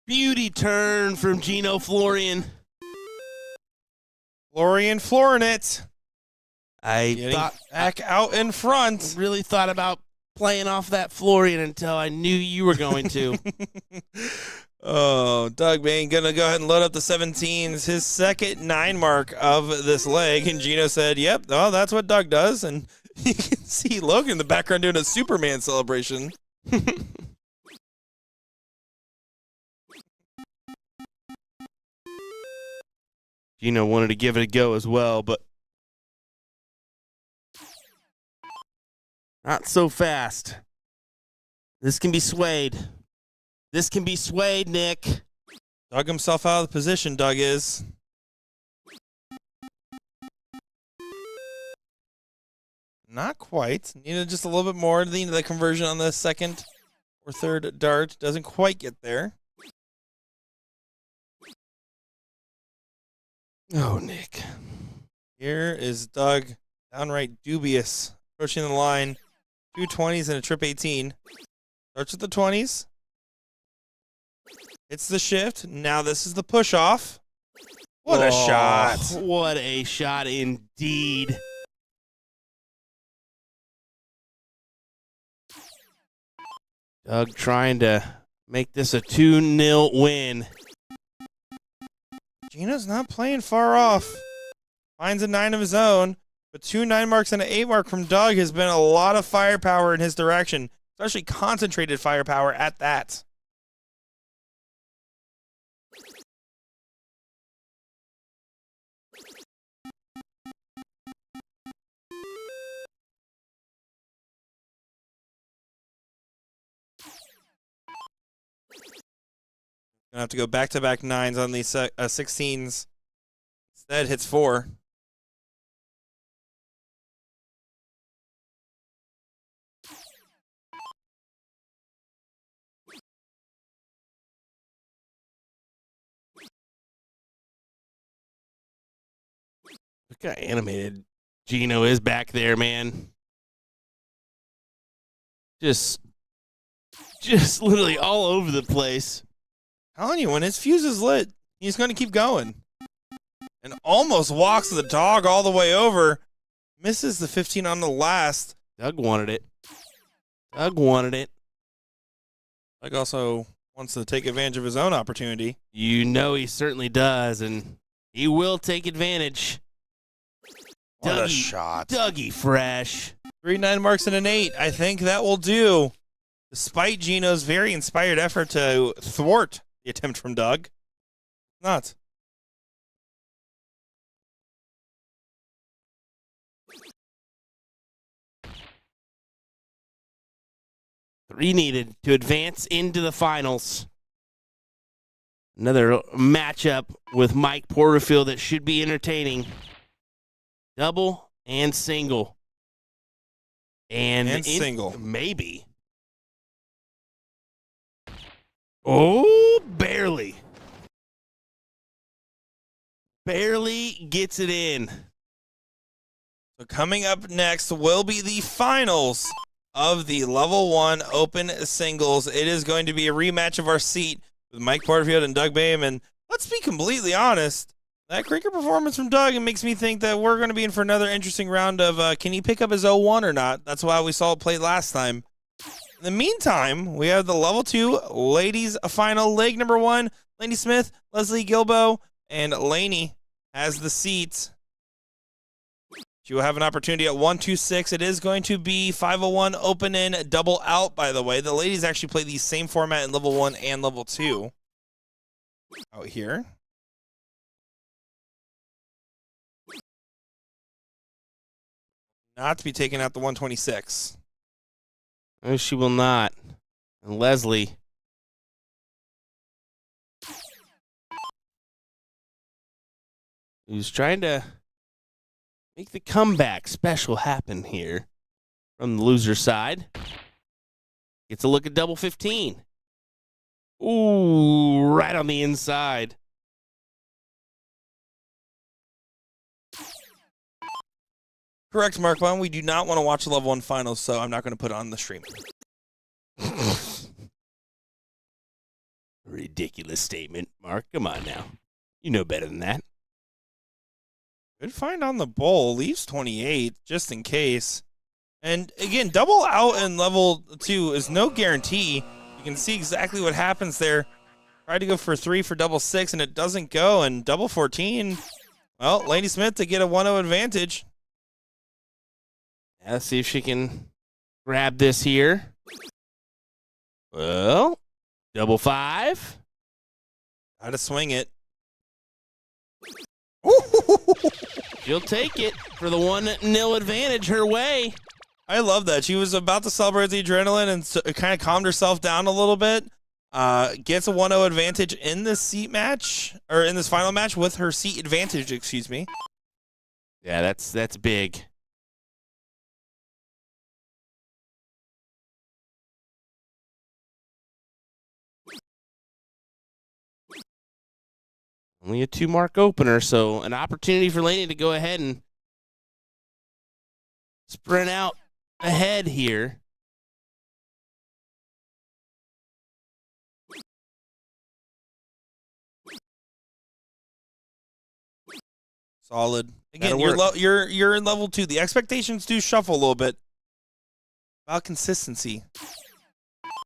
beauty turn from Gino Florian. Florian flooring it. I thought back out in front. Really thought about playing off that Florian until I knew you were going to. Oh, Doug Bame gonna go ahead and load up the 17s, his second 9 mark of this leg. And Gino said, yep, well, that's what Doug does. And you can see Logan in the background doing a Superman celebration. Gino wanted to give it a go as well, but not so fast. This can be swayed. This can be swayed, Nick. Dug himself out of the position, Doug is. Not quite. Needed just a little bit more. The conversion on the second or third dart doesn't quite get there. Oh, Nick. Here is Doug, downright dubious, approaching the line. 2 20s and a trip 18. Starts with the 20s. It's the shift. Now this is the push off. What a shot. What a shot indeed. Doug trying to make this a 2-0 win. Gino's not playing far off. Finds a 9 of his own, but 2 9 marks and an 8 mark from Doug has been a lot of firepower in his direction, especially concentrated firepower at that. Gonna have to go back-to-back 9s on these 16s. Instead, hits 4. Look how animated Gino is back there, man. Just literally all over the place. Telling you, when his fuse is lit, he's going to keep going. And almost walks the dog all the way over. Misses the 15 on the last. Doug wanted it. Doug wanted it. Doug also wants to take advantage of his own opportunity. You know he certainly does, and he will take advantage. What a shot. Dougie fresh. 3 9 marks and an 8. I think that will do. Despite Gino's very inspired effort to thwart the attempt from Doug. Not. Three needed to advance into the finals. Another matchup with Mike Porterfield that should be entertaining. Double and single. And single. Maybe. Oh, barely. Barely gets it in. So coming up next will be the finals of the Level 1 Open Singles. It is going to be a rematch of our seat with Mike Porterfield and Doug Bame. And let's be completely honest, that cricket performance from Doug, it makes me think that we're going to be in for another interesting round of can he pick up his 0-1 or not? That's why we saw it played last time. In the meantime, we have the Level 2 Ladies Final, Leg number 1. Lainey Smith, Leslie Gilbo, and Lainey has the seat. She will have an opportunity at 1-2-6. It is going to be 501 open in, double out, by the way. The ladies actually play the same format in Level 1 and Level 2. Out here. Not to be taken out the 126. No, she will not. And Leslie. Who's trying to make the comeback special happen here from the loser side. Gets a look at double 15. Ooh, right on the inside. Correct, Mark Bond. We do not want to watch the Level 1 finals, so I'm not going to put it on the stream. Ridiculous statement, Mark. Come on now. You know better than that. Good find on the bull. Leaves 28 just in case. And again, double out in level 2 is no guarantee. You can see exactly what happens there. Tried to go for 3 for double 6, and it doesn't go. And double 14, well, Lady Smith to get a 1-0 advantage. Yeah, let's see if she can grab this here. Well, double 5. Got to swing it. She'll take it for the 1-0 advantage her way. I love that. She was about to celebrate the adrenaline and kind of calmed herself down a little bit. Gets a 1-0 advantage in this seat match, or in this final match with her seat advantage, excuse me. Yeah, that's big. Only a 2-mark opener, so an opportunity for Laney to go ahead and sprint out ahead here. Solid. Again, you're in level 2. The expectations do shuffle a little bit. About consistency.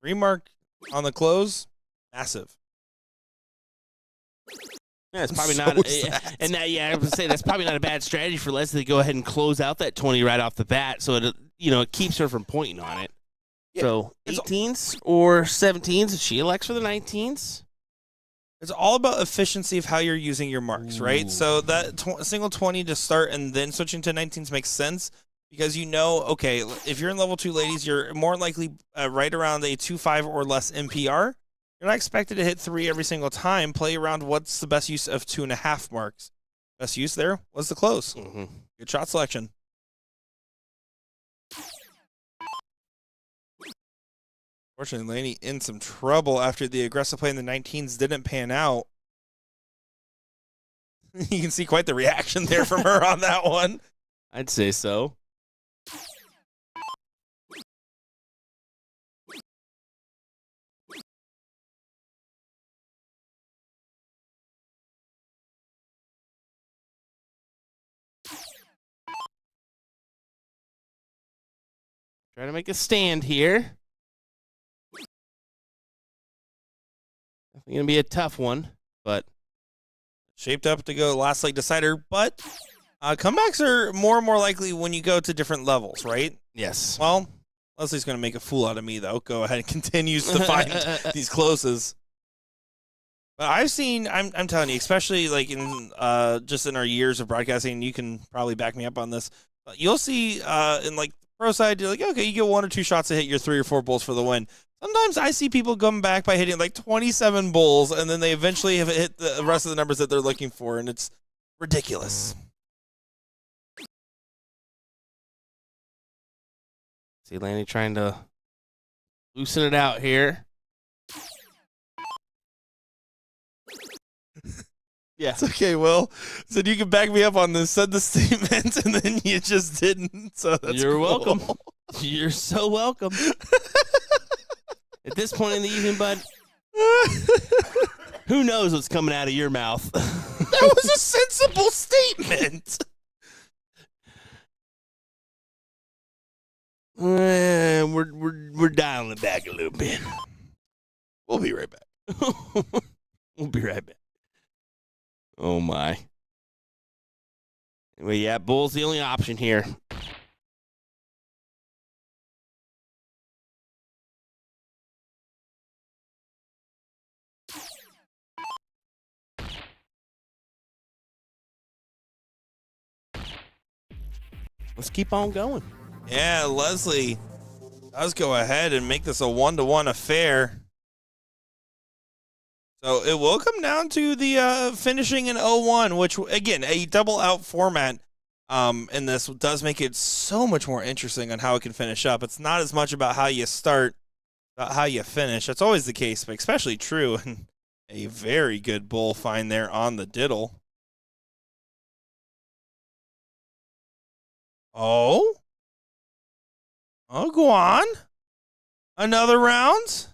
Remark on the close, massive. Yeah, it's probably not. And that, yeah, I was gonna say that's probably not a bad strategy for Leslie to go ahead and close out that 20 right off the bat, so it keeps her from pointing on it. Yeah, so 18s or 17s, she elects for the 19s. It's all about efficiency of how you're using your marks, right? So that single 20 to start and then switching to 19s makes sense because okay, if you're in level 2 ladies, you're more likely right around a 2.5 or less MPR. You're not expected to hit 3 every single time. Play around what's the best use of 2.5 marks. Best use there was the close. Mm-hmm. Good shot selection. Fortunately, Laney in some trouble after the aggressive play in the 19s didn't pan out. You can see quite the reaction there from her on that one. I'd say so. Try to make a stand here. Definitely going to be a tough one, but shaped up to go last leg decider. But comebacks are more and more likely when you go to different levels, right? Yes. Well, Leslie's going to make a fool out of me, though. Go ahead and continues to find these closes. But I've seen, I'm telling you, especially like in just in our years of broadcasting, you can probably back me up on this. You'll see in like pro side, you're like, okay, you get 1 or 2 shots to hit your 3 or 4 bulls for the win. Sometimes I see people come back by hitting like 27 bulls, and then they eventually have hit the rest of the numbers that they're looking for, and it's ridiculous. See Laney trying to loosen it out here. Yeah. It's okay, Will. Said you can back me up on this. Said the statement, and then you just didn't. So that's You're cool. welcome. You're so welcome. At this point in the evening, bud, who knows what's coming out of your mouth? That was a sensible statement. We're dialing it back a little bit. We'll be right back. We'll be right back. Oh, my. Well, yeah, bull's the only option here. Let's keep on going. Yeah, Leslie does go ahead and make this a 1-to-1 affair. So it will come down to the finishing in 0-1, which, again, a double out format in this does make it so much more interesting on how it can finish up. It's not as much about how you start, about how you finish. That's always the case, but especially true. And a very good bull find there on the diddle. Oh, go on. Another round.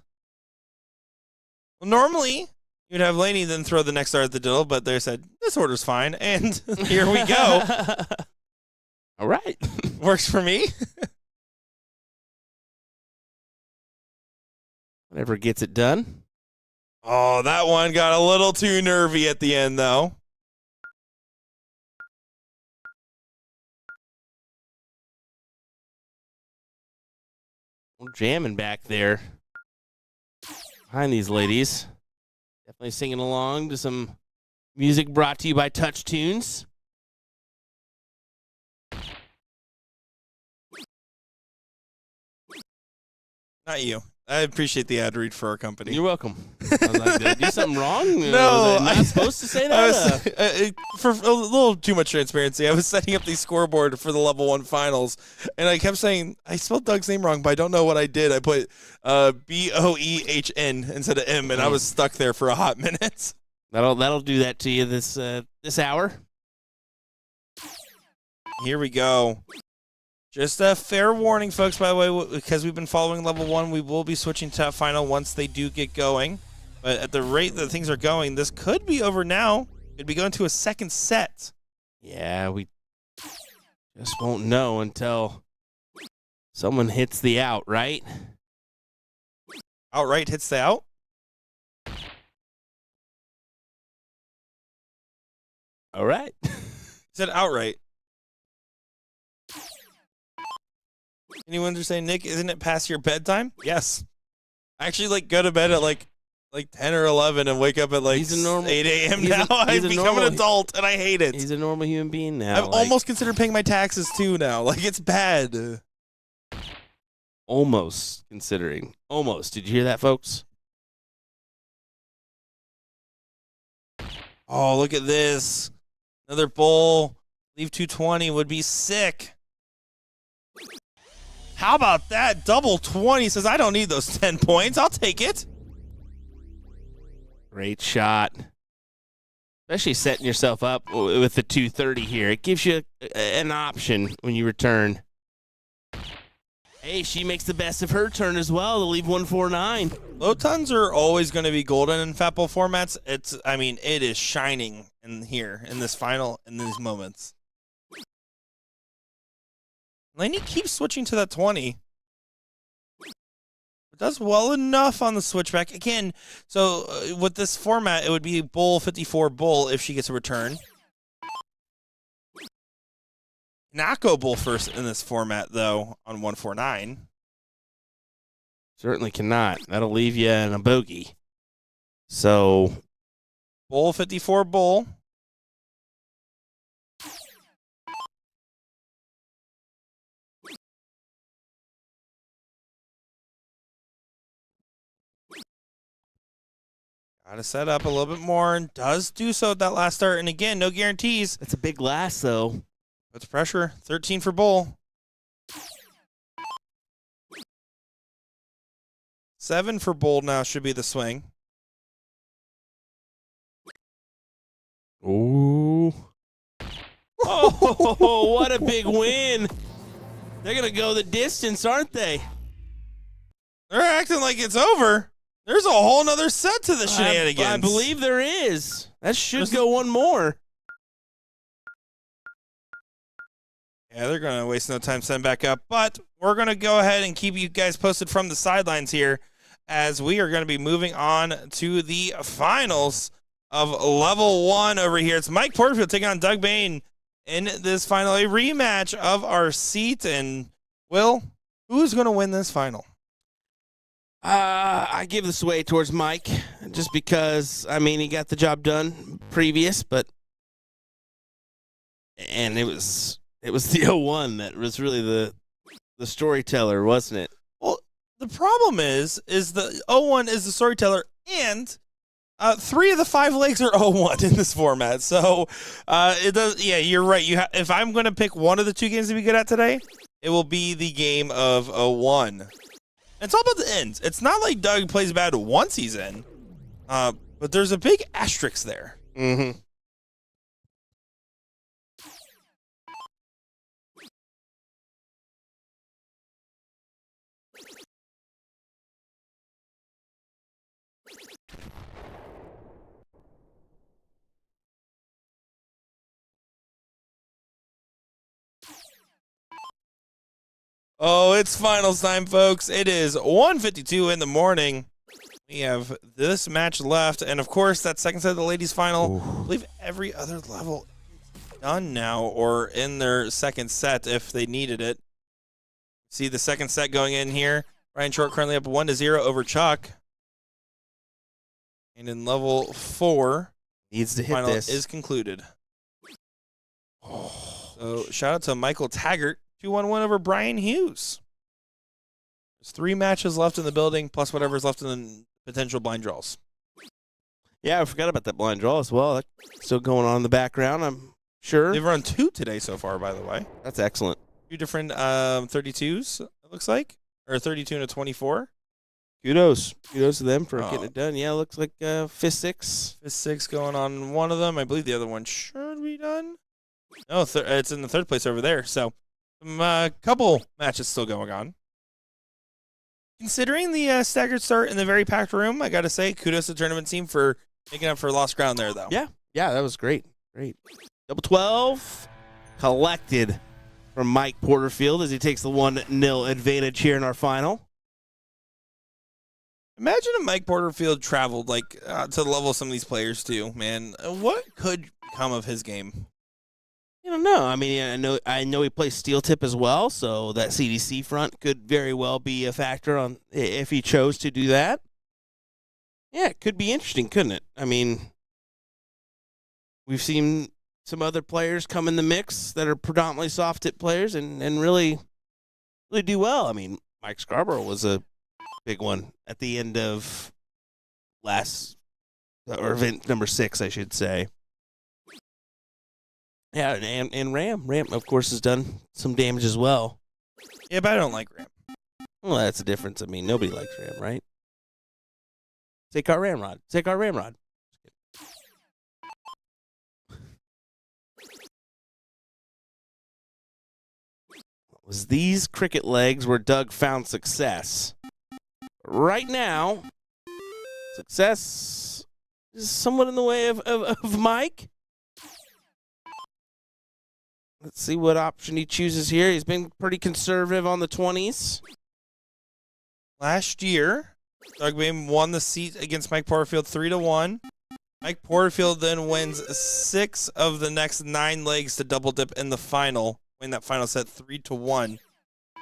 Well, normally, You'd have Lainey then throw the next star at the diddle, but they said, this order's fine, and here we go. All right. Works for me. Whatever gets it done. Oh, that one got a little too nervy at the end, though. We're jamming back there behind these ladies. Definitely singing along to some music brought to you by Touch Tunes. Not you. I appreciate the ad read for our company. You're welcome. I was like, did I do something wrong? No, was I not supposed to say that? For a little too much transparency, I was setting up the scoreboard for the level 1 finals, and I kept saying, I spelled Doug's name wrong, but I don't know what I did. I put Boehn instead of M, and I was stuck there for a hot minute. That'll do that to you this hour. Here we go. Just a fair warning, folks, by the way, because we've been following level 1, we will be switching to final once they do get going. But at the rate that things are going, this could be over now. Could be going to a second set. Yeah, we just won't know until someone hits the out, right? Outright hits the out? All right. He said outright. Anyone understand, Nick, isn't it past your bedtime? Yes. I actually go to bed at like 10 or 11 and wake up at 8 a.m. now. I've become an adult and I hate it. He's a normal human being now. I've almost considered paying my taxes too now. It's bad. Almost considering. Almost. Did you hear that, folks? Oh, look at this. Another bowl. Leave 220 would be sick. How about that? Double 20 says, I don't need those 10 points. I'll take it. Great shot. Especially setting yourself up with the 230 here. It gives you an option when you return. Hey, she makes the best of her turn as well to leave 149. Low tons are always going to be golden in Fat Bowl formats. It is shining in here, in this final, in these moments. Lainey keeps switching to that 20. It does well enough on the switchback. Again, so with this format, it would be bull 54 bull if she gets a return. Not go bull first in this format, though, on 149. Certainly cannot. That'll leave you in a bogey. So, bull 54 bull. Got to set up a little bit more, and does do so at that last start. And again, no guarantees. It's a big glass, though. Puts pressure. 13 for bull. 7 for bull now should be the swing. Ooh. Oh, what a big win. They're going to go the distance, aren't they? They're acting like it's over. There's a whole nother set to the shenanigans. I believe there is. That should go one more. Yeah, they're going to waste no time setting back up. But we're going to go ahead and keep you guys posted from the sidelines here as we are going to be moving on to the finals of level 1 over here. It's Mike Porterfield taking on Doug Bame in this final, a rematch of our seat. And, Will, who's going to win this final? I give the sway towards Mike just because, he got the job done previous, and it was the 01 that was really the storyteller, wasn't it? Well, the problem is the 01 is the storyteller, and 3 of the 5 legs are 01 in this format. So it does. Yeah, you're right. If I'm going to pick one of the 2 games to be good at today, it will be the game of 01. It's all about the ends. It's not like Doug plays bad once he's in, but there's a big asterisk there. Mm-hmm. Oh, it's finals time, folks. It is 1:52 in the morning. We have this match left, and of course, that second set of the ladies' final. Ooh. I believe every other level is done now, or in their second set if they needed it. See the second set going in here. Ryan Short currently up 1-0 over Chuck. And in level 4, needs to hit final this. is concluded. So shout out to Michael Taggart, 2-1 win over Brian Hughes. There's 3 matches left in the building, plus whatever's left in the potential blind draws. Yeah, I forgot about that blind draw as well. That's still going on in the background, I'm sure. They've run 2 today so far, by the way. That's excellent. 2 different 32s, it looks like, or 32 and a 24. Kudos to them for getting it done. Yeah, looks like 5th 6. 6 going on one of them. I believe the other one should be done. No, it's in the 3rd place over there. So, couple matches still going on. Considering the staggered start in the very packed room, I got to say, kudos to the tournament team for making up for lost ground there, though. Yeah, that was great. Double 12 collected from Mike Porterfield as he takes the 1-0 advantage here in our final. Imagine if Mike Porterfield traveled to the level of some of these players too, man. What could come of his game? I don't know. I mean, I know he plays steel tip as well, so that CDC front could very well be a factor on if he chose to do that. Yeah, it could be interesting, couldn't it? I mean, we've seen some other players come in the mix that are predominantly soft tip players and really do well. I mean, Mike Scarborough was a big one at the end of event number 6, I should say. Yeah, and Ram, of course, has done some damage as well. Yeah, but I don't like Ram. Well, that's the difference. I mean, nobody likes Ram, right? Take our Ramrod. It was these cricket legs where Doug found success. Right now, success is somewhat in the way of Mike. Let's see what option he chooses here. He's been pretty conservative on the 20s. Last year, Doug Bame won the seat against Mike Porterfield 3-1. Mike Porterfield then wins 6 of the next 9 legs to double dip in the final. Win that final set 3-1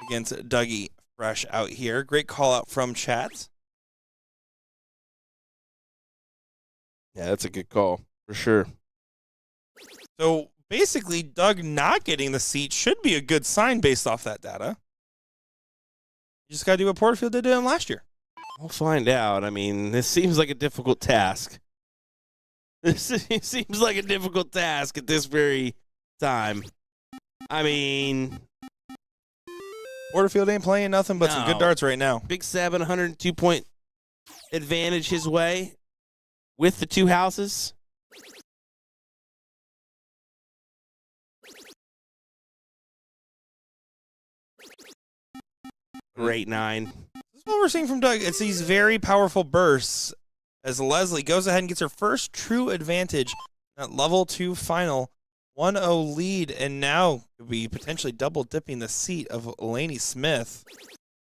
against Dougie Fresh out here. Great call out from chat. Yeah, that's a good call for sure. So basically, Doug not getting the seat should be a good sign based off that data. You just got to do what Porterfield did to him last year. We'll find out. I mean, this seems like a difficult task. This seems like a difficult task at this very time. I mean, Porterfield ain't playing nothing but some good darts right now. Big 7, 102-point advantage his way with the 2 houses. Great 9. This is what we're seeing from Doug. It's these very powerful bursts as Leslie goes ahead and gets her first true advantage at level 2 final. 1-0 lead, and now could be potentially double dipping the seat of Lainey Smith.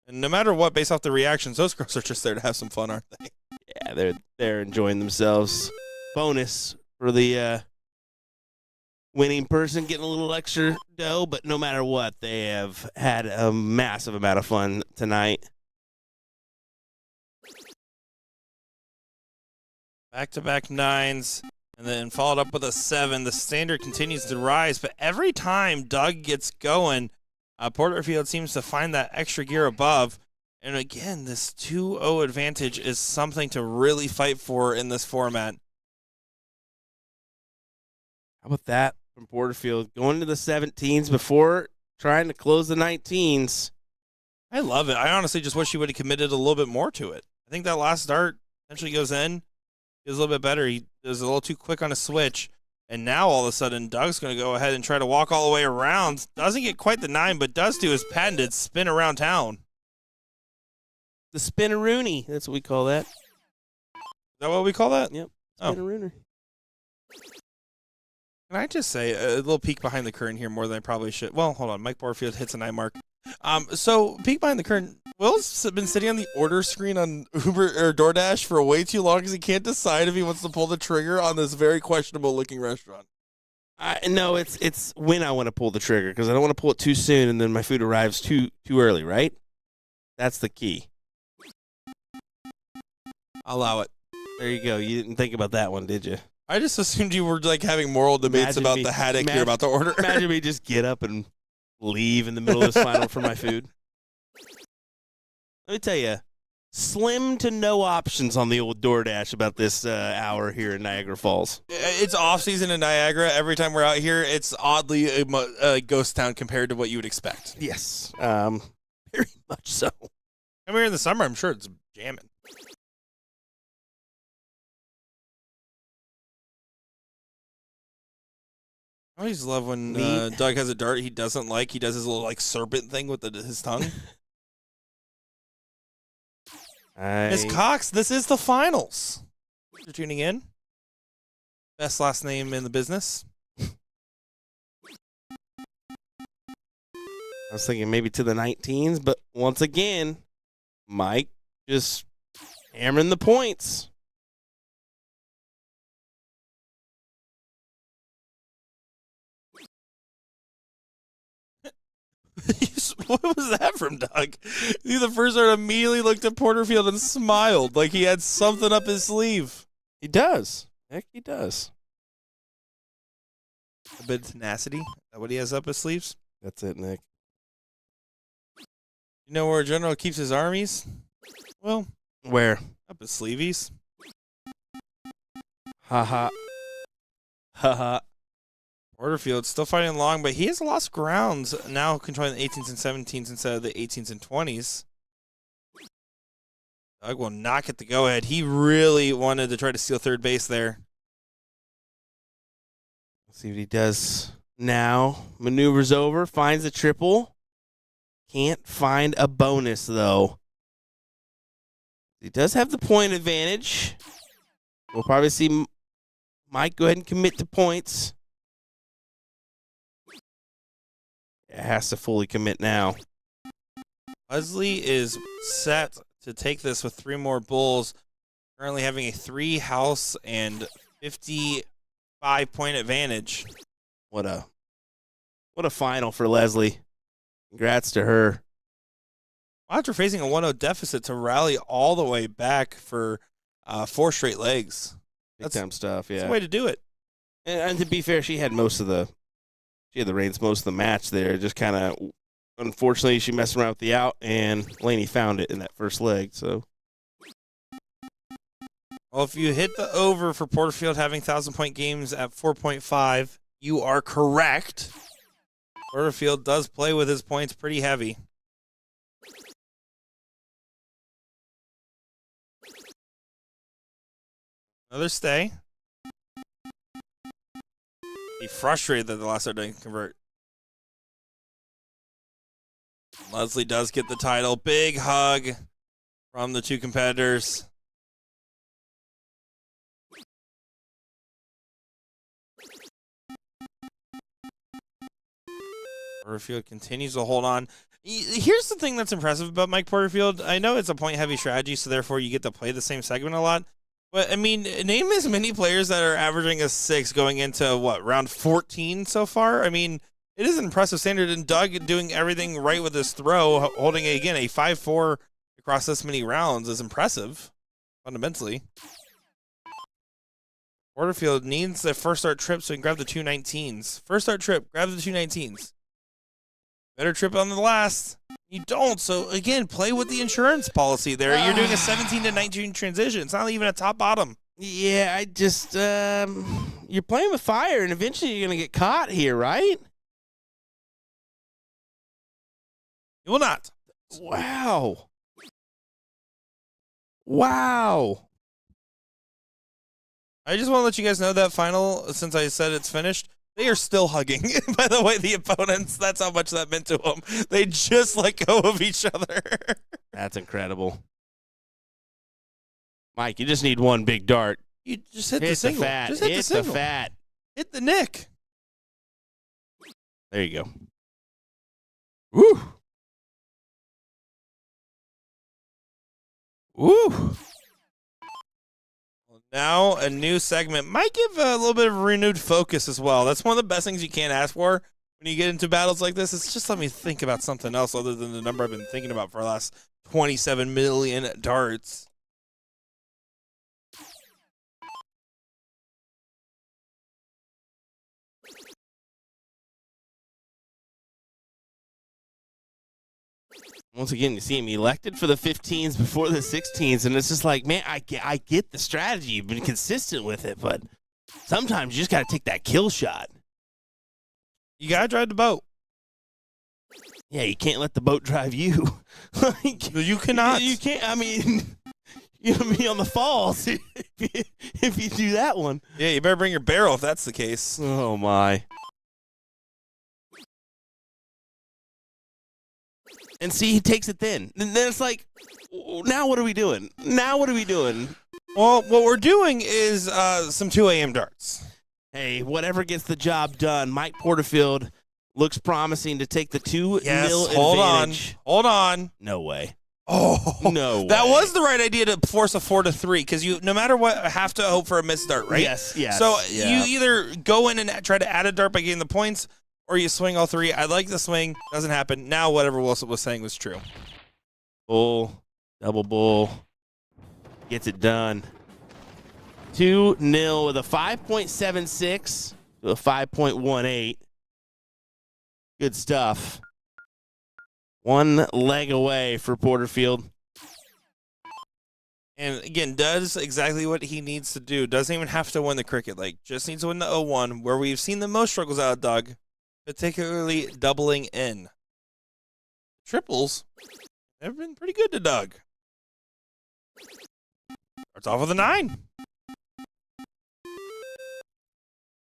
And no matter what, based off the reactions, those girls are just there to have some fun, aren't they? Yeah, they're enjoying themselves. Bonus for the winning person getting a little extra dough, but no matter what, they have had a massive amount of fun tonight. Back-to-back 9s. And then followed up with a 7. The standard continues to rise, but every time Doug gets going, Porterfield seems to find that extra gear above. And again, this 2-0 advantage is something to really fight for in this format. How about that from Porterfield? Going to the 17s before trying to close the 19s. I love it. I honestly just wish he would have committed a little bit more to it. I think that last dart essentially goes in. He was a little bit better. He was a little too quick on a switch. And now all of a sudden, Doug's going to go ahead and try to walk all the way around. Doesn't get quite the 9, but does do his patented spin around town. The spin-a-rooney. That's what we call that. Is that what we call that? Yep. Oh. Spin-a-rooner. Can I just say a little peek behind the curtain here more than I probably should? Well, hold on. Mike Porterfield hits a 9 mark. So peek behind the curtain. Will's been sitting on the order screen on Uber or DoorDash for way too long because he can't decide if he wants to pull the trigger on this very questionable looking restaurant. No, it's when I want to pull the trigger because I don't want to pull it too soon and then my food arrives too early, right? That's the key. I'll allow it. There you go. You didn't think about that one, did you? I just assumed you were like having moral debates about the haddock you're about to order. Imagine me just get up and leave in the middle of this final for my food. Let me tell you, slim to no options on the old DoorDash about this hour here in Niagara Falls. It's off season in Niagara. Every time we're out here, it's oddly a ghost town compared to what you would expect. Yes, very much so. I mean, in the summer, I'm sure it's jamming. I always love when Doug has a dart he doesn't like. He does his little like serpent thing with his tongue. Miss Cox, this is the finals. Thanks for tuning in. Best last name in the business. I was thinking maybe to the 19s, but once again, Mike just hammering the points. What was that from Doug? He the first time immediately looked at Porterfield and smiled like he had something up his sleeve. He does. Heck, he does. A bit of tenacity. Is that what he has up his sleeves? That's it, Nick. You know where a general keeps his armies? Well, where? Up his sleeveys. Ha ha. Ha ha. Porterfield still fighting along, but he has lost grounds now, controlling the 18s and 17s instead of the 18s and 20s. Doug will not get the go-ahead. He really wanted to try to steal third base there. Let's see what he does now. Maneuvers over, finds a triple. Can't find a bonus, though. He does have the point advantage. We'll probably see Mike go ahead and commit to points. It has to fully commit now. Leslie is set to take this with 3 more bulls, currently having a 3-house and 55-point advantage. What a final for Leslie. Congrats to her. After facing a 1-0 deficit to rally all the way back for 4 straight legs. Big time stuff, yeah. That's the way to do it. And to be fair, she had the reins most of the match there. Just kind of, unfortunately, she messed around with the out, and Laney found it in that first leg. So, well, if you hit the over for Porterfield having 1,000-point games at 4.5, you are correct. Porterfield does play with his points pretty heavy. Another stay. He frustrated that the last star didn't convert. Leslie does get the title. Big hug from the 2 competitors. Porterfield continues to hold on. Here's the thing that's impressive about Mike Porterfield. I know it's a point-heavy strategy, so therefore you get to play the same segment a lot. But, I mean, name as many players that are averaging a 6 going into, round 14 so far? I mean, it is an impressive standard. And Doug doing everything right with his throw, holding, again, a 5-4 across this many rounds is impressive, fundamentally. Porterfield needs the first start trip so he can grab the 2 19s. First start trip, grab the 2 19s. Better trip on the last. You don't. So, again, play with the insurance policy there. You're doing a 17 to 19 transition. It's not even a top-bottom. Yeah, I just, you're playing with fire, and eventually you're going to get caught here, right? You will not. Wow. Wow. I just want to let you guys know that final, since I said it's finished, they are still hugging. By the way, the opponents, that's how much that meant to them. They just let go of each other. That's incredible. Mike, you just need one big dart. You just hit the single. Fat. Just hit the single. The fat. Hit the nick. There you go. Woo. Woo! Now a new segment might give a little bit of renewed focus as well. That's one of the best things you can't ask for when you get into battles like this. It's just let me think about something else other than the number I've been thinking about for the last 27 million darts. Once again, you see him elected for the 15s before the 16s, and it's just like, man, I get the strategy. You've been consistent with it, but sometimes you just got to take that kill shot. You got to drive the boat. Yeah, you can't let the boat drive you. Like, you cannot. You can't. I mean, you're going to be on the falls if you do that one. Yeah, you better bring your barrel if that's the case. Oh, my. And see, he takes it then. And then it's like, now what are we doing? Now what are we doing? Well, what we're doing is some 2 a.m. darts. Hey, whatever gets the job done. Mike Porterfield looks promising to take the 2-0 advantage. Hold on. No way. Oh, no way. That was the right idea to force a 4-3 because you, no matter what, have to hope for a missed dart, right? Yes. So you either go in and try to add a dart by getting the points, or you swing all 3. I like the swing. Doesn't happen. Now whatever Wilson was saying was true. Bull, double bull, gets it done. 2-0 with a 5.76 to a 5.18. Good stuff. 1 leg away for Porterfield. And again, does exactly what he needs to do. Doesn't even have to win the cricket. Like, just needs to win the 0-1, where we've seen the most struggles out of Doug, particularly doubling in. Triples have been pretty good to Doug. Starts off with a 9.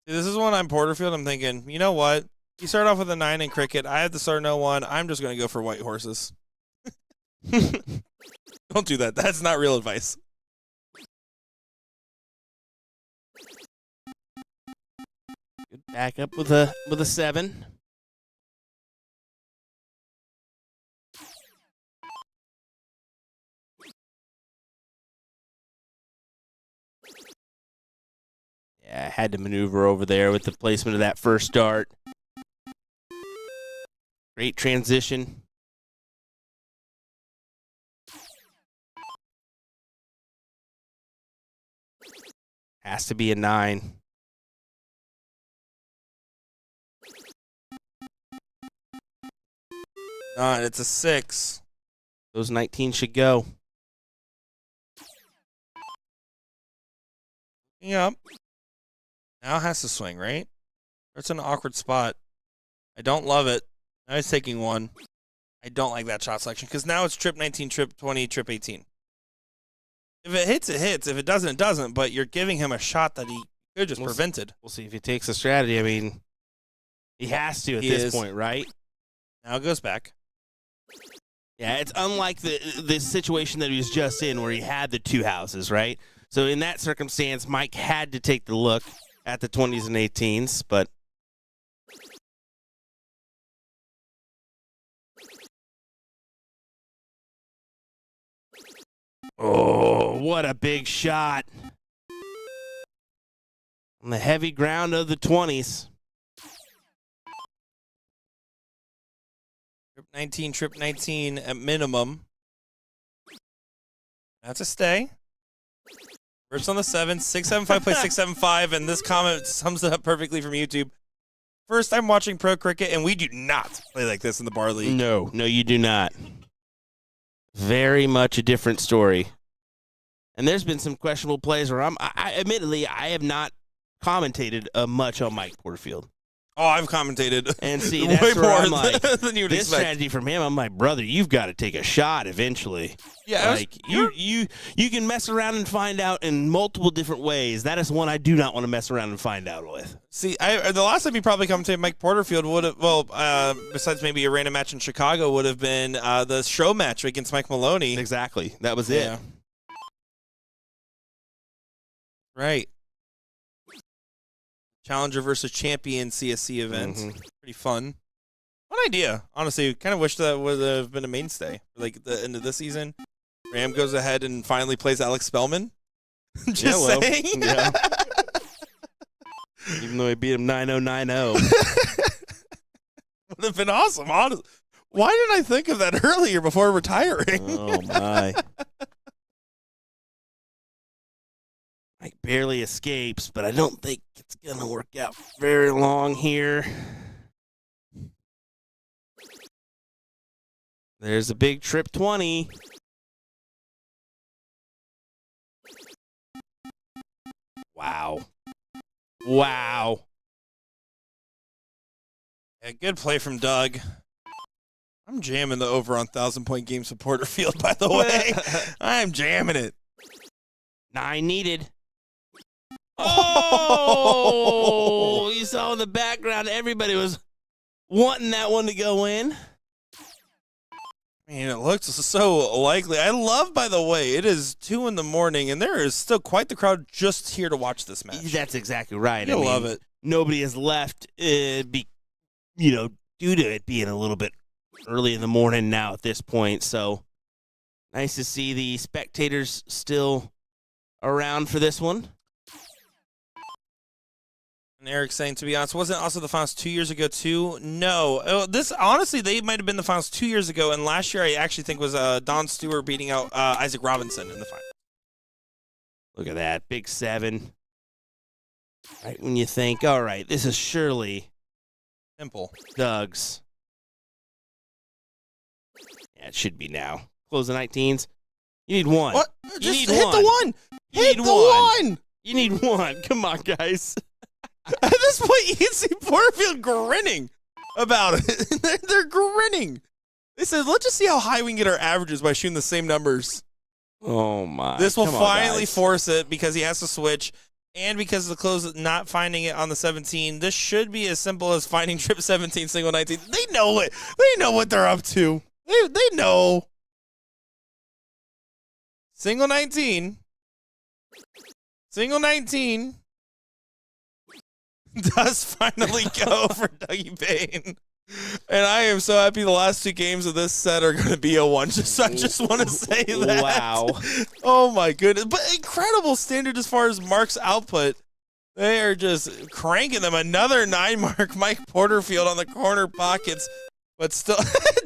See, this is when I'm Porterfield. I'm thinking, you know what? You start off with a 9 in cricket. I have to start an 0-1. I'm just going to go for white horses. Don't do that. That's not real advice. Good back up with a 7. Yeah, I had to maneuver over there with the placement of that first dart. Great transition. Has to be a 9. It's a 6. Those 19 should go. Yep. Now has to swing, right? It's an awkward spot. I don't love it. Now he's taking 1. I don't like that shot selection because now it's trip 19, trip 20, trip 18. If it hits, it hits. If it doesn't, it doesn't. But you're giving him a shot that he could just prevented. We'll see if he takes the strategy. I mean, he has to at this point, right? Now it goes back. Yeah, it's unlike the situation that he was just in where he had the 2 houses, right? So in that circumstance, Mike had to take the look at the 20s and 18s, but oh, what a big shot. On the heavy ground of the 20s. Trip 19 at minimum. That's a stay. First on the 7, 675 play 675, and this comment sums it up perfectly from YouTube. First time watching pro cricket, and we do not play like this in the bar league. No, you do not. Very much a different story. And there's been some questionable plays where admittedly, I have not commentated much on Mike Porterfield. Oh, I've commentated. And see, that's where I'm like, than you would this expect. strategy from him, I'm like, brother, you've got to take a shot eventually. Yeah, like you can mess around and find out in multiple different ways. That is one I do not want to mess around and find out with. See, the last time you probably commentated Mike Porterfield would have, besides maybe a random match in Chicago, would have been the show match against Mike Maloney. Exactly. That was it. Right. Challenger versus champion CSC event. Mm-hmm. Pretty fun. Fun idea. Honestly, kind of wish that would have been a mainstay. Like the end of this season. Ram goes ahead and finally plays Alex Spellman. Just saying. Yeah. Even though he beat him 9-0-9-0. Would have been awesome, honestly. Why didn't I think of that earlier before retiring? Oh, my. Mike barely escapes, but I don't think it's going to work out very long here. There's a big trip 20. Wow. Wow. Yeah, good play from Doug. I'm jamming the over on 1,000-point games for Porterfield, by the way. I'm jamming it. 9 needed. Oh! You saw in the background, everybody was wanting that one to go in. Man, it looks so likely. I love, by the way, it is 2 in the morning, and there is still quite the crowd just here to watch this match. That's exactly right. I love it. Nobody has left, due to it being a little bit early in the morning now at this point. So nice to see the spectators still around for this one. And Eric's saying, to be honest, wasn't also the finals 2 years ago too? No. This, honestly, they might have been the finals 2 years ago, and last year I actually think was Don Stewart beating out Isaac Robinson in the final. Look at that, big 7. Right when you think, all right, this is surely Simple. Doug's. Yeah, it should be now. Close the 19s. You need 1. What? You Just need hit 1. the 1. Hit the 1. You need 1. Come on, guys. At this point, you can see Porterfield grinning about it. They're grinning. They said, let's just see how high we can get our averages by shooting the same numbers. Oh, my. This will Come on, finally guys. force it because he has to switch. And because of the close not finding it on the 17, this should be as simple as finding trip 17, single 19. They know it. They know what they're up to. They know. Single 19. Single 19 does finally go for Dougie Bane. And I am so happy the last 2 games of this set are going to be a 1. I just want to say that. Wow. Oh, my goodness. But incredible standard as far as Mark's output. They are just cranking them. Another 9 mark, Mike Porterfield on the corner pockets. But still,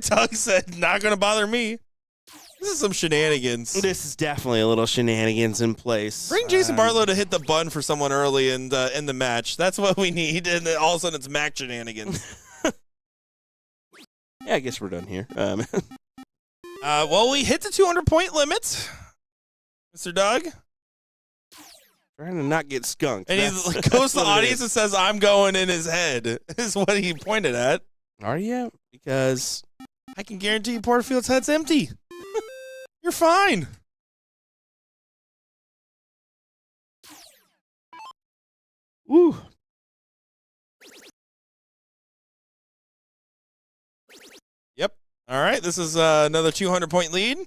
Doug said, not going to bother me. This is some shenanigans. This is definitely a little shenanigans in place. Bring Jason Barlow to hit the bun for someone early in the match. That's what we need. And then all of a sudden it's Mac shenanigans. Yeah, I guess we're done here. Well, we hit the 200-point limit, Mr. Doug. Trying to not get skunked. And he goes to the audience and says, I'm going in his head, is what he pointed at. Are you? Because I can guarantee you Porterfield's head's empty. You're fine. Woo. Yep. All right. This is another 200-point lead.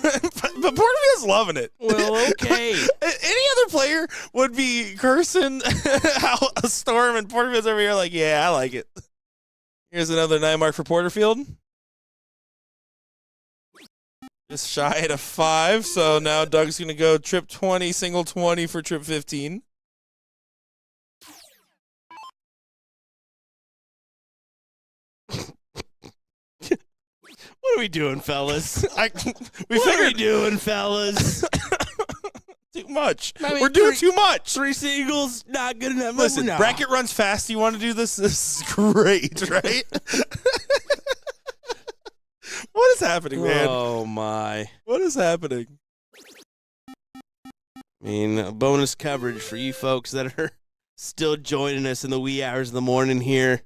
But Porterfield's loving it. Well, okay. Any other player would be cursing out a storm, and Porterfield's over here like, yeah, I like it. Here's another 9 mark for Porterfield. Just shy at a 5, so now Doug's going to go trip 20, single 20 for trip 15. What are we doing, fellas? What are we doing, fellas? Too much. I mean, We're doing too much. 3 singles, not good enough. Listen, No. bracket runs fast. You want to do this? This is great, right? What is happening, man? Oh, my. What is happening? I mean, a bonus coverage for you folks that are still joining us in the wee hours of the morning here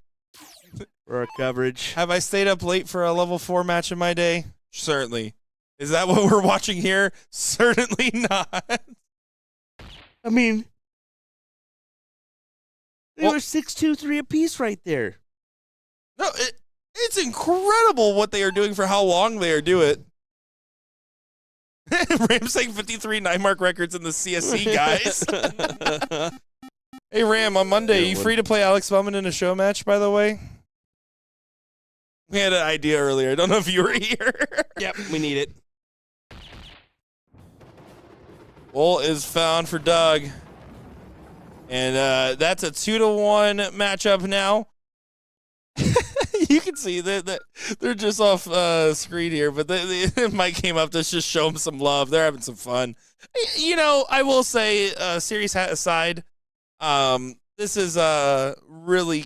for our coverage. Have I stayed up late for a level 4 match in my day? Certainly. Is that what we're watching here? Certainly not. I mean, they were 6-2-3 apiece right there. No, it's incredible what they are doing for how long they are doing it. Ram saying 53 9-mark records in the CSC, guys. Hey, Ram, on Monday, you free to play Alex Spellman in a show match, by the way? We had an idea earlier. I don't know if you were here. Yep, we need it. Bull is found for Doug. And that's a 2-1 matchup now. You can see that they're just off screen here, but Mike came up to just show them some love. They're having some fun. You know, I will say, serious hat aside, this is really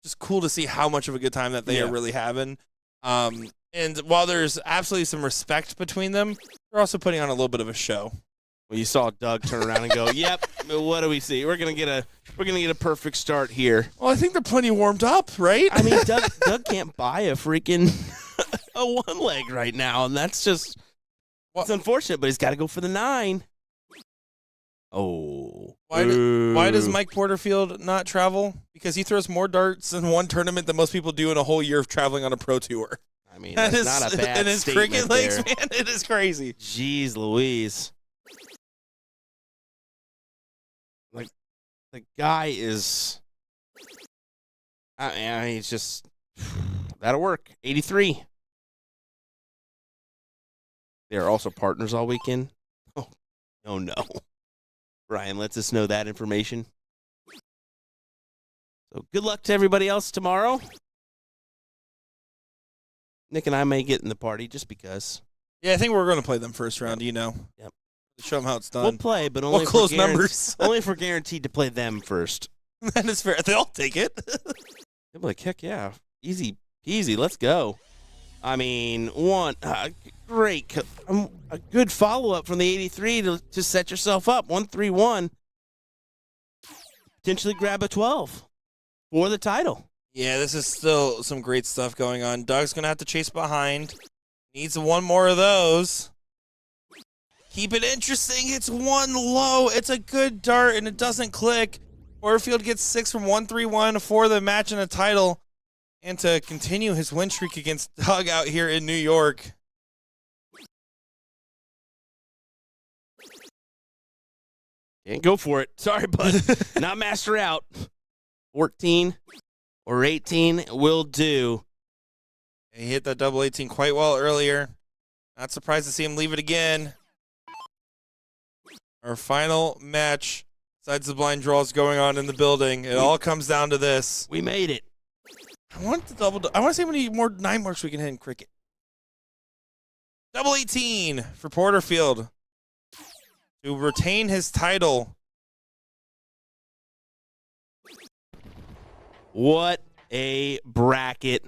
just cool to see how much of a good time that they are really having. And while there's absolutely some respect between them, they're also putting on a little bit of a show. Well, you saw Doug turn around and go, "Yep, what do we see? We're gonna get a perfect start here." Well, I think they're plenty warmed up, right? I mean, Doug can't buy a freaking a one leg right now, and that's just it's unfortunate. But he's got to go for the 9. Oh, why does Mike Porterfield not travel? Because he throws more darts in one tournament than most people do in a whole year of traveling on a pro tour. I mean, that's not a bad and his statement cricket there. legs, man, it is crazy. Jeez Louise. Like, the guy is, I mean, he's just, that'll work. 83. They're also partners all weekend. Oh no. Brian lets us know that information. So good luck to everybody else tomorrow. Nick and I may get in the party just because. Yeah, I think we're going to play them first round, you know. Yep. Show them how it's done. We'll play, but only we'll close numbers. Only if we're guaranteed to play them first. That is fair. They'll take it. They'll be like, heck yeah. Easy peasy. Let's go. I mean, great. A good follow-up from the 83 to set yourself up. 1-3-1. Potentially grab a 12 for the title. Yeah, this is still some great stuff going on. Doug's going to have to chase behind. Needs one more of those. Keep it interesting. It's one low. It's a good dart, and it doesn't click. Porterfield gets 6 from 1-3-1 for the match and a title. And to continue his win streak against Doug out here in New York. Can't go for it. Sorry, bud. Not master out. 14 or 18 will do. He hit that double 18 quite well earlier. Not surprised to see him leave it again. Our final match, besides the blind draws going on in the building, it all comes down to this. We made it. I want to see how many more 9 marks we can hit in cricket. Double 18 for Porterfield to retain his title. What a bracket.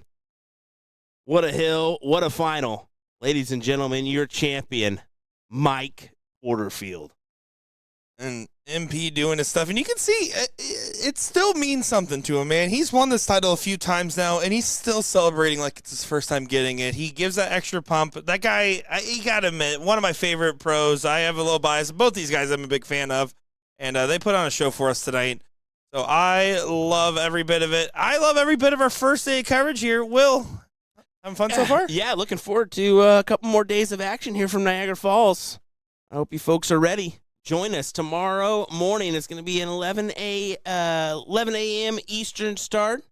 What a hill. What a final. Ladies and gentlemen, your champion, Mike Porterfield. And MP doing his stuff. And you can see it still means something to him, man. He's won this title a few times now, and he's still celebrating like it's his first time getting it. He gives that extra pump. That guy, you got to admit, one of my favorite pros. I have a little bias. Both these guys I'm a big fan of. And they put on a show for us tonight. So I love every bit of it. I love every bit of our first day of coverage here. Will, having fun so far? Yeah, looking forward to a couple more days of action here from Niagara Falls. I hope you folks are ready. Join us tomorrow morning. It's going to be an 11 a.m. Eastern start.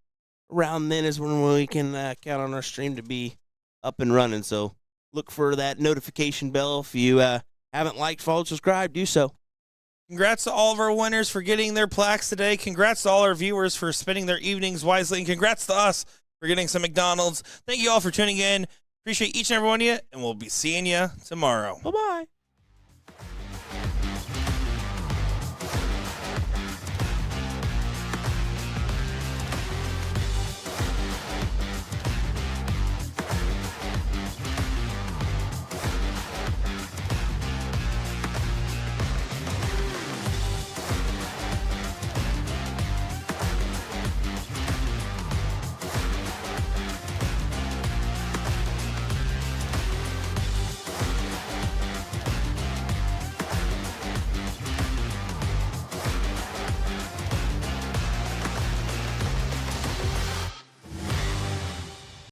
Around then is when we can count on our stream to be up and running. So look for that notification bell. If you haven't liked, followed, subscribed, do so. Congrats to all of our winners for getting their plaques today. Congrats to all our viewers for spending their evenings wisely. And congrats to us for getting some McDonald's. Thank you all for tuning in. Appreciate each and every one of you, and we'll be seeing you tomorrow. Bye-bye.